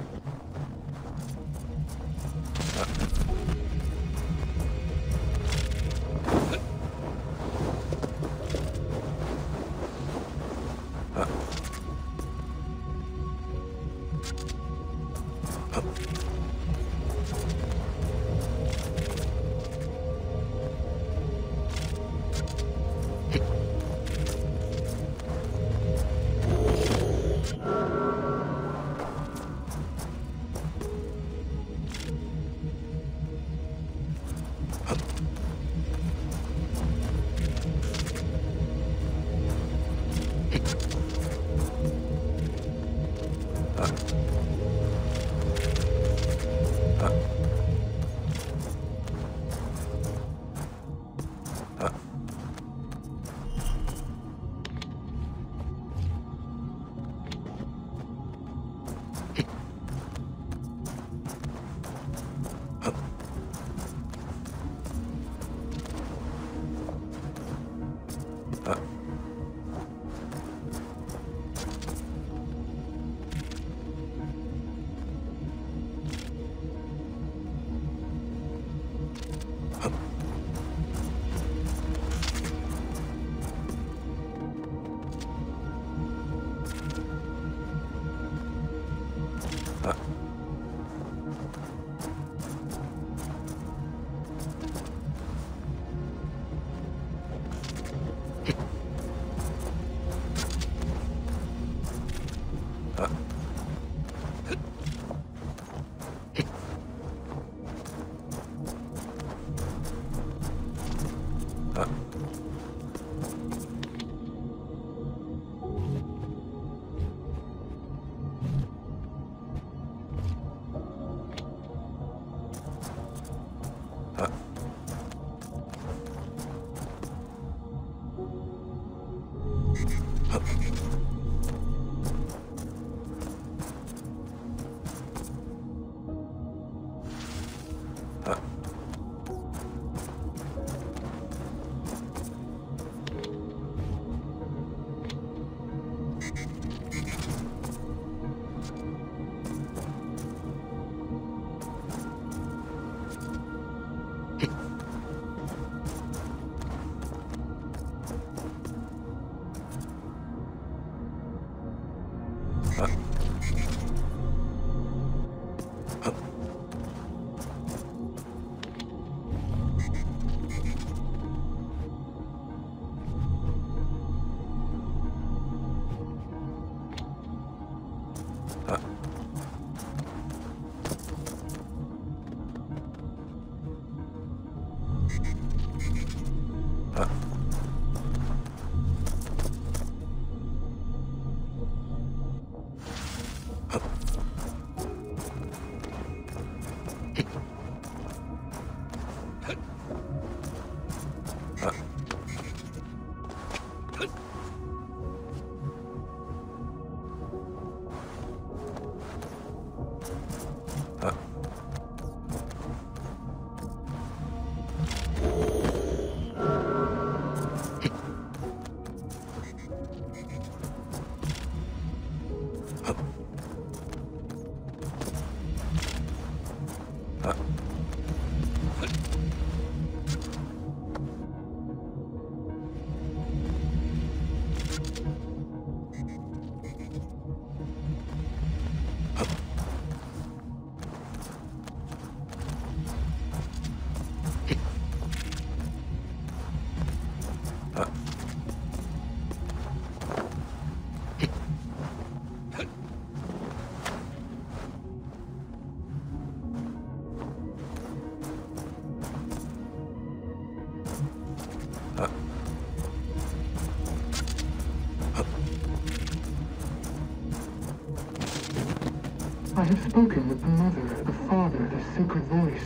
I have spoken with the mother, the father, the sacred voice.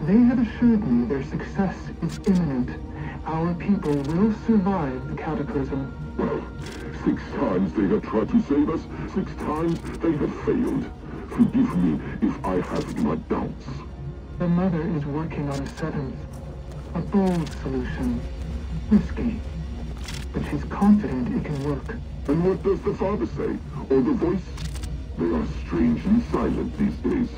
They have assured me their success is imminent. Our people will survive the cataclysm. Well, 6 times they have tried to save us, 6 times they have failed. Forgive me if I have my doubts. The mother is working on a 7th. A bold solution. Risky. But she's confident it can work. And what does the father say? Or the voice? They are strangely silent these days.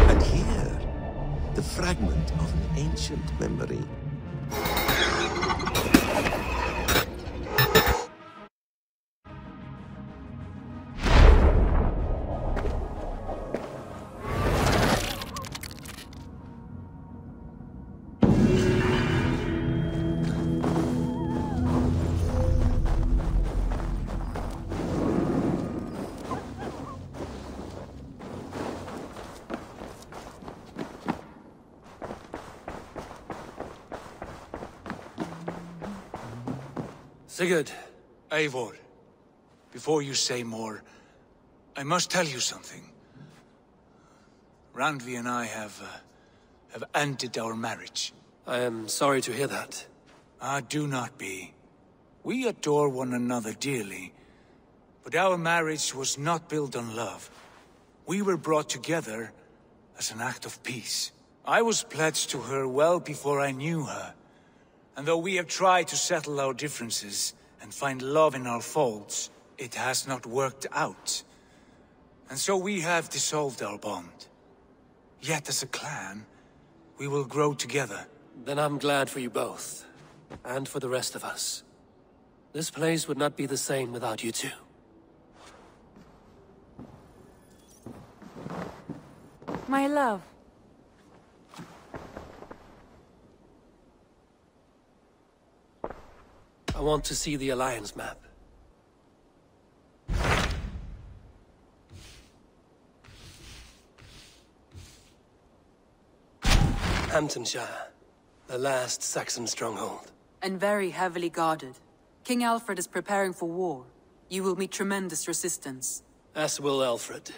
And here, the fragment of an ancient memory. Sigurd. Eivor, before you say more, I must tell you something. Randvi and I have ended our marriage. I am sorry to hear that. Do not be. We adore one another dearly, but our marriage was not built on love. We were brought together as an act of peace. I was pledged to her well before I knew her. And though we have tried to settle our differences and find love in our faults, it has not worked out. And so we have dissolved our bond. Yet as a clan, we will grow together. Then I'm glad for you both. And for the rest of us. This place would not be the same without you two. My love. I want to see the Alliance map. Hamptonshire, the last Saxon stronghold. And very heavily guarded. King Alfred is preparing for war. You will meet tremendous resistance. As will Alfred.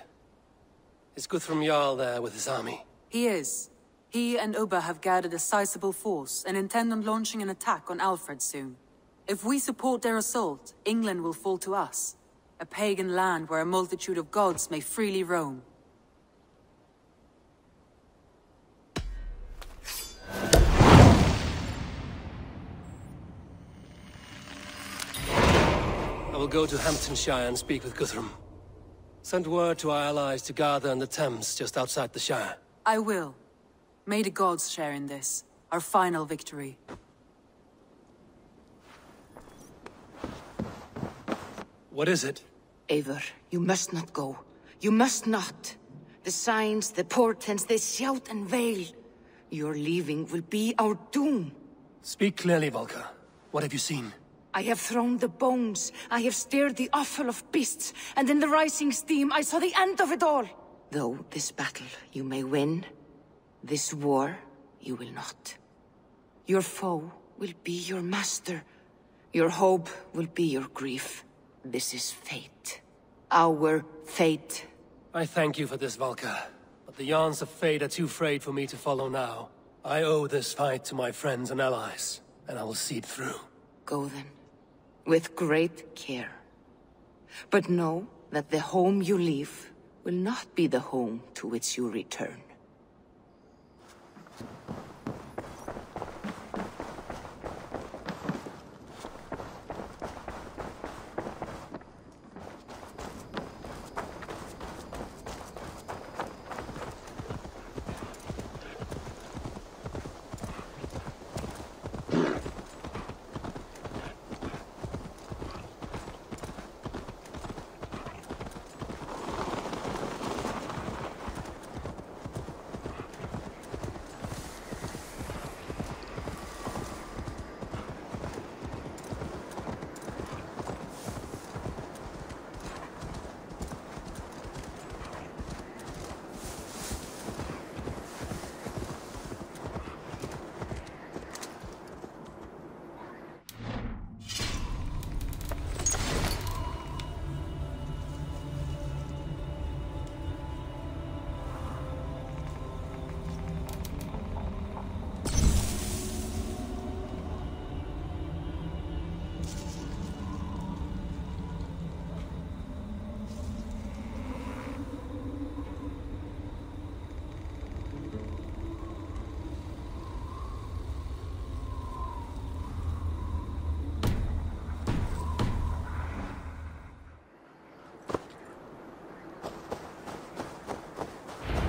Is Guthrum Jarl there with his army? He is. He and Ubba have gathered a sizable force and intend on launching an attack on Alfred soon. If we support their assault, England will fall to us. A pagan land where a multitude of gods may freely roam. I will go to Hamptonshire and speak with Guthrum. Send word to our allies to gather in the Thames just outside the Shire. I will. May the gods share in this, our final victory. What is it? Eivor, you must not go. You must not. The signs, the portents, they shout and wail. Your leaving will be our doom. Speak clearly, Volker. What have you seen? I have thrown the bones. I have stirred the offal of beasts. And in the rising steam, I saw the end of it all. Though this battle you may win, this war you will not. Your foe will be your master. Your hope will be your grief. This is fate. Our fate. I thank you for this, Volker. But the yarns of fate are too frayed for me to follow now. I owe this fight to my friends and allies, and I will see it through. Go then. With great care. But know that the home you leave will not be the home to which you return.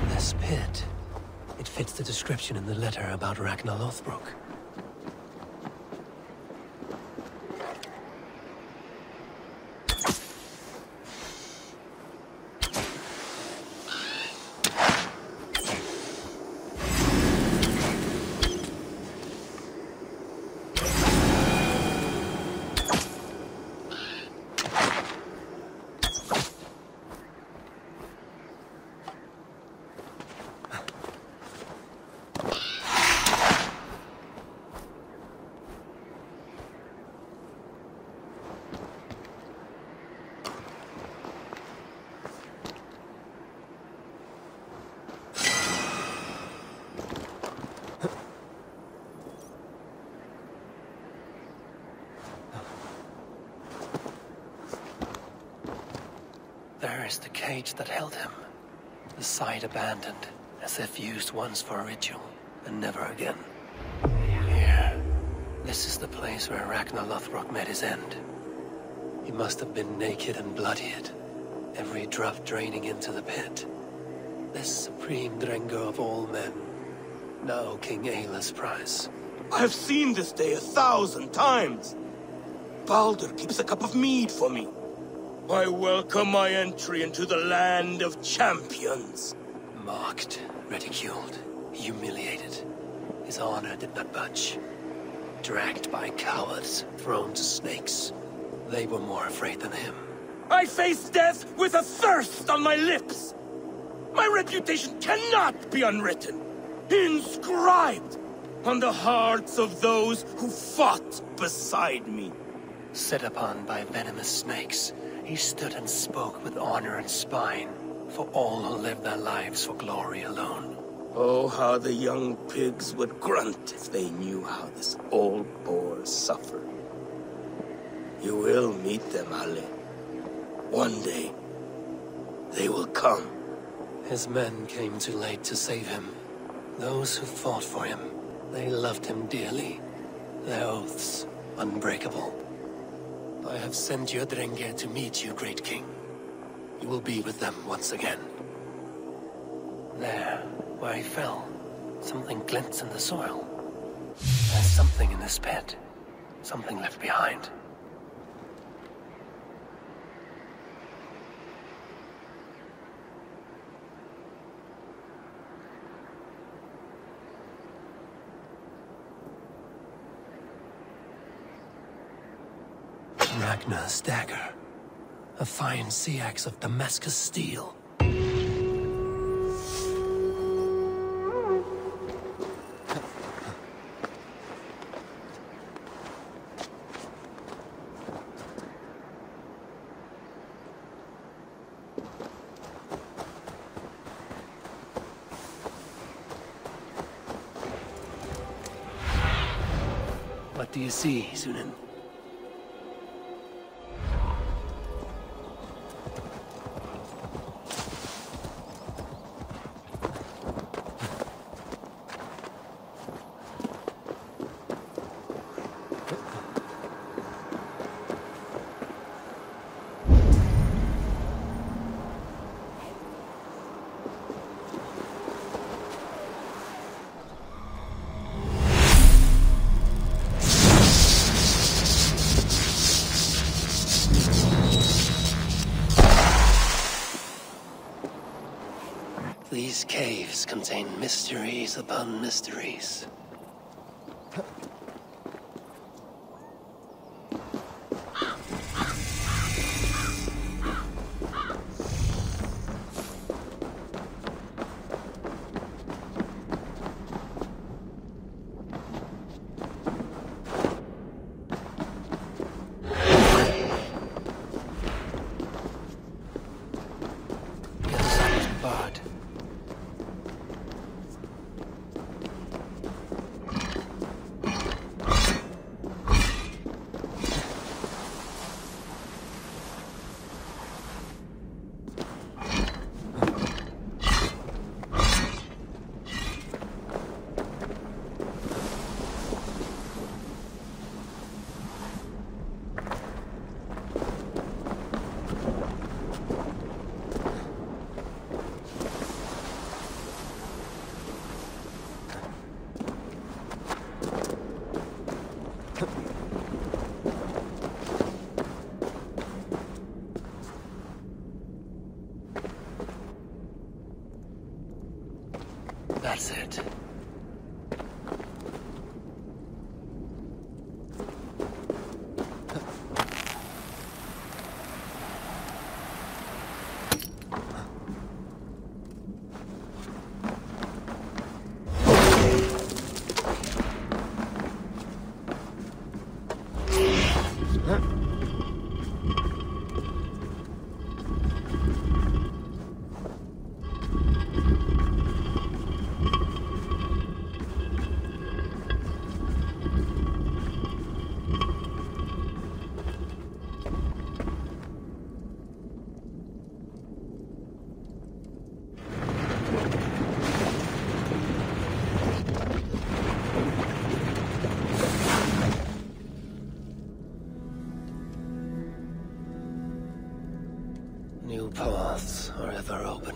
This pit. It fits the description in the letter about Ragnar Lothbrok. There is the cage that held him. The side abandoned, as if used once for a ritual, and never again. Here. This is the place where Ragnar Lothbrok met his end. He must have been naked and bloodied, every drop draining into the pit. This supreme Drengr of all men, now King Ayla's prize. I have seen this day 1,000 times. Baldur keeps a cup of mead for me. I welcome my entry into the land of champions. Mocked, ridiculed, humiliated. His honor did not budge. Dragged by cowards, thrown to snakes. They were more afraid than him. I face death with a thirst on my lips. My reputation cannot be unwritten. Inscribed on the hearts of those who fought beside me. Set upon by venomous snakes, he stood and spoke with honor and spine for all who lived their lives for glory alone. Oh, how the young pigs would grunt if they knew how this old boar suffered. You will meet them, Ale. One day, they will come. His men came too late to save him. Those who fought for him, they loved him dearly. Their oaths, unbreakable. I have sent your Drengr to meet you, great king. You will be with them once again. There, where he fell, something glints in the soil. There's something in this pit. Something left behind. Ragnar's dagger. A fine sea axe of Damascus steel. What do you see, Sunan? These caves contain mysteries upon mysteries. That's it.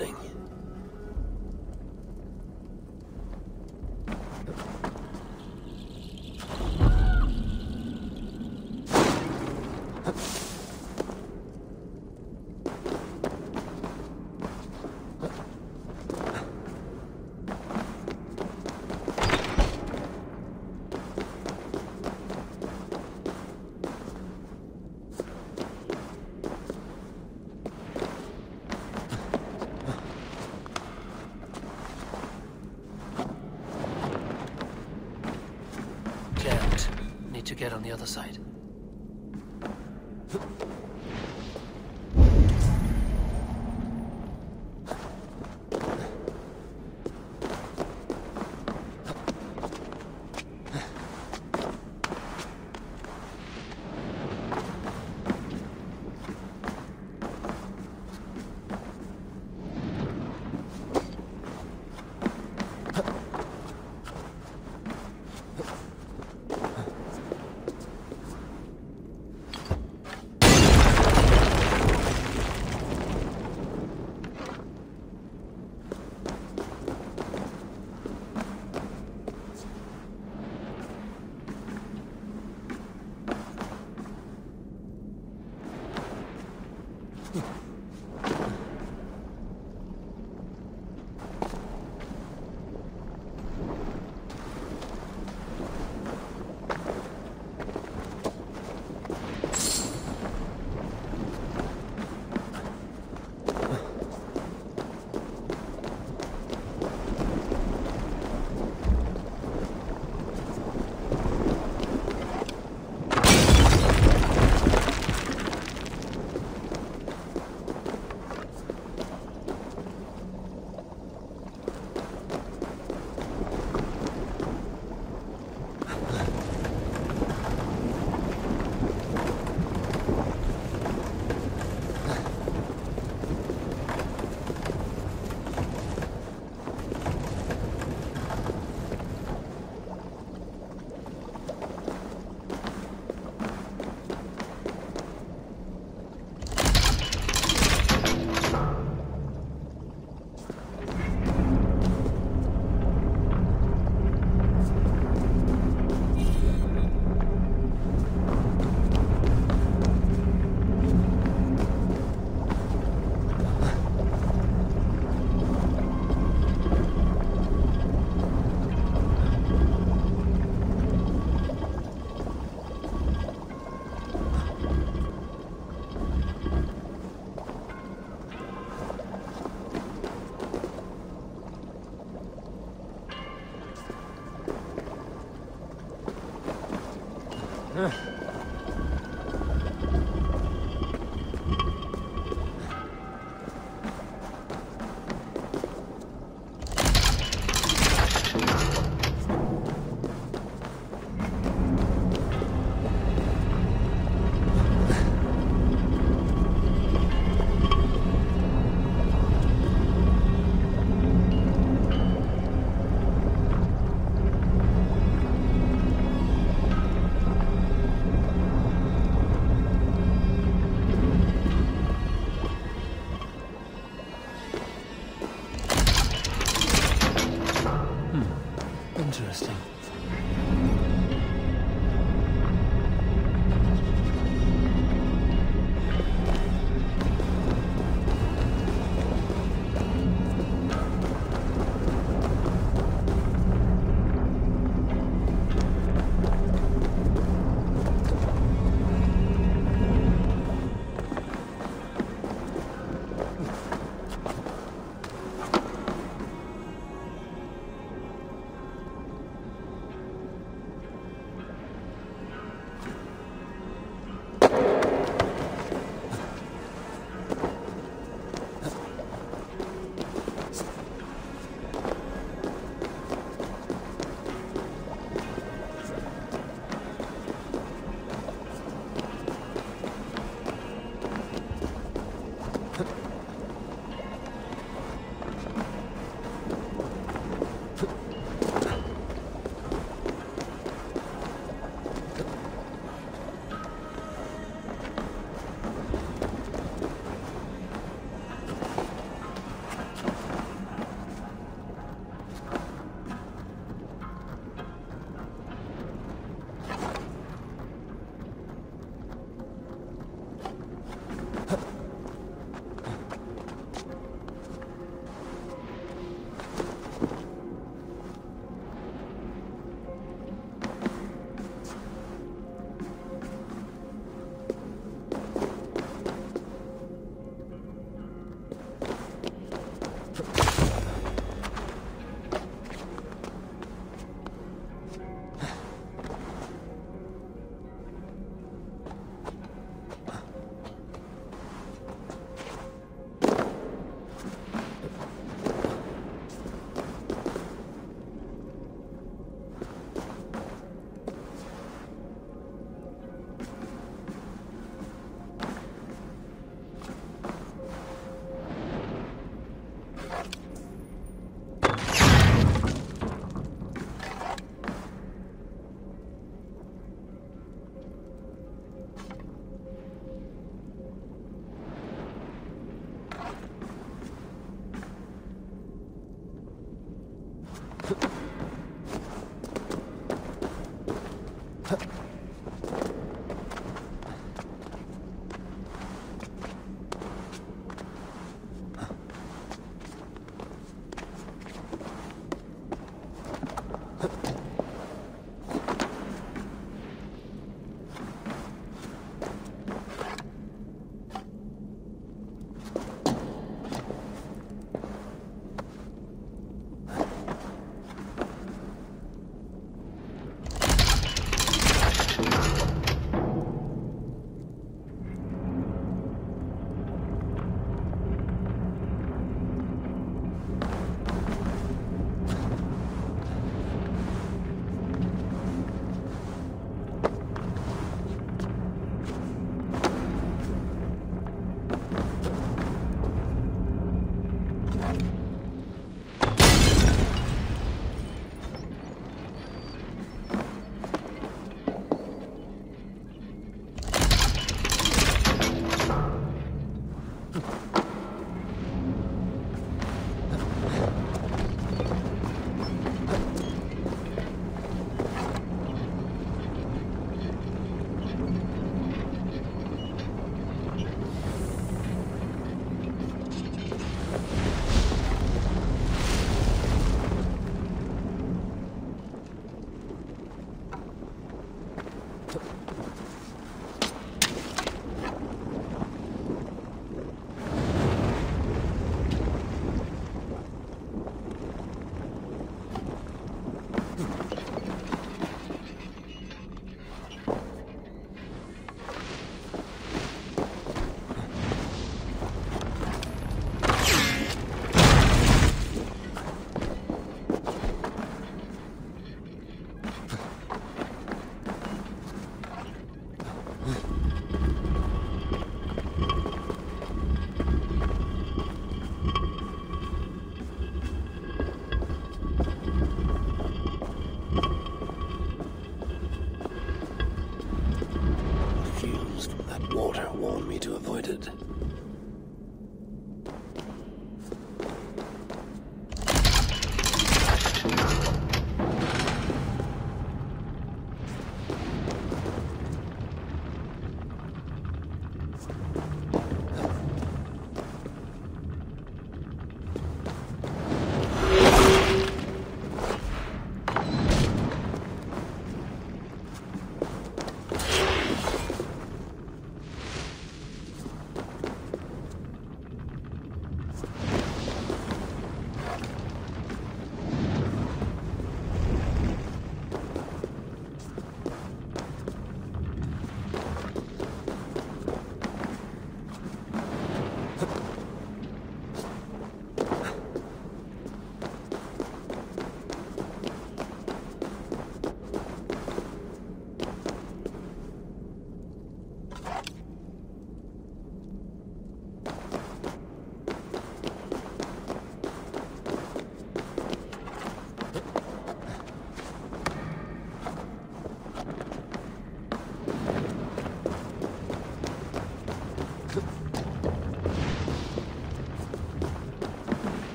opening. To get on the other side. Water warned me to avoid it.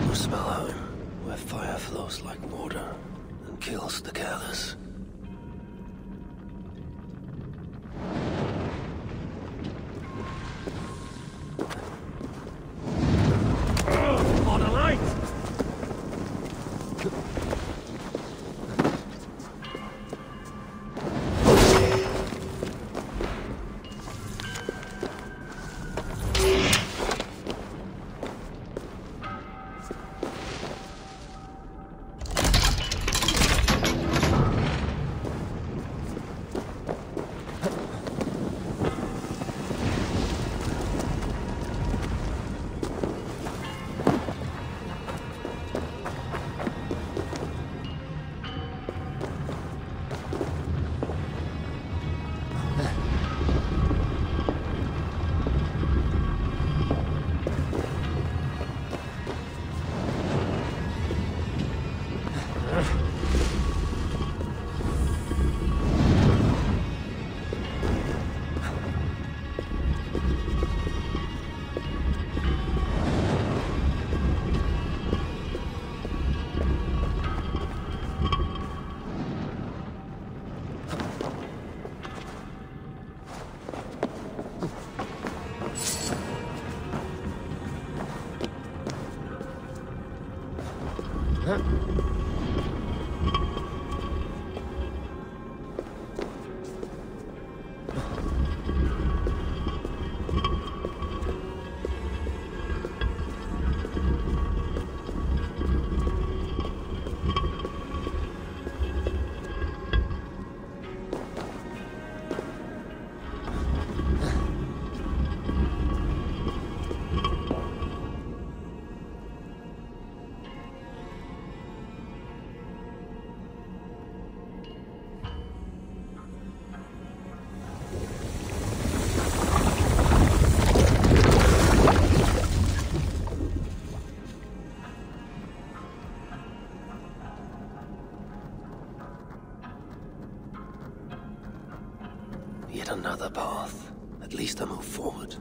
Muspelheim, where fire flows like water and kills the careless. On a light! Yet another path. At least I move forward.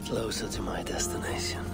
Closer to my destination.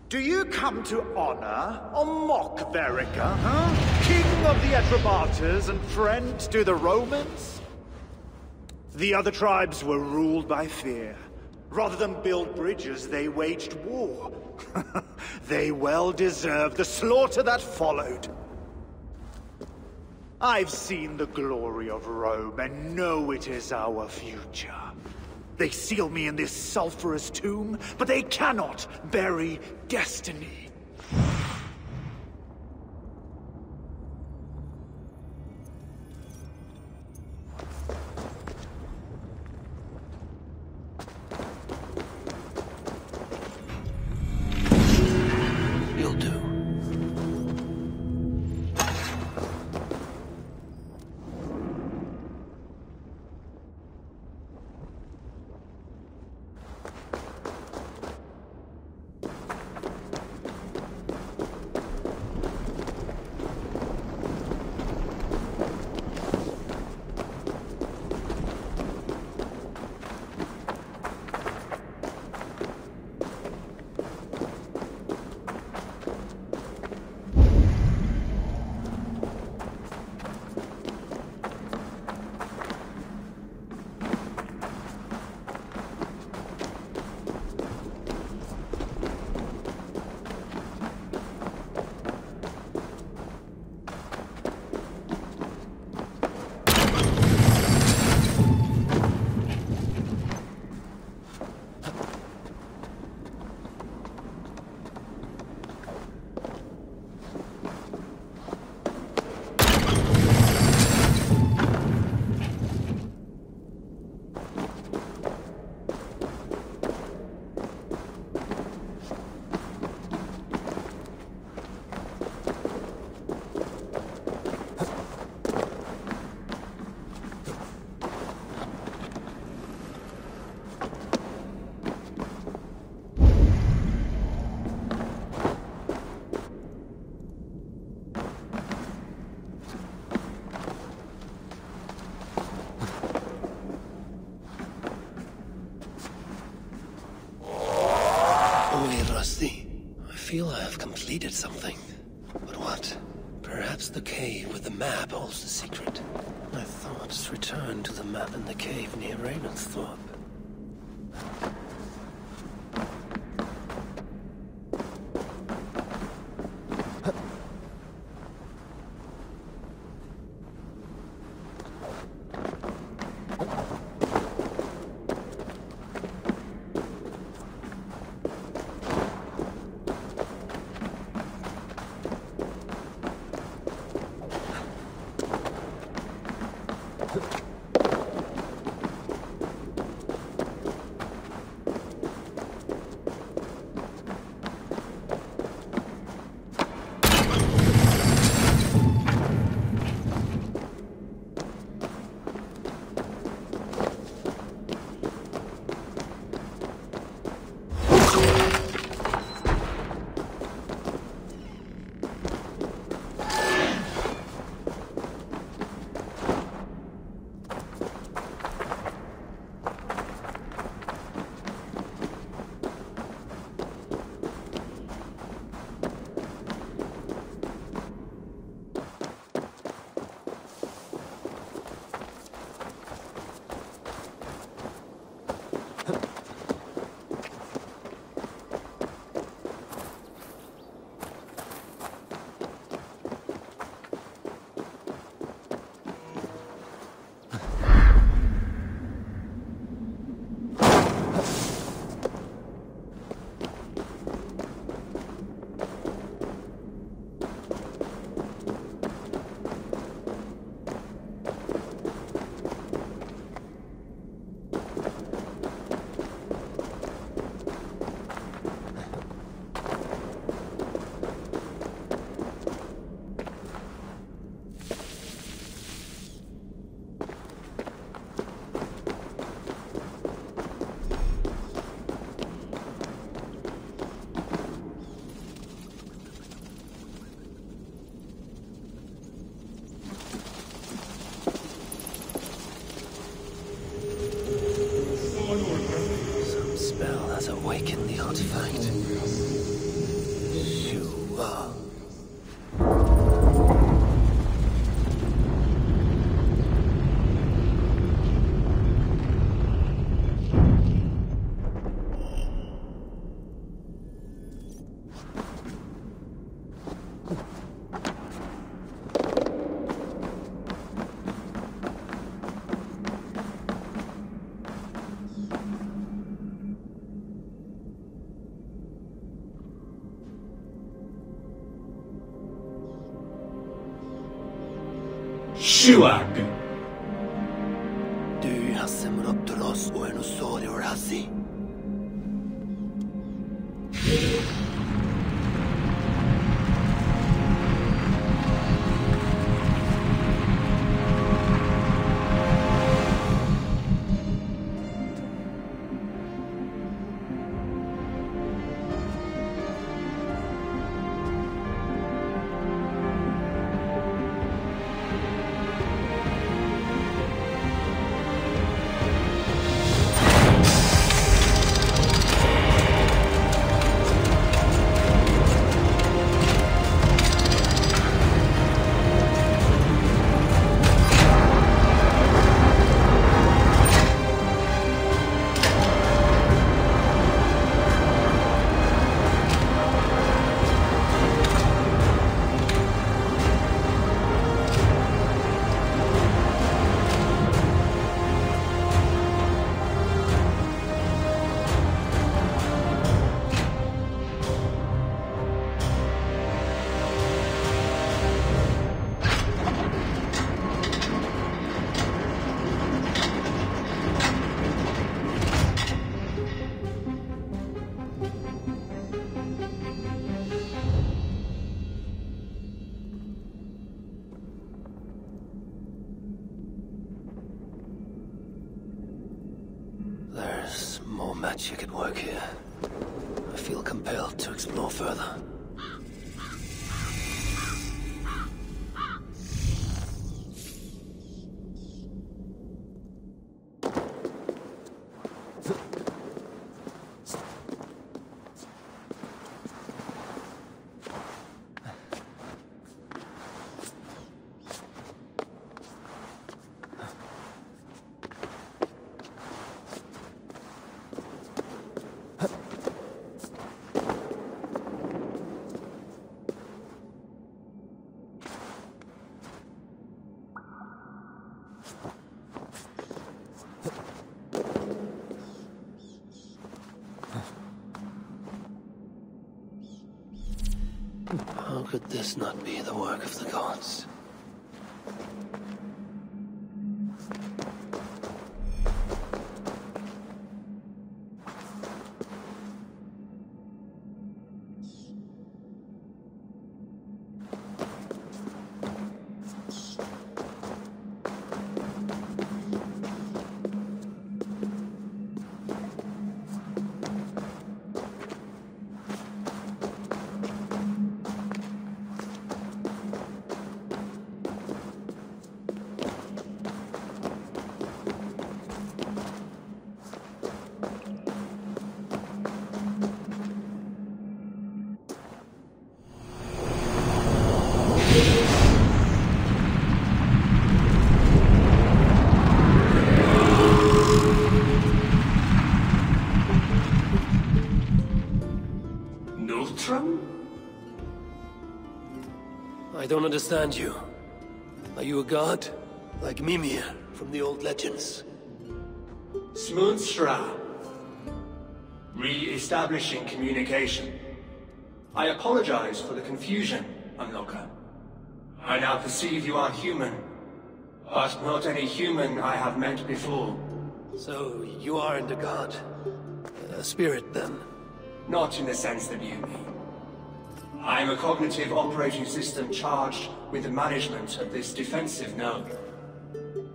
Do you come to honor or mock Verica, huh? King of the Atrebates and friend to the Romans? The other tribes were ruled by fear. Rather than build bridges, they waged war. They well deserved the slaughter that followed. I've seen the glory of Rome and know it is our future. They seal me in this sulphurous tomb, but they cannot bury destiny. You'll do. I feel I have completed something. But what? Perhaps the cave with the map holds the secret. My thoughts return to the map in the cave near Ravensthorpe. Awaken the artifact. Shua. Shuag. Du Hasemraptoros o Enosori or Hasi. There's more magic at work here. I feel compelled to explore further. How could this not be the work of the gods? I don't understand you. Are you a god? Like Mimir from the old legends? Smoonstra. Re-establishing communication. I apologize for the confusion, Unlocker. I now perceive you are human, but not any human I have met before. So, you aren't a god? A spirit, then? Not in the sense that you mean. I am a cognitive operating system charged with the management of this defensive node.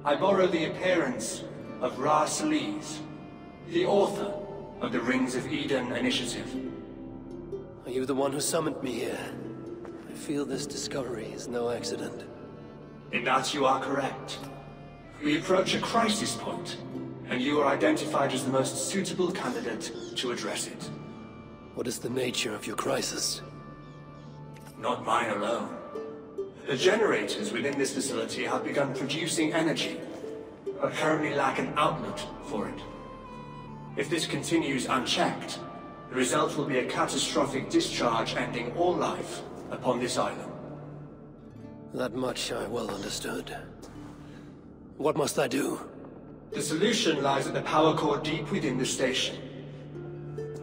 I borrow the appearance of Ra-Saliz, the author of the Rings of Eden initiative. Are you the one who summoned me here? I feel this discovery is no accident. In that you are correct. We approach a crisis point, and you are identified as the most suitable candidate to address it. What is the nature of your crisis? Not mine alone. The generators within this facility have begun producing energy, but currently lack an outlet for it. If this continues unchecked, the result will be a catastrophic discharge ending all life upon this island. That much I well understood. What must I do? The solution lies at the power core deep within the station.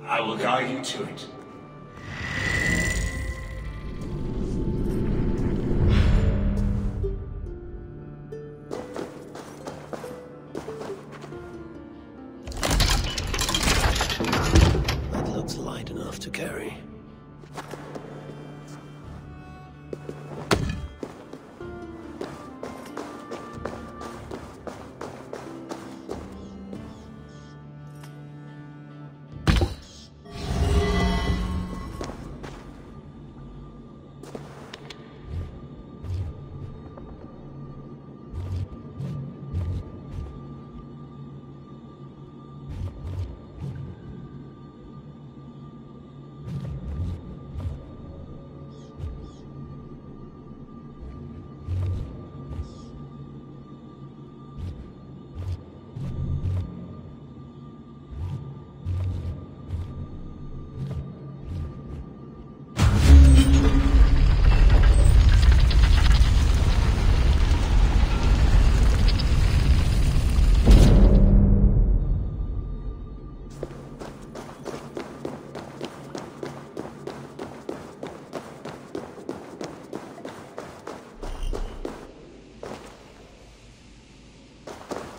I will guide you to it. to carry.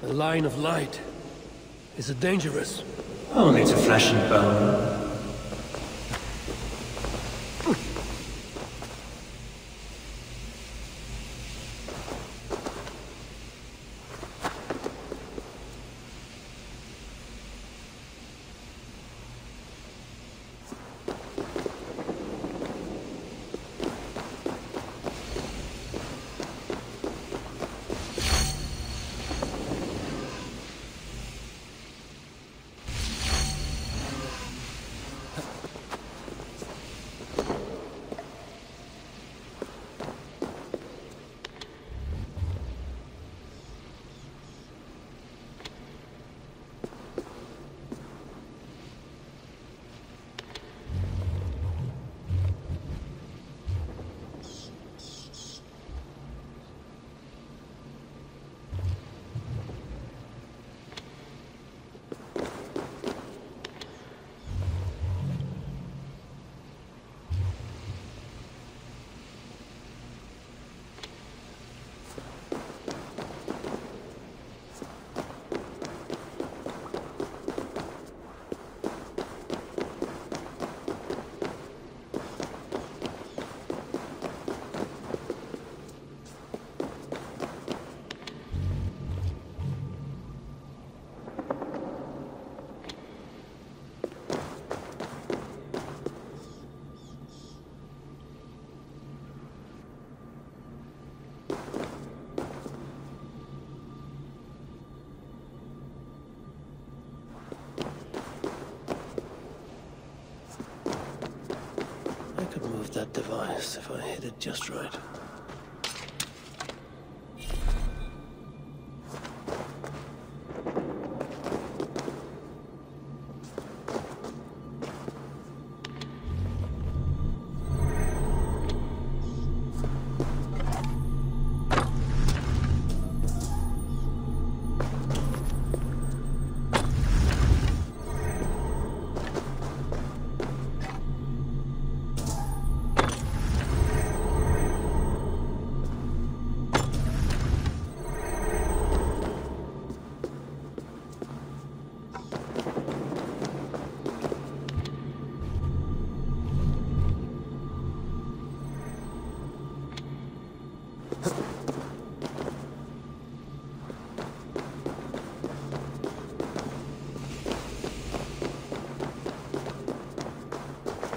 The line of light. Is it dangerous? Only to flesh and bone. That device if I hit it just right.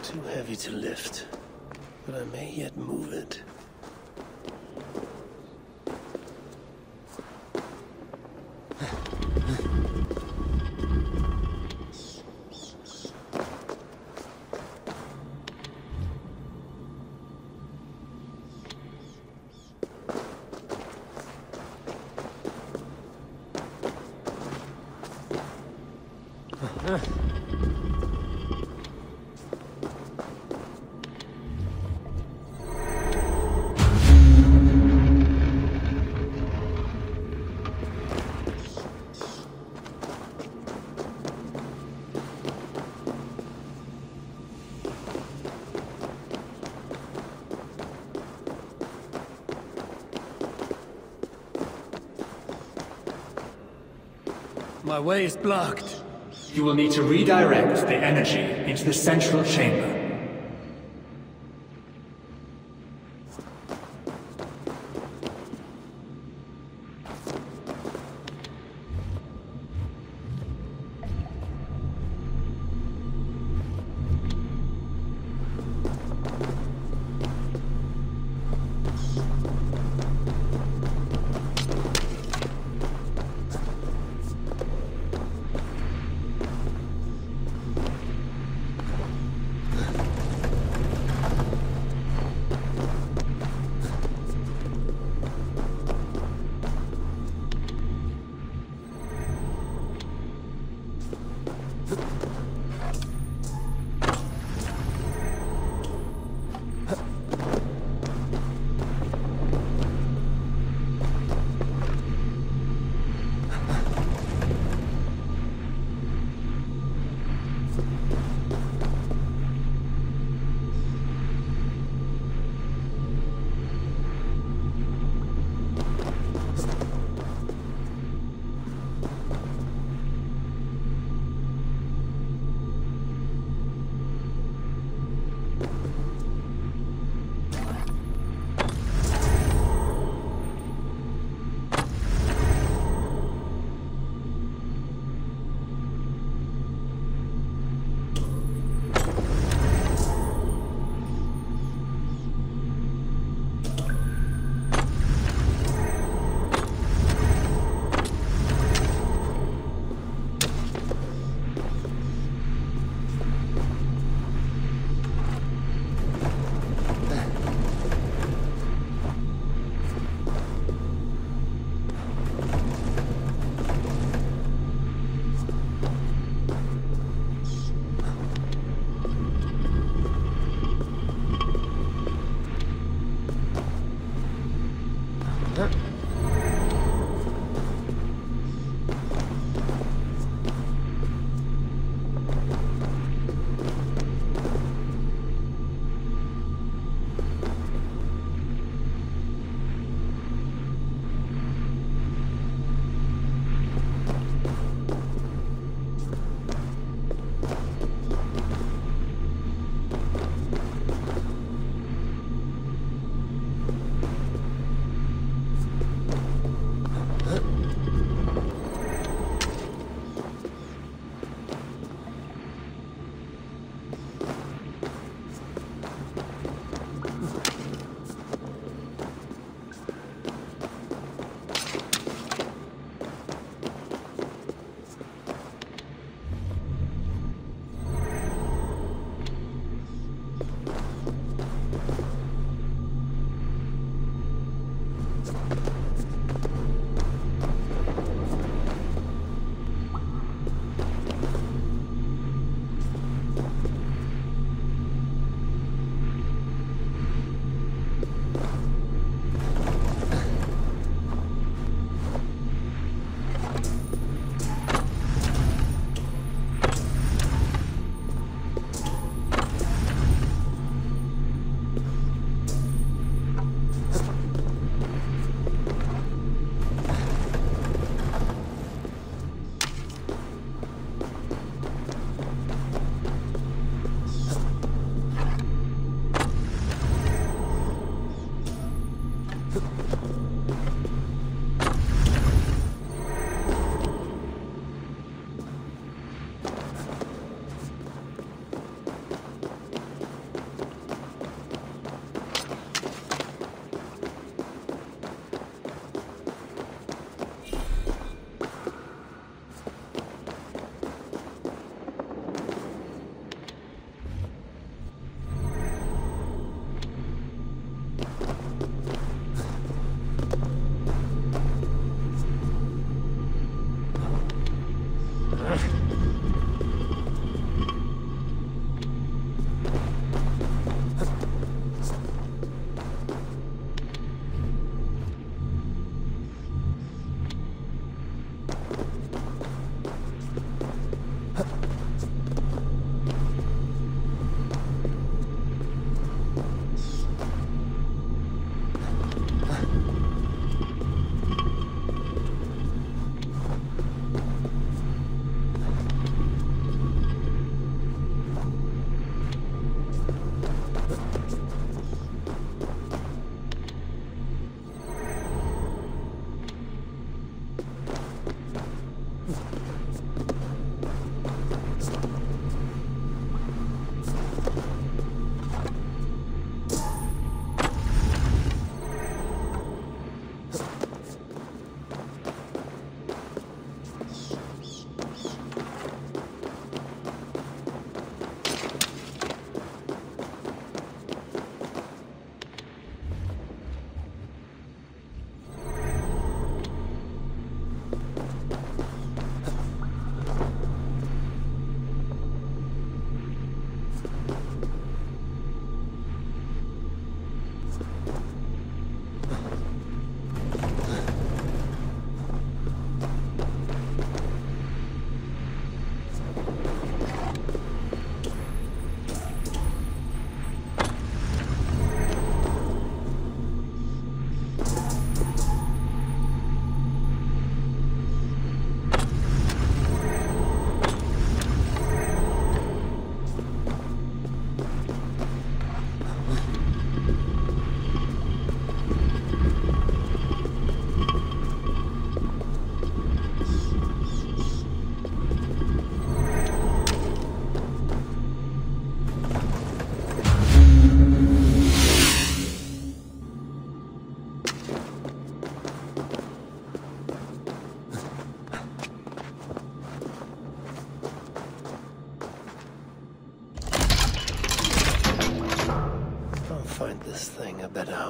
Too heavy to lift, but I may yet move it. My way is blocked. you will need to redirect the energy into the central chamber.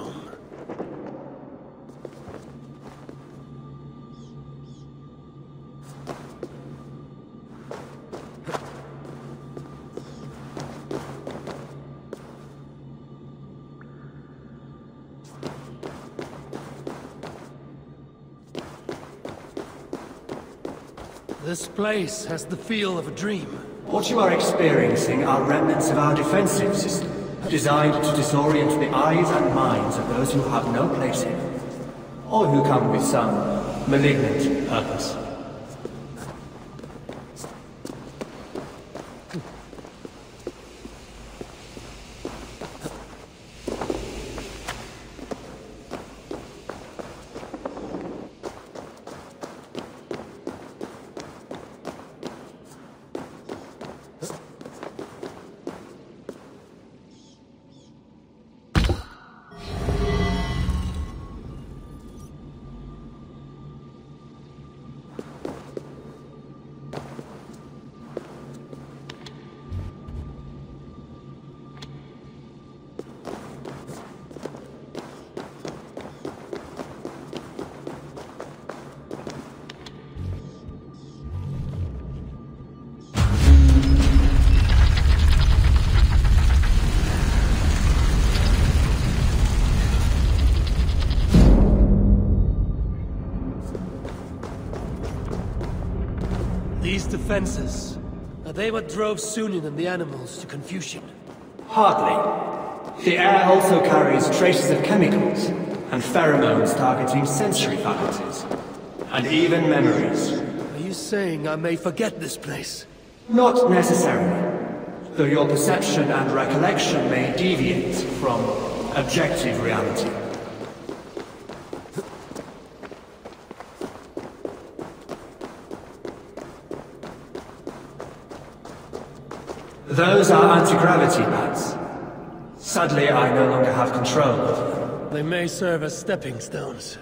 home. This place has the feel of a dream. What you are experiencing are remnants of our defensive system, designed to disorient the eyes and minds of those who have no place here, or who come with some malignant purpose. These defenses, are they what drove Sunin and the animals to confusion? Hardly. The air also carries traces of chemicals, and pheromones targeting sensory faculties, and even memories. Are you saying I may forget this place? Not necessarily, though your perception and recollection may deviate from objective reality. Those are anti-gravity pads. Sadly, I no longer have control of them. They may serve as stepping stones.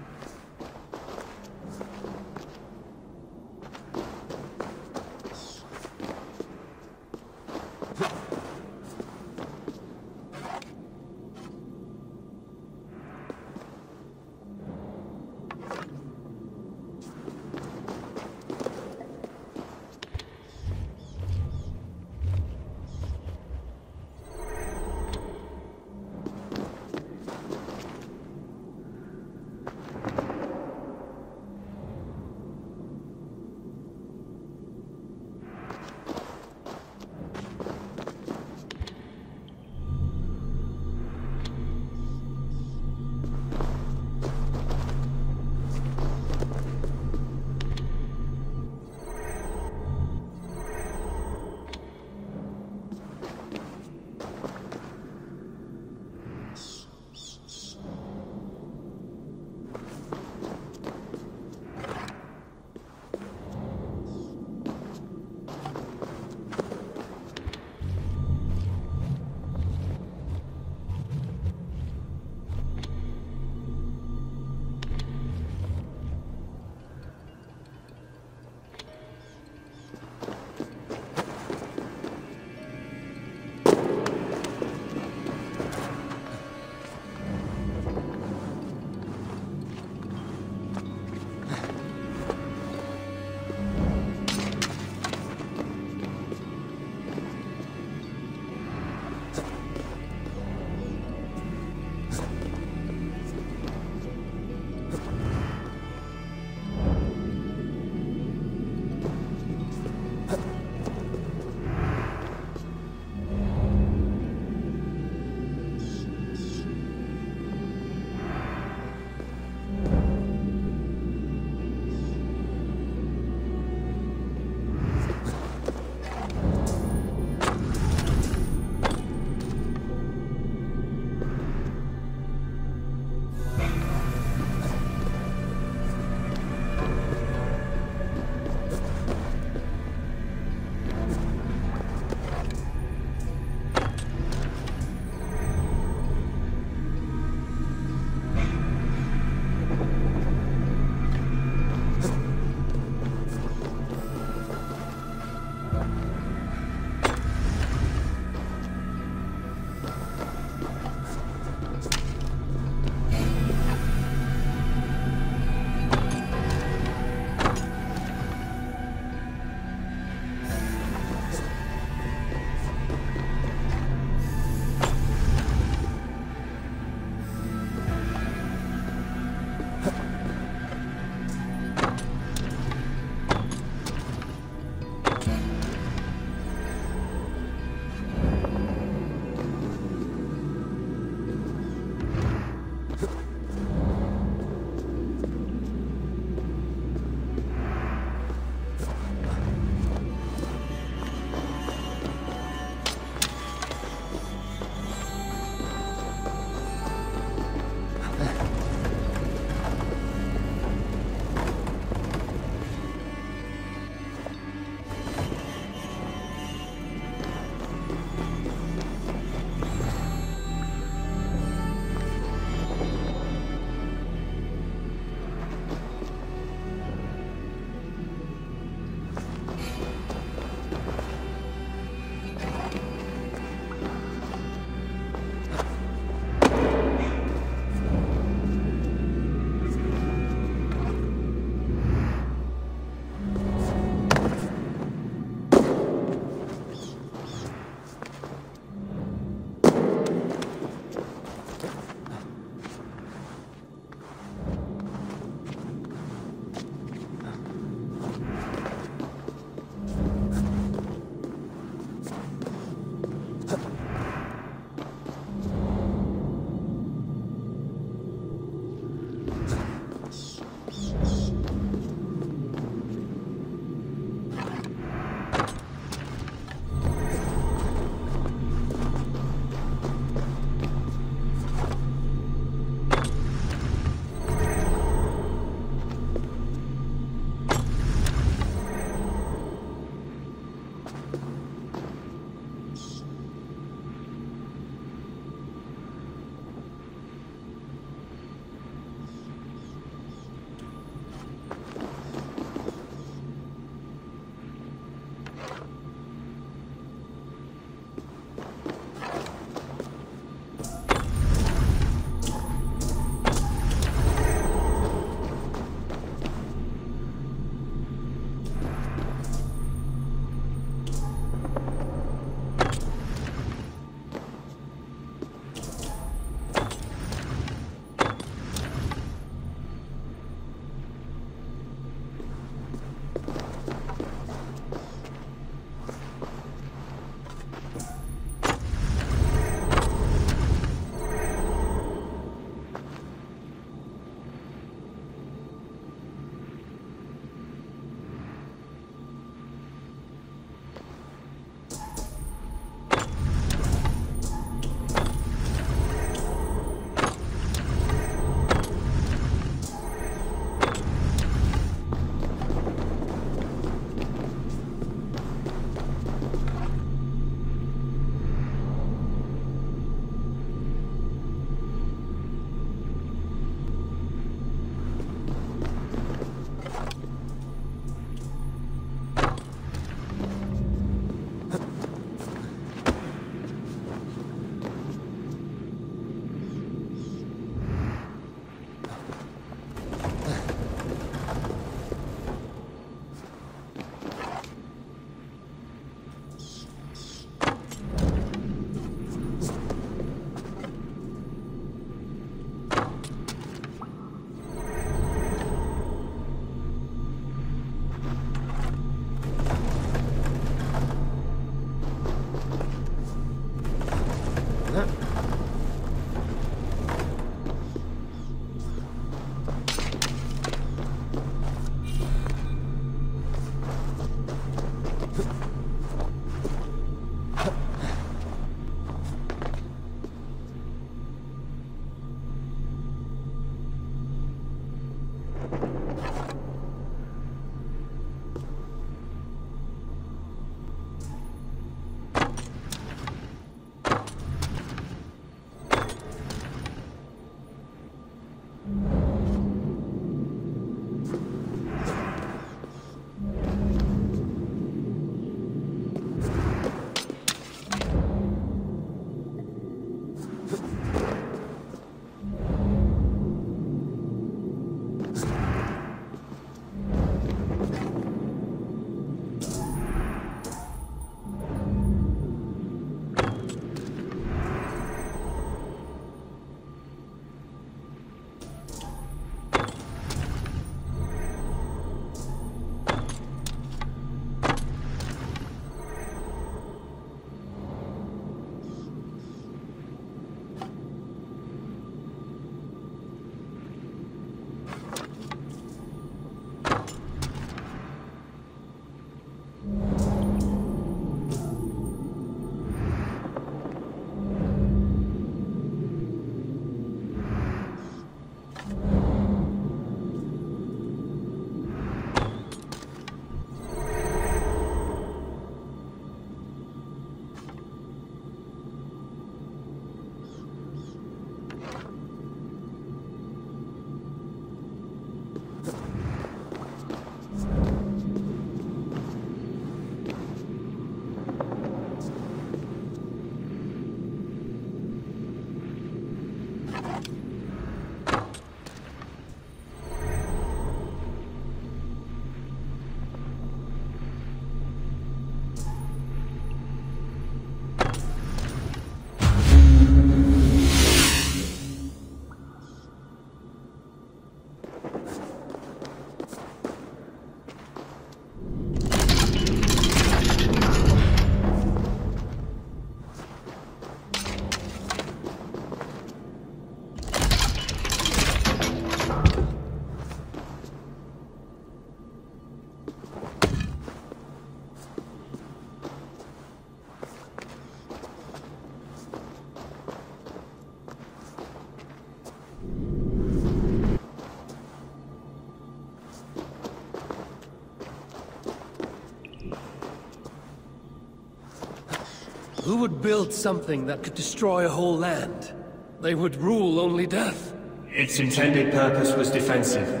Who would build something that could destroy a whole land? They would rule only death. Its intended purpose was defensive,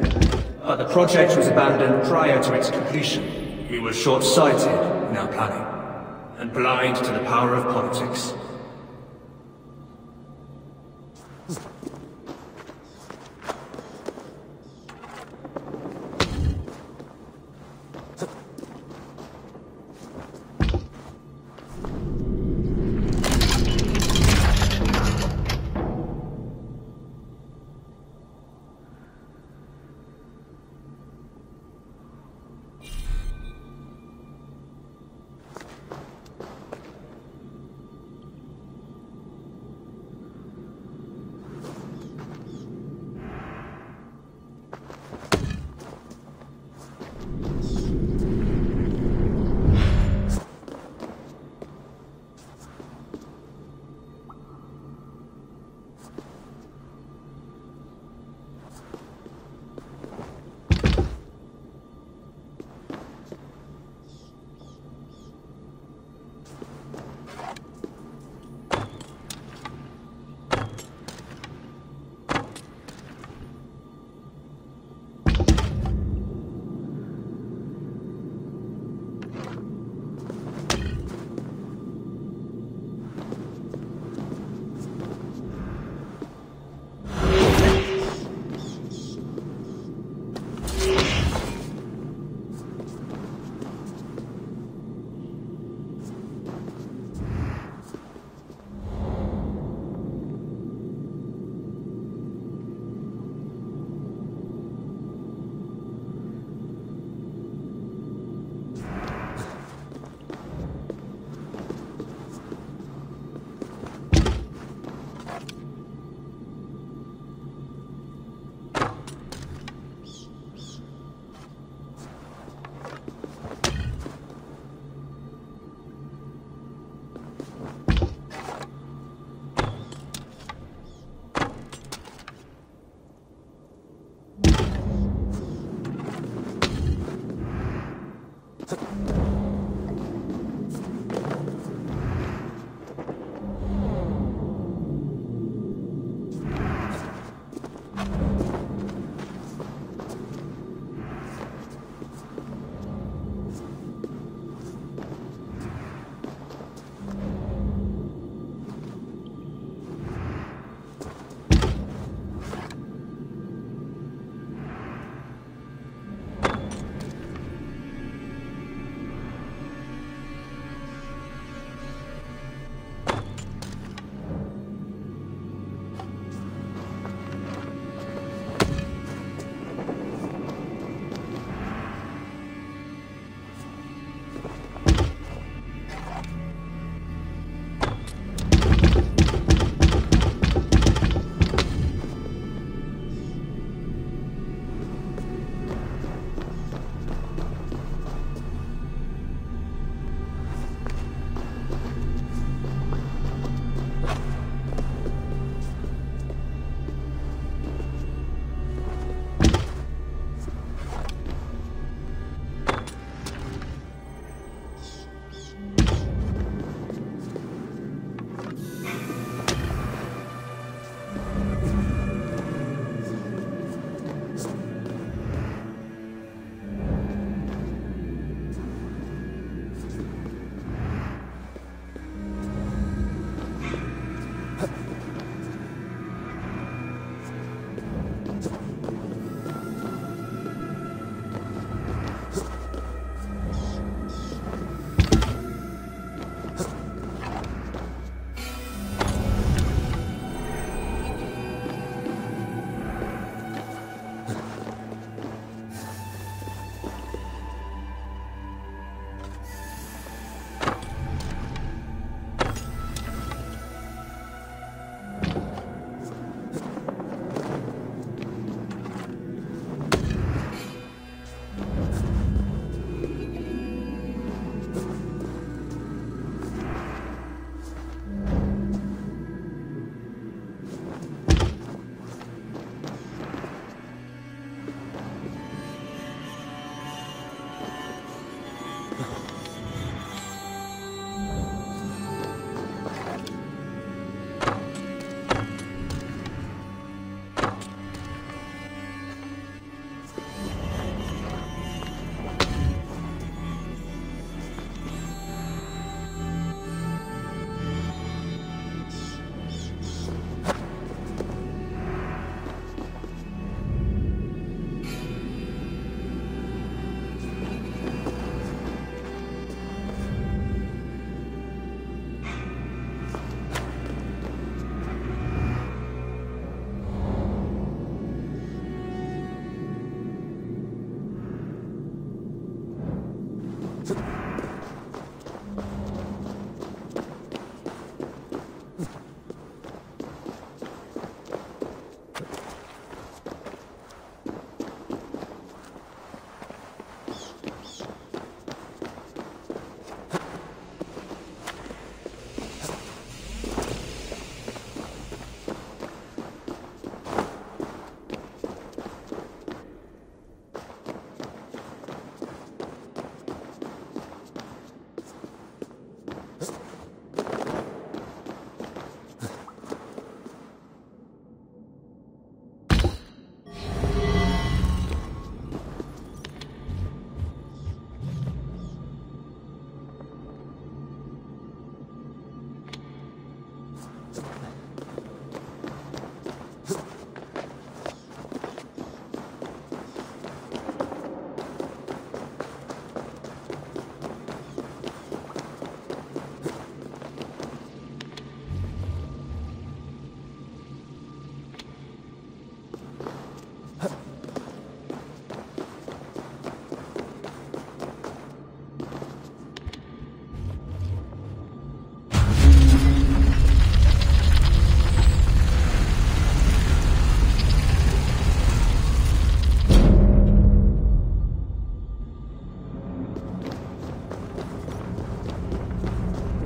but the project was abandoned prior to its completion. We were short-sighted in our planning, and blind to the power of politics.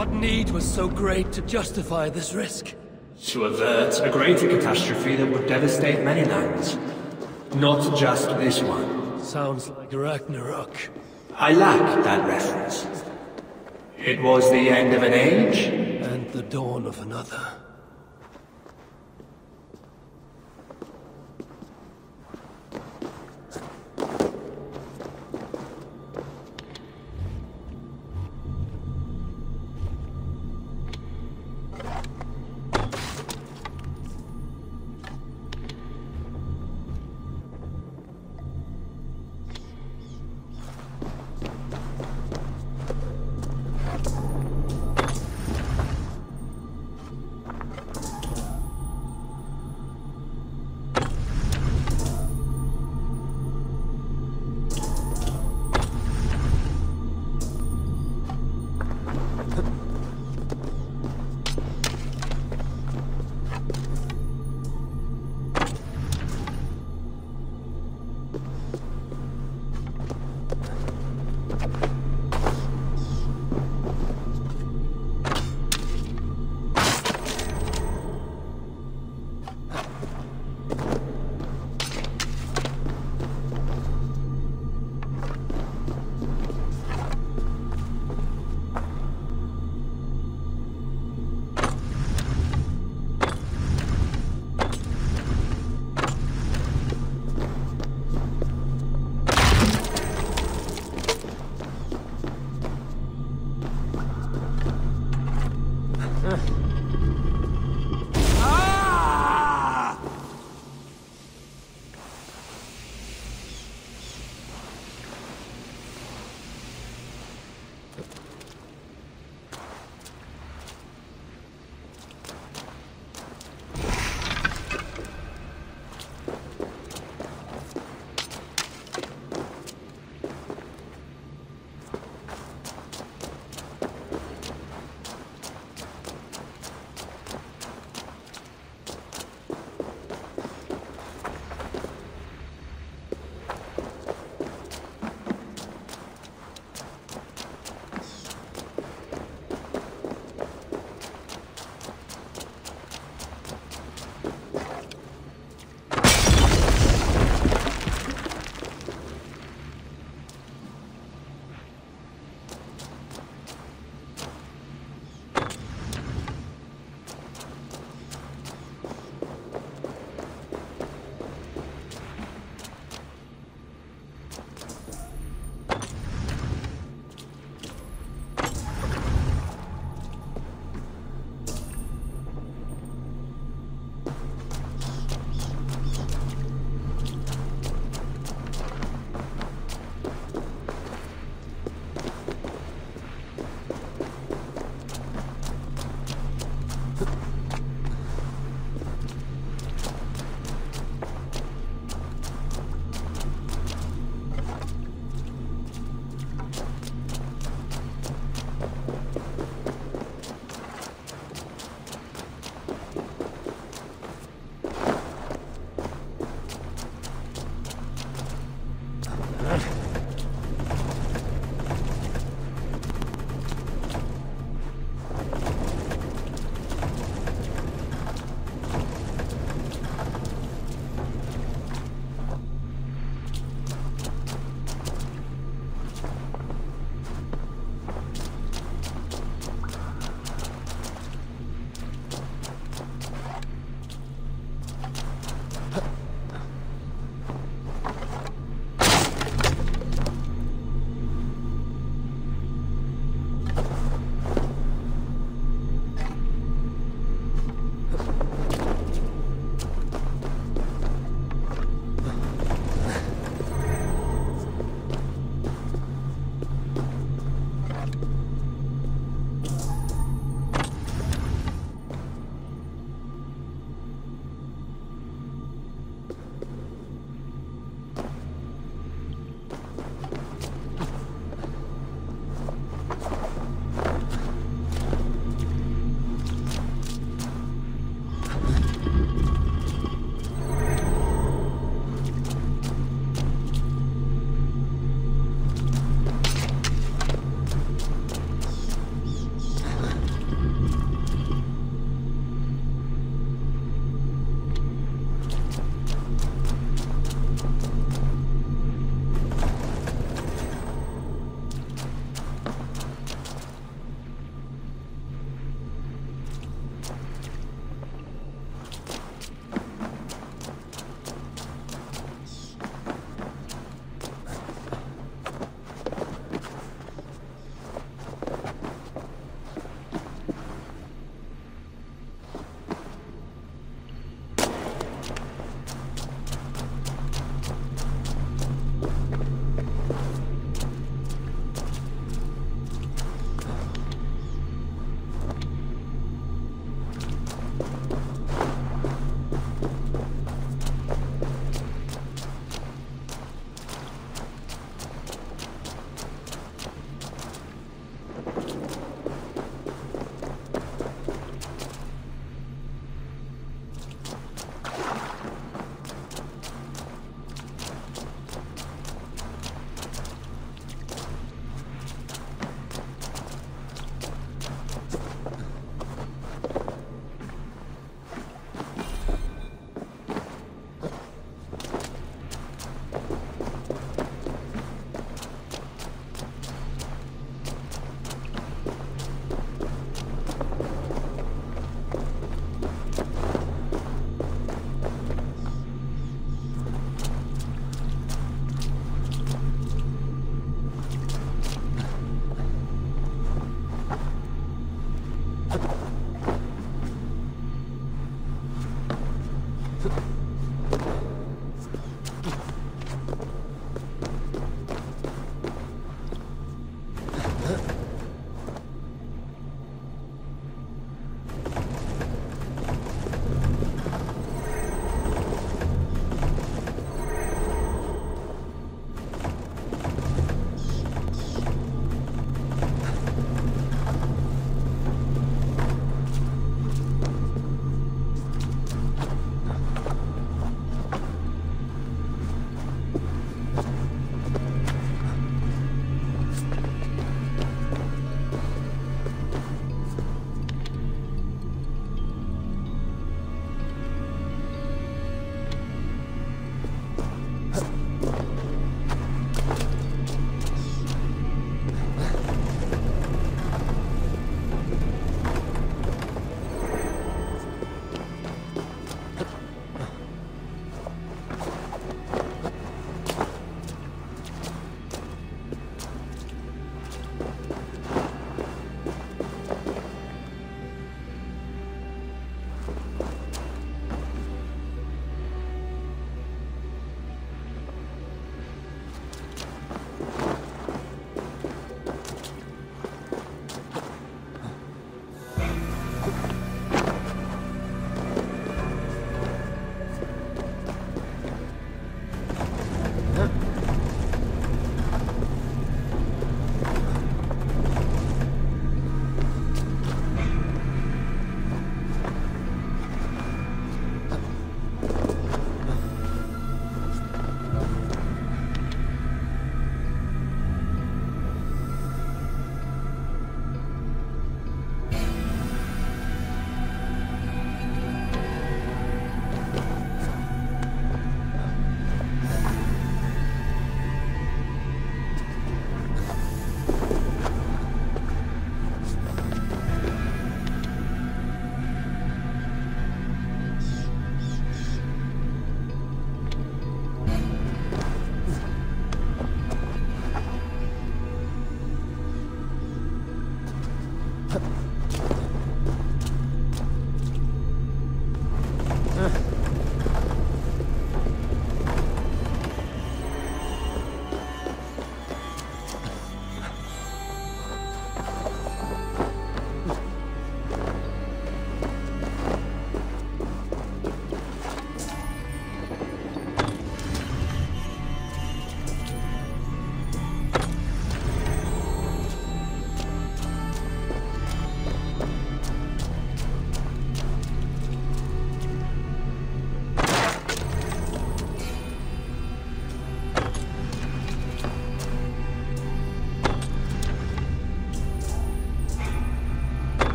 What need was so great to justify this risk? To avert a greater catastrophe that would devastate many lands. Not just this one. Sounds like Ragnarok. I lack that reference. It was the end of an age? And the dawn of another.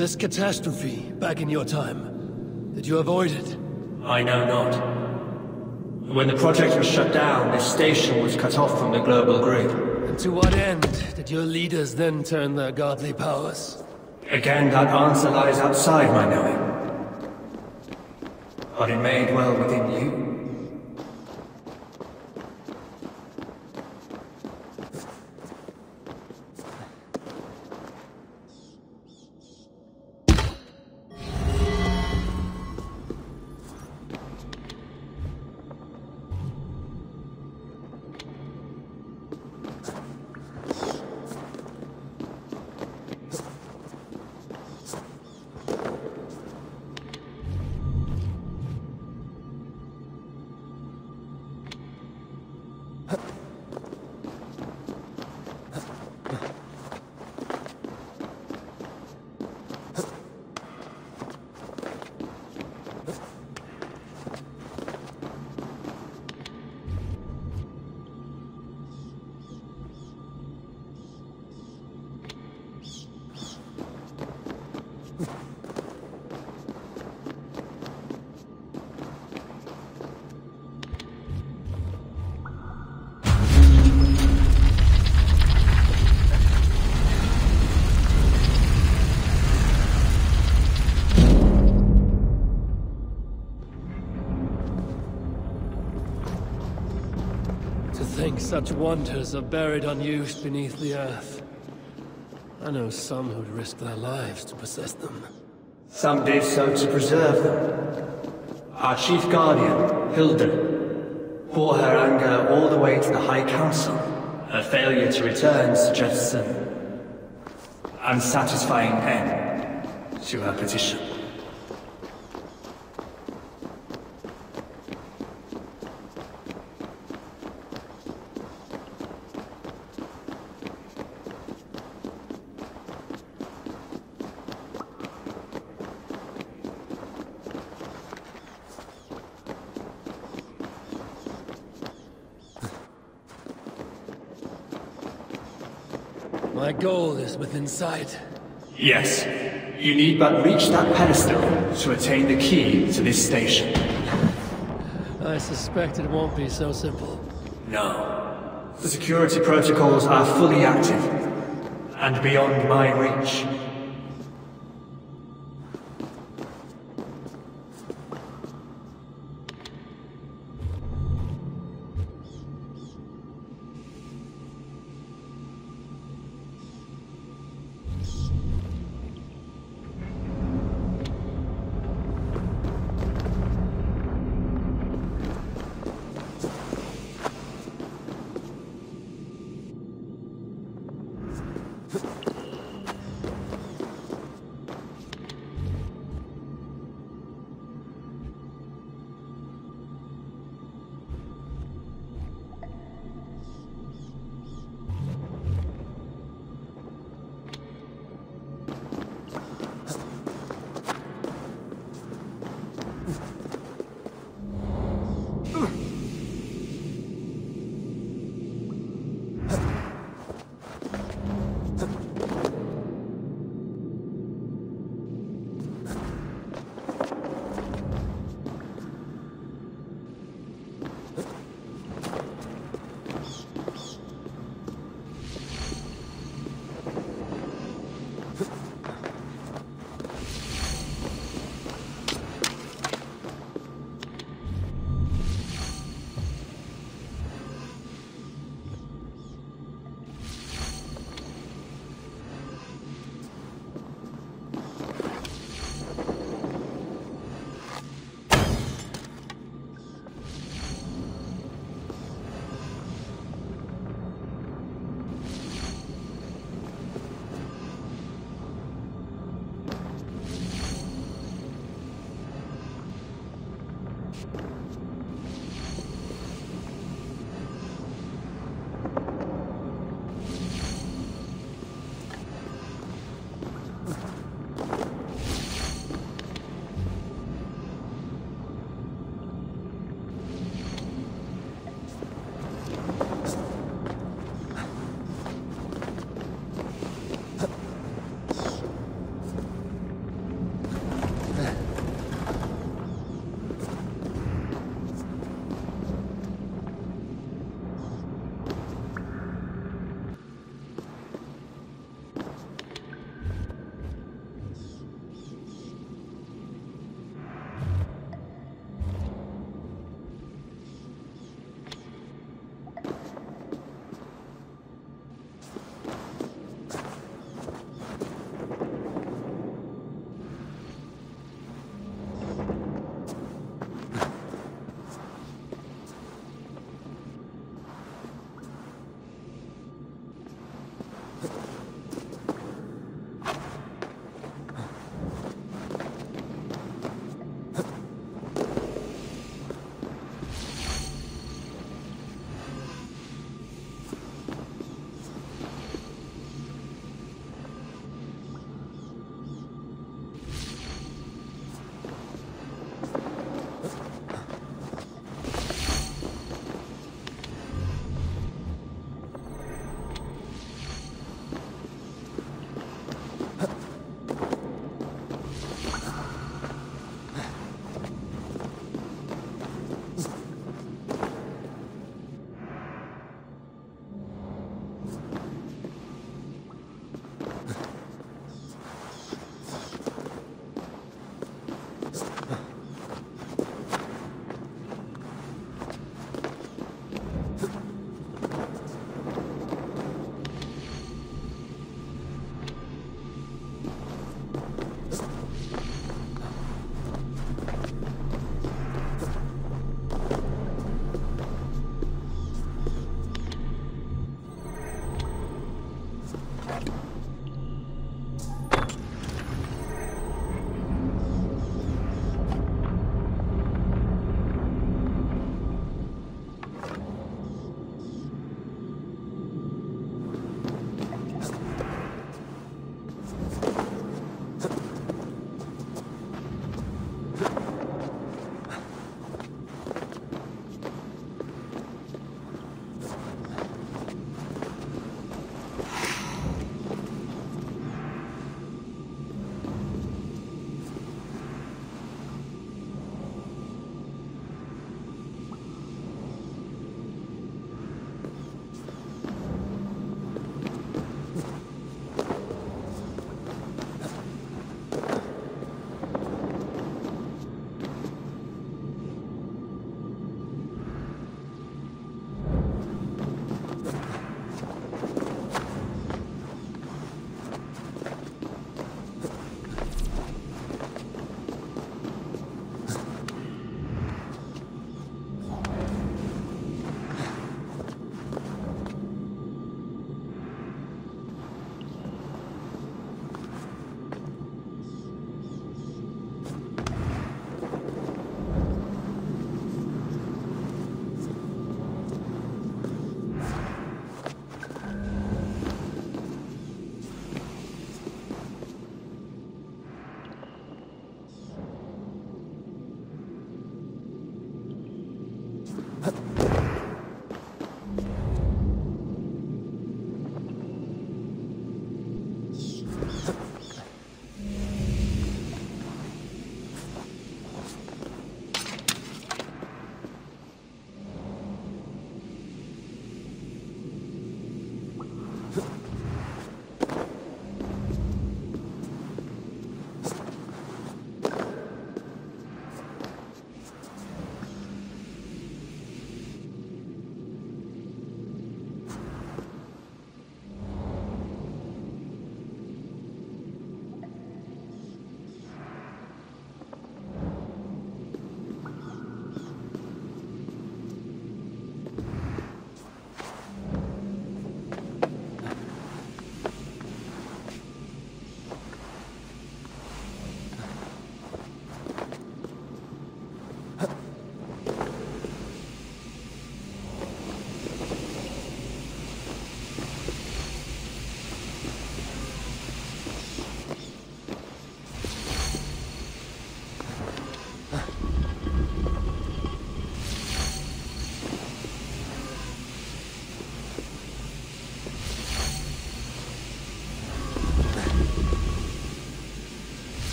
This catastrophe, back in your time, did you avoid it? I know not. When the project was shut down, this station was cut off from the global grid. And to what end did your leaders then turn their godly powers? Again, that answer lies outside my knowing. But it may dwell within you. To think such wonders are buried unused beneath the earth. I know some who'd risk their lives to possess them. Some did so to preserve them. Our chief guardian, Hilda, brought her anger all the way to the High Council. Her failure to return suggests an unsatisfying end to her petition. My goal is within sight. Yes. You need but reach that pedestal to attain the key to this station. I suspect it won't be so simple. No. The security protocols are fully active, and beyond my reach.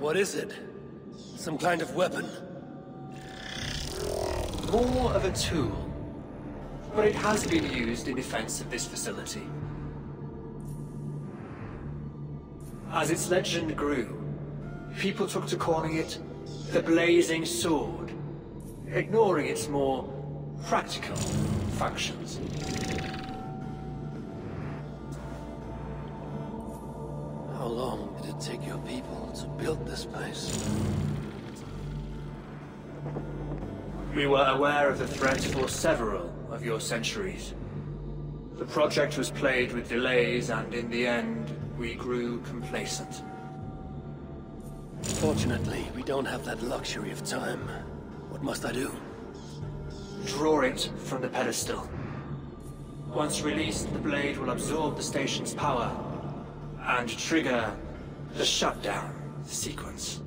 What is it? Some kind of weapon? More of a tool. But it has been used in defense of this facility. As its legend grew, people took to calling it the Blazing Sword, ignoring its more practical functions. How long did it take your people to build this place? We were aware of the threat for several of your centuries. The project was plagued with delays, and in the end, we grew complacent. Fortunately, we don't have that luxury of time. What must I do? Draw it from the pedestal. Once released, the blade will absorb the station's power and trigger the shutdown sequence.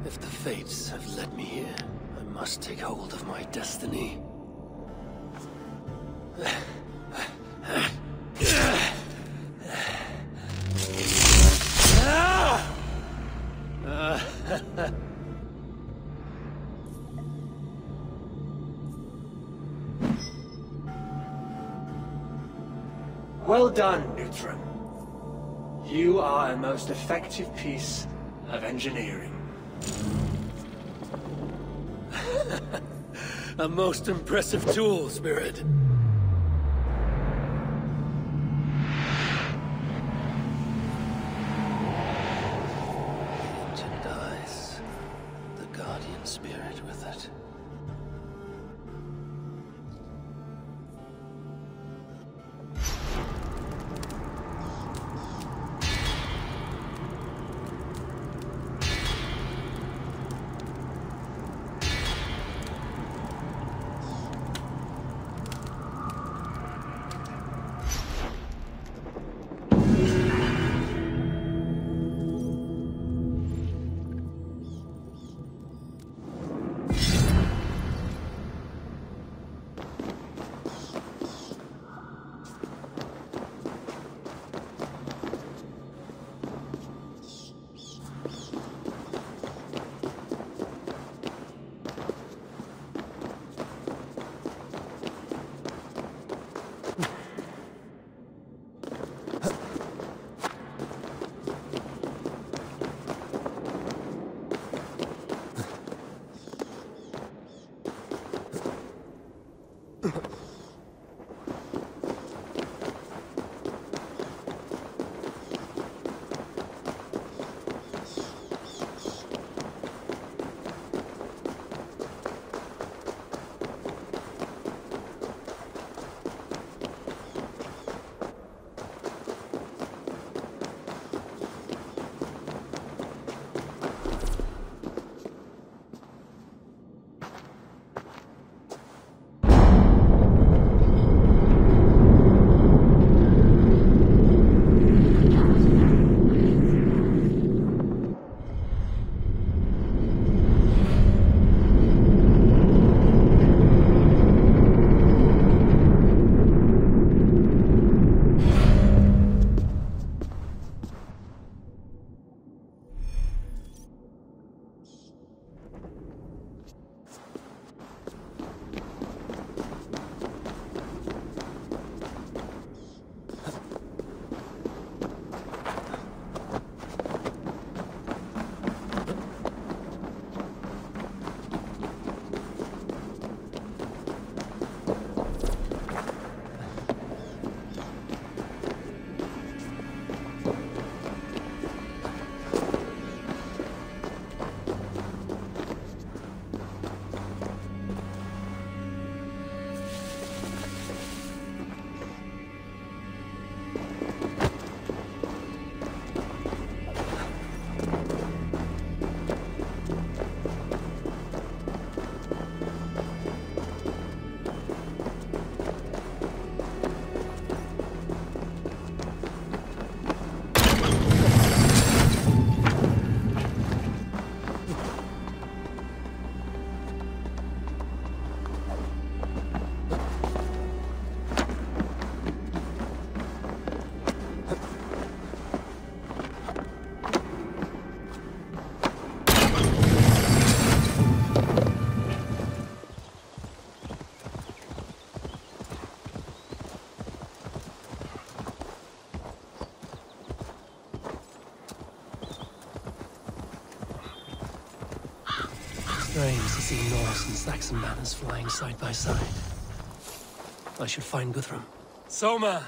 If the fates have led me here, I must take hold of my destiny. Well done, Neutron. You are a most effective piece of engineering. A most impressive tool, Spirit. Engine dies. The Guardian Spirit with it. Strange to see Norse and Saxon banners flying side by side. I should find Guthrum. Soma!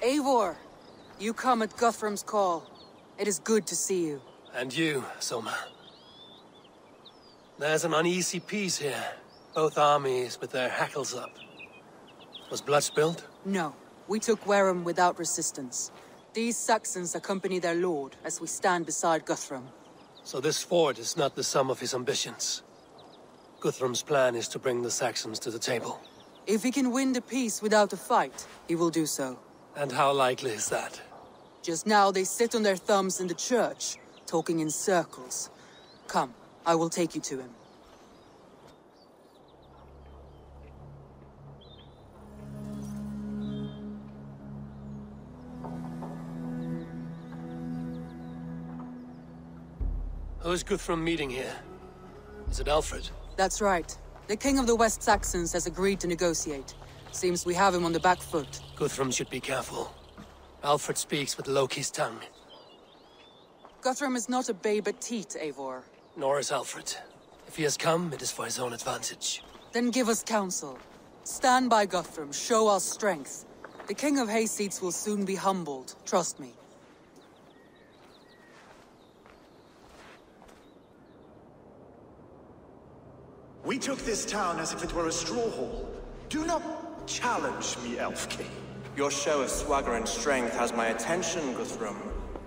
Eivor! You come at Guthrum's call. It is good to see you. And you, Soma. There's an uneasy peace here. Both armies with their hackles up. Was blood spilled? No. We took Wareham without resistance. These Saxons accompany their lord as we stand beside Guthrum. So this fort is not the sum of his ambitions. Guthrum's plan is to bring the Saxons to the table. If he can win the peace without a fight, he will do so. And how likely is that? Just now they sit on their thumbs in the church, talking in circles. Come, I will take you to him. Who's Guthrum meeting here? Is it Alfred? That's right. The King of the West Saxons has agreed to negotiate. Seems we have him on the back foot. Guthrum should be careful. Alfred speaks with Loki's tongue. Guthrum is not a babe at teat, Eivor. Nor is Alfred. If he has come, it is for his own advantage. Then give us counsel. Stand by Guthrum, show our strength. The King of Hayseeds will soon be humbled, trust me. We took this town as if it were a straw hall. Do not challenge me, Elf King. Your show of swagger and strength has my attention, Guthrum.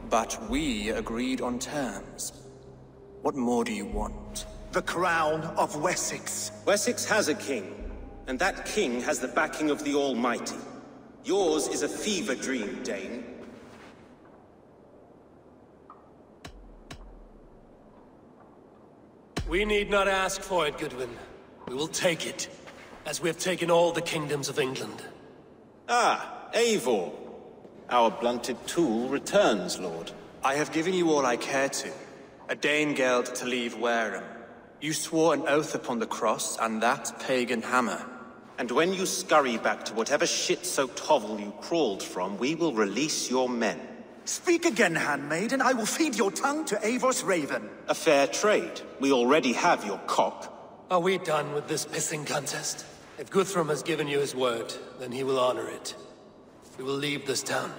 But we agreed on terms. What more do you want? The crown of Wessex. Wessex has a king, and that king has the backing of the Almighty. Yours is a fever dream, Dane. We need not ask for it, Goodwin. We will take it, as we have taken all the kingdoms of England. Ah, Eivor. Our blunted tool returns, Lord. I have given you all I care to. A Danegeld to leave Wareham. You swore an oath upon the cross, and that pagan hammer. And when you scurry back to whatever shit-soaked hovel you crawled from, we will release your men. Speak again, handmaid, and I will feed your tongue to Eivor's raven. A fair trade. We already have your cock. Are we done with this pissing contest? If Guthrum has given you his word, then he will honor it. We will leave this town.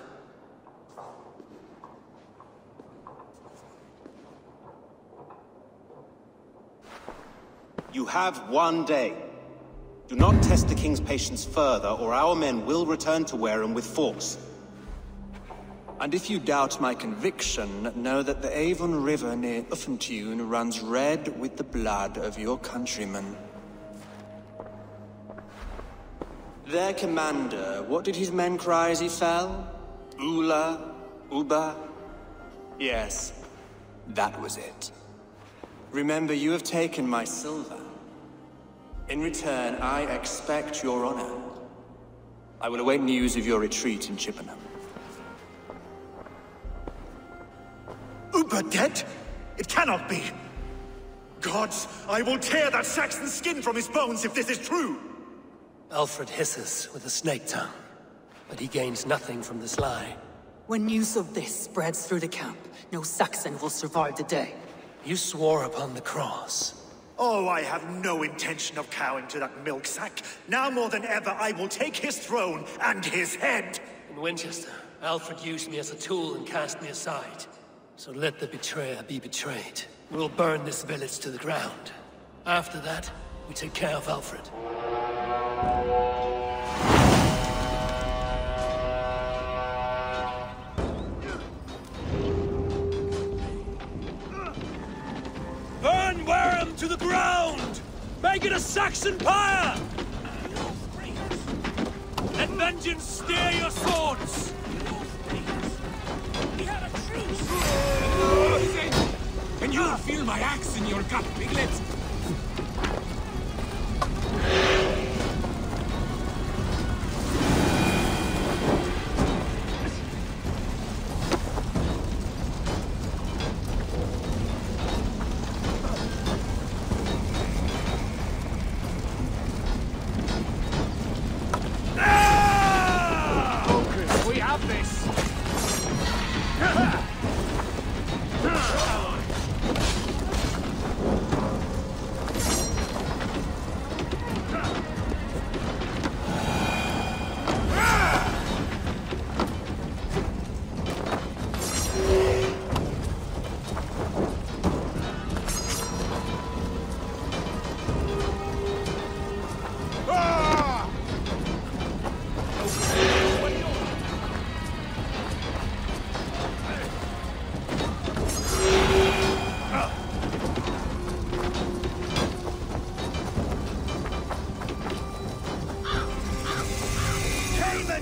You have 1 day. Do not test the king's patience further, or our men will return to Wareham with force. And if you doubt my conviction, know that the Avon River near Uffentune runs red with the blood of your countrymen. Their commander, what did his men cry as he fell? Ula? Uba? Yes, that was it. Remember, you have taken my silver. In return, I expect your honor. I will await news of your retreat in Chippenham. Uber dead? It cannot be. Gods, I will tear that Saxon skin from his bones if this is true. Alfred hisses with a snake tongue, but he gains nothing from this lie. When news of this spreads through the camp, no Saxon will survive the day. You swore upon the cross. Oh, I have no intention of cowing to that milk sack. Now more than ever, I will take his throne and his head. In Winchester, Alfred used me as a tool and cast me aside. So let the betrayer be betrayed. We'll burn this village to the ground. After that, we take care of Alfred. Burn Wareham to the ground! Make it a Saxon pyre! Let vengeance steer your swords! We have a truce! And you will feel my axe in your gut, Piglet!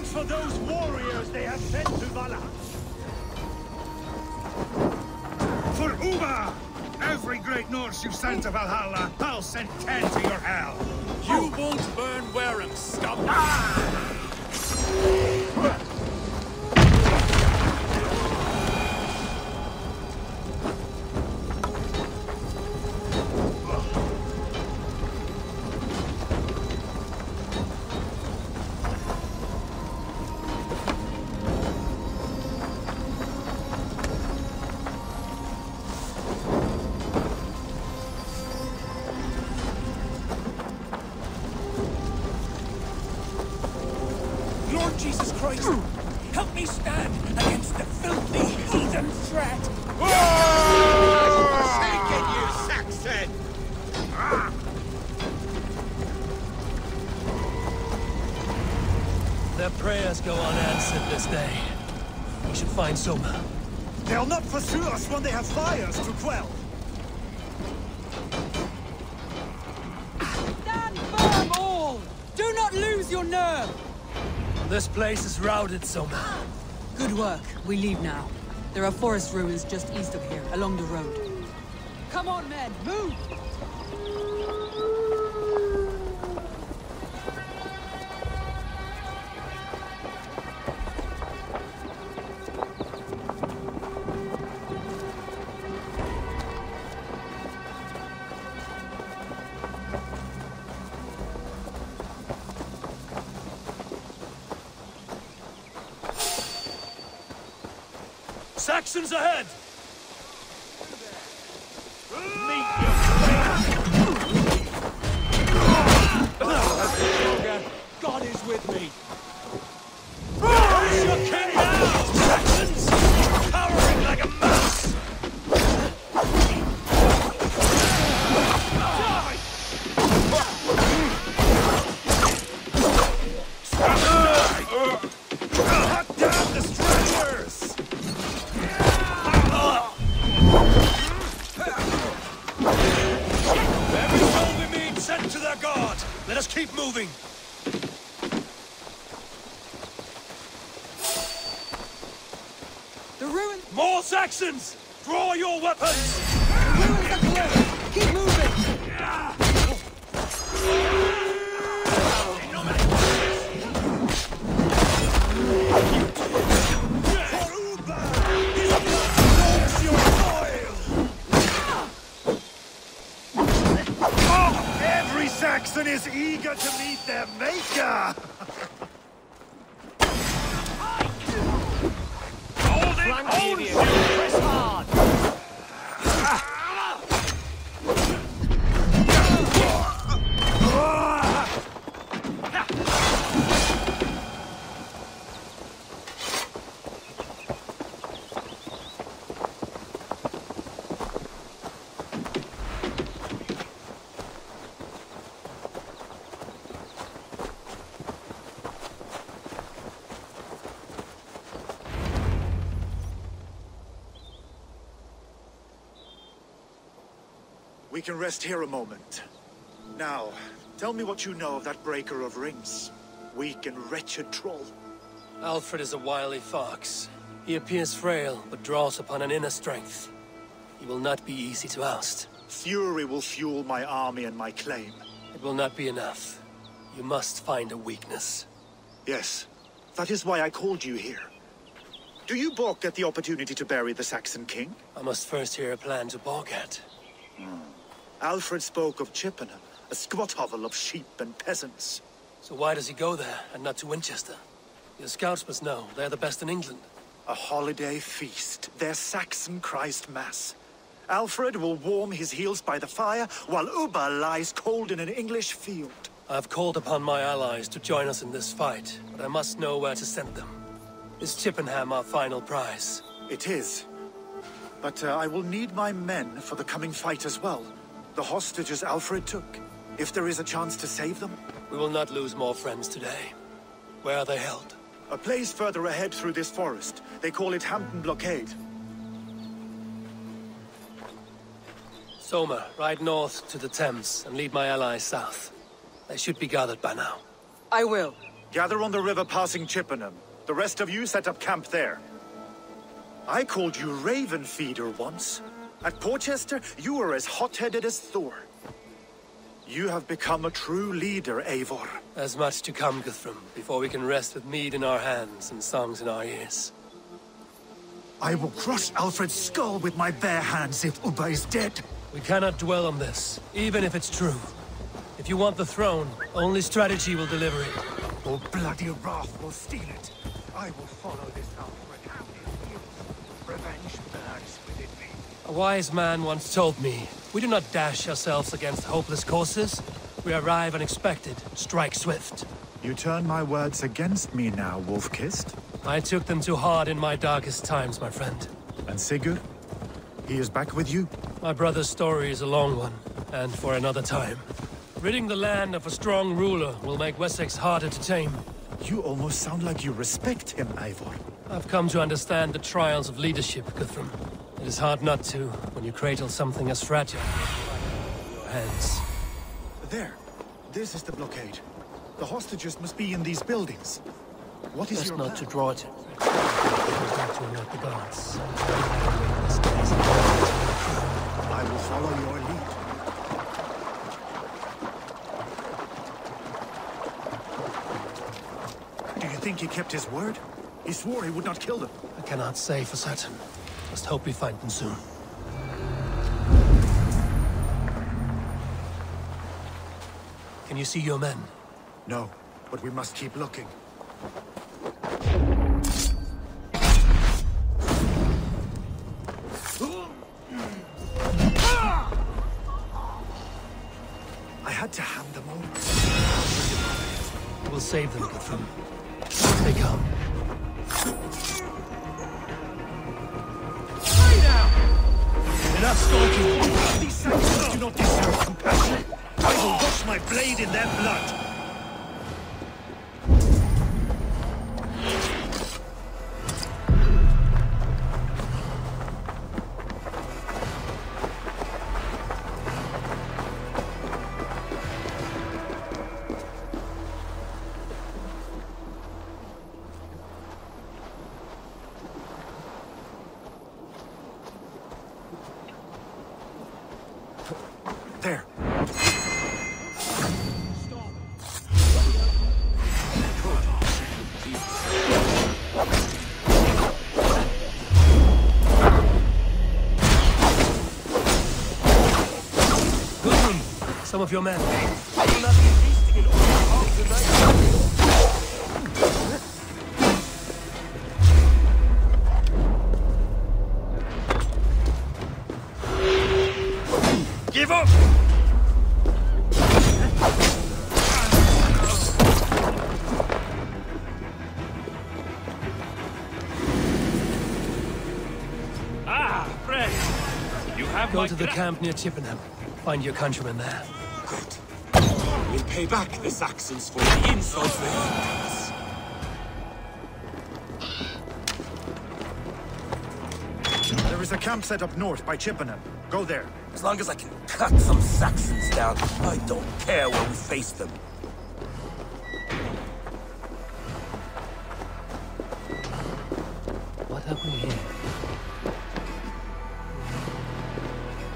for those warriors they have sent to Valhalla. For Uba! Every great Norse you've sent to Valhalla, I'll send 10 to your hell. You won't burn Wareham, scum! Lord Jesus Christ, help me stand against the filthy heathen threat! Forsaken, you Saxon! Their prayers go unanswered this day. We should find Soma. They'll not pursue us when they have fires to quell. Stand firm, all! Do not lose your nerve! This place is routed, Soma. Good work. We leave now. There are forest ruins just east of here, along the road. Come on, men! Move! Saxons ahead! God is with me! Where's your king now, Saxons? Cowering like a mouse! Cut down the stragglers! Every soul we meet sent to their god! Let us keep moving! The ruins... More Saxons! Draw your weapons! The ruins are close! Keep moving! Every Saxon is eager to meet their maker! Hold it! Press hard! We can rest here a moment. Now, tell me what you know of that breaker of rings. Weak and wretched troll. Alfred is a wily fox. He appears frail, but draws upon an inner strength. He will not be easy to oust. Fury will fuel my army and my claim. It will not be enough. You must find a weakness. Yes, that is why I called you here. Do you balk at the opportunity to bury the Saxon king? I must first hear a plan to balk at. Alfred spoke of Chippenham, a squat hovel of sheep and peasants. So why does he go there, and not to Winchester? Your scouts must know, they're the best in England. A holiday feast, their Saxon Christ Mass. Alfred will warm his heels by the fire, while Ubba lies cold in an English field. I have called upon my allies to join us in this fight, but I must know where to send them. Is Chippenham our final prize? It is. But I will need my men for the coming fight as well. The hostages Alfred took. If there is a chance to save them. We will not lose more friends today. Where are they held? A place further ahead through this forest. They call it Hampton Blockade. Soma, ride north to the Thames and lead my allies south. They should be gathered by now. I will. Gather on the river passing Chippenham. The rest of you set up camp there. I called you Raven Feeder once. At Porchester, you were as hot-headed as Thor. You have become a true leader, Eivor. There's much to come, Guthrum, before we can rest with mead in our hands and songs in our ears. I will crush Alfred's skull with my bare hands if Ubba is dead. We cannot dwell on this, even if it's true. If you want the throne, only strategy will deliver it. Or bloody wrath will steal it. I will follow this Alfred. Revenge burns within me. A wise man once told me, we do not dash ourselves against hopeless courses. We arrive unexpected, strike swift. You turn my words against me now, Wolf-Kissed. I took them too hard in my darkest times, my friend. And Sigurd? He is back with you? My brother's story is a long one, and for another time. Ridding the land of a strong ruler will make Wessex harder to tame. You almost sound like you respect him, Eivor. I've come to understand the trials of leadership, Guthrum. It is hard not to, when you cradle something as fragile in your hands. There. This is the blockade. The hostages must be in these buildings. What is Best your not plan? to draw it. To alert the guards. I will follow your lead. Do you think he kept his word? He swore he would not kill them. I cannot say for certain. Must hope we find them soon. Can you see your men? No, but we must keep looking. I had to hand them over. We'll save them, Guthrum. They come. Enough stalking! These sanctions do not deserve compassion! I will wash my blade in their blood! There. Guthrum, some of your men. Give up! Ah, friend! You have Go to the camp near Chippenham. Find your countrymen there. Good. We'll pay back the Saxons for the insults they did to us. There is a camp set up north by Chippenham. Go there. As long as I can cut some Saxons down, I don't care where we face them. What have we here?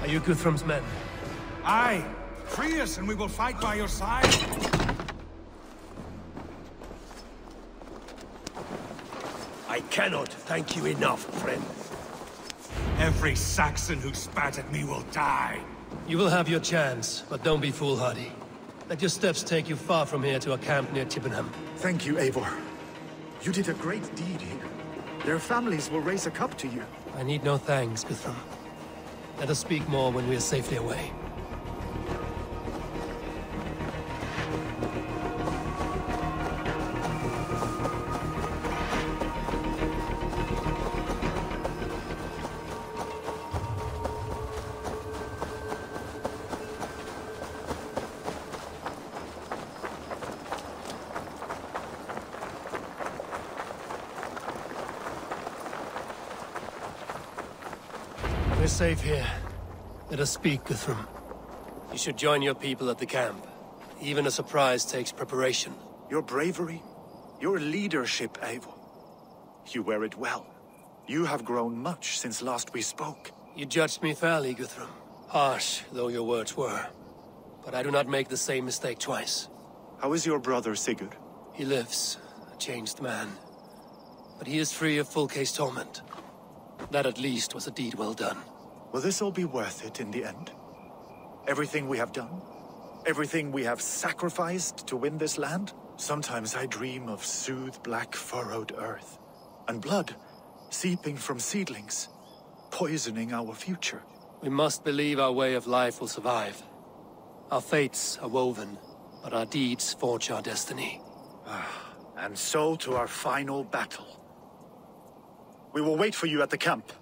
Are you Guthrum's men? Aye. Free us and we will fight by your side. I cannot thank you enough, friend. Every Saxon who spat at me will die. You will have your chance, but don't be foolhardy. Let your steps take you far from here to a camp near Chippenham. Thank you, Eivor. You did a great deed here. Their families will raise a cup to you. I need no thanks, Guthrum. Let us speak more when we are safely away. We're safe here. Let us speak, Guthrum. You should join your people at the camp. Even a surprise takes preparation. Your bravery, Your leadership, Eivor. You wear it well. You have grown much since last we spoke. You judged me fairly, Guthrum. Harsh though your words were. But I do not make the same mistake twice. How is your brother, Sigurd? He lives, a changed man. But he is free of Fulke's torment. That at least was a deed well done. Will this all be worth it in the end? Everything we have done? Everything we have sacrificed to win this land? Sometimes I dream of soothed black furrowed earth. And blood seeping from seedlings, poisoning our future. We must believe our way of life will survive. Our fates are woven, but our deeds forge our destiny. And so to our final battle. We will wait for you at the camp.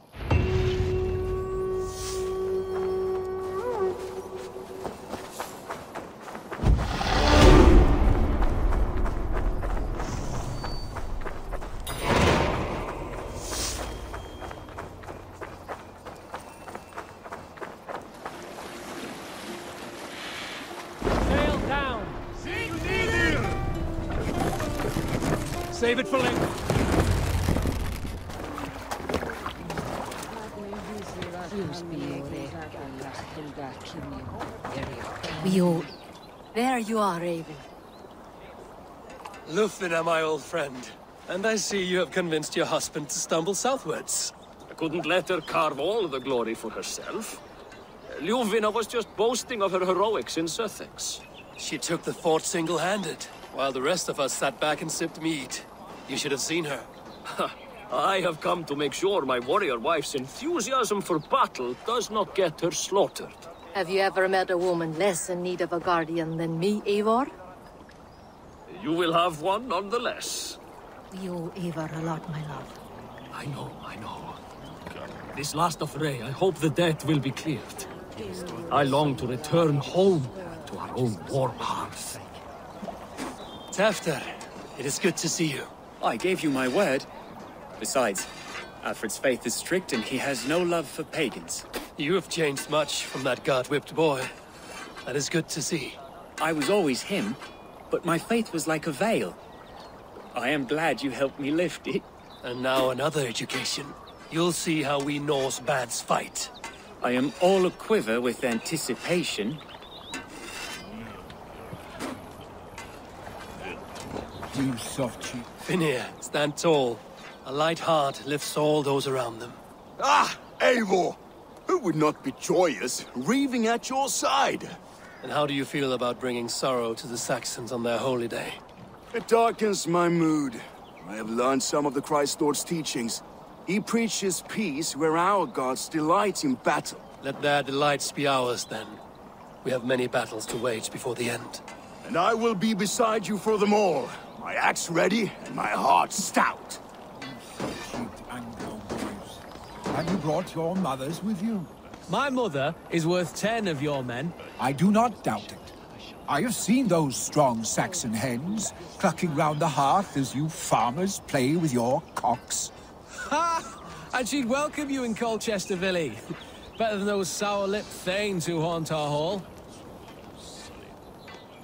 Save it for later. There you are, Raven. Lufina, my old friend. And I see you have convinced your husband to stumble southwards. I couldn't let her carve all the glory for herself. Ljuvina was just boasting of her heroics in Sussex. She took the fort single-handed, while the rest of us sat back and sipped mead. You should have seen her. I have come to make sure my warrior wife's enthusiasm for battle does not get her slaughtered. Have you ever met a woman less in need of a guardian than me, Eivor? You will have one nonetheless. We owe Eivor a lot, my love. I know. This last affray, I hope the debt will be cleared. I long to return home to our own warm hearth. Tafter, it is good to see you. I gave you my word. Besides, Alfred's faith is strict and he has no love for pagans. You have changed much from that God-whipped boy. That is good to see. I was always him, but my faith was like a veil. I am glad you helped me lift it. And now another education. You'll see how we Norse bads fight. I am all aquiver with anticipation. You soft cheek. Finnir, stand tall. A light heart lifts all those around them. Ah, Eivor! Who would not be joyous, raving at your side? And how do you feel about bringing sorrow to the Saxons on their holy day? It darkens my mood. I have learned some of the Christ Lord's teachings. He preaches peace where our gods delight in battle. Let their delights be ours, then. We have many battles to wage before the end. And I will be beside you for them all. My axe ready and my heart stout. Have you brought your mothers with you? My mother is worth 10 of your men. I do not doubt it. I have seen those strong Saxon hens clucking round the hearth as you farmers play with your cocks. Ha! And she'd welcome you in Colchester, Villy. Better than those sour-lipped thanes who haunt our hall.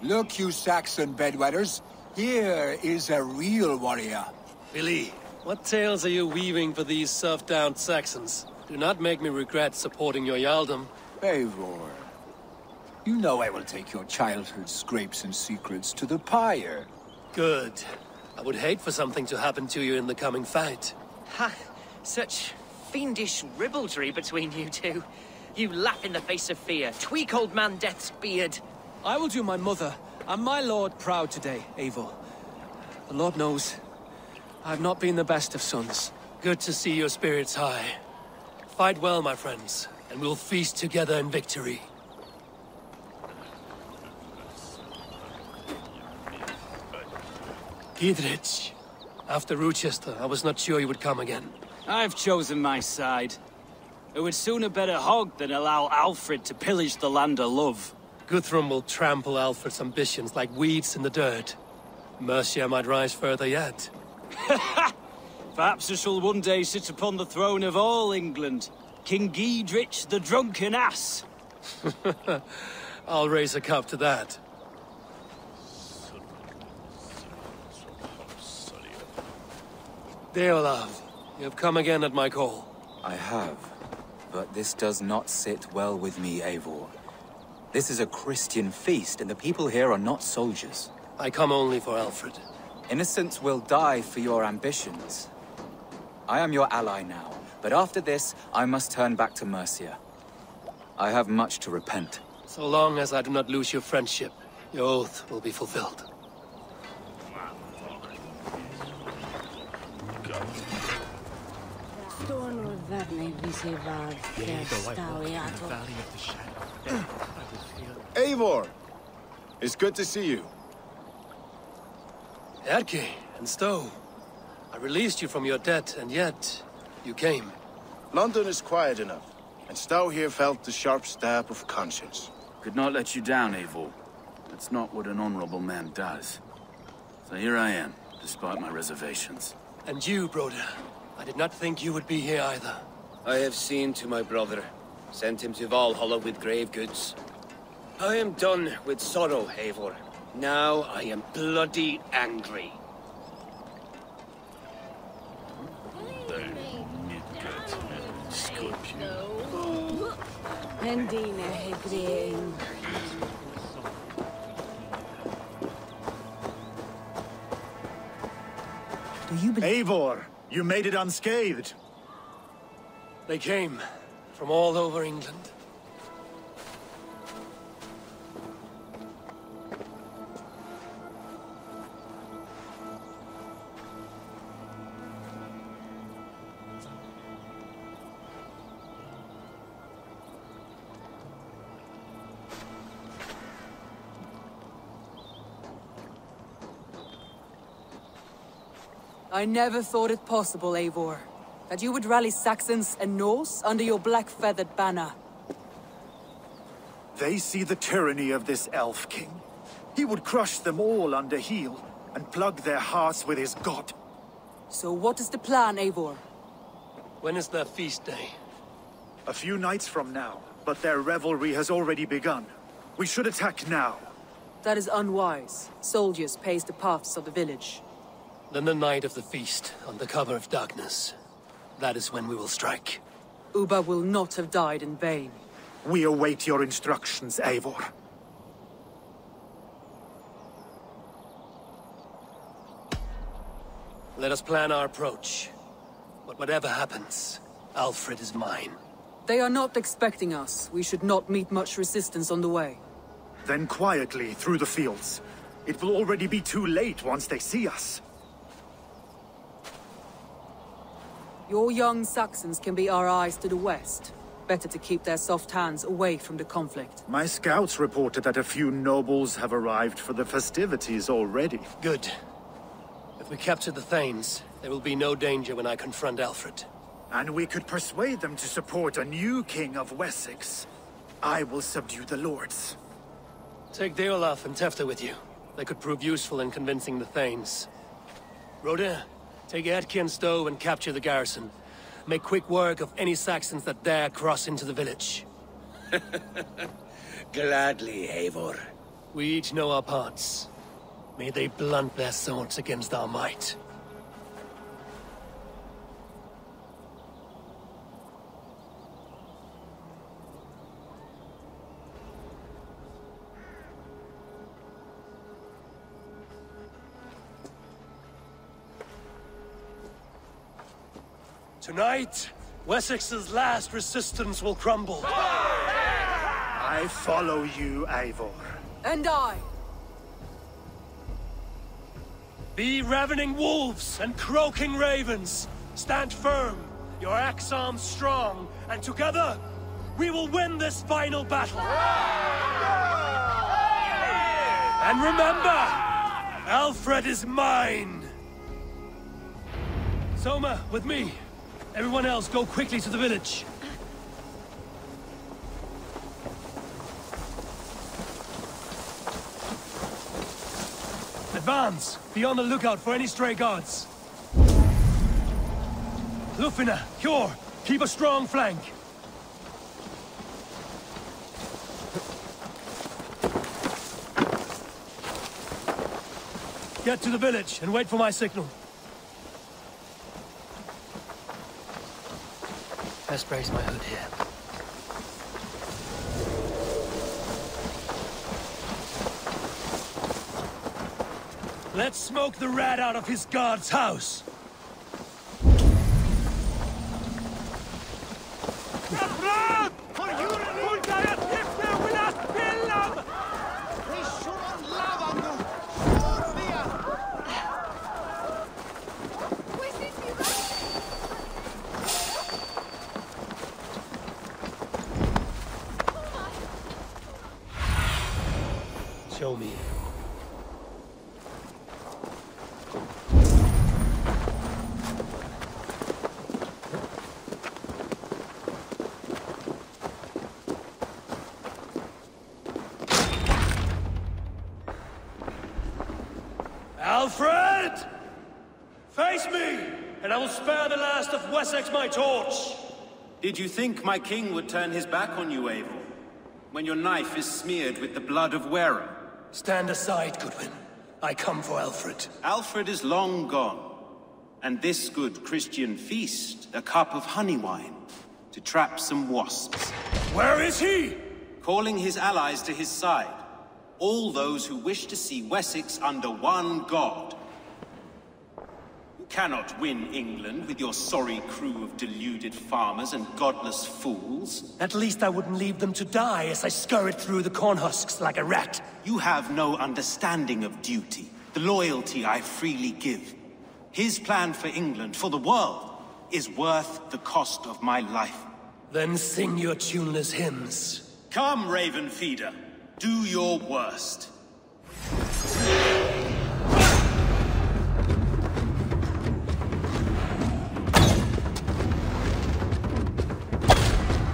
Look, you Saxon bedwetters. Here is a real warrior. Billy, what tales are you weaving for these serf-down Saxons? Do not make me regret supporting your Jarldom. Eivor, you know I will take your childhood scrapes and secrets to the pyre. Good. I would hate for something to happen to you in the coming fight. Ha! Such fiendish ribaldry between you two. You laugh in the face of fear, tweak old man Death's beard. I will do my mother and my lord proud today, Eivor. The Lord knows, I have not been the best of sons. Good to see your spirits high. Fight well, my friends, and we'll feast together in victory. Dietrich, after Rochester, I was not sure you would come again. I've chosen my side. It would sooner bet a hog than allow Alfred to pillage the land of love. Guthrum will trample Alfred's ambitions like weeds in the dirt. Mercia might rise further yet. Perhaps I shall one day sit upon the throne of all England. King Giedrich the drunken ass. I'll raise a cup to that. Deolav, you have come again at my call. I have, but this does not sit well with me, Eivor. This is a Christian feast, and the people here are not soldiers. I come only for Alfred. Innocents will die for your ambitions. I am your ally now, but after this, I must turn back to Mercia. I have much to repent. So long as I do not lose your friendship, your oath will be fulfilled. Eivor! It's good to see you. Erke and Stowe. I released you from your debt, and yet you came. London is quiet enough, and Stowe here felt the sharp stab of conscience. Could not let you down, Eivor. That's not what an honorable man does. So here I am, despite my reservations. And you, Broder. I did not think you would be here either. I have seen to my brother. Sent him to Valhalla with grave goods. I am done with sorrow, Eivor. Now I am bloody angry. Do you believe? Eivor, you made it unscathed. They came from all over England. I never thought it possible, Eivor, that you would rally Saxons and Norse under your black-feathered banner. They see the tyranny of this elf king. He would crush them all under heel and plug their hearts with his god. So what is the plan, Eivor? When is their feast day? A few nights from now, but their revelry has already begun. We should attack now. That is unwise. Soldiers pace the paths of the village. Then the night of the feast, under cover of darkness. That is when we will strike. Ubba will not have died in vain. We await your instructions, Eivor. Let us plan our approach. But whatever happens, Alfred is mine. They are not expecting us. We should not meet much resistance on the way. Then quietly through the fields. It will already be too late once they see us. Your young Saxons can be our eyes to the west. Better to keep their soft hands away from the conflict. My scouts reported that a few nobles have arrived for the festivities already. Good. If we capture the Thanes, there will be no danger when I confront Alfred. And we could persuade them to support a new king of Wessex. I will subdue the lords. Take Deolaf and Tefta with you. They could prove useful in convincing the Thanes. Rodin, take Erke and Stowe and capture the garrison. Make quick work of any Saxons that dare cross into the village. Gladly, Eivor. We each know our parts. May they blunt their swords against our might. Tonight, Wessex's last resistance will crumble. I follow you, Eivor. And I. Be ravening wolves and croaking ravens. Stand firm, your axe arms strong, and together, we will win this final battle. And remember, Alfred is mine. Soma, with me. Everyone else, go quickly to the village. Advance! Be on the lookout for any stray guards. Lufina, Hjor, keep a strong flank. Get to the village and wait for my signal. Best brace my hood here. Let's smoke the rat out of his guard's house! Show me. Alfred! Face me, and I will spare the last of Wessex my torch! Did you think my king would turn his back on you, Eivor? When your knife is smeared with the blood of Wareham? Stand aside, Goodwin. I come for Alfred. Alfred is long gone. And this good Christian feast, a cup of honey wine, to trap some wasps. Where is he? Calling his allies to his side. All those who wish to see Wessex under one god. You cannot win England with your sorry crew of deluded farmers and godless fools. At least I wouldn't leave them to die as I scurried through the corn husks like a rat. You have no understanding of duty, the loyalty I freely give. His plan for England, for the world, is worth the cost of my life. Then sing your tuneless hymns. Come, Raven Feeder. Do your worst.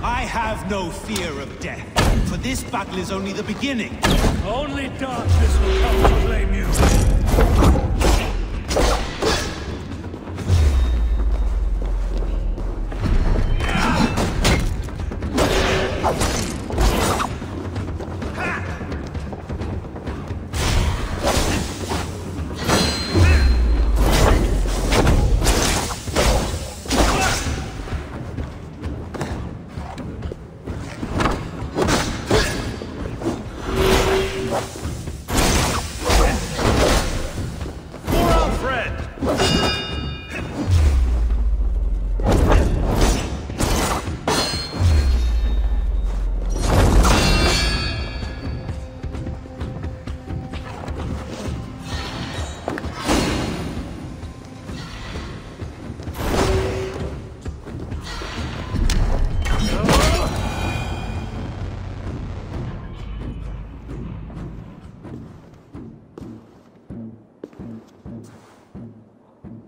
I have no fear of death, for this battle is only the beginning. Only darkness will come to claim you.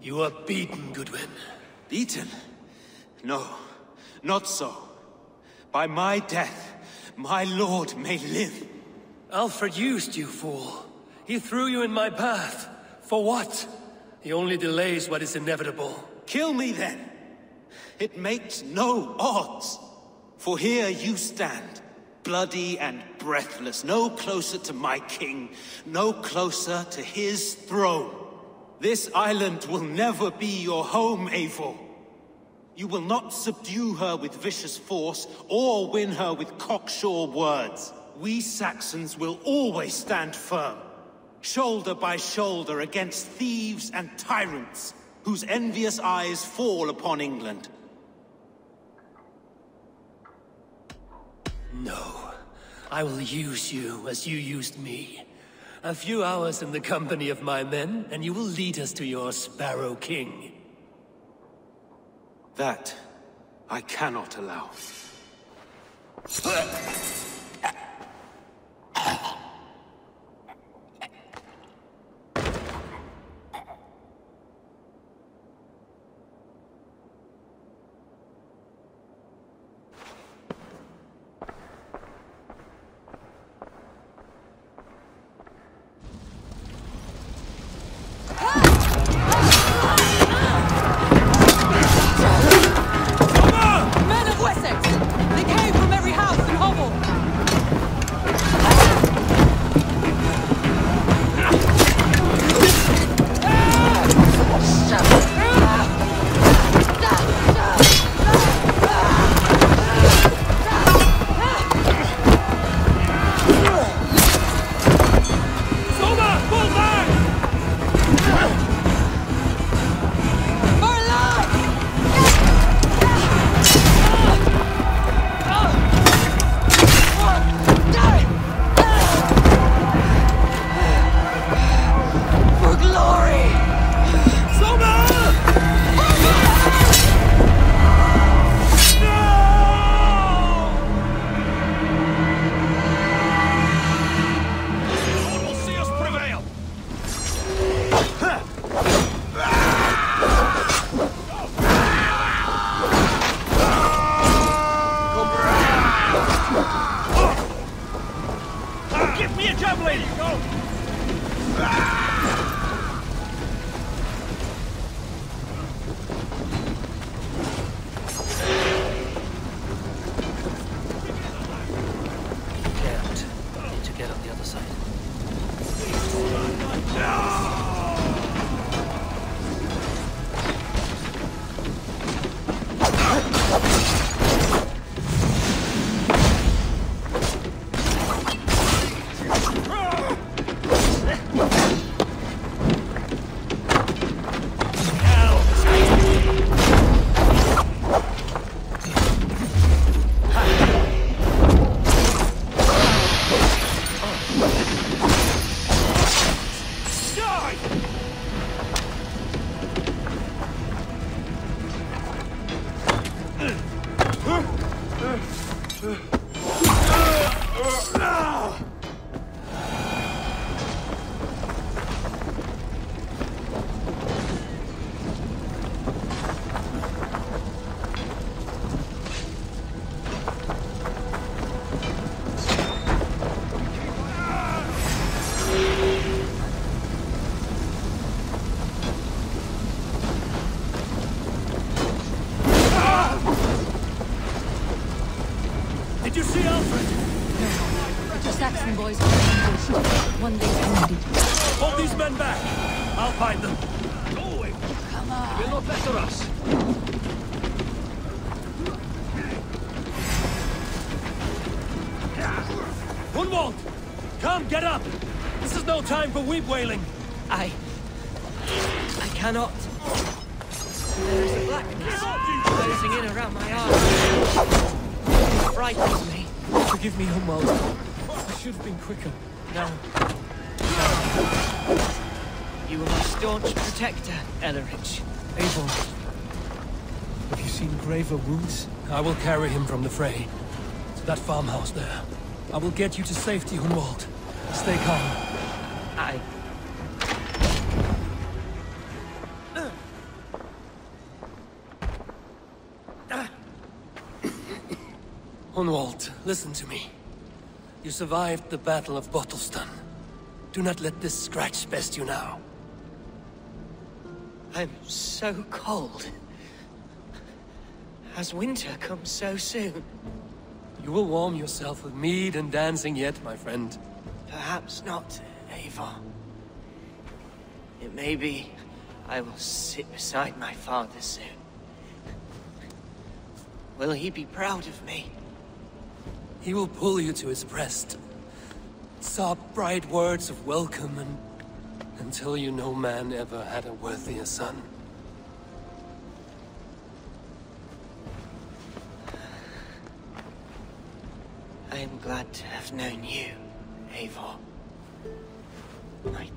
You are beaten, Goodwin. Beaten? No, not so. By my death, my lord may live. Alfred used you, fool. He threw you in my path. For what? He only delays what is inevitable. Kill me then. It makes no odds. For here you stand, bloody and breathless, no closer to my king, no closer to his throne. This island will never be your home, Eivor. You will not subdue her with vicious force, or win her with cocksure words. We Saxons will always stand firm, shoulder by shoulder against thieves and tyrants, whose envious eyes fall upon England. No, I will use you as you used me. A few hours in the company of my men, and you will lead us to your Sparrow King. That I cannot allow. Men of Wessex! They came from every house and hovel! boys were ambushed. One they wounded. Hold these men back! I'll find them. Come on. Will not better us. Gunwald! Come, get up! This is no time for weep wailing. I cannot. There is a blackness closing in around my eyes. It frightens me. Forgive me, Hunwald. I should have been quicker. No. You were my staunch protector, Ellerich. Eivor, have you seen graver wounds? I will carry him from the fray to that farmhouse there. I will get you to safety, Hunwald. Stay calm. Hunwald, listen to me. You survived the Battle of Bottleston. Do not let this scratch best you now. I'm so cold. Has winter come so soon? You will warm yourself with mead and dancing yet, my friend. Perhaps not, Eivor. It may be I will sit beside my father soon. Will he be proud of me? He will pull you to his breast. Sob bright words of welcome until you no man ever had a worthier son. I am glad to have known you, Eivor. My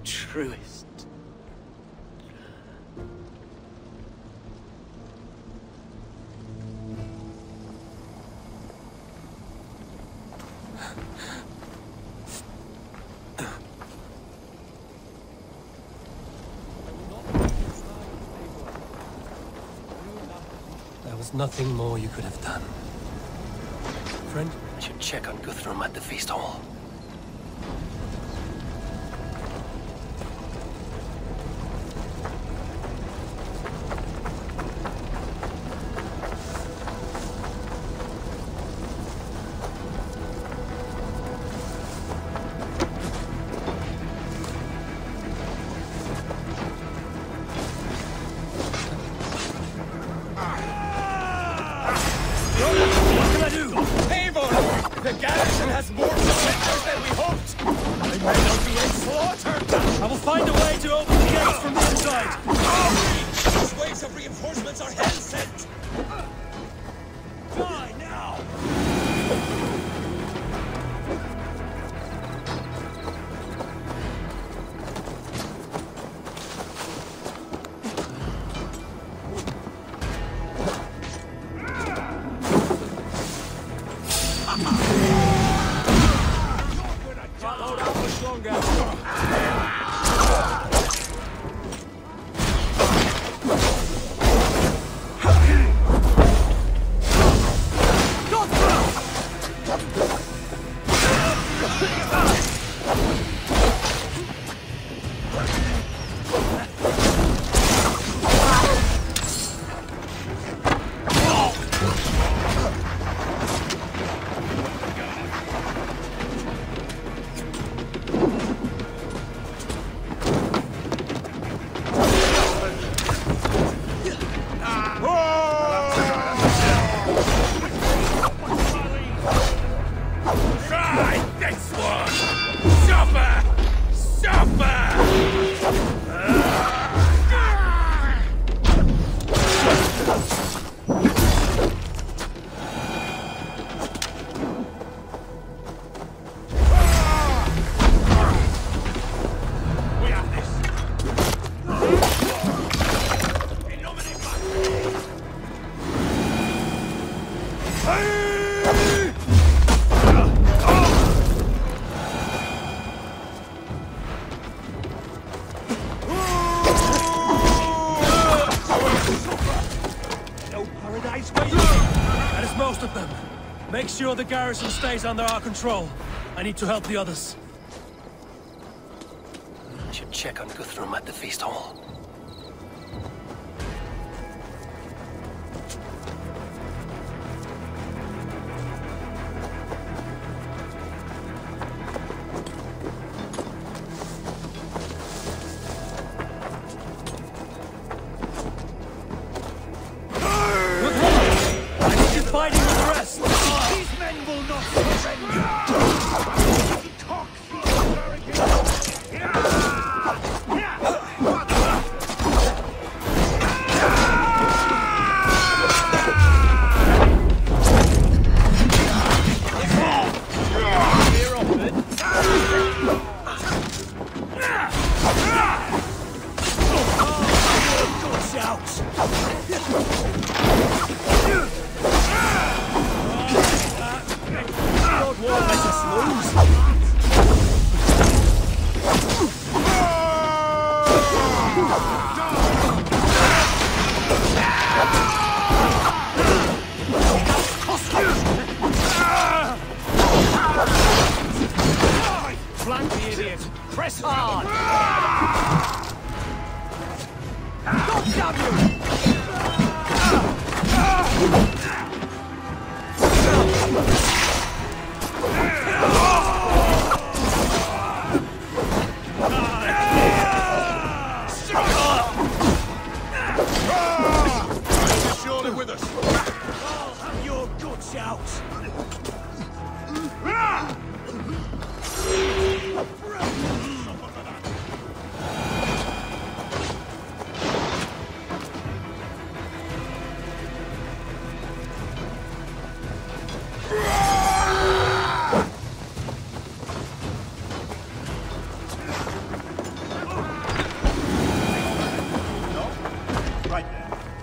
truest. There was nothing more you could have done. Friend? I should check on Guthrum at the feast hall. Make sure the garrison stays under our control. I need to help the others. I should check on Guthrum at the feast hall. Flank the idiot! Press hard! God damn you! Surely with us! I'll have your guts out!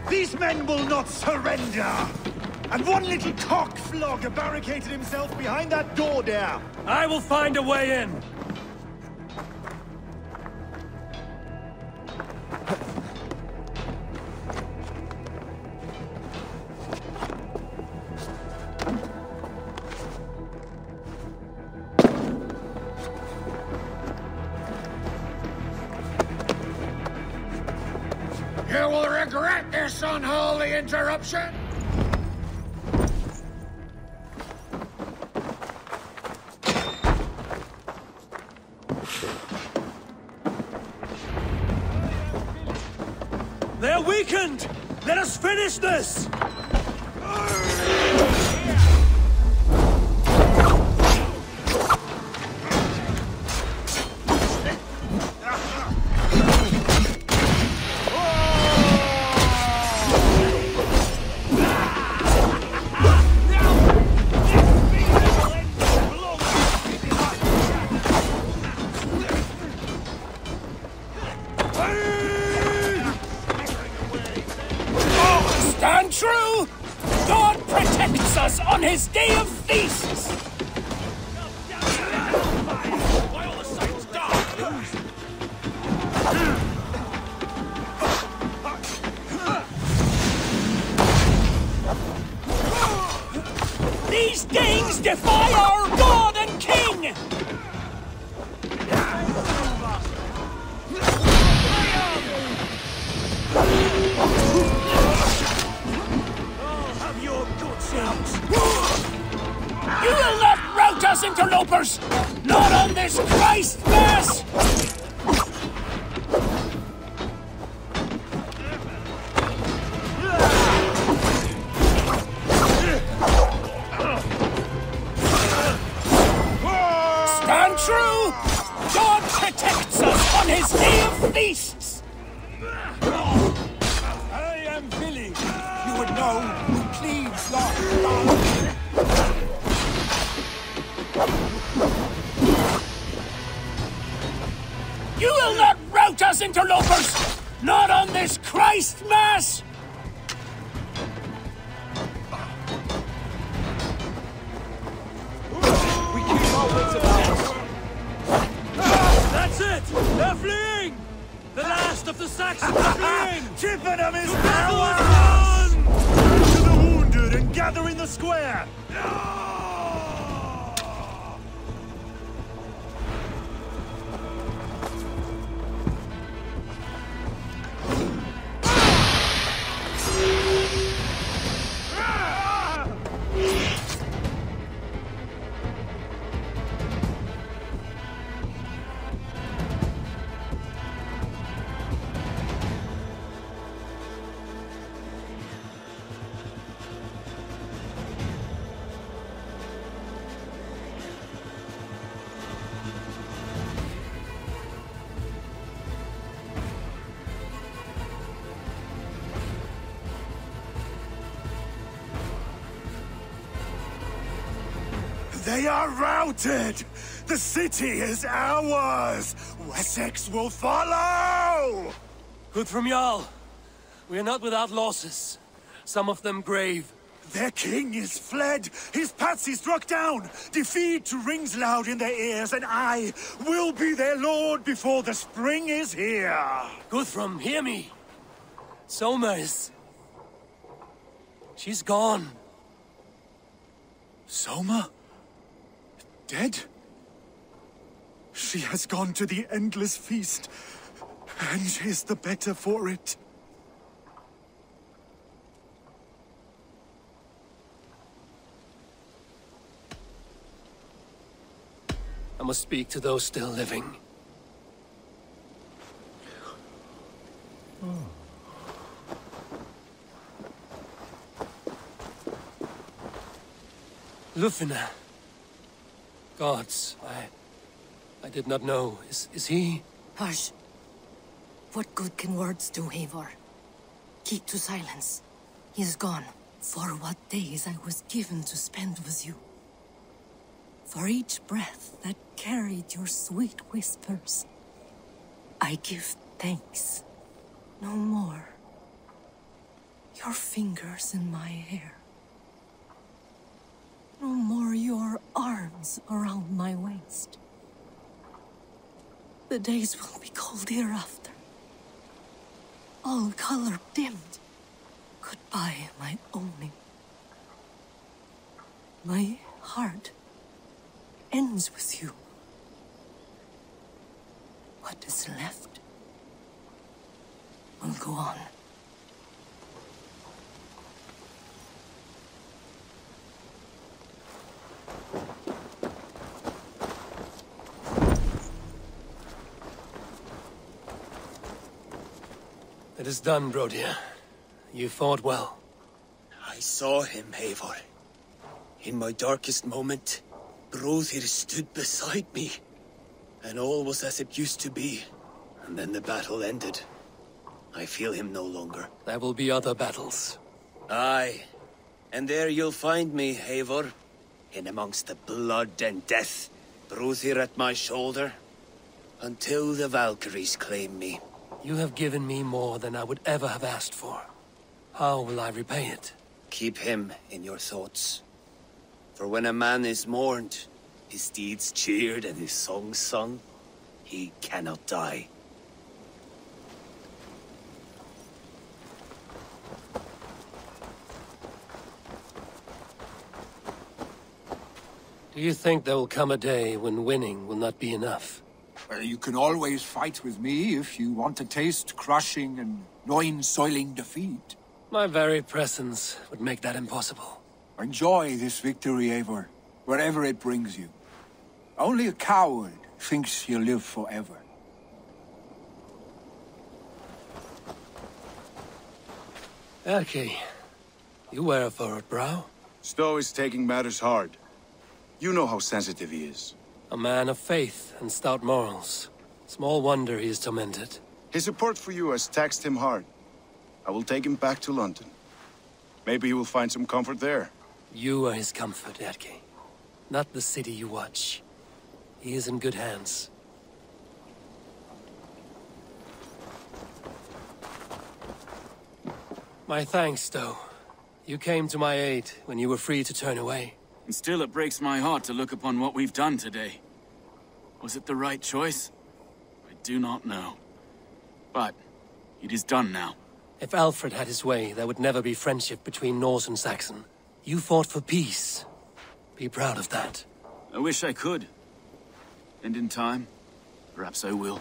These men will not surrender! And one little cockflogger barricaded himself behind that door there! I will find a way in! You will regret this unholy interruption! They're weakened! Let us finish this! Stand true! God protects us on his day of feasts! These Danes defy our God and King! You will not rout us, interlopers! Not on this Christ Mass! Stand true! God protects us on his day of feasts! I am Billy. You would know who pleads your blood. You will not rout us, interlopers! Not on this Christ Mass! We keep our wits about us. That's it! They're fleeing! The last of the Saxons are fleeing! Chippenham is ours! To the wounded and gather in the square! They are routed! The city is ours! Wessex will follow! Good from Jarl. We are not without losses. Some of them grave. Their king is fled! His patsy struck down! Defeat rings loud in their ears, and I will be their lord before the spring is here! Guthrum, hear me! Soma. She's gone. Soma? Dead? She has gone to the Endless Feast, and is the better for it. I must speak to those still living. Lufina. Gods, I did not know. Is he? Hush. What good can words do, Eivor? Keep to silence. He is gone. For what days I was given to spend with you. For each breath that carried your sweet whispers, I give thanks. No more. Your fingers in my hair. No more your arms around my waist. The days will be cold hereafter. All color dimmed. Goodbye, my only. My heart ends with you. What is left will go on. It is done, Brodir. You fought well. I saw him, Eivor. In my darkest moment, Brodir stood beside me. And all was as it used to be. And then the battle ended. I feel him no longer. There will be other battles. Aye. And there you'll find me, Eivor. In amongst the blood and death. Brodir at my shoulder. Until the Valkyries claim me. You have given me more than I would ever have asked for. How will I repay it? Keep him in your thoughts. For when a man is mourned, his deeds cheered and his songs sung, he cannot die. Do you think there will come a day when winning will not be enough? Well, you can always fight with me if you want to taste crushing and loin-soiling defeat. My very presence would make that impossible. Enjoy this victory, Eivor, wherever it brings you. Only a coward thinks he'll live forever. Erke, you wear a furrowed brow. Stowe is taking matters hard. You know how sensitive he is. A man of faith and stout morals. Small wonder he is tormented. His support for you has taxed him hard. I will take him back to London. Maybe he will find some comfort there. You are his comfort, Erke. Not the city you watch. He is in good hands. My thanks, Stowe. You came to my aid when you were free to turn away. And still it breaks my heart to look upon what we've done today. Was it the right choice? I do not know. But it is done now. If Alfred had his way, there would never be friendship between Norse and Saxon. You fought for peace. Be proud of that. I wish I could. And in time, perhaps I will.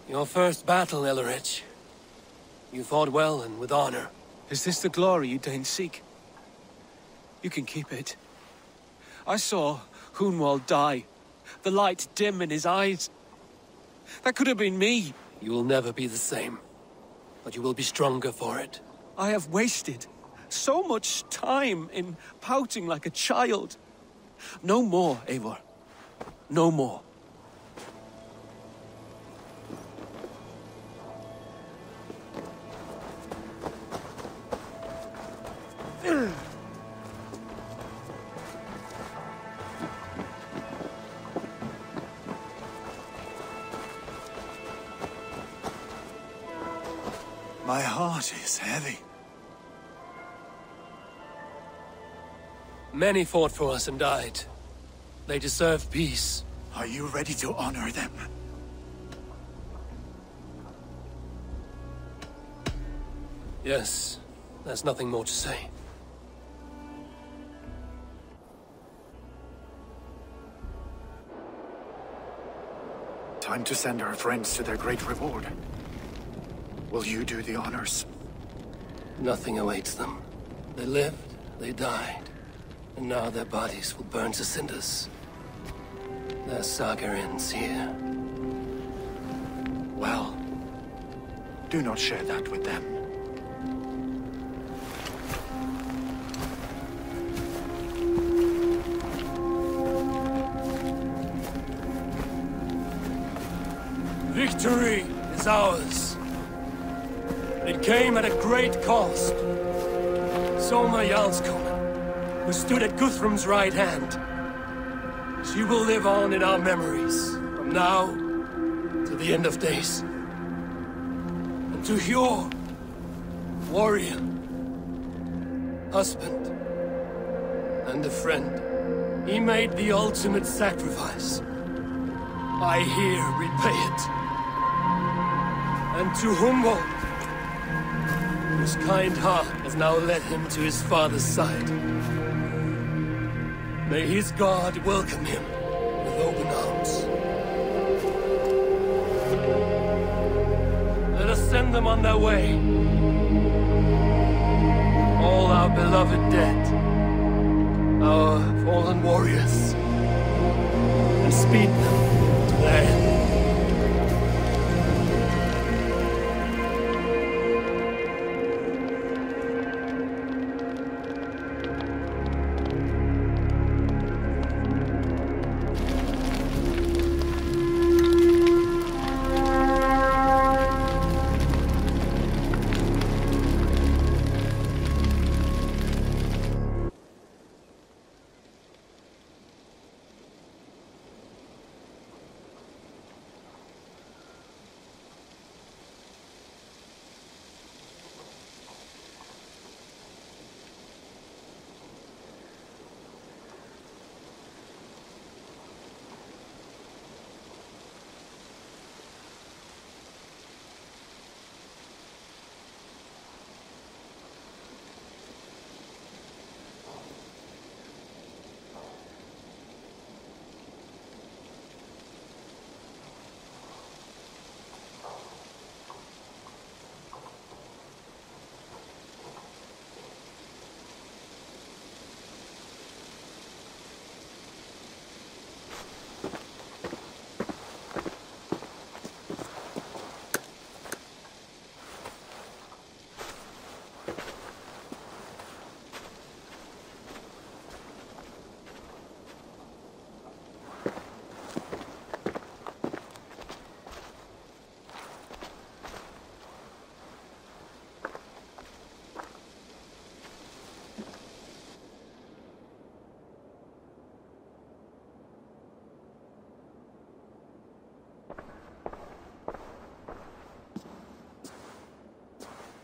Your first battle, Ellerich. You fought well and with honor. Is this the glory you deign seek? You can keep it. I saw Hunwald die. The light dim in his eyes. That could have been me. You will never be the same. But you will be stronger for it. I have wasted so much time in pouting like a child. No more, Eivor. No more. It is heavy. Many fought for us and died. They deserve peace. Are you ready to honor them? Yes, there's nothing more to say. Time to send our friends to their great reward. Will you do the honors? Nothing awaits them. They lived, they died, and now their bodies will burn to cinders. Their saga ends here. Well, do not share that with them. Victory is ours. It came at a great cost. Soma Jarlskonen, who stood at Guthrum's right hand. She will live on in our memories, from now to the end of days. And to Hjor, warrior, husband, and a friend, he made the ultimate sacrifice. I here repay it. And to Humboldt, whose kind heart has now led him to his father's side. May his God welcome him with open arms. Let us send them on their way. All our beloved dead, our fallen warriors, and speed them to their end.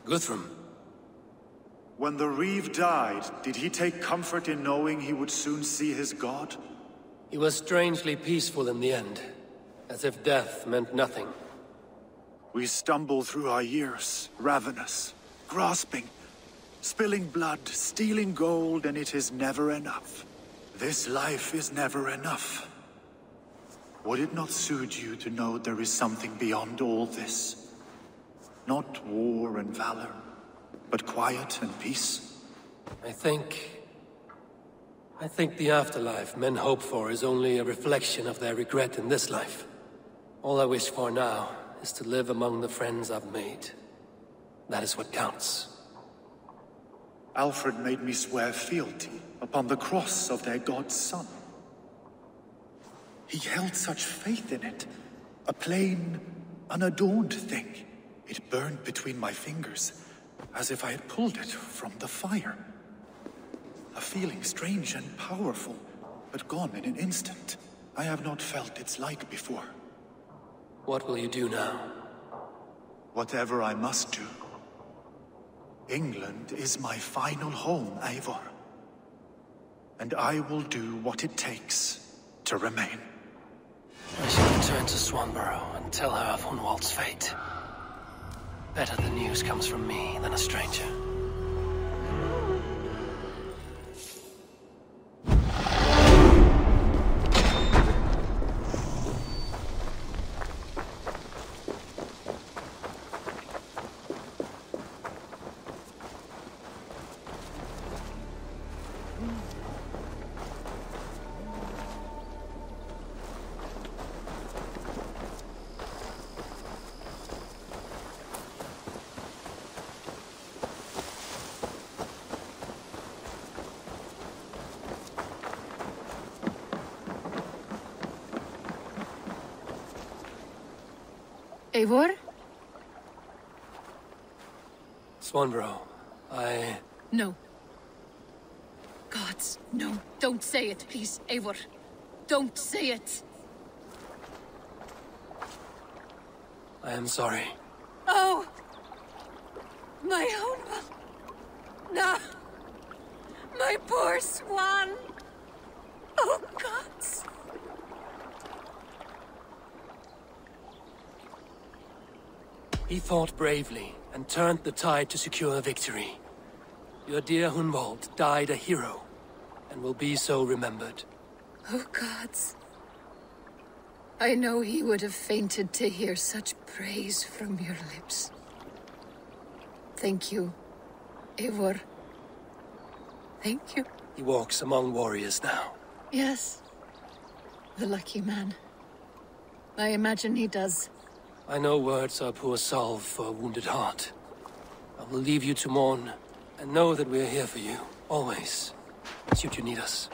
Guthrum. When the Reeve died, did he take comfort in knowing he would soon see his god? He was strangely peaceful in the end, as if death meant nothing. We stumble through our years, ravenous, grasping, spilling blood, stealing gold, and it is never enough. This life is never enough. Would it not suit you to know there is something beyond all this? Not war and valor, but quiet and peace? I think the afterlife men hope for is only a reflection of their regret in this life. All I wish for now is to live among the friends I've made. That is what counts. Alfred made me swear fealty upon the cross of their god's son. He held such faith in it, a plain, unadorned thing. It burned between my fingers, as if I had pulled it from the fire. A feeling strange and powerful, but gone in an instant. I have not felt its like before. What will you do now? Whatever I must do. England is my final home, Eivor. And I will do what it takes to remain. I shall return to Swanborough and tell her of Hunwald's fate. Better the news comes from me than a stranger. Eivor? Swanborough, No. Gods, no. Don't say it, please, Eivor. Don't say it. I am sorry. Oh! My own... No! My poor swan! Oh, gods! He fought bravely and turned the tide to secure victory. Your dear Hunwald died a hero, and will be so remembered. Oh, gods. I know he would have fainted to hear such praise from your lips. Thank you, Eivor. Thank you. He walks among warriors now. Yes. The lucky man. I imagine he does. I know words are poor salve for a wounded heart. I will leave you to mourn, and know that we are here for you, always, should you need us.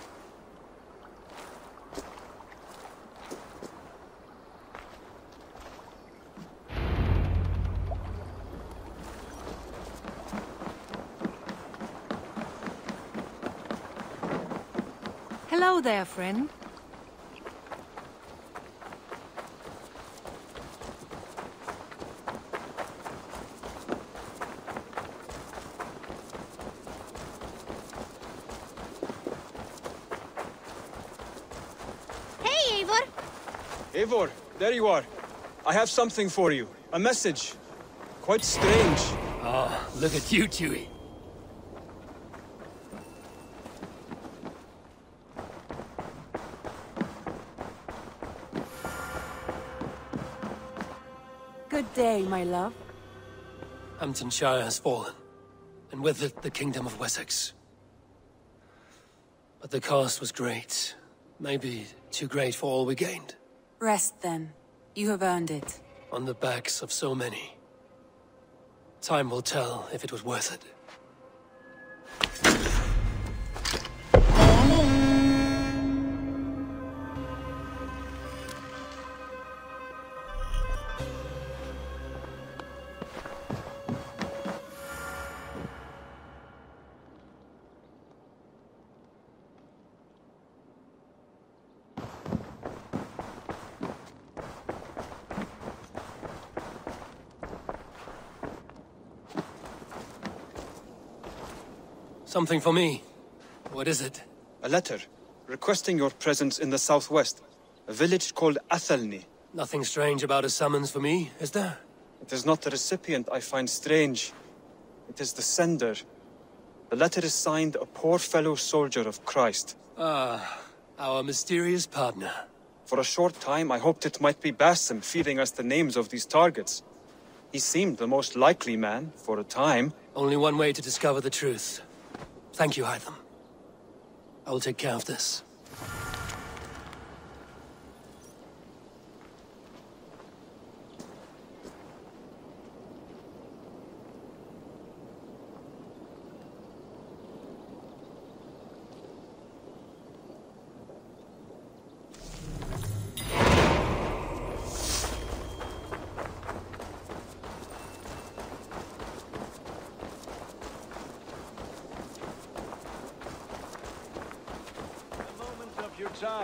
Hello there, friend. Eivor, there you are. I have something for you. A message. Quite strange. Ah, look at you, Chewie. Good day, my love. Hamptonshire has fallen, and with it the Kingdom of Wessex. But the cost was great. Maybe too great for all we gained. Rest then. You have earned it. On the backs of so many. Time will tell if it was worth it. Something for me. What is it? A letter, requesting your presence in the southwest. A village called Athelney. Nothing strange about a summons for me, is there? It is not the recipient I find strange. It is the sender. The letter is signed a poor fellow soldier of Christ. Ah, our mysterious partner. For a short time I hoped it might be Basim feeding us the names of these targets. He seemed the most likely man, for a time. Only one way to discover the truth. Thank you, Hytham. I will take care of this.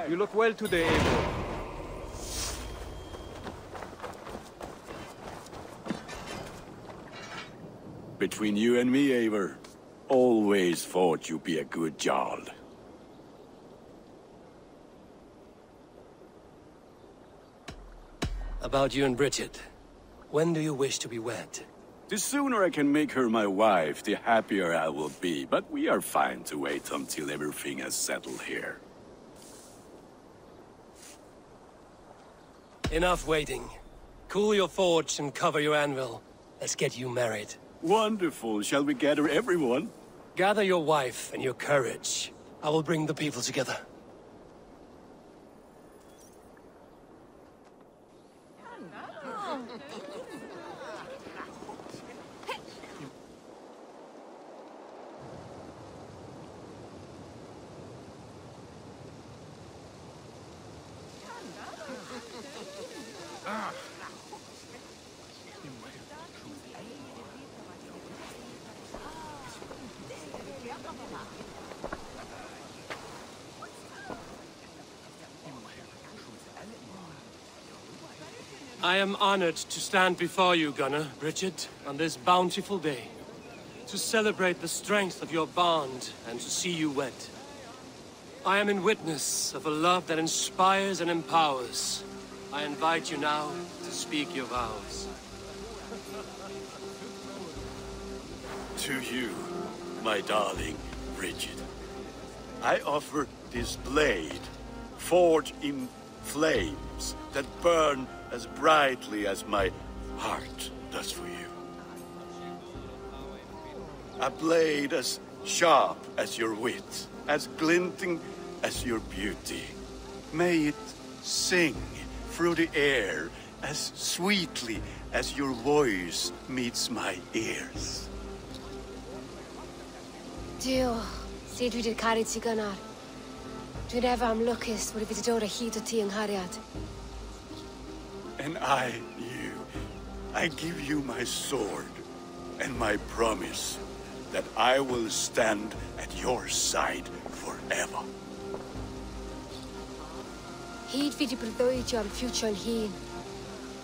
You look well today, Eivor. between you and me, Eivor. Always thought you'd be a good Jarl. About you and Bridget. When do you wish to be wed? The sooner I can make her my wife, the happier I will be. But we are fine to wait until everything has settled here. Enough waiting. Cool your forge and cover your anvil. Let's get you married. Wonderful. Shall we gather everyone? Gather your wife and your courage. I will bring the people together. I am honored to stand before you, Gunnar, Bridget, on this bountiful day, to celebrate the strength of your bond and to see you wed. I am in witness of a love that inspires and empowers. I invite you now to speak your vows. To you, my darling Bridget, I offer this blade, forged in flames that burn as brightly as my heart does for you. A blade as sharp as your wit, as glinting as your beauty. May it sing through the air as sweetly as your voice meets my ears. Dio, sé dwi 'di caru ti gynnar. Dwi'n efo am lwcus bod fi 'di dod o hyd o ti yng nghariad. And I give you my sword and my promise that I will stand at your side forever. Hyd fi 'di breuddwydio am ffiwtio'n hun,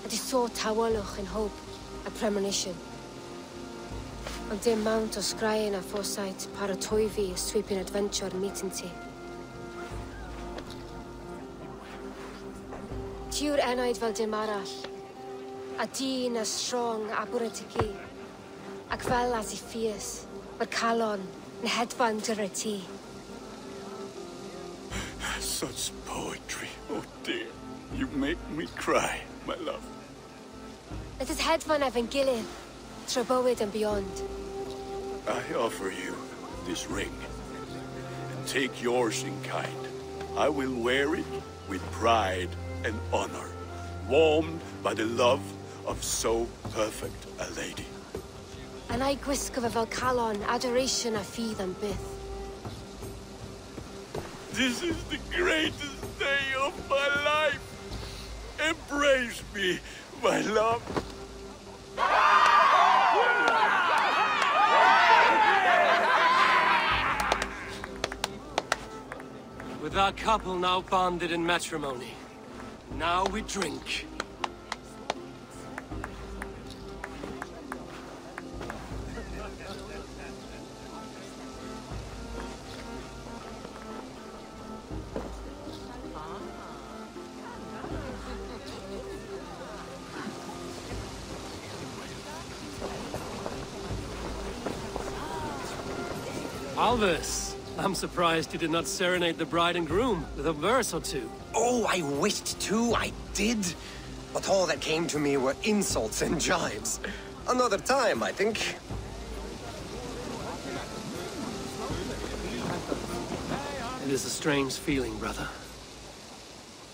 a di sôn tawelwch yn hope a premonition. Ond dim mount o sgraen a foresight paratoi fi a sweeping adventure meeting ti. Ti yw'r enaid fel dim arall, a dyn as strong a bwrdd ac fel as I fierce, mae'r calon yn hedfan dyr ti. Such poetry, oh dear. You make me cry, my love. Let us hedfan efo'n gilydd, tro bywyd and beyond. I offer you this ring, and take yours in kind. I will wear it with pride and honor, warmed by the love of so perfect a lady. And I gwisgo fe fel calon, adoration a ffydd am byth. This is the greatest day of my life. Embrace me, my love. With our couple now bonded in matrimony, now we drink. Alvis, I'm surprised you did not serenade the bride and groom with a verse or two. Oh, I wished to, I did. But all that came to me were insults and jibes. Another time, I think. It is a strange feeling, brother.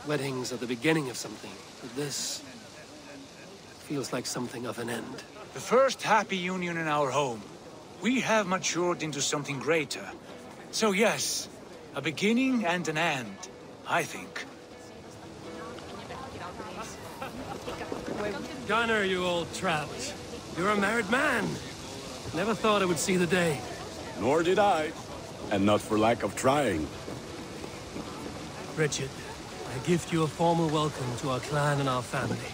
Weddings are the beginning of something, but this feels like something of an end. The first happy union in our home. We have matured into something greater. So yes, a beginning and an end, I think. Gunnar, you old trout. You're a married man. Never thought I would see the day. Nor did I. And not for lack of trying. Bridget, I gift you a formal welcome to our clan and our family.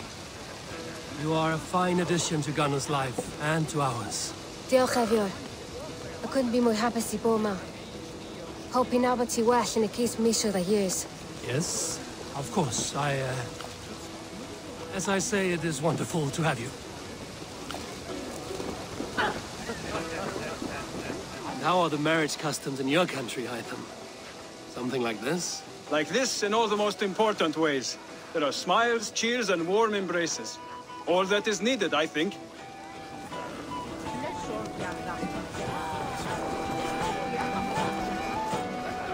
You are a fine addition to Gunnar's life and to ours. Diolch, Evior. I couldn't be more happy to Boma. Hoping now but you well in a case Misha the years. Yes, of course. As I say, it is wonderful to have you. And how are the marriage customs in your country, Hytham? Something like this? Like this in all the most important ways. There are smiles, cheers, and warm embraces. All that is needed, I think.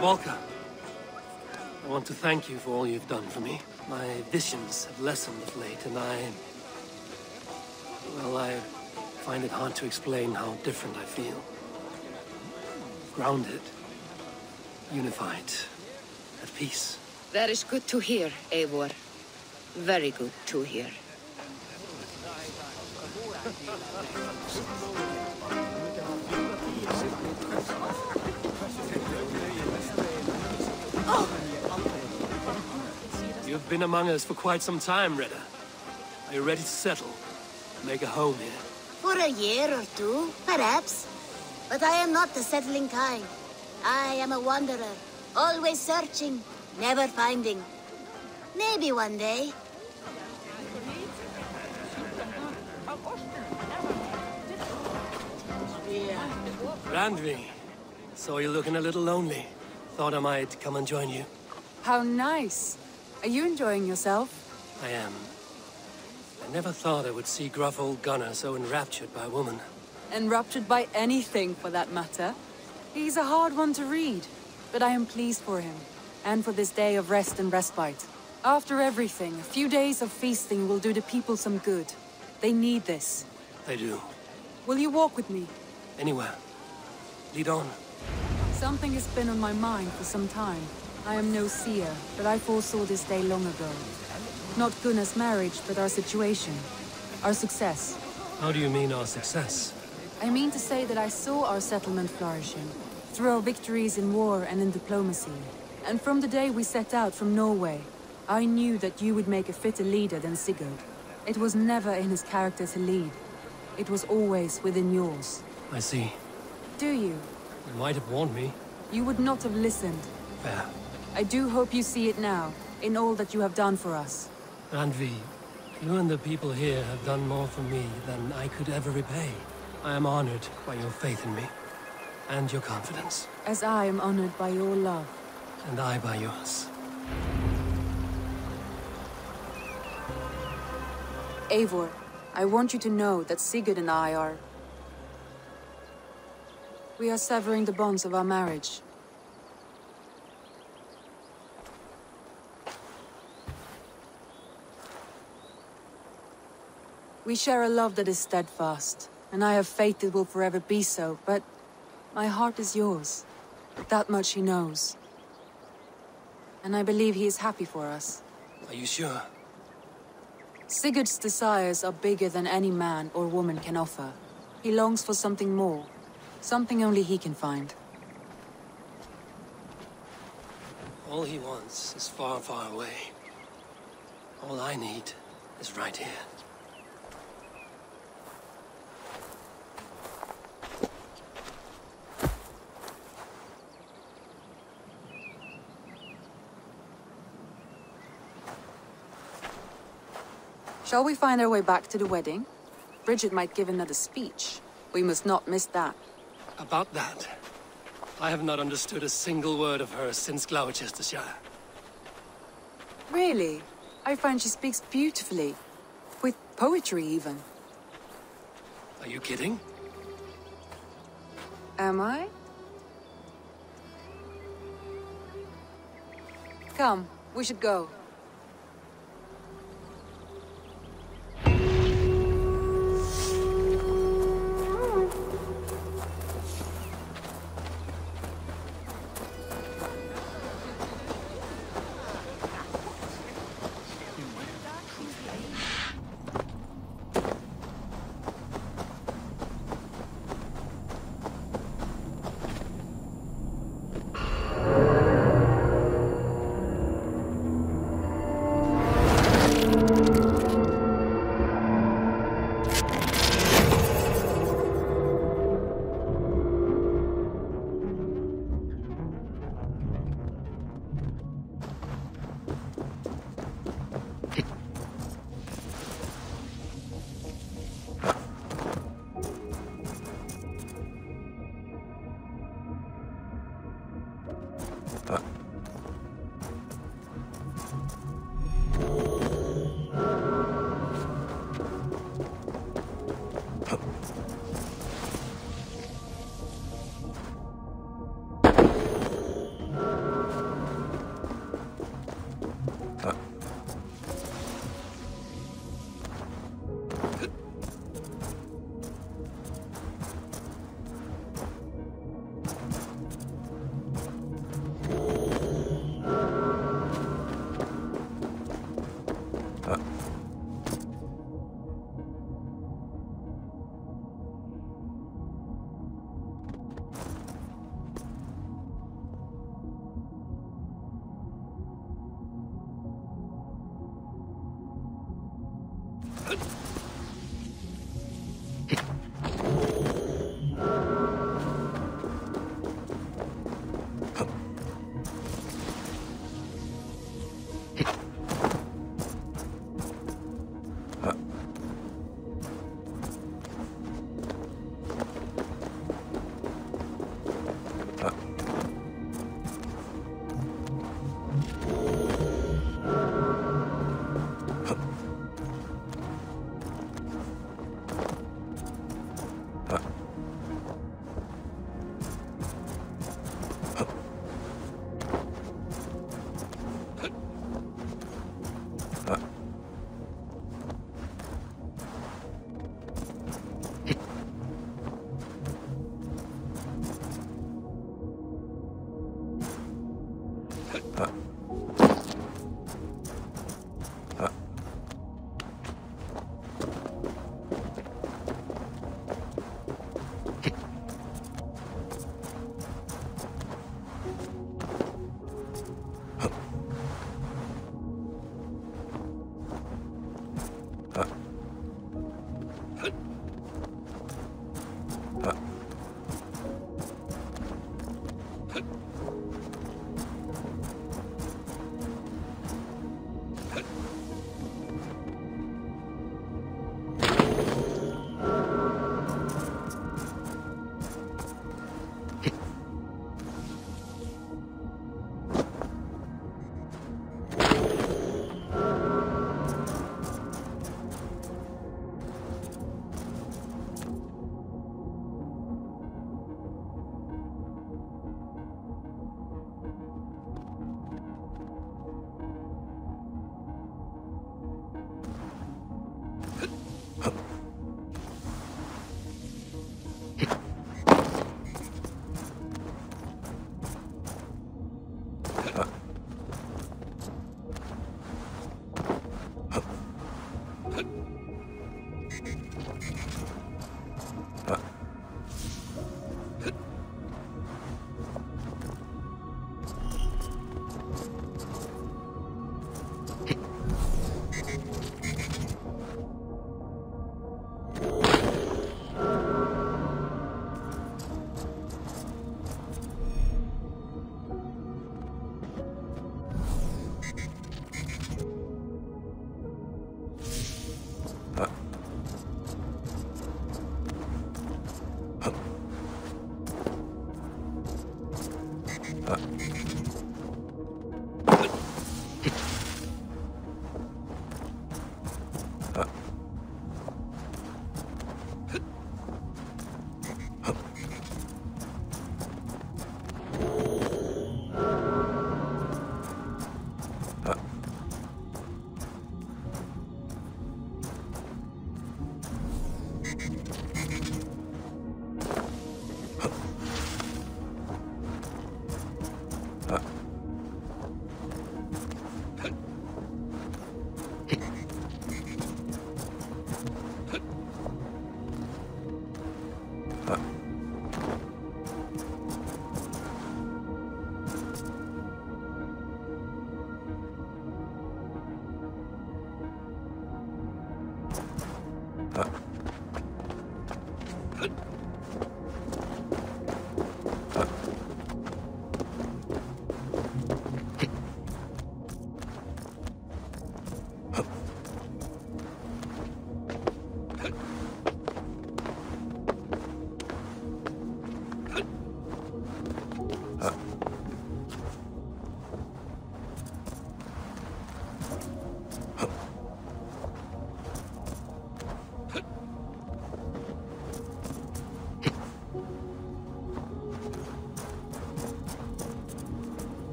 Volka, I want to thank you for all you've done for me. My visions have lessened of late, and I find it hard to explain how different I feel. Grounded, unified, at peace. That is good to hear, Eivor. Very good to hear. You've been among us for quite some time, Reda. Are you ready to settle? Make a home here? For a year or two, perhaps. But I am not the settling kind. I am a wanderer, always searching, never finding. Maybe one day. Randvi, saw you looking a little lonely. Thought I might come and join you. How nice. Are you enjoying yourself? I am. I never thought I would see gruff old Gunnar so enraptured by a woman. Enraptured by anything, for that matter. He's a hard one to read, but I am pleased for him, and for this day of rest and respite. After everything, a few days of feasting will do the people some good. They need this. They do. Will you walk with me? Anywhere. Lead on. Something has been on my mind for some time. I am no seer, but I foresaw this day long ago. Not Gunnar's marriage, but our situation. Our success. How do you mean our success? I mean to say that I saw our settlement flourishing, through our victories in war and in diplomacy. And from the day we set out from Norway, I knew that you would make a fitter leader than Sigurd. It was never in his character to lead. It was always within yours. I see. Do you? You might have warned me. You would not have listened. Fair. I do hope you see it now, in all that you have done for us. Randvi, you and the people here have done more for me than I could ever repay. I am honored by your faith in me, and your confidence. As I am honored by your love. And I by yours. Eivor, I want you to know that Sigurd and I are... We are severing the bonds of our marriage. We share a love that is steadfast, and I have faith it will forever be so, but my heart is yours. That much he knows. And I believe he is happy for us. Are you sure? Sigurd's desires are bigger than any man or woman can offer. He longs for something more. Something only he can find. All he wants is far, far away. All I need is right here. Shall we find our way back to the wedding? Bridget might give another speech. We must not miss that. About that, I have not understood a single word of hers since Gloucestershire. Really? I find she speaks beautifully. With poetry, even. Are you kidding? Am I? Come, we should go.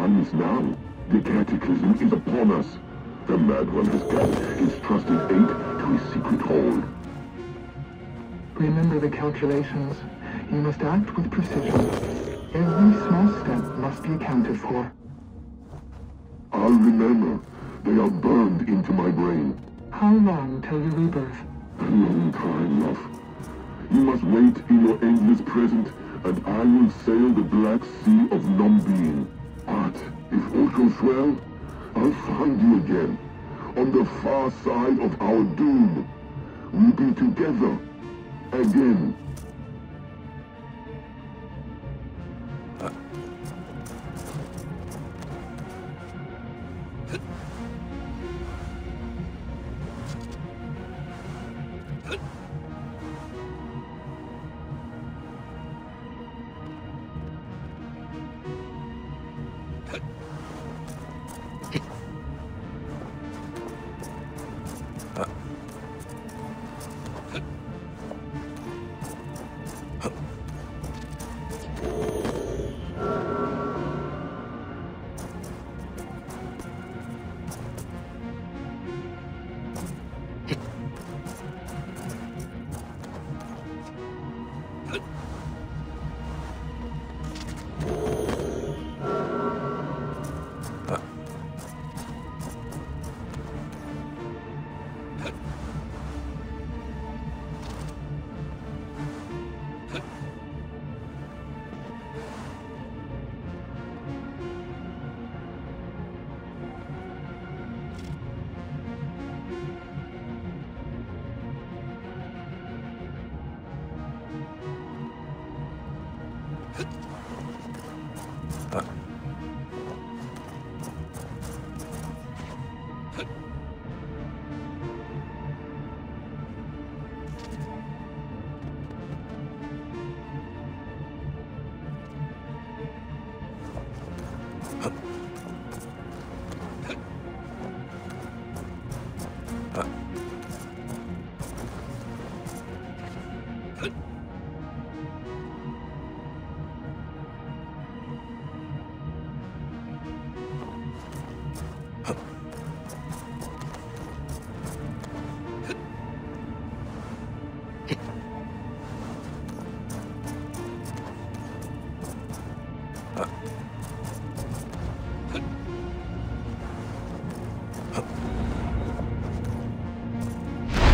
time is now. The cataclysm is upon us. The Mad One has kept his trusted aid to his secret hold. Remember the calculations. You must act with precision. Every small step must be accounted for. I'll remember. They are burned into my brain. How long till your rebirth? A long time, love. You must wait in your endless present, and I will sail the black sea of non-being. But if all goes well, I'll find you again. On the far side of our doom. We'll be together. Again.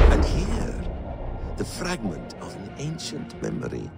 And here, the fragment of an ancient memory.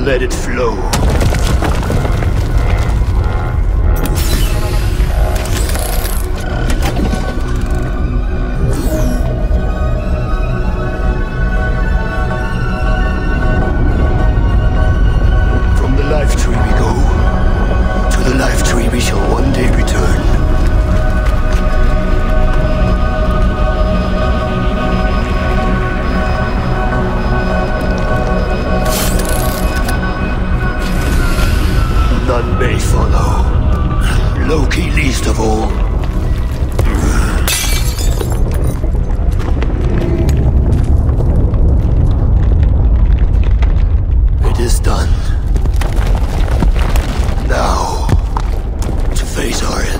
Let it flow. From the life tree we go. To the life tree we shall one day return. None may follow. Loki least of all. It is done. Now, to face our end.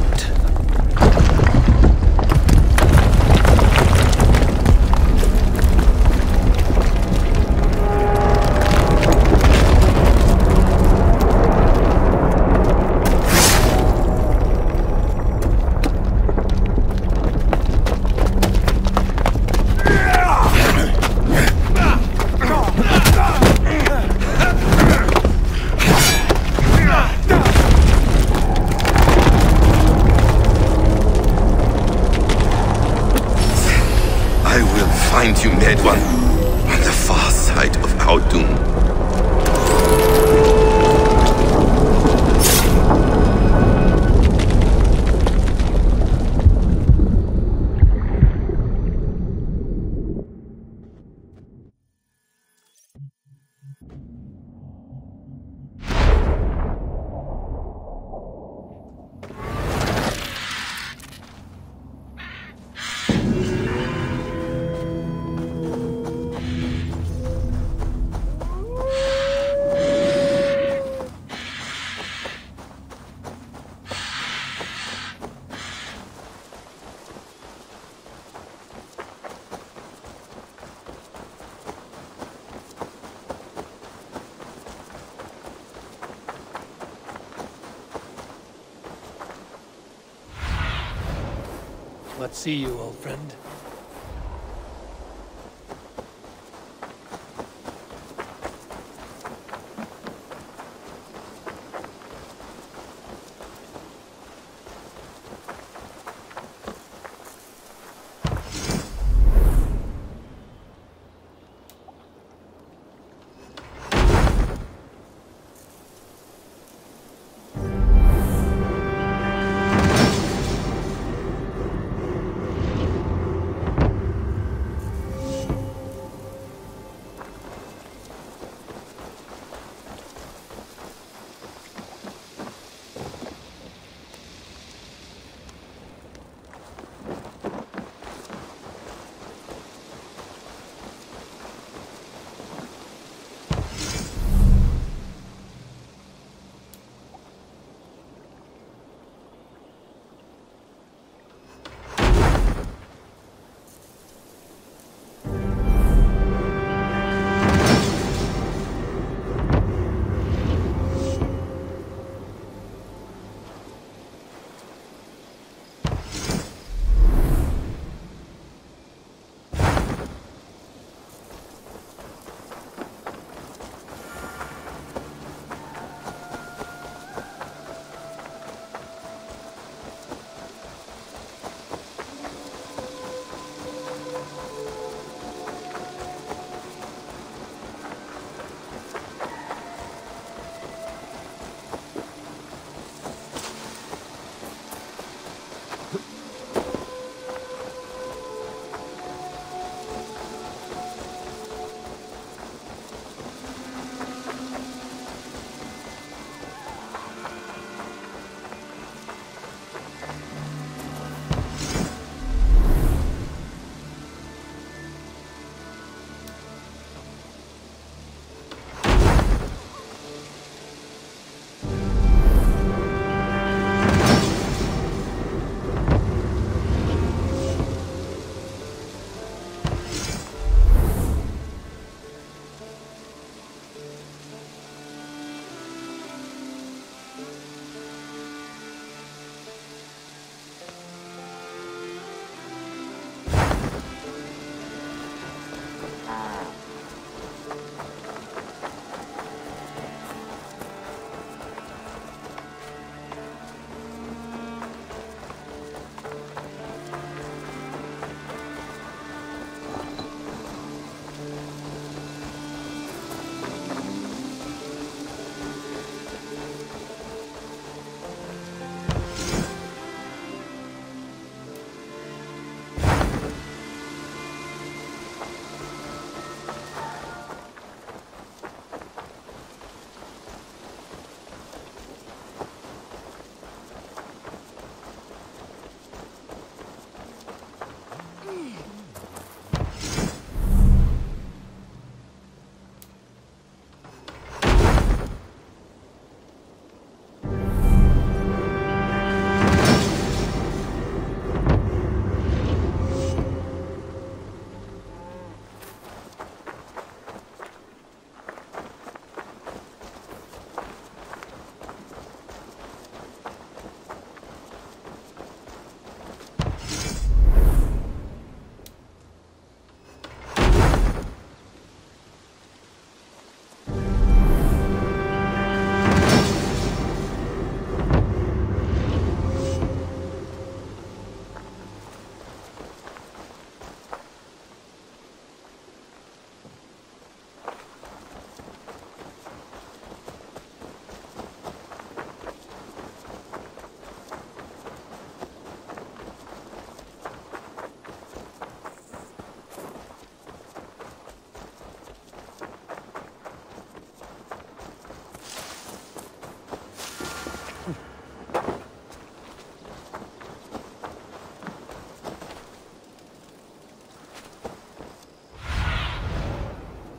Find you, Mad One, on the far side of our doom. Let's see you, old friend.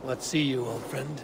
Let's see you, old friend.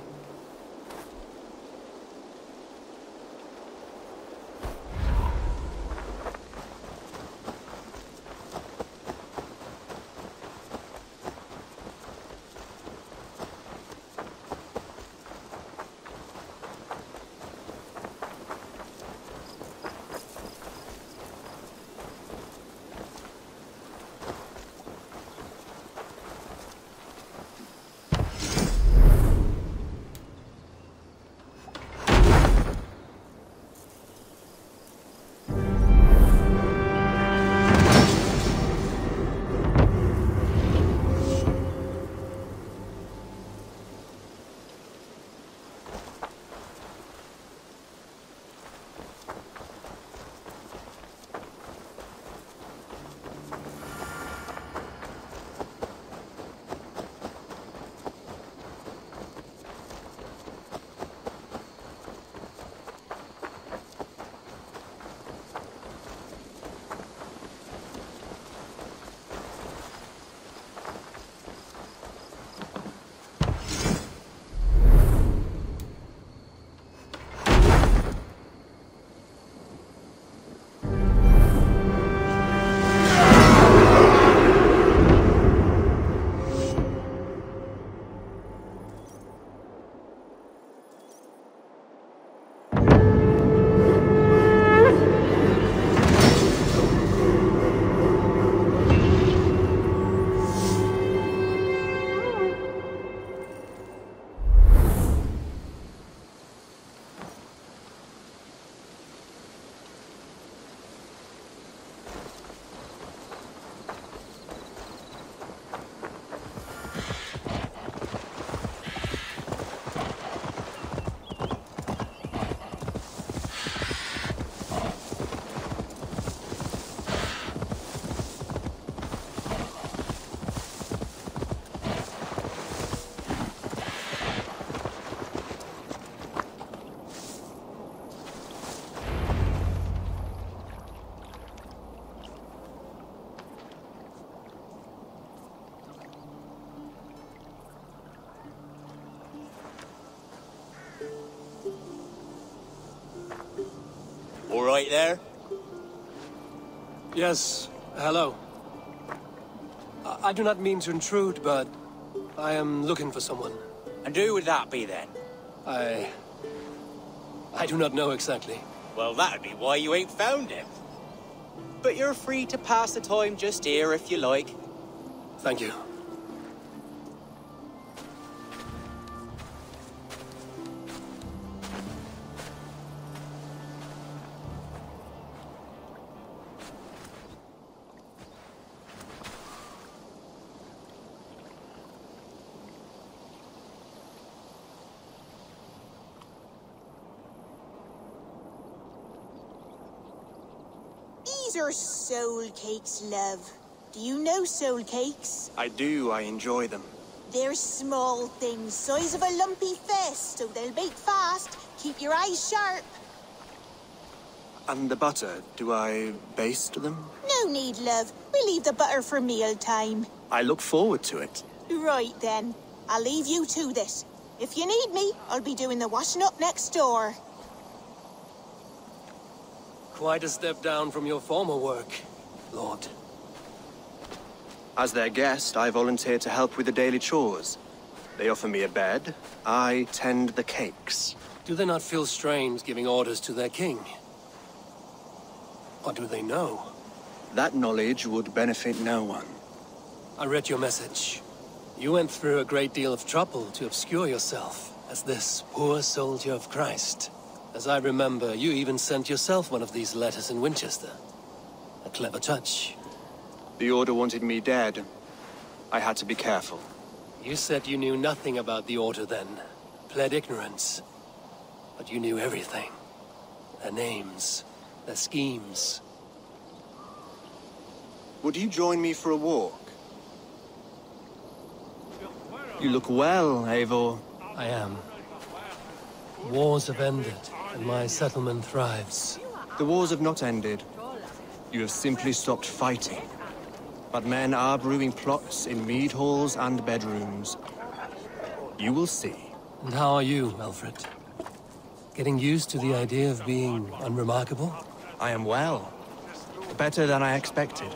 All right there? Yes, hello. I do not mean to intrude, but I am looking for someone. And who would that be then? I do not know exactly. Well, that'd be why you ain't found him. But you're free to pass the time just here if you like. Thank you. These are soul cakes, love. Do you know soul cakes? I do. I enjoy them. They're small things, size of a lumpy fist, so they'll bake fast. Keep your eyes sharp. And the butter, do I baste them? No need, love. We'll leave the butter for meal time. I look forward to it. Right then. I'll leave you to this. If you need me, I'll be doing the washing up next door. Quite a step down from your former work, Lord. As their guest, I volunteer to help with the daily chores. They offer me a bed. I tend the cakes. Do they not feel strange giving orders to their king? Or do they know? That knowledge would benefit no one. I read your message. You went through a great deal of trouble to obscure yourself as this poor soldier of Christ. As I remember, you even sent yourself one of these letters in Winchester. A clever touch. The Order wanted me dead. I had to be careful. You said you knew nothing about the Order then. Pled ignorance. But you knew everything. Their names, their schemes. Would you join me for a walk? You look well, Eivor. I am. Wars have ended, and my settlement thrives. The wars have not ended. You have simply stopped fighting. But men are brewing plots in mead halls and bedrooms. You will see. And how are you, Alfred? Getting used to the idea of being unremarkable? I am well. Better than I expected.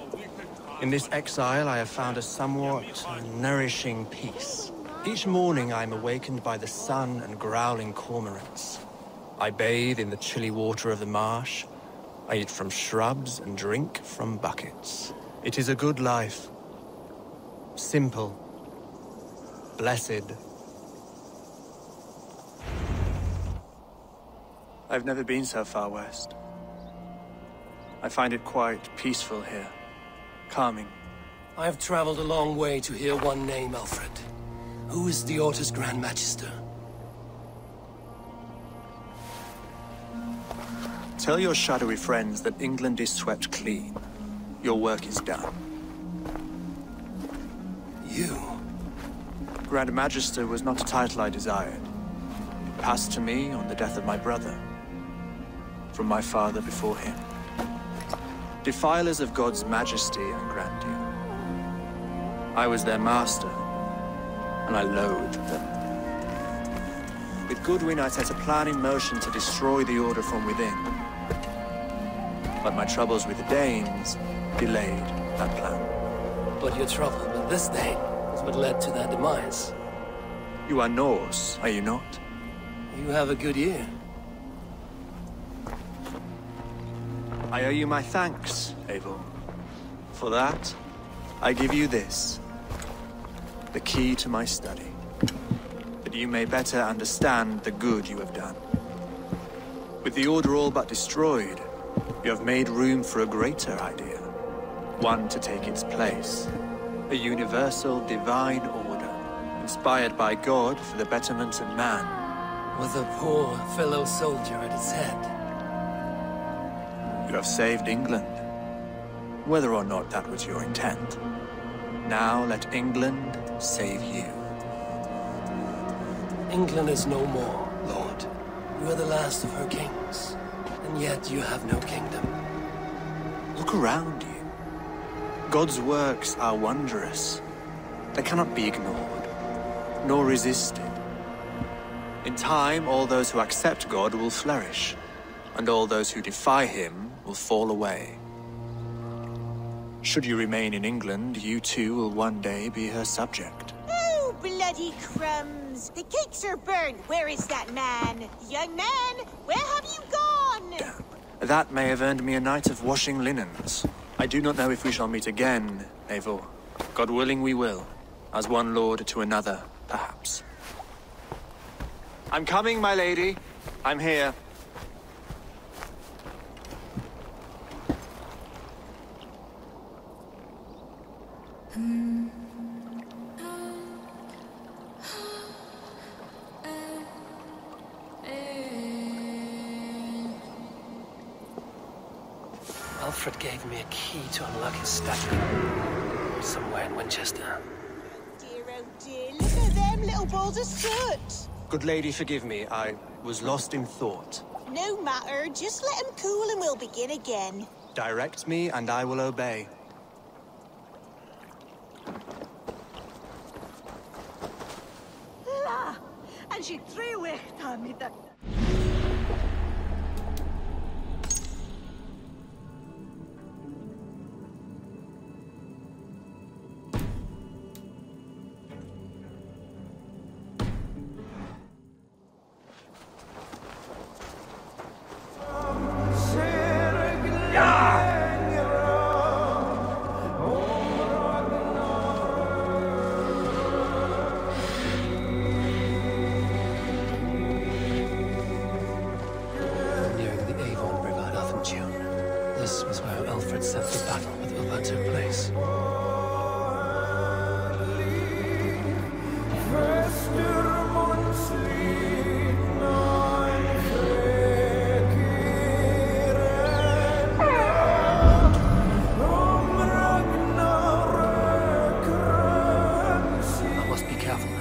In this exile, I have found a somewhat nourishing peace. Each morning, I am awakened by the sun and growling cormorants. I bathe in the chilly water of the marsh. I eat from shrubs and drink from buckets. It is a good life. Simple. Blessed. I've never been so far west. I find it quite peaceful here. Calming. I have traveled a long way to hear one name, Alfred. Who is the Order's Grand Magister? Tell your shadowy friends that England is swept clean. Your work is done. You? Grand Magister was not a title I desired. It passed to me on the death of my brother. From my father before him. Defilers of God's majesty and grandeur. I was their master, and I loathed them. With Goodwin, I set a plan in motion to destroy the Order from within. But my troubles with the Danes delayed that plan. But your trouble with this Dane is what led to their demise. You are Norse, are you not? You have a good ear. I owe you my thanks, Eivor. For that, I give you this. The key to my study. That you may better understand the good you have done. With the Order all but destroyed, you have made room for a greater idea. One to take its place. A universal divine order, inspired by God for the betterment of man. With a poor fellow soldier at its head. You have saved England, whether or not that was your intent. Now let England save you. England is no more, Lord. You are the last of her kings, and yet you have no kingdom. Look around you. God's works are wondrous. They cannot be ignored, nor resisted. In time, all those who accept God will flourish. and all those who defy him will fall away. Should you remain in England, you too will one day be her subject. Oh, bloody crumbs! The cakes are burned. Where is that man? Young man, where have you gone? Damn. That may have earned me a night of washing linens. I do not know if we shall meet again, Eivor. God willing we will. As one lord to another, perhaps. I'm coming, my lady. I'm here. Alfred gave me a key to unlock his statue. Somewhere in Winchester. Dear, oh dear, look at them little balls of soot. Good lady, forgive me. I was lost in thought. No matter, just let him cool and we'll begin again. Direct me, and I will obey. La, and she threw it on me that. This was where Alfred said the battle with Ulla took place. I must be careful now.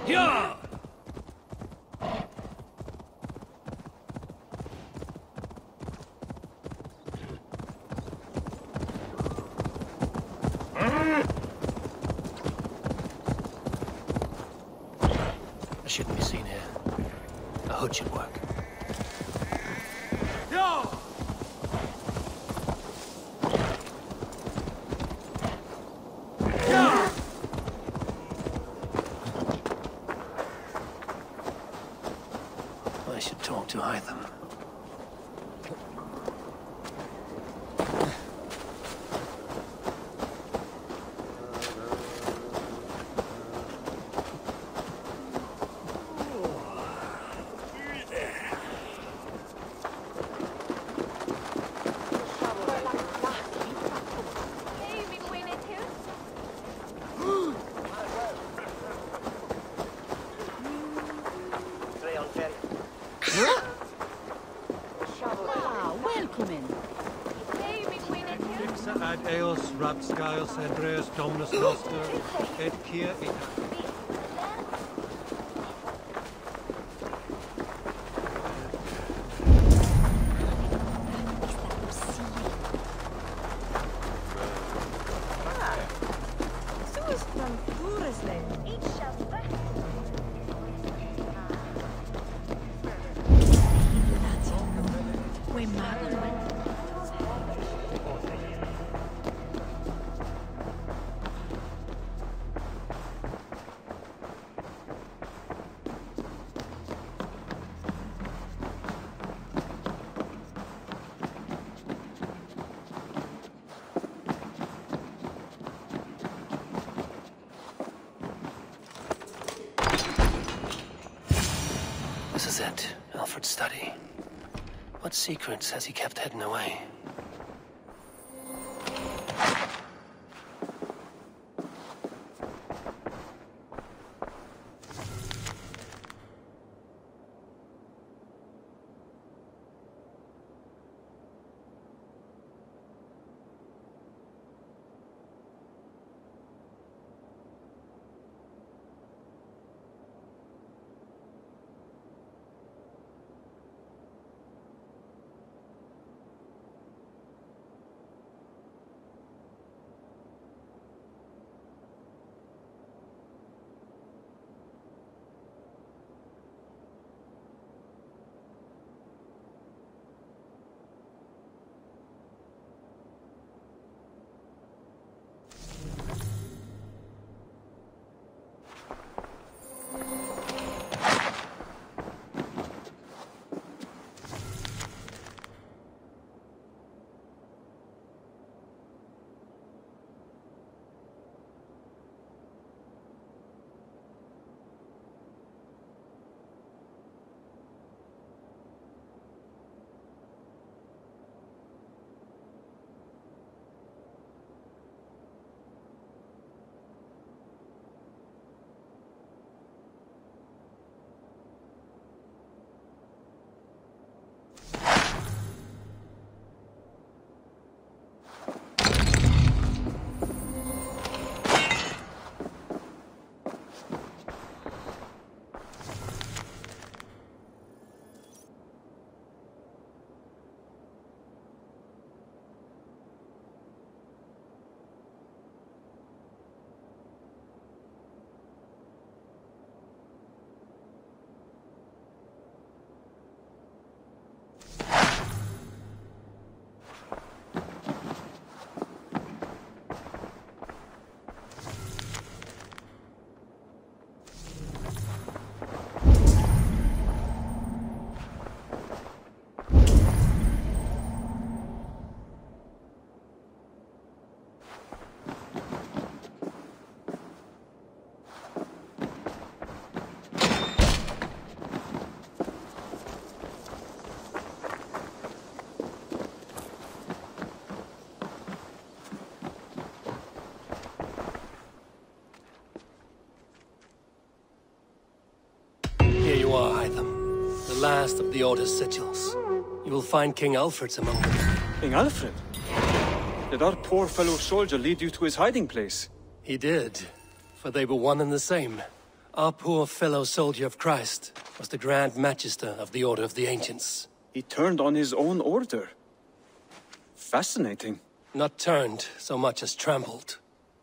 Yeah! I shouldn't be seen here. A hood should work. Yeah! I should talk to Hytham. Very unfair. Ad eos rapscaios Hebreus Dominus Noster, et quia ita. This is it, Alfred's study. What secrets has he kept hidden away? The last of the Order's sigils. You will find King Alfred's among them. King Alfred? Did our poor fellow soldier lead you to his hiding place? He did, for they were one and the same. Our poor fellow soldier of Christ was the Grand Magister of the Order of the Ancients. He turned on his own order. Fascinating. Not turned so much as trampled.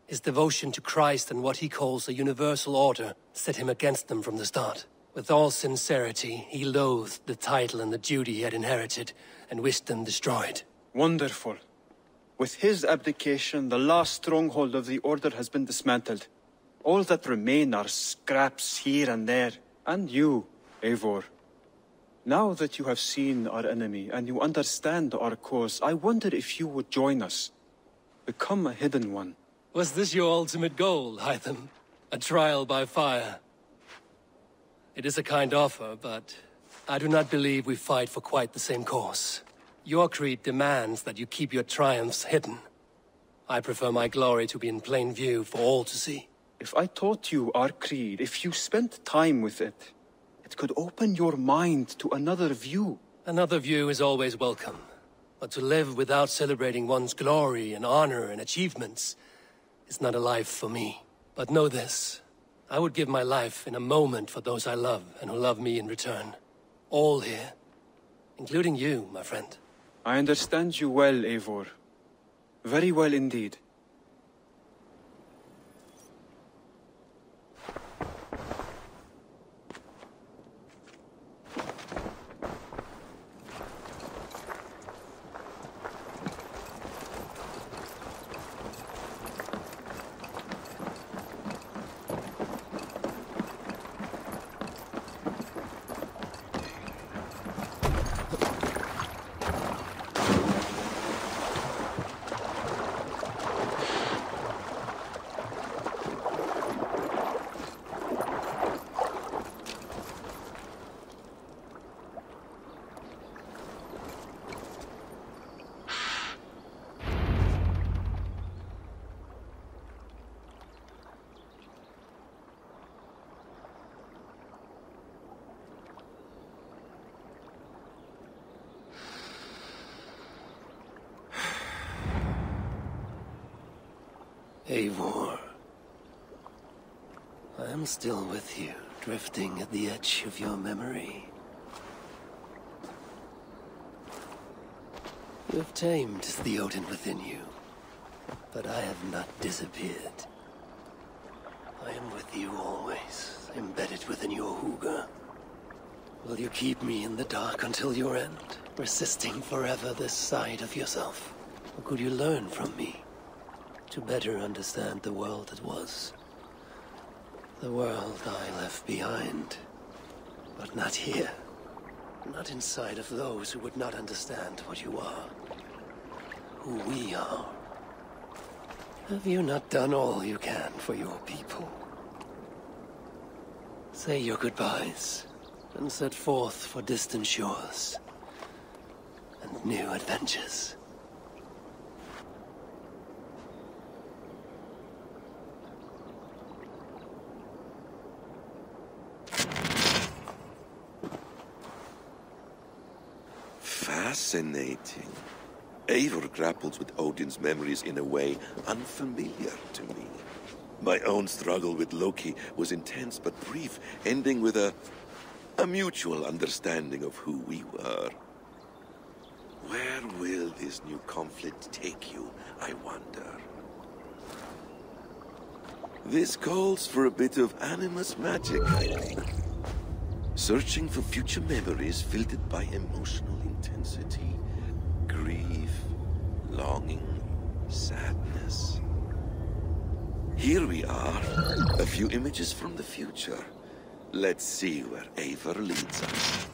His devotion to Christ and what he calls a universal order set him against them from the start. With all sincerity, he loathed the title and the duty he had inherited, and wished them destroyed. Wonderful. With his abdication, the last stronghold of the Order has been dismantled. All that remain are scraps here and there. And you, Eivor. Now that you have seen our enemy, and you understand our cause, I wonder if you would join us. Become a Hidden One. Was this your ultimate goal, Hytham? A trial by fire? It is a kind offer, but I do not believe we fight for quite the same cause. Your creed demands that you keep your triumphs hidden. I prefer my glory to be in plain view for all to see. If I taught you our creed, if you spent time with it, it could open your mind to another view. Another view is always welcome. But to live without celebrating one's glory and honor and achievements is not a life for me. But know this, I would give my life in a moment for those I love and who love me in return. All here, including you, my friend. I understand you well, Eivor. Very well indeed. Eivor, I am still with you, drifting at the edge of your memory. You have tamed the Odin within you, but I have not disappeared. I am with you always, embedded within your hugger. Will you keep me in the dark until your end, resisting forever this side of yourself? Or could you learn from me? To better understand the world that was. The world I left behind. But not here. Not inside of those who would not understand what you are. Who we are. Have you not done all you can for your people? Say your goodbyes, and set forth for distant shores. And new adventures. Fascinating. Eivor grapples with Odin's memories in a way unfamiliar to me. My own struggle with Loki was intense but brief, ending with a mutual understanding of who we were. Where will this new conflict take you, I wonder? This calls for a bit of animus magic, I think. Searching for future memories filtered by emotional intensity, grief, longing, sadness. Here we are, a few images from the future. Let's see where Eivor leads us.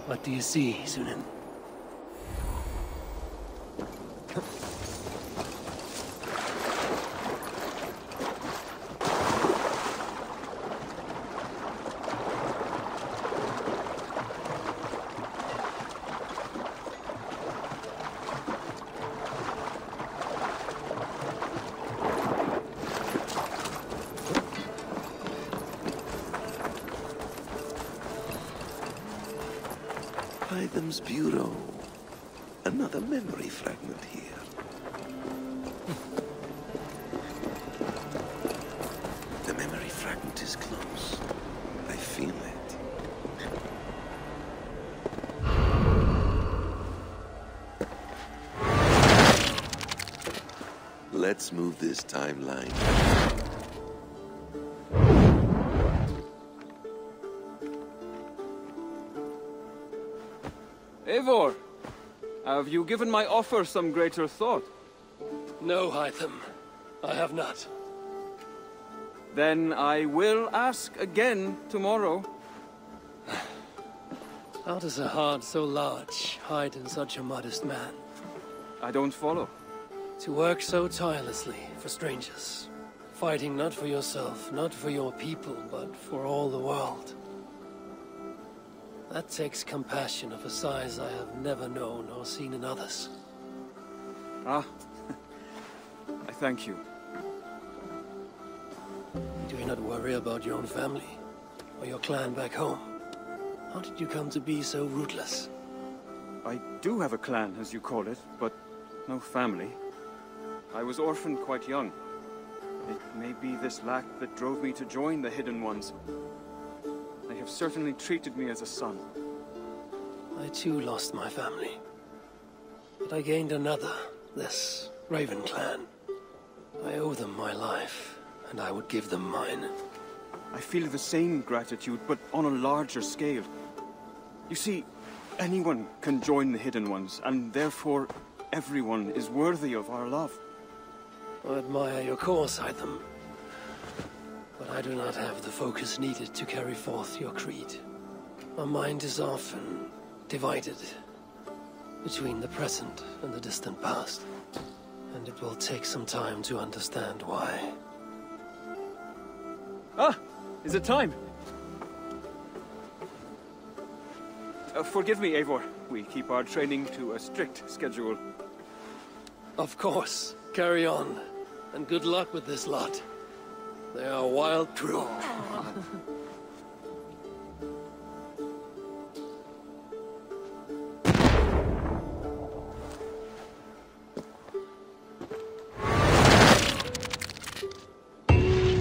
What do you see, Sunan? Hytham's Bureau. Another memory fragment here. The memory fragment is close. I feel it. Let's move this timeline. Eivor, have you given my offer some greater thought? No, Hytham. I have not. Then I will ask again tomorrow. How does a heart so large hide in such a modest man? I don't follow. To work so tirelessly for strangers, Fighting not for yourself, not for your people, but for all the world. That takes compassion of a size I have never known or seen in others. Ah, I thank you. Do you not worry about your own family? Or your clan back home? How did you come to be so rootless? I do have a clan, as you call it, but no family. I was orphaned quite young. It may be this lack that drove me to join the Hidden Ones. They have certainly treated me as a son. I too lost my family. But I gained another, this Raven clan. I owe them my life, and I would give them mine. I feel the same gratitude, but on a larger scale. You see, anyone can join the Hidden Ones, and therefore everyone is worthy of our love. I admire your cause, Hytham. But I do not have the focus needed to carry forth your creed. My mind is often divided between the present and the distant past. And it will take some time to understand why. Ah! Is it time? Forgive me, Eivor. We keep our training to a strict schedule. Of course. Carry on. And good luck with this lot. They are a wild crew.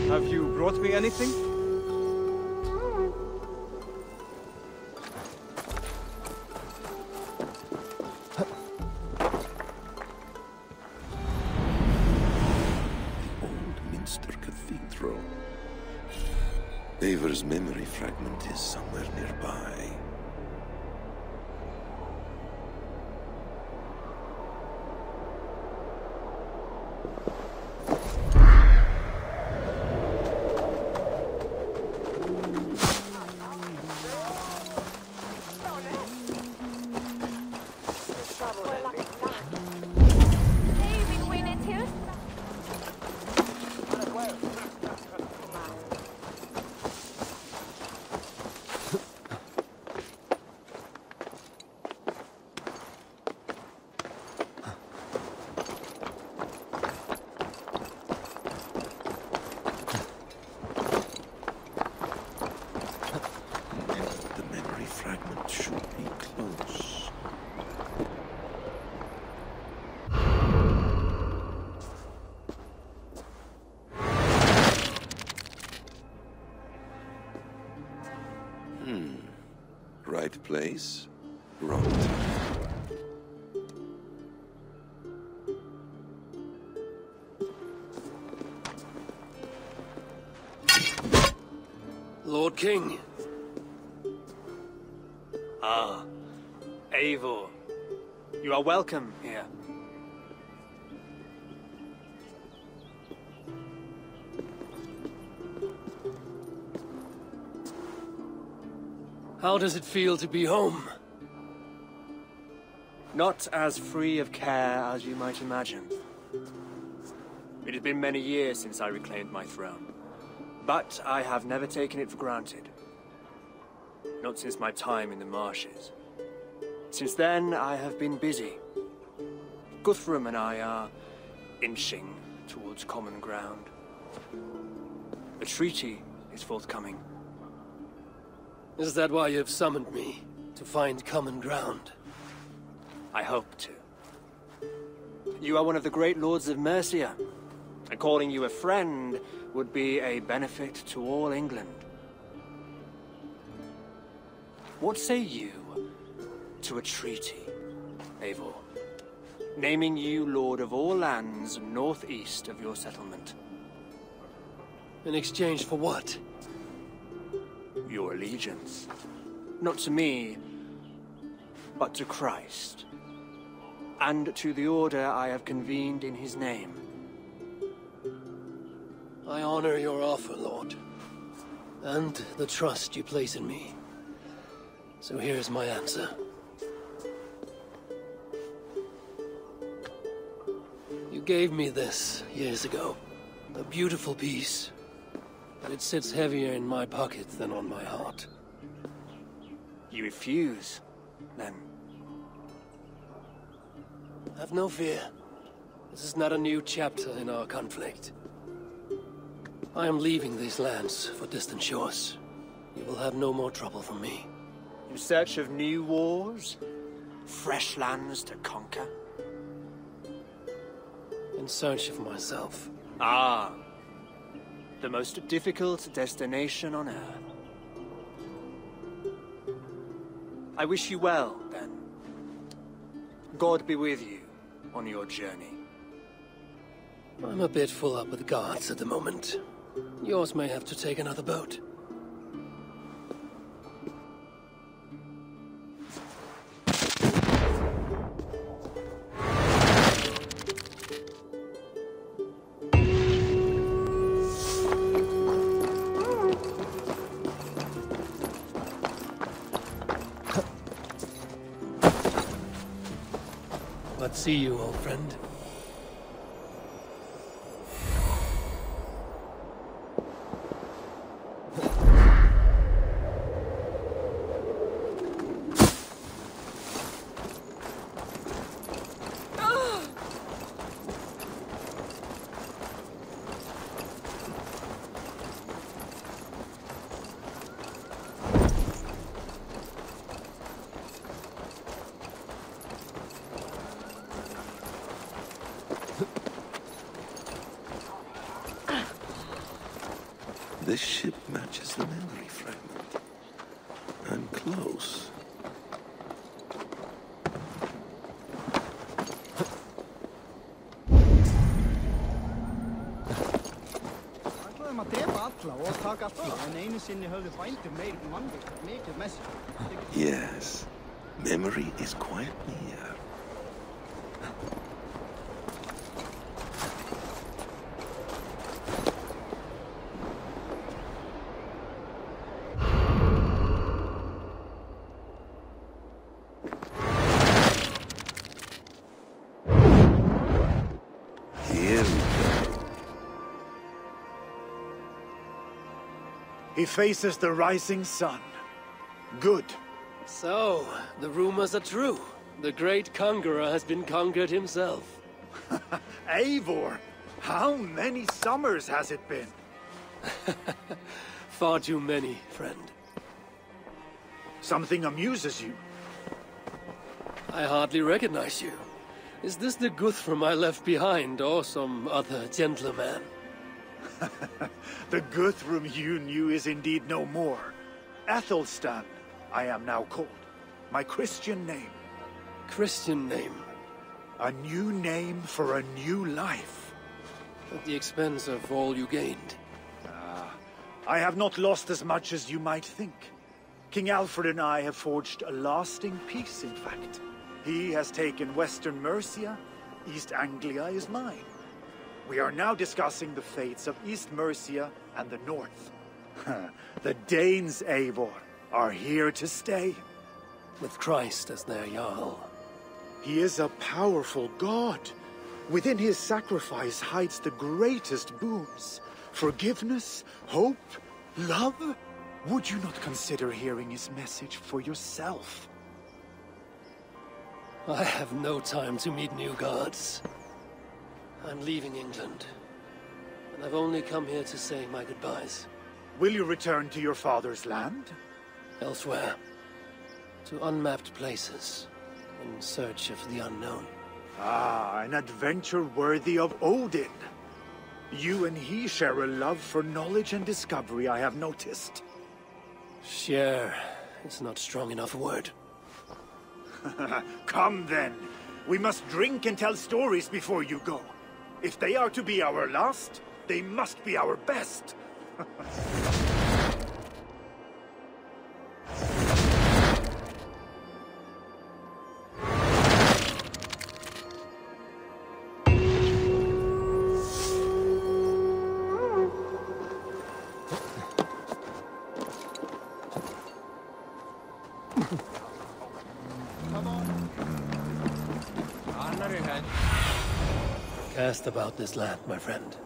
Have you brought me anything? Eivor's memory fragment is somewhere nearby. Right place, wrong time. Lord King. Ah, Eivor. You are welcome here. How does it feel to be home? Not as free of care as you might imagine. It has been many years since I reclaimed my throne, but I have never taken it for granted. Not since my time in the marshes. Since then, I have been busy. Guthrum and I are inching towards common ground. A treaty is forthcoming. Is that why you have summoned me? To find common ground? I hope to. You are one of the great lords of Mercia, and calling you a friend would be a benefit to all England. What say you to a treaty, Eivor? Naming you lord of all lands northeast of your settlement. In exchange for what? Your allegiance. Not to me, but to Christ. And to the order I have convened in his name. I honor your offer, Lord. And the trust you place in me. So here's my answer. You gave me this years ago. A beautiful piece, but it sits heavier in my pocket than on my heart. You refuse, then? Have no fear. This is not a new chapter in our conflict. I am leaving these lands for distant shores. You will have no more trouble from me. In search of new wars? Fresh lands to conquer? In search of myself. Ah. The most difficult destination on Earth. I wish you well, then. God be with you on your journey. I'm a bit full up with guards at the moment. Yours may have to take another boat. But see you, old friend. This ship matches the memory fragment. I'm close. Ætlaðum að drepa alla og taka allt í, en einu sinni höfðu bændur mikið með sér. Yes, memory is quite near. He faces the rising sun. Good. So, the rumors are true. The great conqueror has been conquered himself. Eivor, how many summers has it been? Far too many, friend. Something amuses you? I hardly recognize you. Is this the Guthrum I left behind, or some other gentleman? The Guthrum you knew is indeed no more. Athelstan, I am now called. My Christian name. Christian name? A new name for a new life. At the expense of all you gained. I have not lost as much as you might think. King Alfred and I have forged a lasting peace, in fact. He has taken Western Mercia. East Anglia is mine. We are now discussing the fates of East Mercia and the North. The Danes, Eivor, are here to stay. With Christ as their Jarl. He is a powerful god. Within his sacrifice hides the greatest boons. Forgiveness, hope, love. Would you not consider hearing his message for yourself? I have no time to meet new gods. I'm leaving England, and I've only come here to say my goodbyes. Will you return to your father's land? Elsewhere. To unmapped places, in search of the unknown. Ah, an adventure worthy of Odin. You and he share a love for knowledge and discovery, I have noticed. Share is not strong enough a word. Come then. We must drink and tell stories before you go. If they are to be our last, they must be our best. Cast about this land, my friend.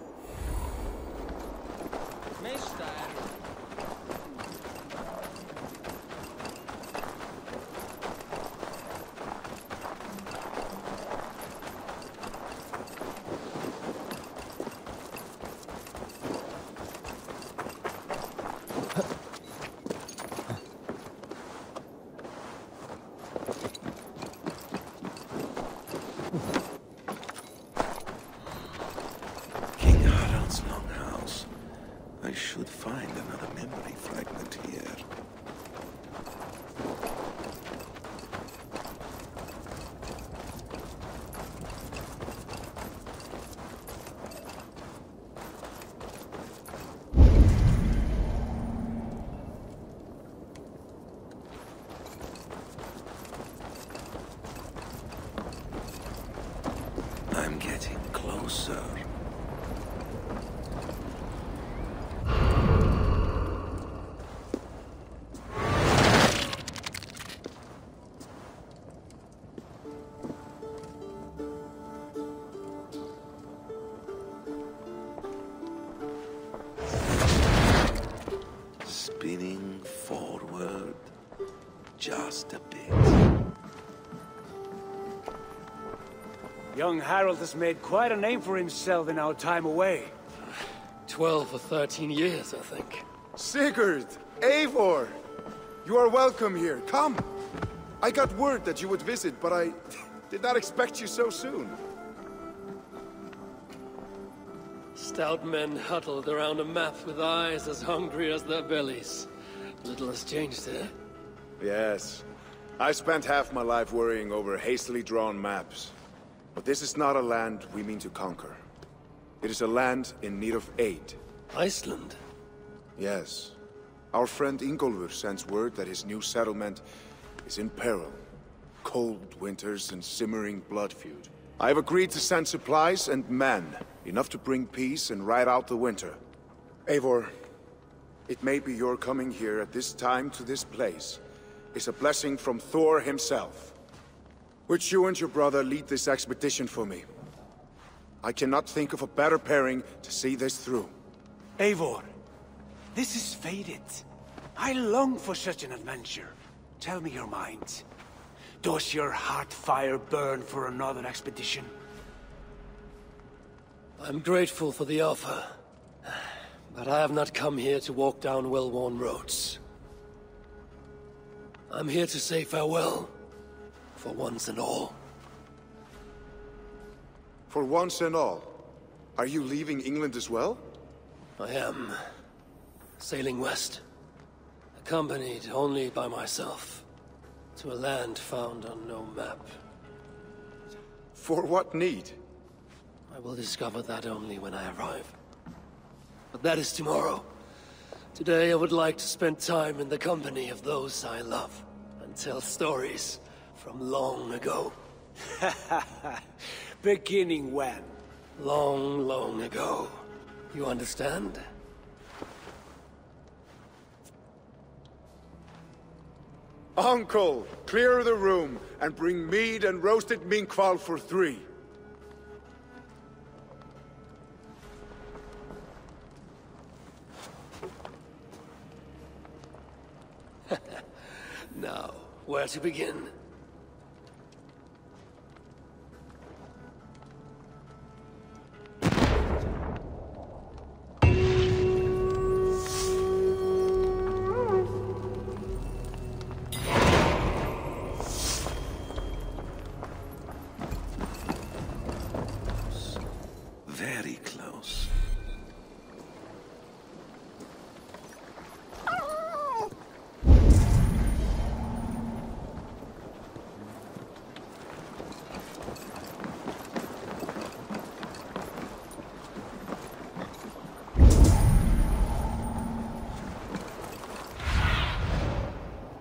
King Harald's longhouse. I should find another memory fragment here. I'm getting closer. Spinning forward just a bit. Young Harold has made quite a name for himself in our time away. 12 or 13 years, I think. Sigurd! Eivor! You are welcome here. Come! I got word that you would visit, but I did not expect you so soon. Stout men huddled around a map with eyes as hungry as their bellies. Little has changed there. Yes. I spent half my life worrying over hastily drawn maps. But this is not a land we mean to conquer. It is a land in need of aid. Iceland? Yes. Our friend Ingólfur sends word that his new settlement is in peril. Cold winters and simmering blood feud. I have agreed to send supplies and men, enough to bring peace and ride out the winter. Eivor, it may be your coming here at this time to this place is a blessing from Thor himself. Would you and your brother lead this expedition for me? I cannot think of a better pairing to see this through. Eivor, this is fated. I long for such an adventure. Tell me your mind. Does your heart fire burn for another expedition? I'm grateful for the offer. But I have not come here to walk down well-worn roads. I'm here to say farewell. For once and all. For once and all? Are you leaving England as well? I am. Sailing west. Accompanied only by myself. To a land found on no map. For what need? I will discover that only when I arrive. But that is tomorrow. Today I would like to spend time in the company of those I love. And tell stories. From long ago. Beginning when? Long, long ago. You understand? Uncle, clear the room and bring mead and roasted minkwal for 3. Now, where to begin? Very close.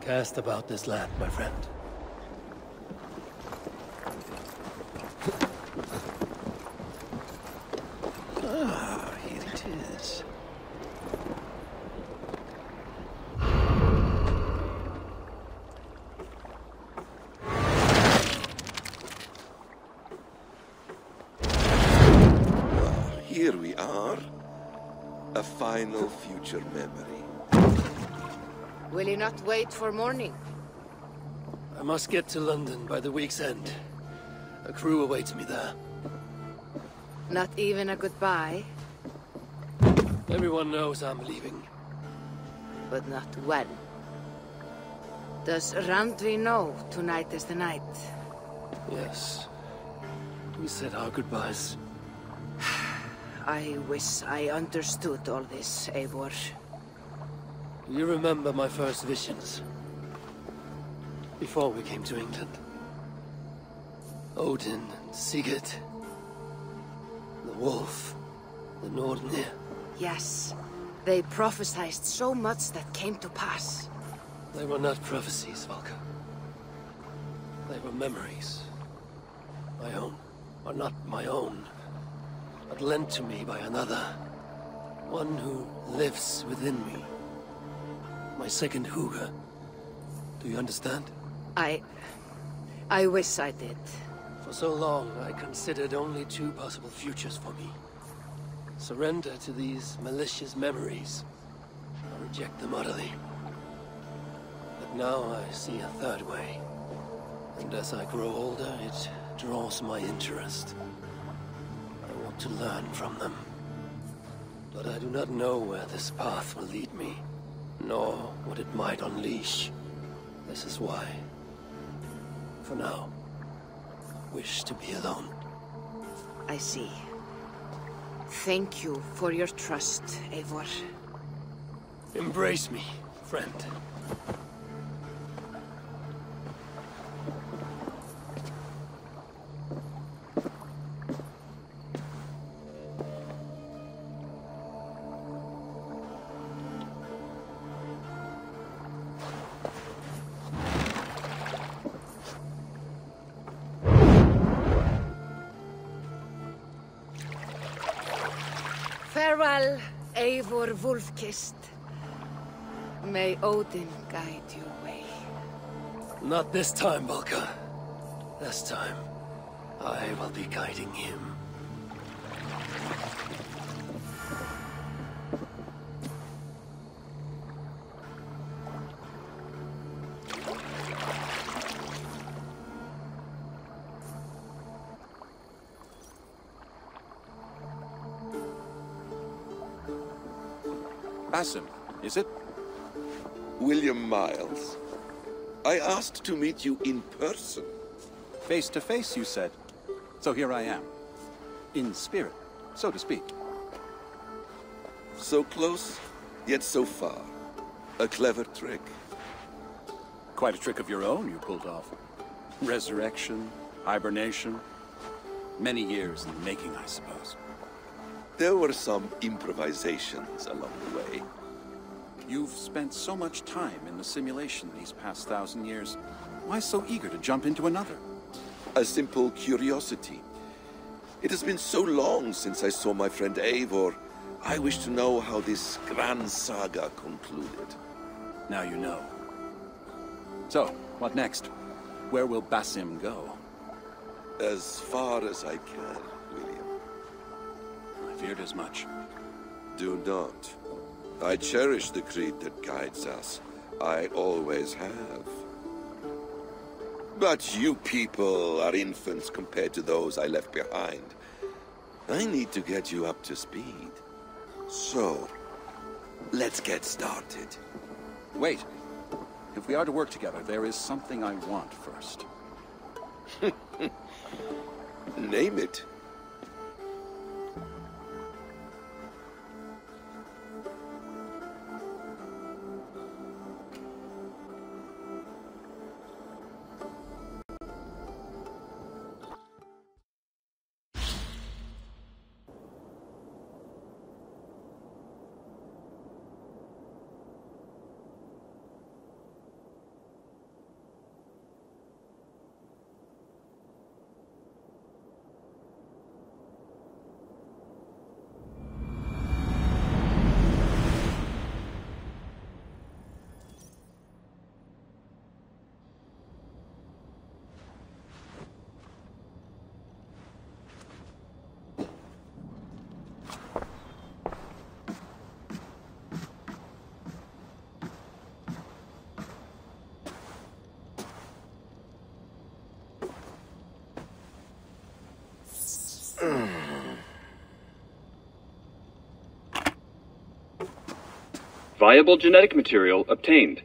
Cast about this land, my friend. Ah, here it is. Here we are. A final future memory. Will you not wait for morning? I must get to London by the week's end. A crew awaits me there. Not even a goodbye? Everyone knows I'm leaving. But not when. Does Randvi know tonight is the night? Yes. We said our goodbyes. I wish I understood all this, Eivor. Do you remember my first visions? Before we came to England. Odin and Sigurd. The wolf. The Nordnir. Yes. They prophesied so much that came to pass. They were not prophecies, Valka. They were memories. My own. Or not my own. But lent to me by another. One who lives within me. My second Hugr. Do you understand? I wish I did. For so long, I considered only two possible futures for me. Surrender to these malicious memories, or reject them utterly. But now I see a third way. And as I grow older, it draws my interest. I want to learn from them. But I do not know where this path will lead me, nor what it might unleash. This is why, for now, I wish to be alone. I see. Thank you for your trust, Eivor. Embrace me, friend. Farewell, Eivor Wolf-Kissed. May Odin guide your way. Not this time, Valka. This time, I will be guiding him. Basim, is it? William Miles. I asked to meet you in person. Face to face, you said. So here I am. In spirit, so to speak. So close, yet so far. A clever trick. Quite a trick of your own you pulled off. Resurrection, hibernation. Many years in the making, I suppose. There were some improvisations along the way. You've spent so much time in the simulation these past 1,000 years. Why so eager to jump into another? A simple curiosity. It has been so long since I saw my friend Eivor. I wish to know how this grand saga concluded. Now you know. So, what next? Where will Basim go? As far as I can, William. I feared as much. Do not. I cherish the creed that guides us. I always have. But you people are infants compared to those I left behind. I need to get you up to speed. So, let's get started. Wait. If we are to work together, there is something I want first. Name it. Viable genetic material obtained.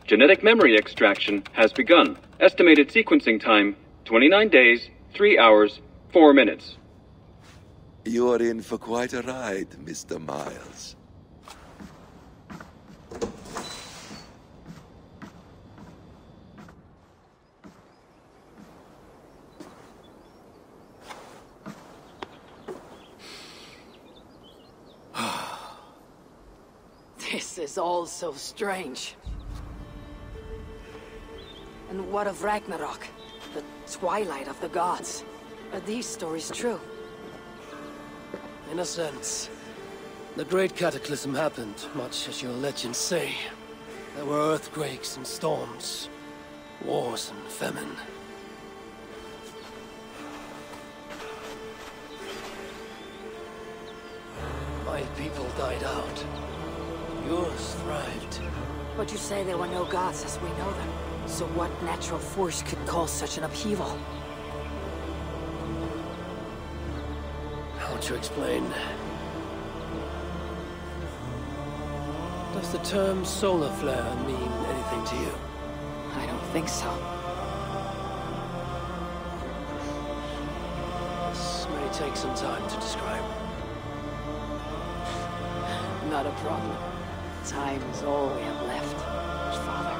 Genetic memory extraction has begun. Estimated sequencing time, 29 days, 3 hours, 4 minutes. You're in for quite a ride, Mr. Miles. This is all so strange. And what of Ragnarok? The twilight of the gods? Are these stories true? In a sense. The Great Cataclysm happened, much as your legends say. There were earthquakes and storms, wars and famine. My people died out. Yours thrived. But you say there were no gods as we know them. So what natural force could cause such an upheaval? How to explain? Does the term solar flare mean anything to you? I don't think so. This may take some time to describe. Not a problem. Time is all we have left, Father.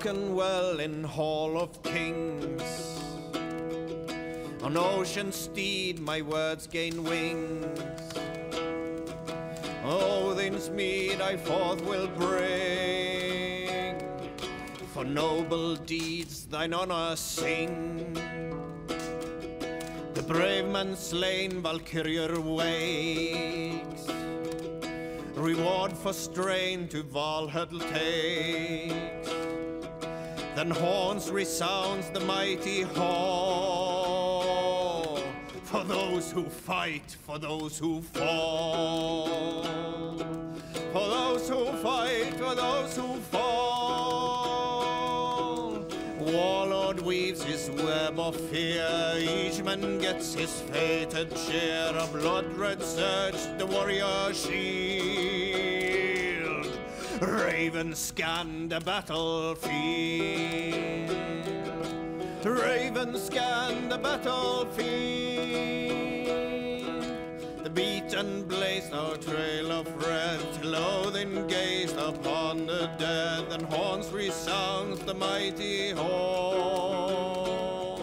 spoken well in Hall of Kings. On ocean steed my words gain wings. Odin's mead I forth will bring, for noble deeds thine honor sing. The brave man slain Valkyrier wakes, reward for strain to Valhall takes. Then horns resounds the mighty hall, for those who fight, for those who fall, for those who fight, for those who fall. Warlord weaves his web of fear, each man gets his fated share. A blood-red surge the warrior shield, Ravens scan the battlefield. Ravens scan the battlefield. The beaten blazed our trail of red, till Odin gazed upon the dead. Then horns resounds the mighty hall,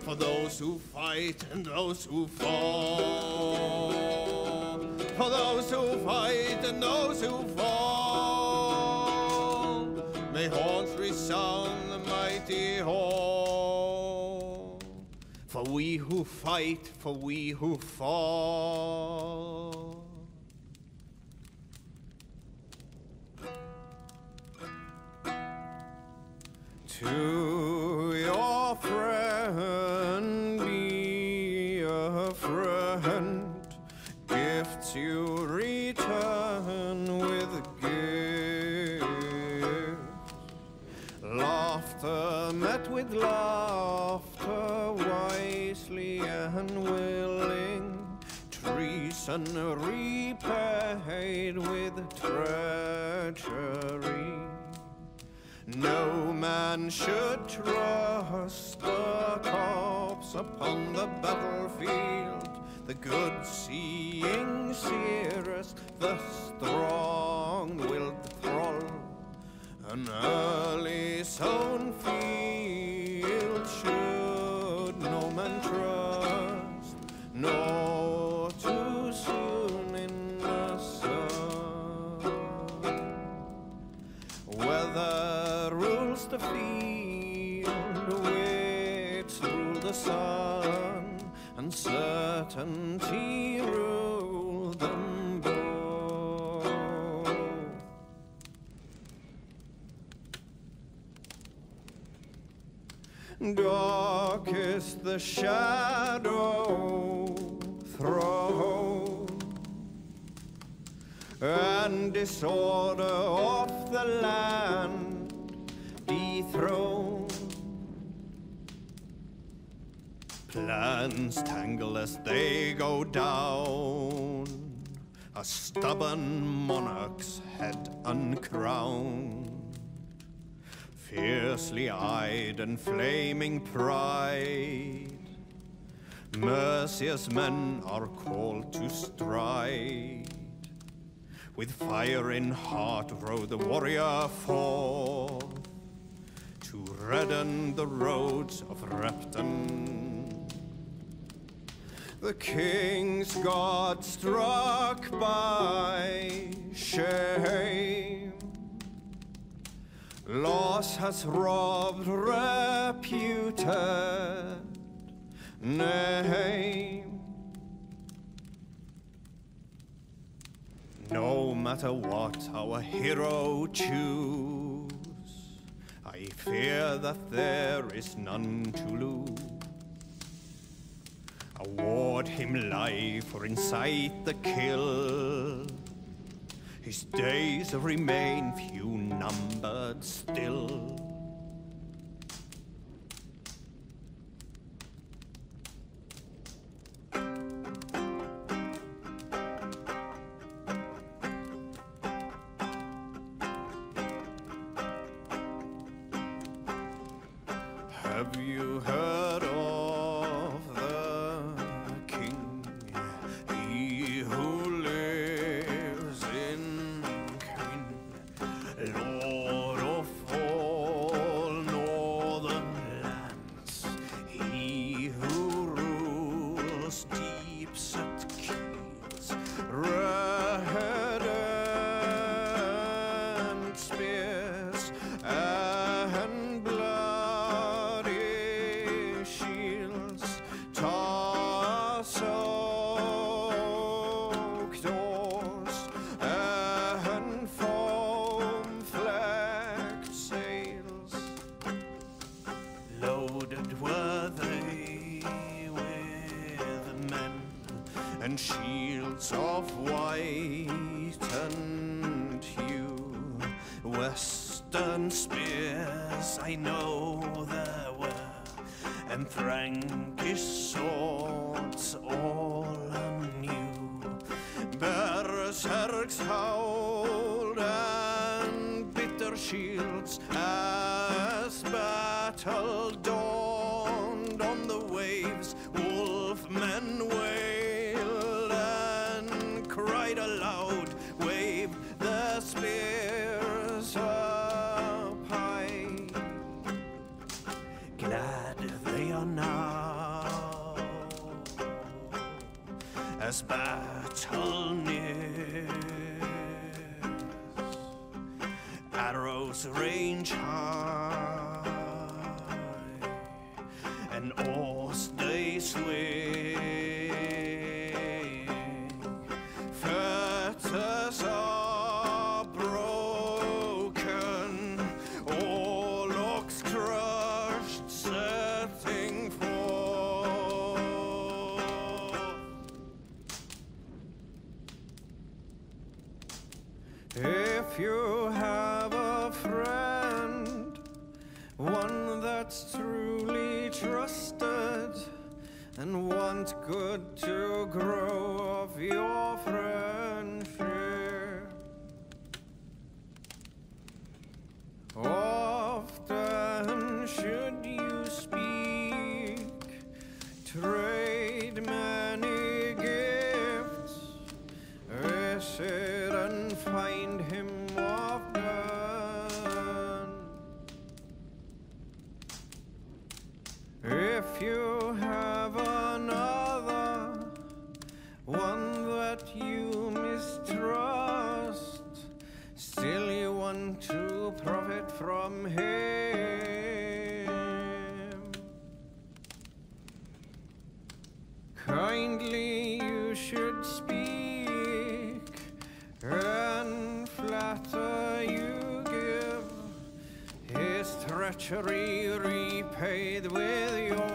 for those who fight and those who fall, for those who fight and those who fall. May horns resound the mighty hall, for we who fight, for we who fall. To your friend be a friend, gifts you return with gifts. Laughter met with laughter, wisely and willing. Treason repaid with treachery. No man should trust the corpse upon the battlefield. The good seeing seeress, the strong-willed thrall. An early sown field should no man trust, nor too soon in the sun. Weather rules the field, wits rule the sun, and certainty rule them both. Dark is the shadow thrown, and disorder of the land dethroned. Plans tangle as they go down, a stubborn monarch's head uncrowned. Fiercely eyed and flaming pride, merciless men are called to stride. With fire in heart rode the warrior forth, to redden the roads of Repton. The king's god struck by shame, loss has robbed reputed name. No matter what our hero choose, I fear that there is none to lose. Award him life or incite the kill. His days remain few numbered still. Have you heard of the king, he who lives in Queen, Lord of all and shields of whitened hue. Western spears I know there were, and Frankish swords all anew. Berserks howled and bitter shields as battle dawned on the waves. Wolfmen wailed and cried aloud, waved their spears up high. Glad they are now as battle nears. Arrows range high and oars they swing. Fetters are broken, all locks crushed, setting forth. If you have a friend, one that's truly trusted, and want good to grow of your friendship, often should you speak, trade many gifts, visit and find him often. If you have another, one that you mistrust, still you want to profit from him, kindly you should speak, and flatter you give, his treachery repaid with your own.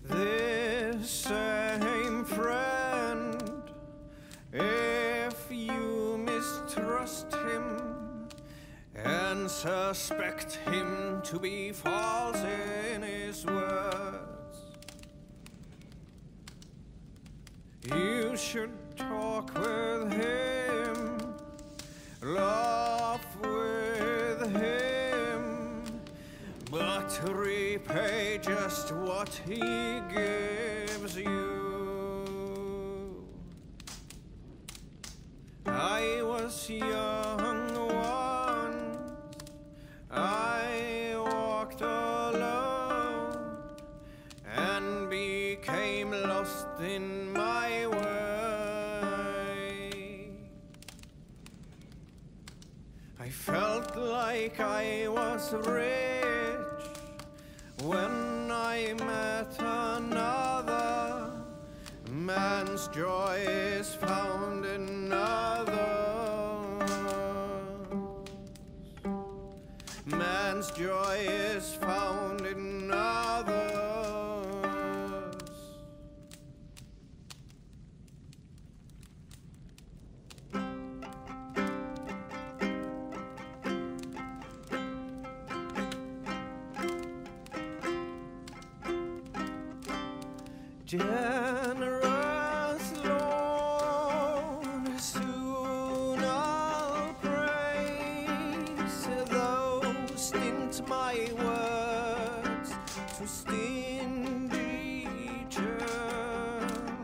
This same friend, if you mistrust him and suspect him to be false in his words, you should talk with him, laugh with him, but repay just what he gives you. I was young once, I walked alone and became lost in my way. I felt like I was rich when I met another. Man's joy is found in others. Man's joy is found in others. Generous Lord, soon I'll praise those stint my words to stingy churn.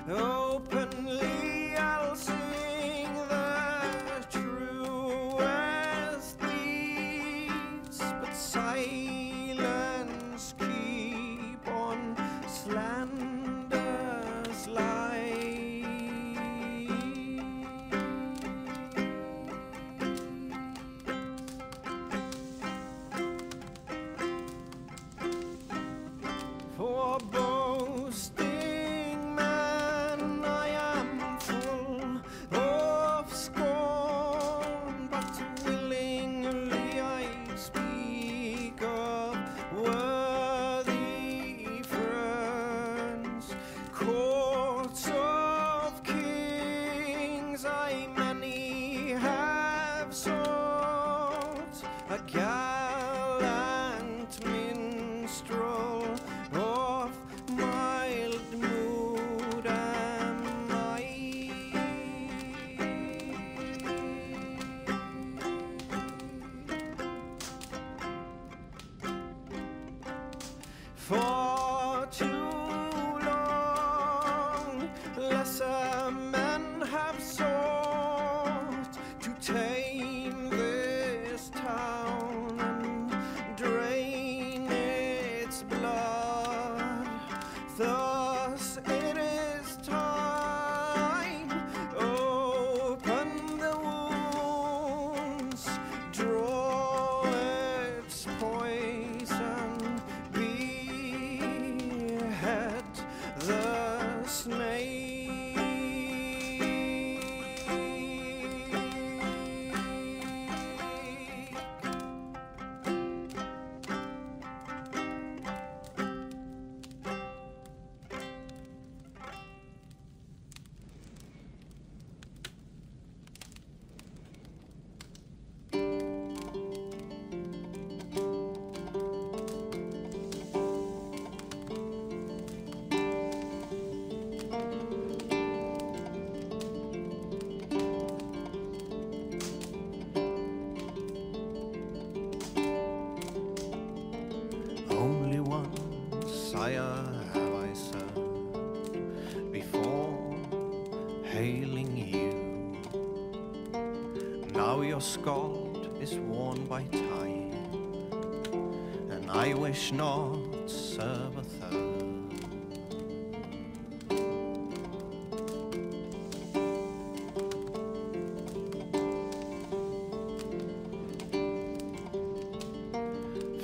Openly I'll sing the truest deeds, but silence keep on slander's lies. For boasting man I am full of scorn, but willingly I speak of For too long, lesser men have sought to tame this town and drain its blood. Thus it is time, open the wounds, draw its poison, behead the snake. Only one sire have I served before hailing you. Now your scald is worn by time, and I wish not serve a third.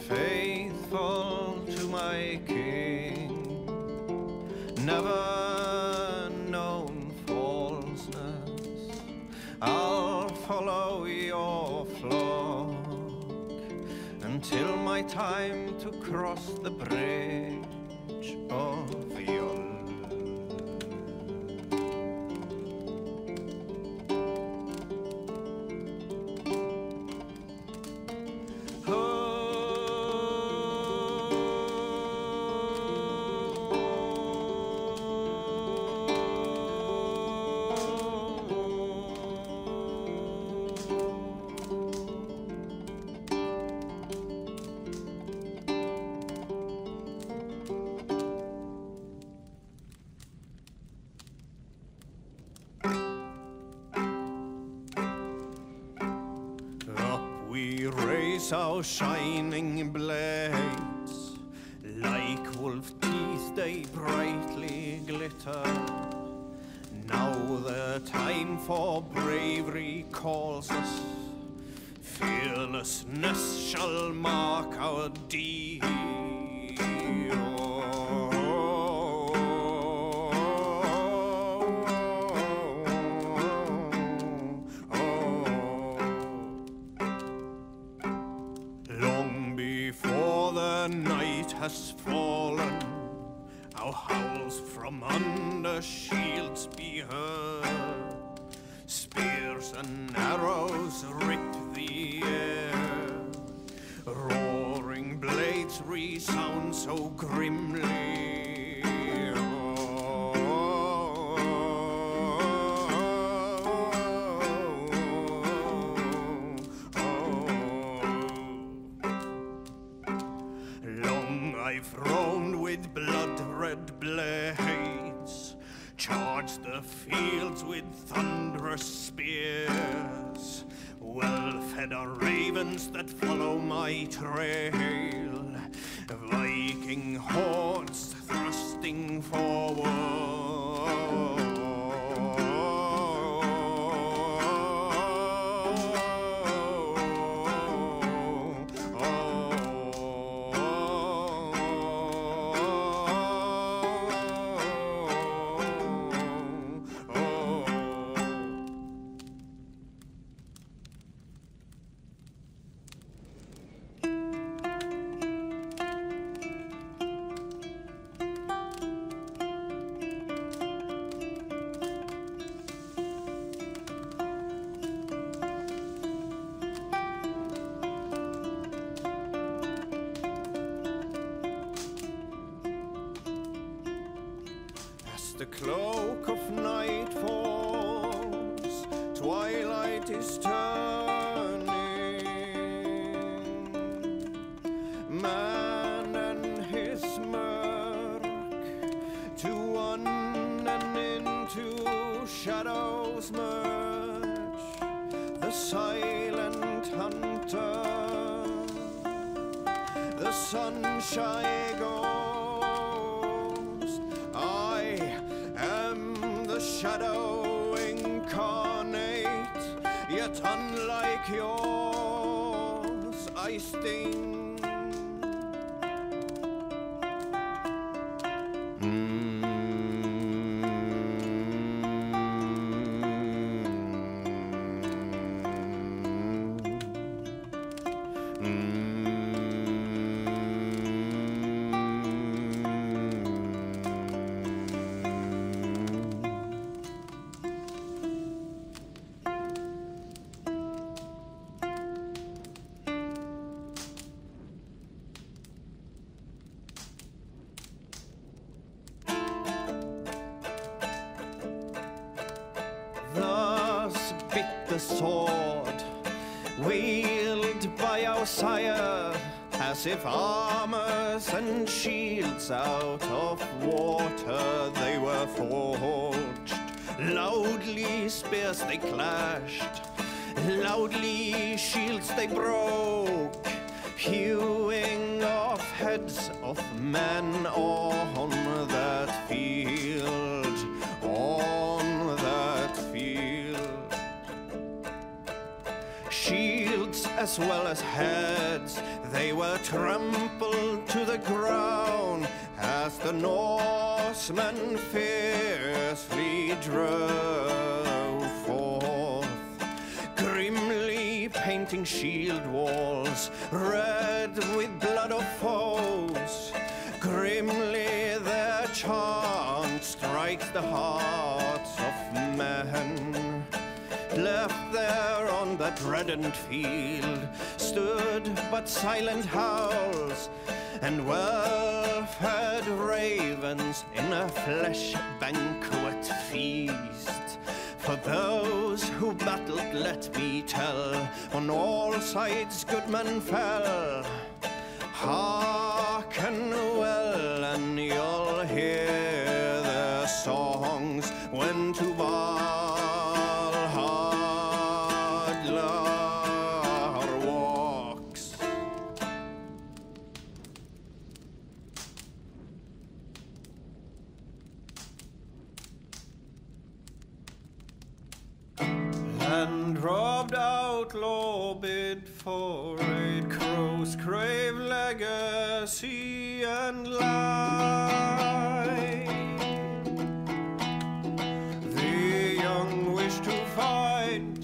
Faithful to my king, never known falseness, I'll follow your flock until my time to cross the bridge of Yol. We raise our shining blades, like wolf teeth they brightly glitter. Now the time for bravery calls us, fearlessness shall mark our deed. Before the night has fallen, our howls from under shields be heard. Spears and arrows rip the air, roaring blades resound so grimly. I've roamed with blood-red blades, charged the fields with thunderous spears. Well-fed are ravens that follow my trail, Viking hordes thrusting forward. The cloak of night falls, twilight is turning. Man and his a silent hunter, the sunshine ghost. I am the shadow incarnate, yet unlike yours, I sting. Thus bit the sword, wielded by our sire, as if armors and shields out of water they were forged. Loudly spears they clashed, loudly shields they broke, hewing off heads of men on that field, on that field. Shields as well as heads, they were trampled to the ground as the Norsemen fiercely drove forth, grimly painting shield walls red with blood of foes. Grimly their chant strikes the hearts of men. Left there on that reddened field stood but silent howls and well-fed ravens in a flesh banquet feast. For those who battled, let me tell, on all sides good men fell. Hearken well and you'll hear their songs when to Valhalla walks. Land robbed outlaw bid for raid, crows crave legacy and lie. The young wish to find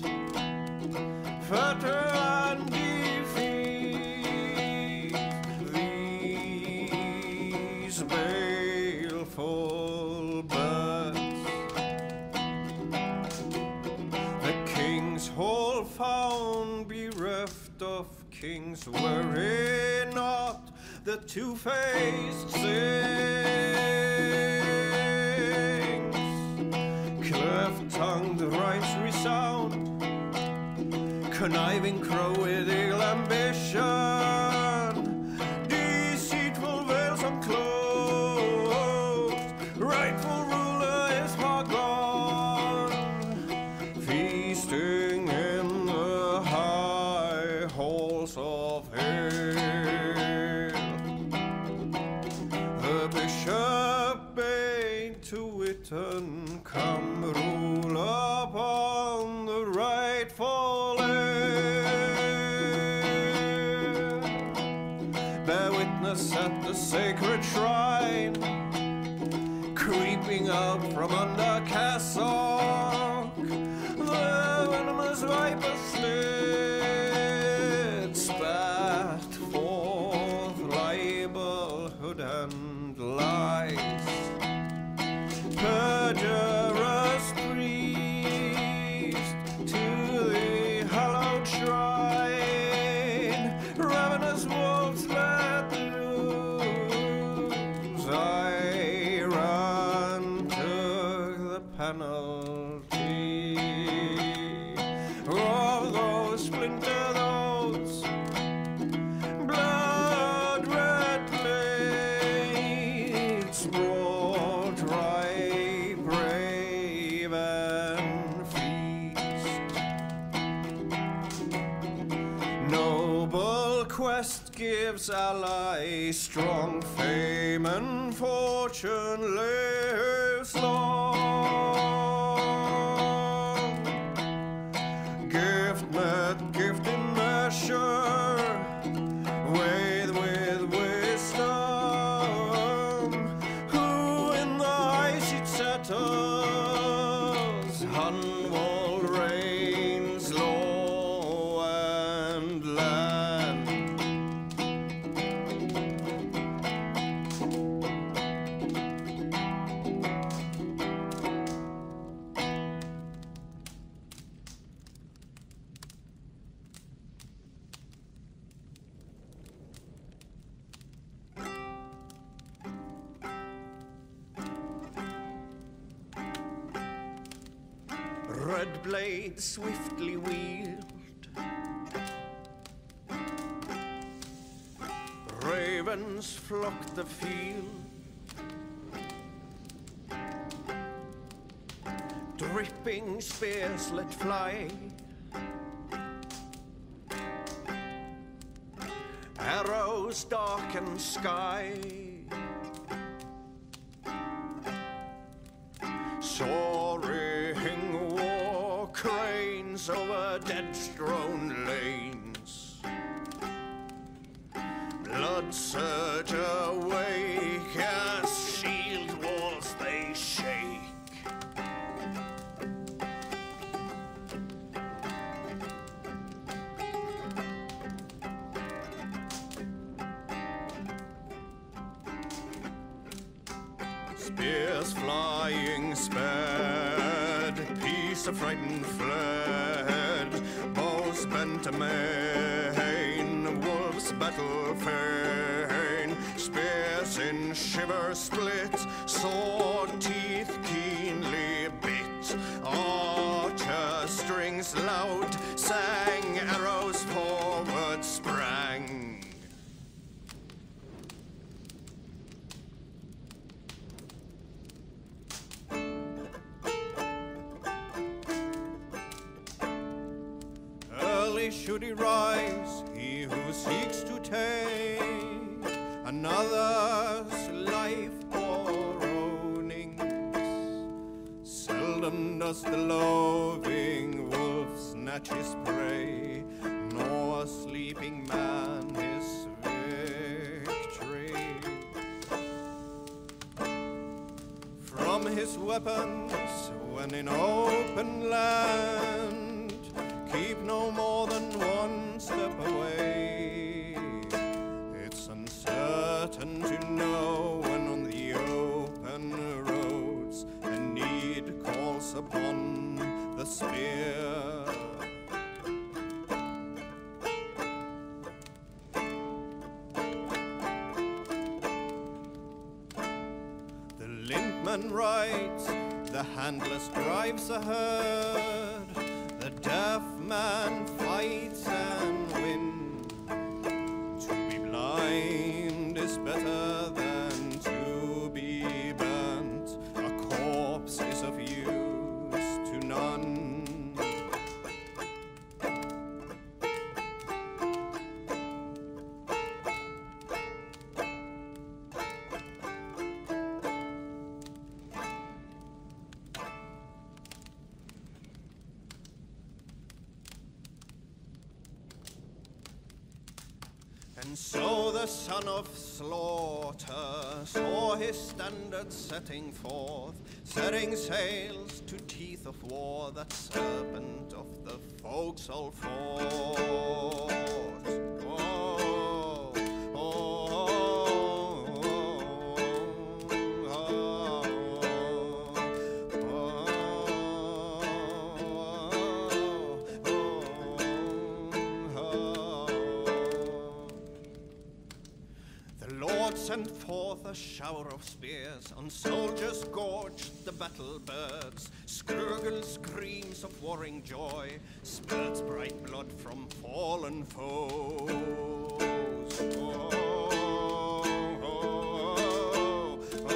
fetter and defeat these baleful birds. The king's hall found bereft of kings, were it not the two-faced sings. Cleft-tongued rhymes resound, conniving crow with ill ambition, deceitful veils unclosed, rightful ruler is far gone, feasting in the high halls of hell. The bishop bade to Witten come rule upon the rightful heir. Bear witness at the sacred shrine, creeping out from under cassock, the venomous viper slit, spat forth libelhood and lies. Perjurous priest to the hallowed shrine, ravenous wolves let loose. I ran to the penalty of those splintered oaths, blood-red blades brought right brave and feast. quest gives ally strong fame and fortune lives long. Gift met gift in measure, with wisdom. Who in the high seat settles, unwalled reigns law and land. Red blade swiftly wield, ravens flock the field. Dripping spears let fly, arrows darken sky. Soaring war cranes over dead-strewn lanes. Blood surge awake as shield walls they shake. Spears flying sped, peace affrighted fled. Bows bent amain, wolves battle fain. Spears in shiver split, sword teeth keenly bit. Archer strings loud sang, arrows forward sprang. Early should he rise, he who seeks to take another's life borrowings. Seldom does the loving wolf snatch his prey, nor a sleeping man his victory. From his weapons, when in open land, keep no more than one step away. It's uncertain to know when on the open roads a need calls upon the spear. The limpman rides, the handless drives a herd. The deaf man fights and wins. To be blind is better than to be burnt. A corpse is of use to none. And so the son of slaughter saw his standard setting forth, setting sails to teeth of war, that serpent of the forecastle fought. Oh, oh, sent forth a shower of spears, on soldiers gorged the battle birds. Skruggle screams of warring joy, spurts bright blood from fallen foes. Oh, oh, oh, oh, oh,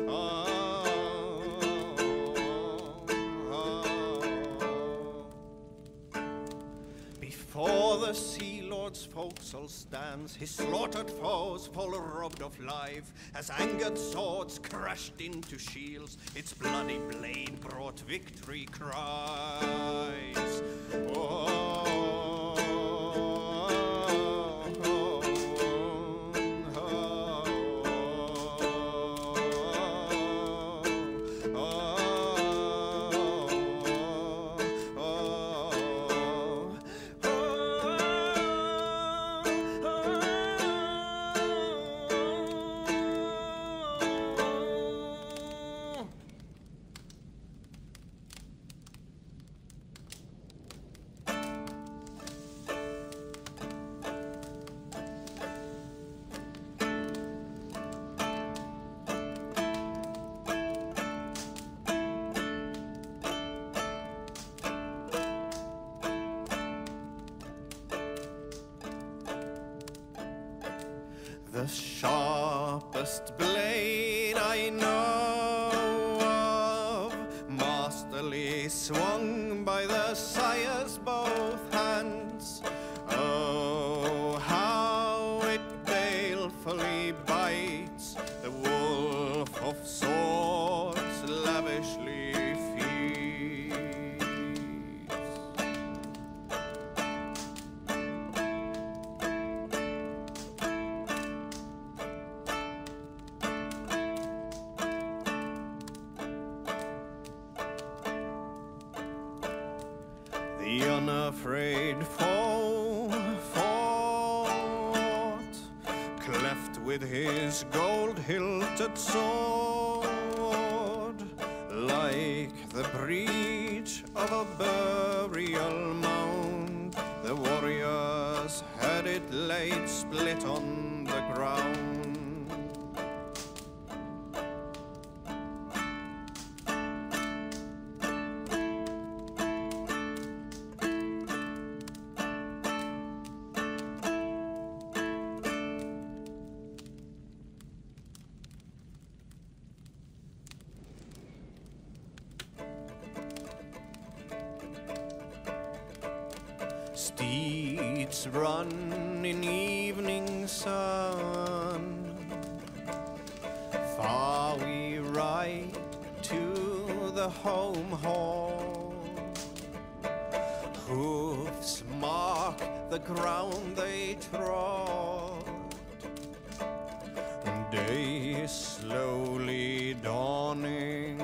oh. the Sea Lord's forecastle stands, his slaughtered foes fall robbed of life, as angered swords crashed into shields, its bloody blade brought victory cries. The sharpest blade I know of, masterly swung by the sire's both hands. Oh, how it balefully bites, the wolf of swords lavishly feeds. The unafraid foe fought, cleft with his gold-hilted sword, like the breach of a burial mound. The warriors had it laid split on the ground. Steeds run in evening sun, far we ride to the home hall. Hoofs mark the ground they trod, day is slowly dawning.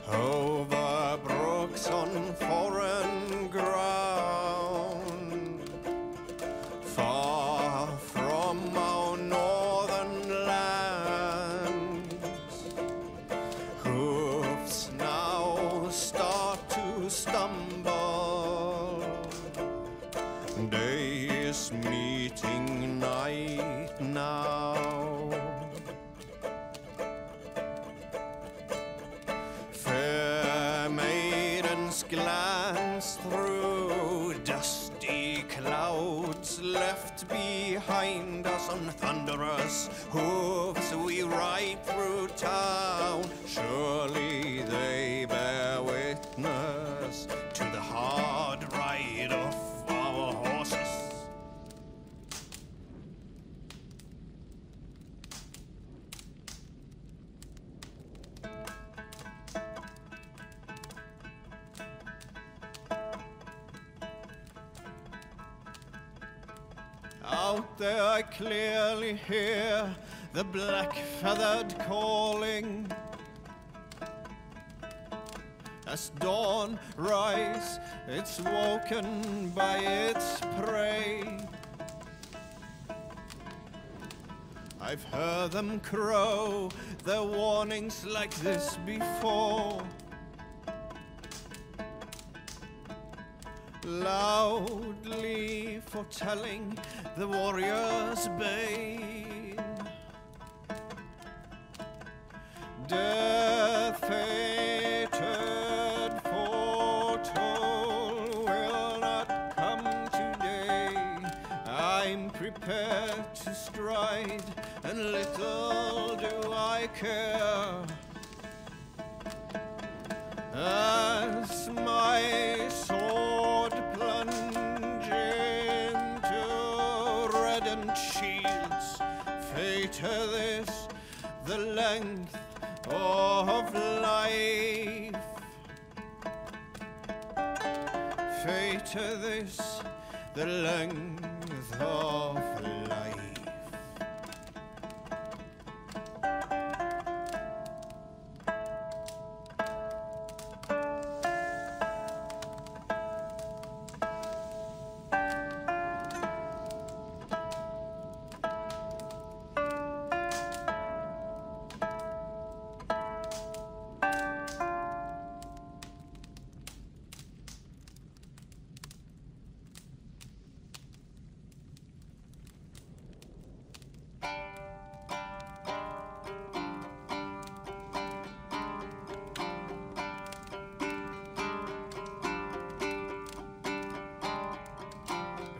Over brooks on foreign ground, far from our northern lands, hoofs now start to stumble. Day is meeting night now. Glance through dusty clouds left behind us. On thunderous hooves we ride through town. Surely they bear witness to the hard ride of our horses. Out there I clearly hear the black-feathered calling. As dawn rise, it's woken by its prey. I've heard them crow their warnings like this before. Loudly foretelling the warrior's bane. Death fated, foretold, will not come today. I'm prepared to stride, and little do I care. as my sword plunge into reddened shields. Fate this, the length of life. Fate this, the length of life.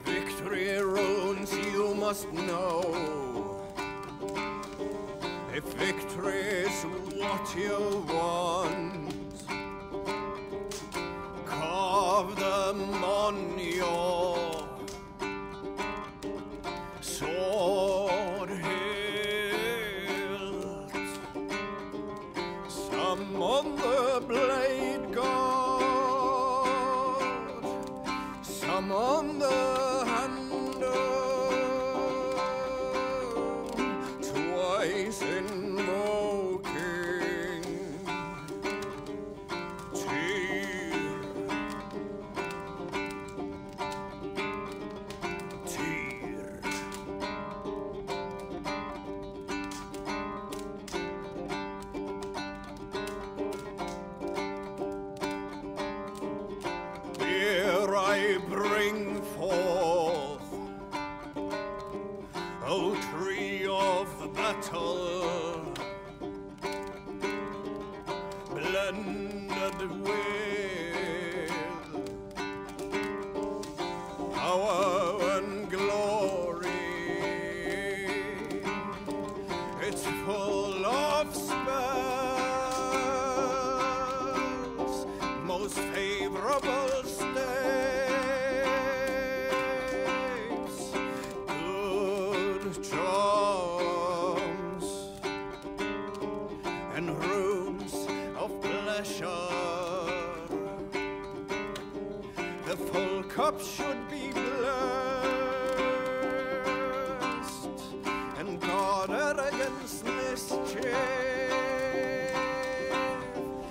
Victory runes you must know. If victory's what you want, carve them on your sword hilt. Some on the blade guard, some on the twice invoking Tyr. Tyr. Here I bring forth, O tree of battle, blended with power and glory. It's full of spells, most favorable states, good charms, and runes of pleasure. The full cup should be blessed and guarded against mischief.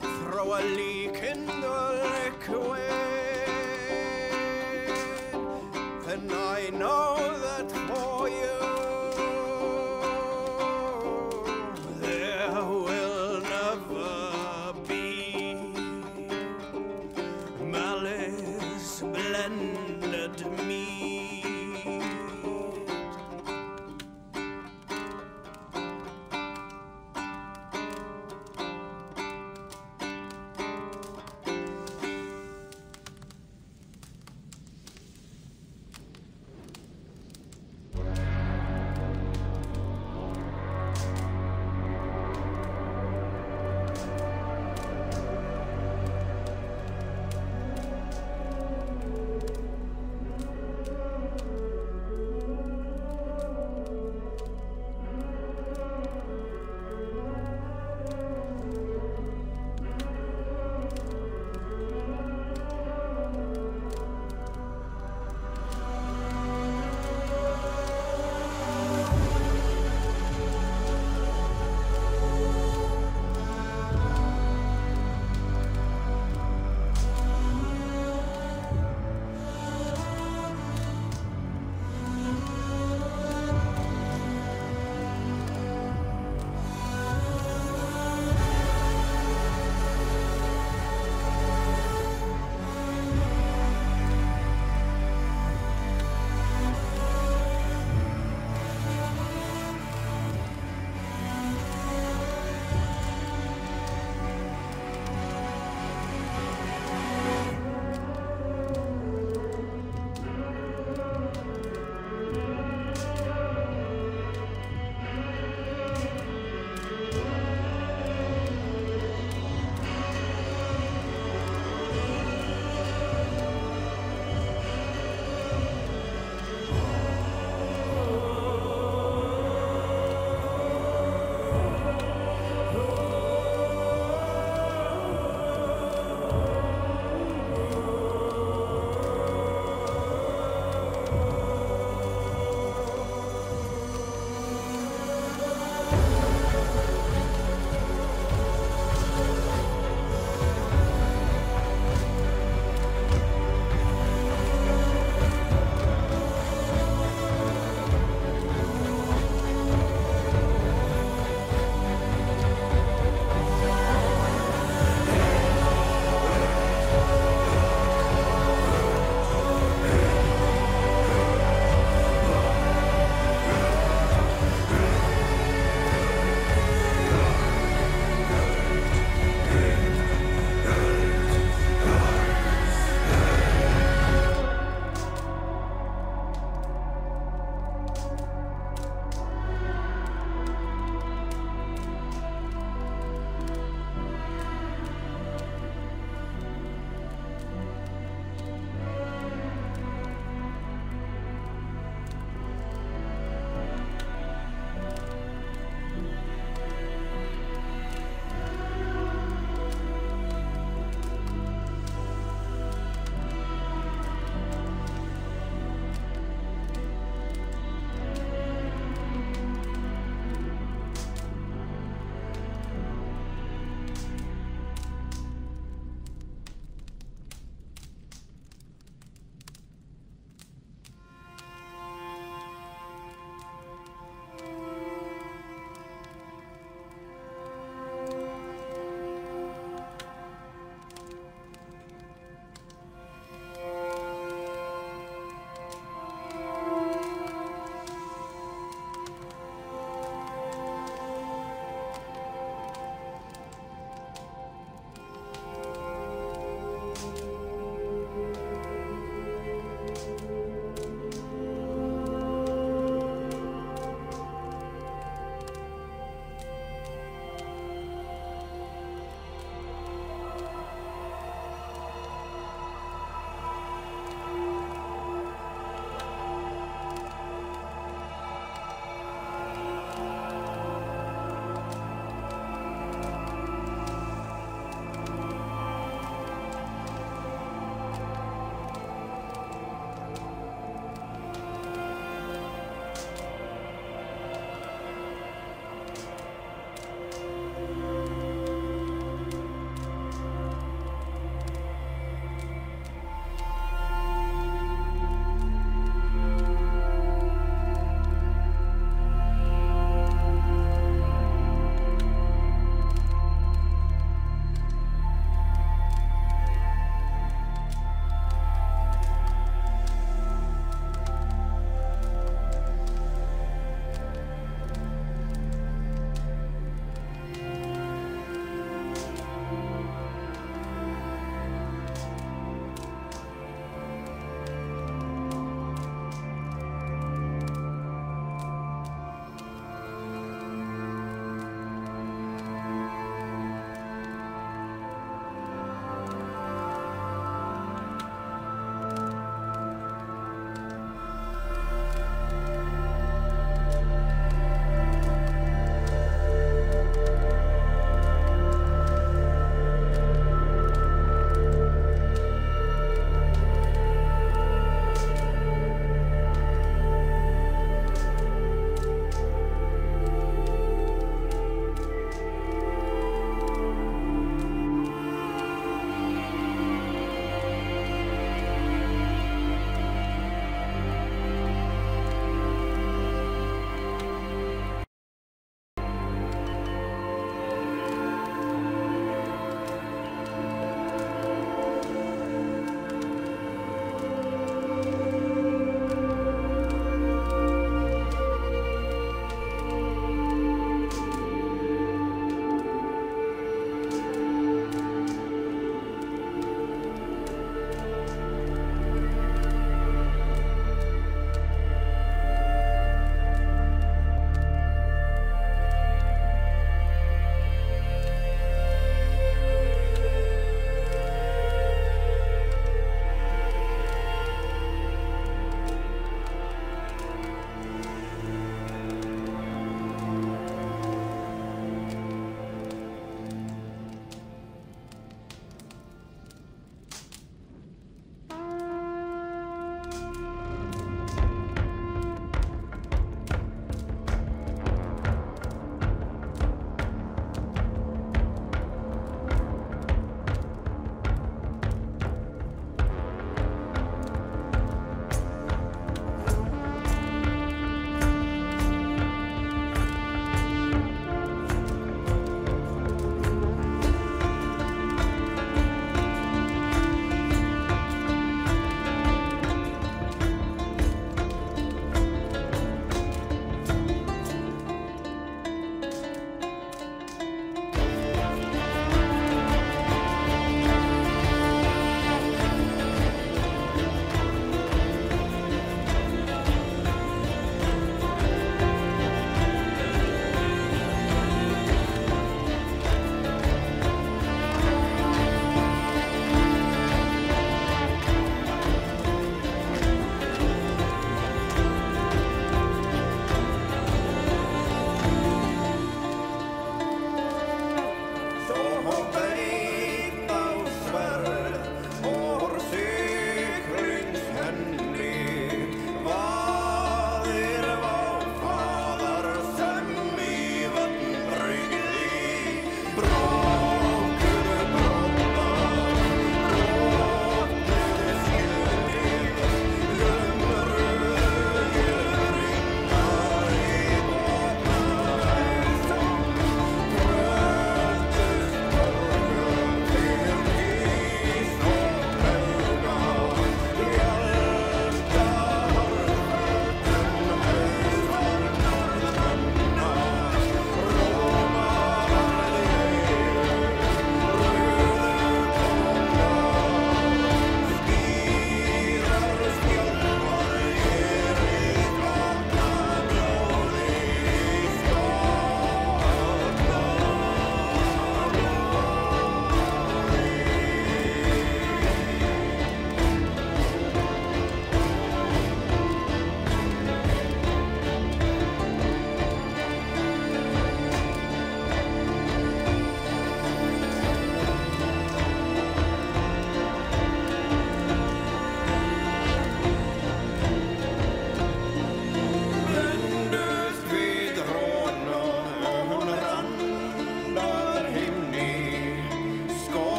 Throw a leak in the liquid, then I know that for you there will never be malice blended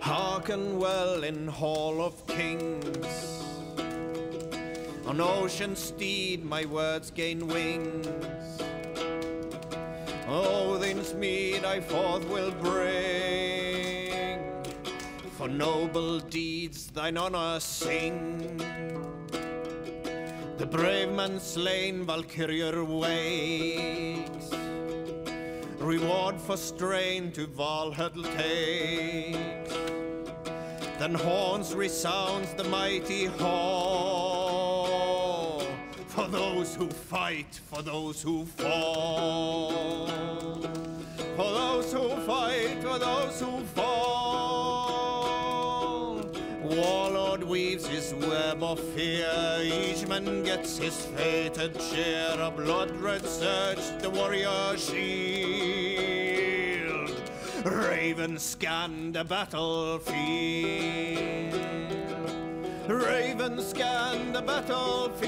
Hearken well in Hall of Kings. On ocean's steed my words gain wings. Odin's mead I forth will bring. For noble deeds thine honor sing. The brave man slain Valkyrier waits. Reward for strain to Valhall takes. Then horns resounds the mighty hall. For those who fight, for those who fall. For those who fight, for those who fall. Warlord weaves his web of fear. Each man gets his fated share. A blood-red surge, the warrior shield. Ravens scan the battlefield. Ravens scan the battlefield.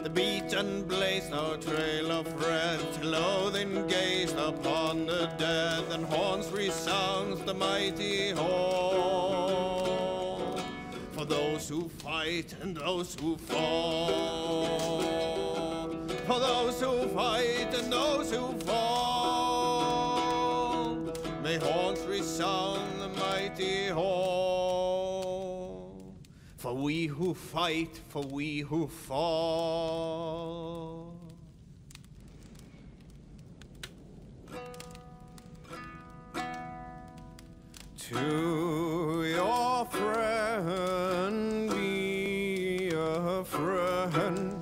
The beaten blaze no trail of red. Loathing gazed upon the dead. And horns resounds the mighty hall. For those who fight and those who fall. For those who fight and those who fall. May horns resound the mighty hall. For we who fight, for we who fall. To your friend be a friend.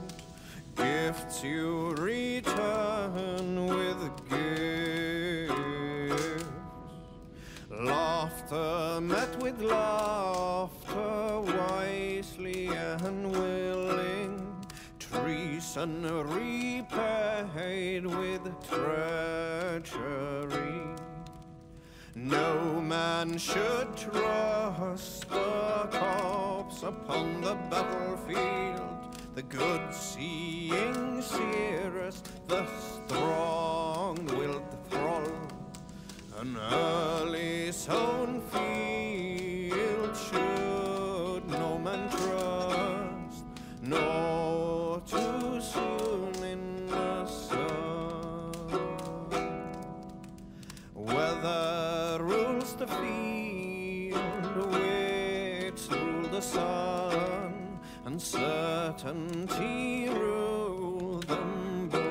Gifts you return with gifts. Laughter met with laughter, wisely and willing. Treason repaid with treachery. No man should trust the corpse upon the battlefield. The good seeing seeress, the strong-willed thrall. An early sown field should no man trust, nor too soon in the sun. Weather rules the field, wits rule the sun, uncertainty rule them both.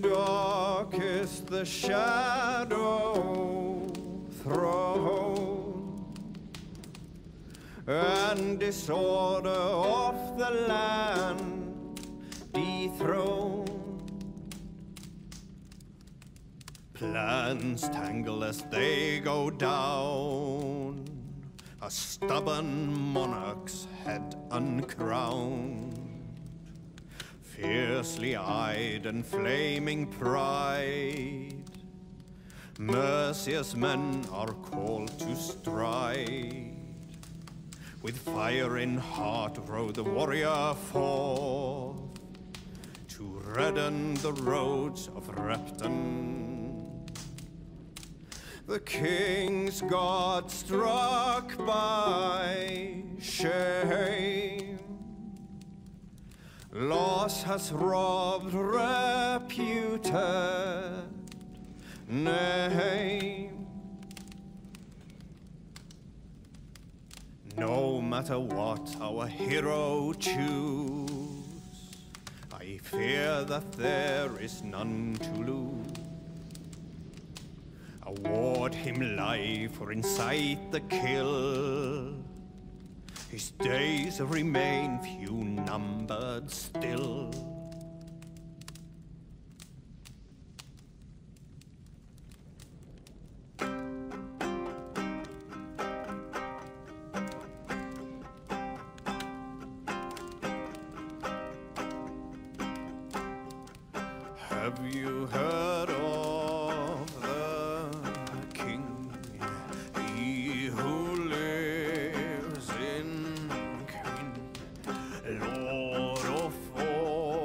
Dark is the shadow thrown, and disorder of the land dethroned. Plans tangle as they go down, a stubborn monarch's head uncrowned. Fiercely eyed and flaming pride, merciless men are called to stride. With fire in heart rode the warrior forth to redden the roads of Repton. The king's god struck by shame. Loss has robbed reputed name. No matter what our hero choose, I fear that there is none to lose. Award him life or incite the kill. His days remain few numbered still. Have you heard of the king? He who lives in Queen, Lord of all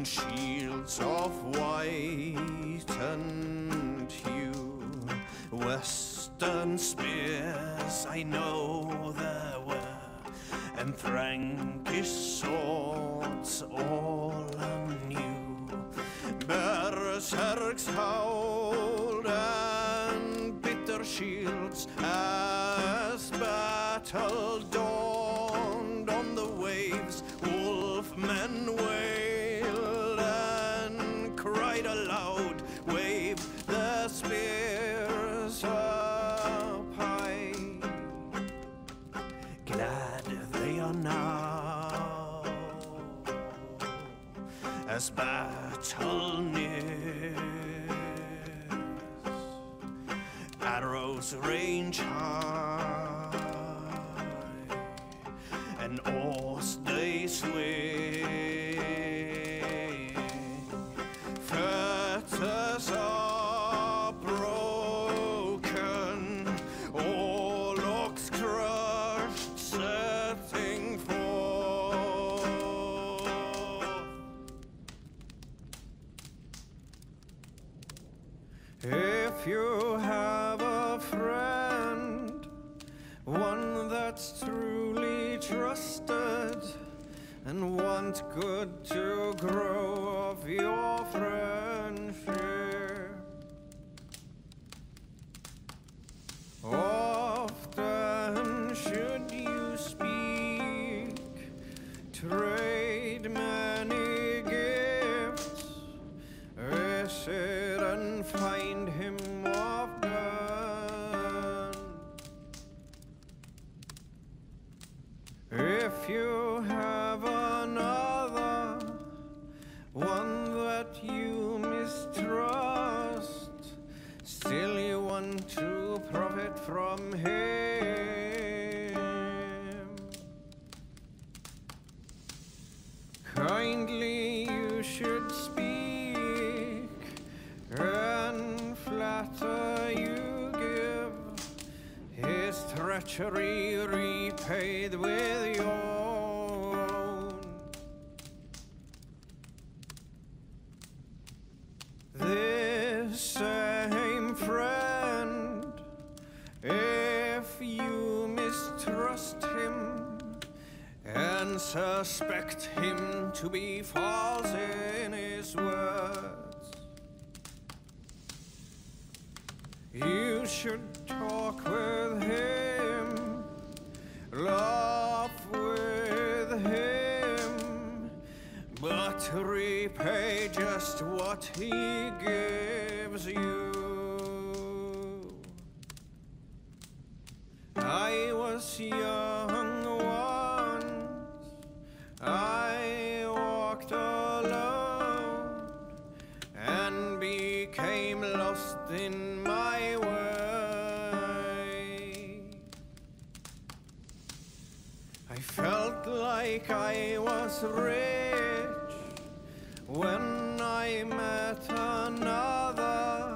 and shields of whitened hue. Western spears I know there were, and Frankish swords all anew. Berserks howled and bitter shields as battle dawned on the waves. Wolfmen wailed and cried aloud, waved their spears up high. Glad they are now as battle nears. Arrows range high and oars they swing. Fetters are broken, all locks crushed, setting forth. If you have a friend, one that's truly trusted, and want good to grow of your friendship, often should you speak, trade many gifts, visit and find him often. If you have another, one that you mistrust, still you want to profit from him, kindly you should speak, and flatter you give, his treachery repaid with your own. This same friend, if you mistrust him and suspect him to be false in his words, you should talk with him, laugh with him, but repay just what he gives you. I was young once, I walked alone, and became lost in my way. I felt like I was rich when I met another.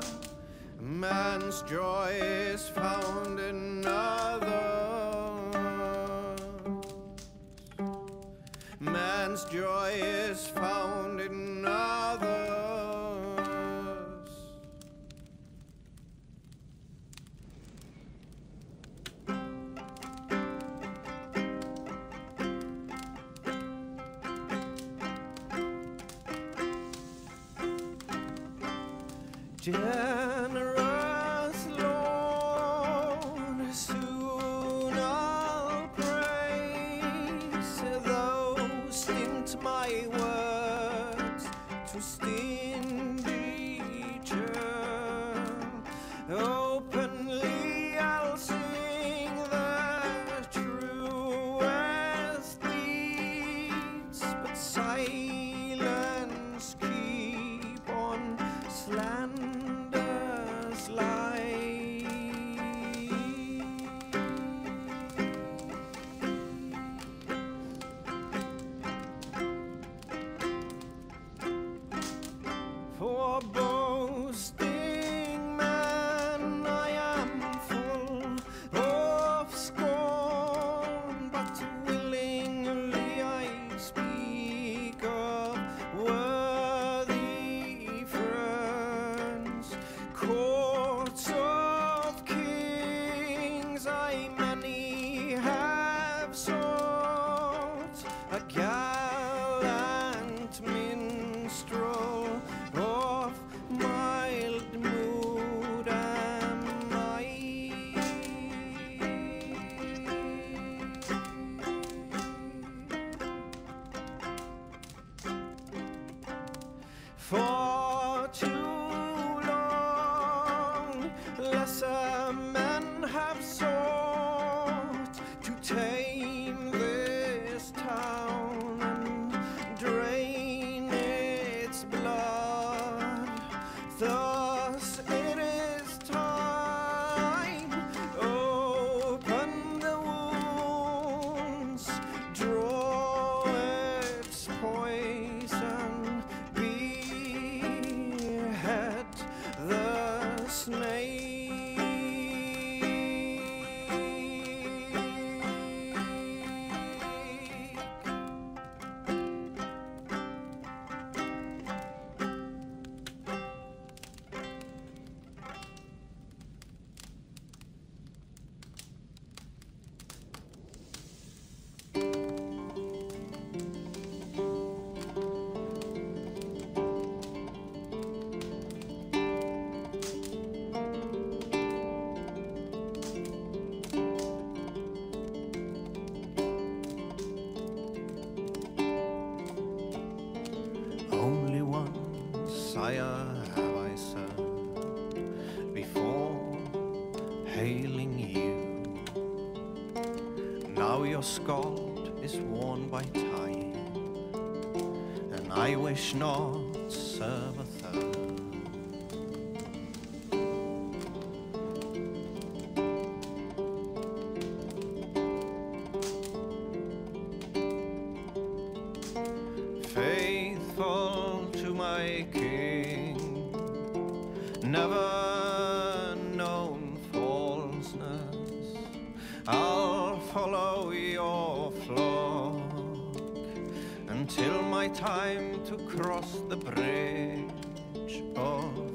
Man's joy is found in others. Man's joy is found in others. Generous Lord, soon I'll praise, though stint my words to stingy churn. Openly I'll sing the truest deeds, but silence keep on slander. by many have sought, a gallant minstrel of mild mood am I. For too long, lesser men have sought to tame this town and drain its blood. Thus it is time, open the wounds, draw its poison, behead the snake. Only one sire have I served before hailing you. Now your scald is worn by time, and I wish not serve a third. Faithful to my king, never known falseness, I'll follow your flock until my time to cross the bridge of